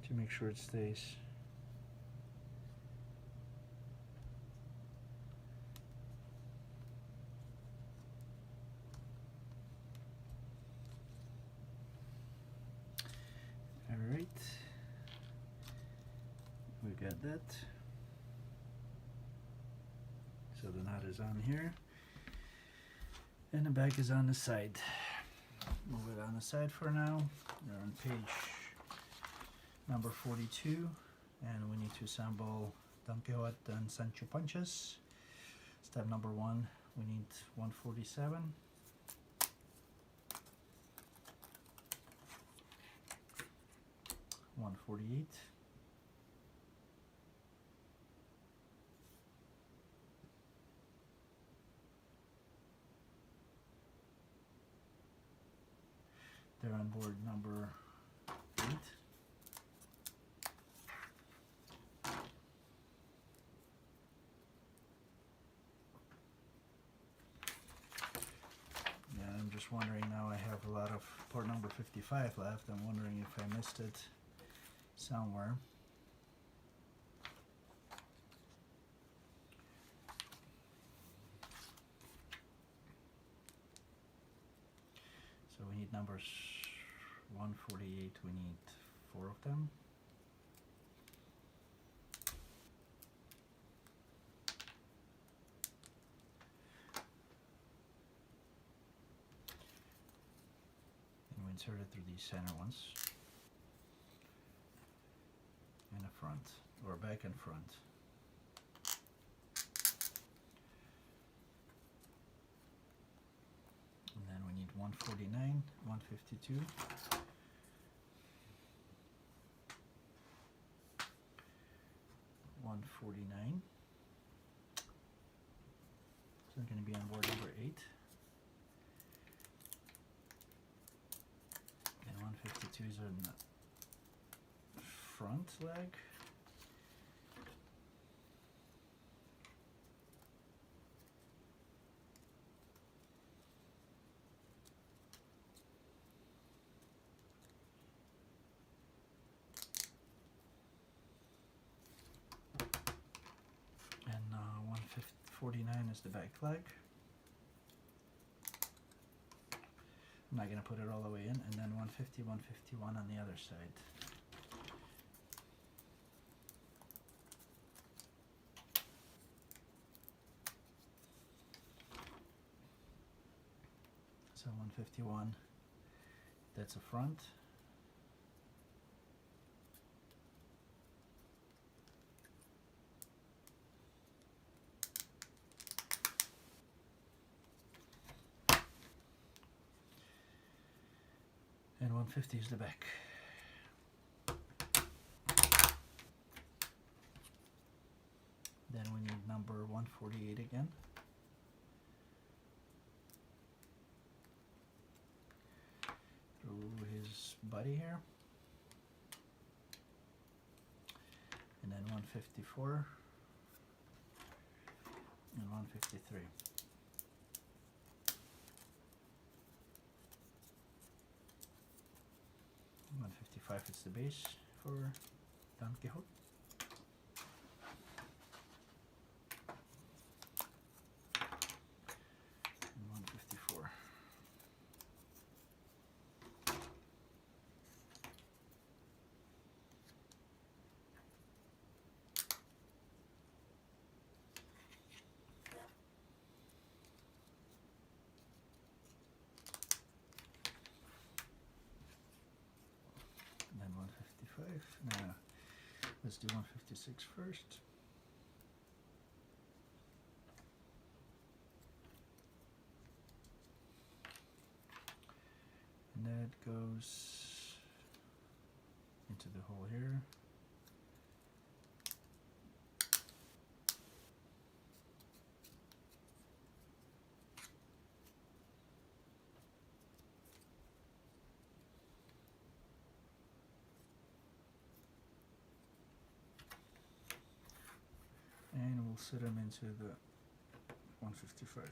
to make sure it stays. Alright, we got that. So the knot is on here, and the back is on the side. Move it on the side for now. We're on page number 42, and we need to assemble Don Quixote and Sancho Panchas. Step number 1, we need 147. 148. They're on board number 8. Yeah, I'm just wondering now, I have a lot of port number 55 left. I'm wondering if I missed it somewhere. So we need numbers 148, we need 4 of them. And we insert it through these center ones. In the front, or back and front. And then we need 149, 152. 149. So they're going to be on board number 8. And 152 is on the front leg. And 149 is the back leg. I'm not going to put it all the way in, and then 150, 151 on the other side. So 151, that's a front. And 150 is the back. Then we need number 148 again. Through his body here. And then 154 and 153. 155 is the base for Don Quixote. And 154. And then 155. Now, let's do 156 first. And that goes into the hole here. And we'll set them into the 155.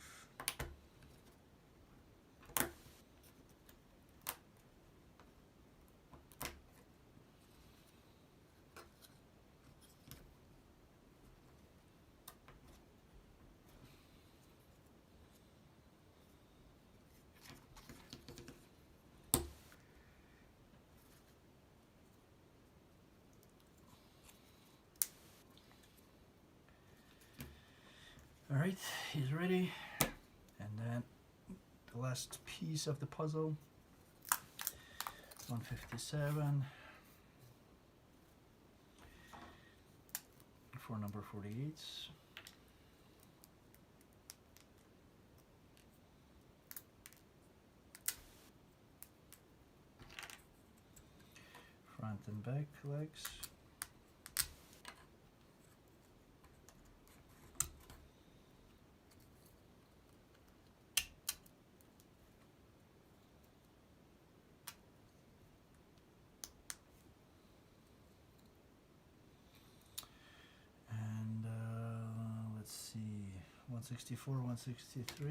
Alright, he's ready. And then the last piece of the puzzle, 157 for number 48s. Front and back legs. Let's see, 164, 163.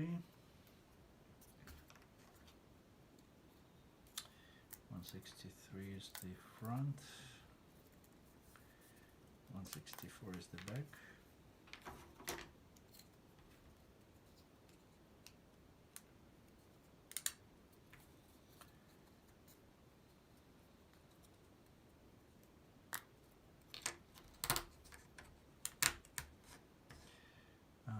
163 is the front, 164 is the back. Uh,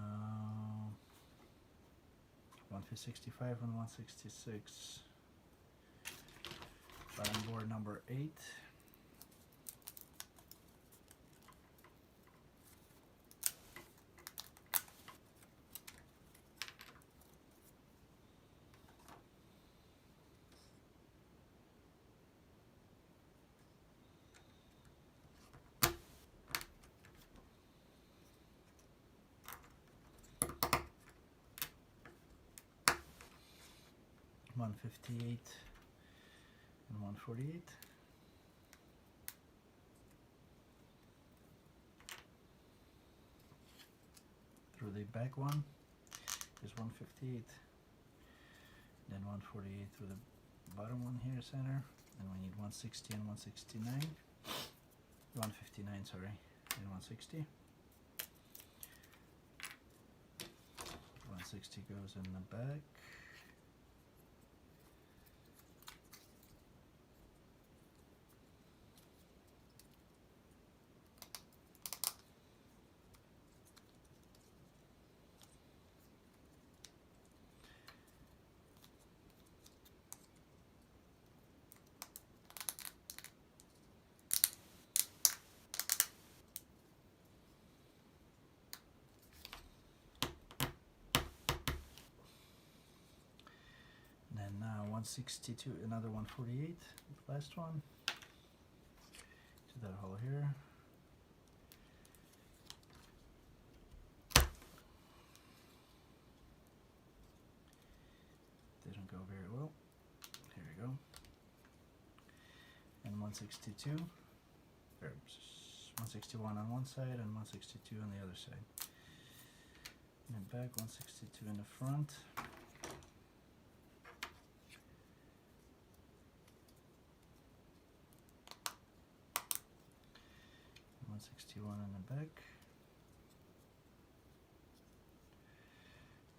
165 and 166. Bottom board number 8. $158 and 148. Through the back one is 158, then 148 through the bottom one here, center, and we need 160 and 169, 159, sorry, and 160. 160 goes in the back. And now 162, another 148, last one, to that hole here. Didn't go very well. Here we go. And 162, or 161 on one side and 162 on the other side. And then back, 162 in the front. 161 in the back,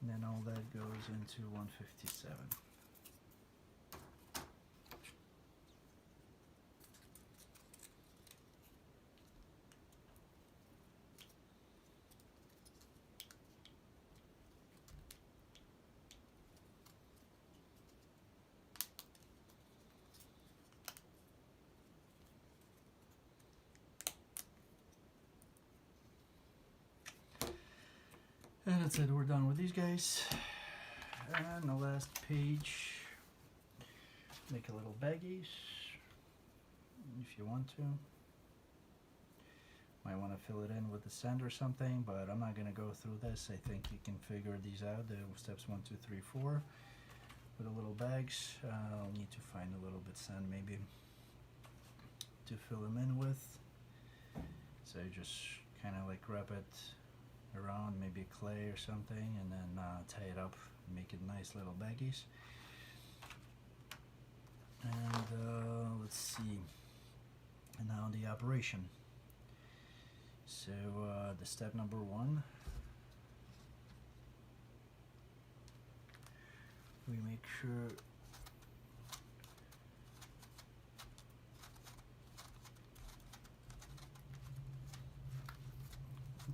and then all that goes into 157. And that's it, we're done with these guys. And the last page, make a little baggies. if you want to. Might want to fill it in with the sand or something, but I'm not going to go through this. I think you can figure these out, the steps 1, 2, 3, 4 with the little bags. I'll need to find a little bit sand maybe to fill them in with. So you just kind of like wrap it around, maybe clay or something, and then tie it up, make it nice little baggies. And let's see, and now the operation. So the step number 1, we make sure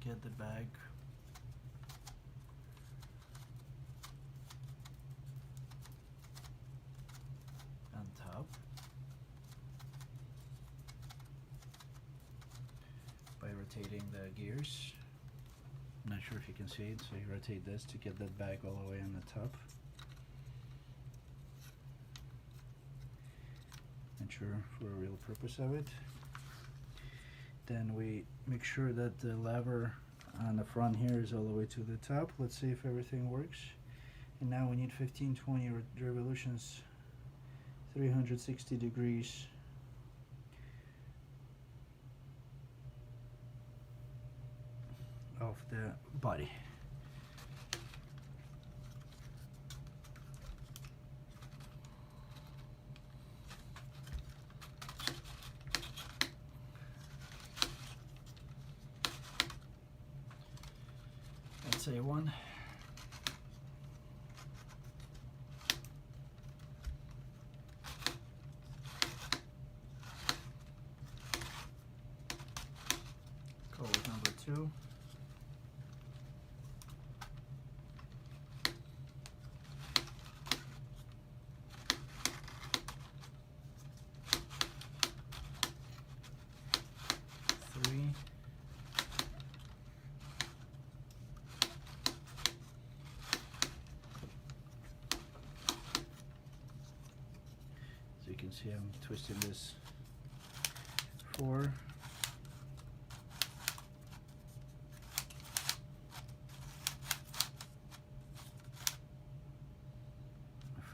get the bag on top by rotating the gears. I'm not sure if you can see it, so you rotate this to get that bag all the way on the top. Not sure for a real purpose of it. Then we make sure that the lever on the front here is all the way to the top. Let's see if everything works. And now we need 15-20 revolutions, 360 degrees. Of the body. Let's say 1. Go with number 2. So you can see I'm twisting this 4.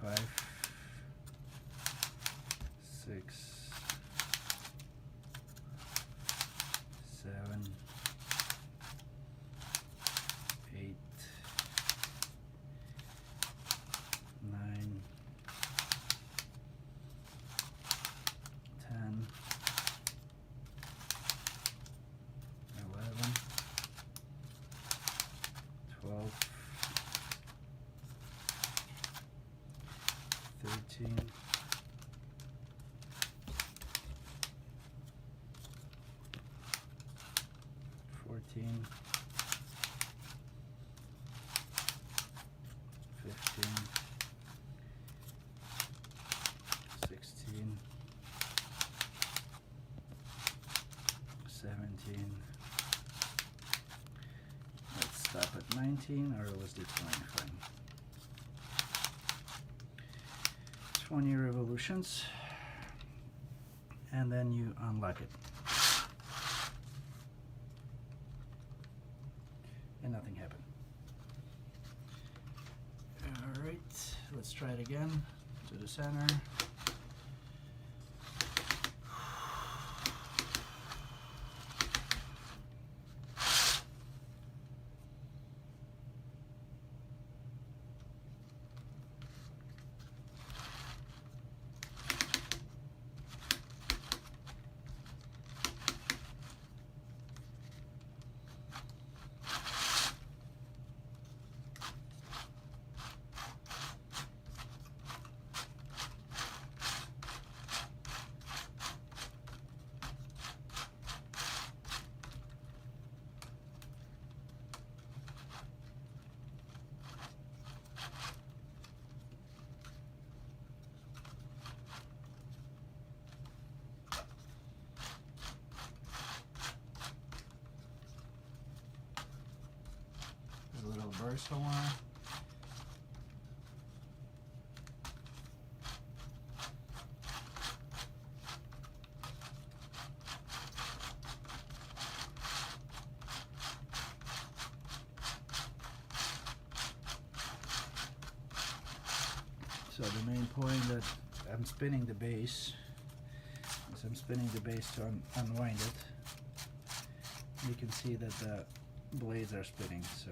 5, 6, 7, 8, 9, 10, 11, 12, 13, 14, 15, 16, 17. Let's stop at 19, or let's do 20. Fine. 20 revolutions, and then you unlock it. And nothing happened. Alright, let's try it again. To the center. A little burst somewhere. So the main point that I'm spinning the base is I'm spinning the base to unwind it. You can see that the blades are spinning. So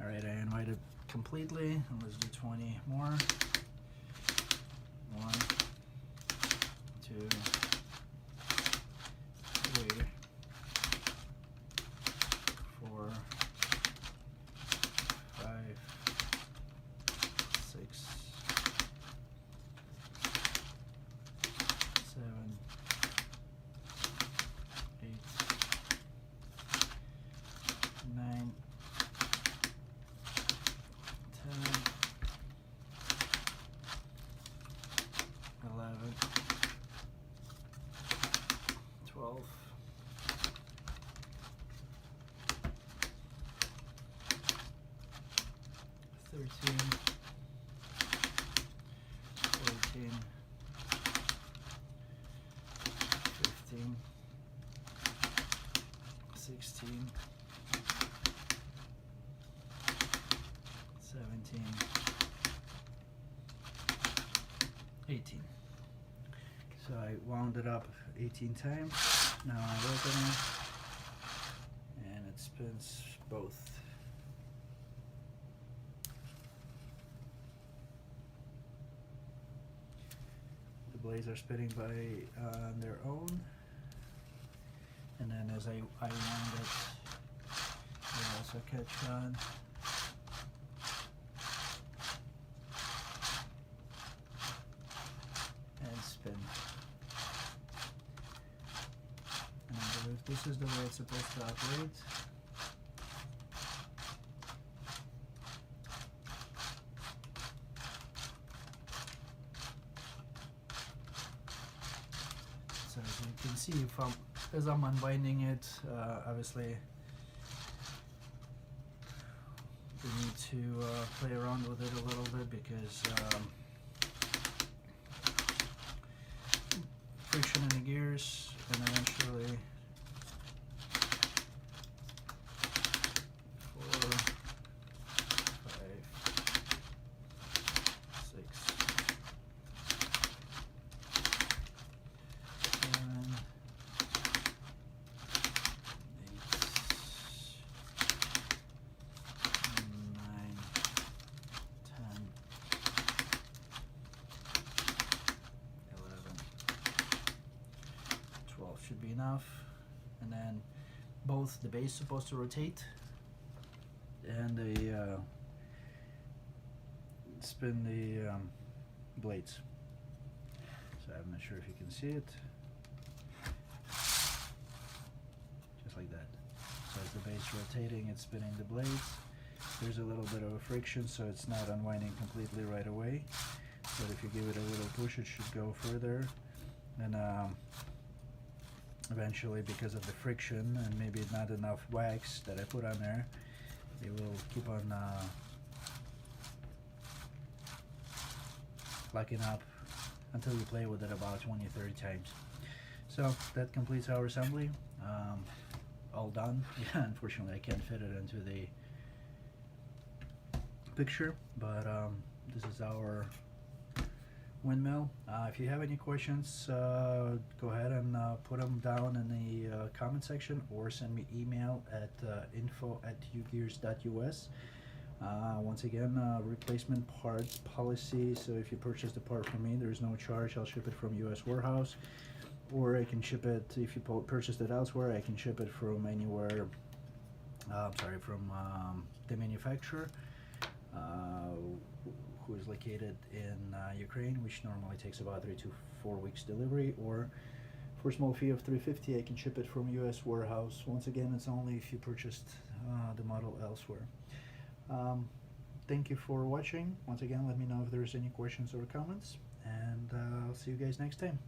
all right, I unwind it completely, and let's do 20 more. 1, 2, 3, 4, 5, 6, 7, 8, 9, 10, 11, 12, 13, 14, 15, 16, 17, 18. So I wound it up 18 times. Now I open it and it spins both. The blades are spinning by their own, and then as I wound it, they also catch on. And spin. And I believe this is the way it's supposed to operate. So as you can see, as I'm unwinding it, obviously we need to play around with it a little bit because friction in the gears, and eventually 4, 5, 6, 7, 8, 9, 10, 11, 12 should be enough. And then both the base is supposed to rotate and the spin the blades. So I'm not sure if you can see it. Just like that. So as the base rotating, it's spinning the blades. There's a little bit of a friction, so it's not unwinding completely right away. But if you give it a little push, it should go further. And eventually, because of the friction and maybe not enough wax that I put on there, it will keep on locking up until you play with it about 20-30 times. So that completes our assembly. All done. Yeah, unfortunately I can't fit it into the picture, but this is our Windmill. If you have any questions, go ahead and put them down in the comment section, or send me email at info@ugears.us. Once again, replacement parts policy. So if you purchase the part from me, there's no charge. I'll ship it from US warehouse, or I can ship it, if you purchased it elsewhere, I can ship it from anywhere, from the manufacturer, who is located in Ukraine, which normally takes about 3 to 4 weeks delivery, or for a small fee of $350 I can ship it from US warehouse. Once again, it's only if you purchased the model elsewhere. Thank you for watching. Once again, let me know if there's any questions or comments, and I'll see you guys next time.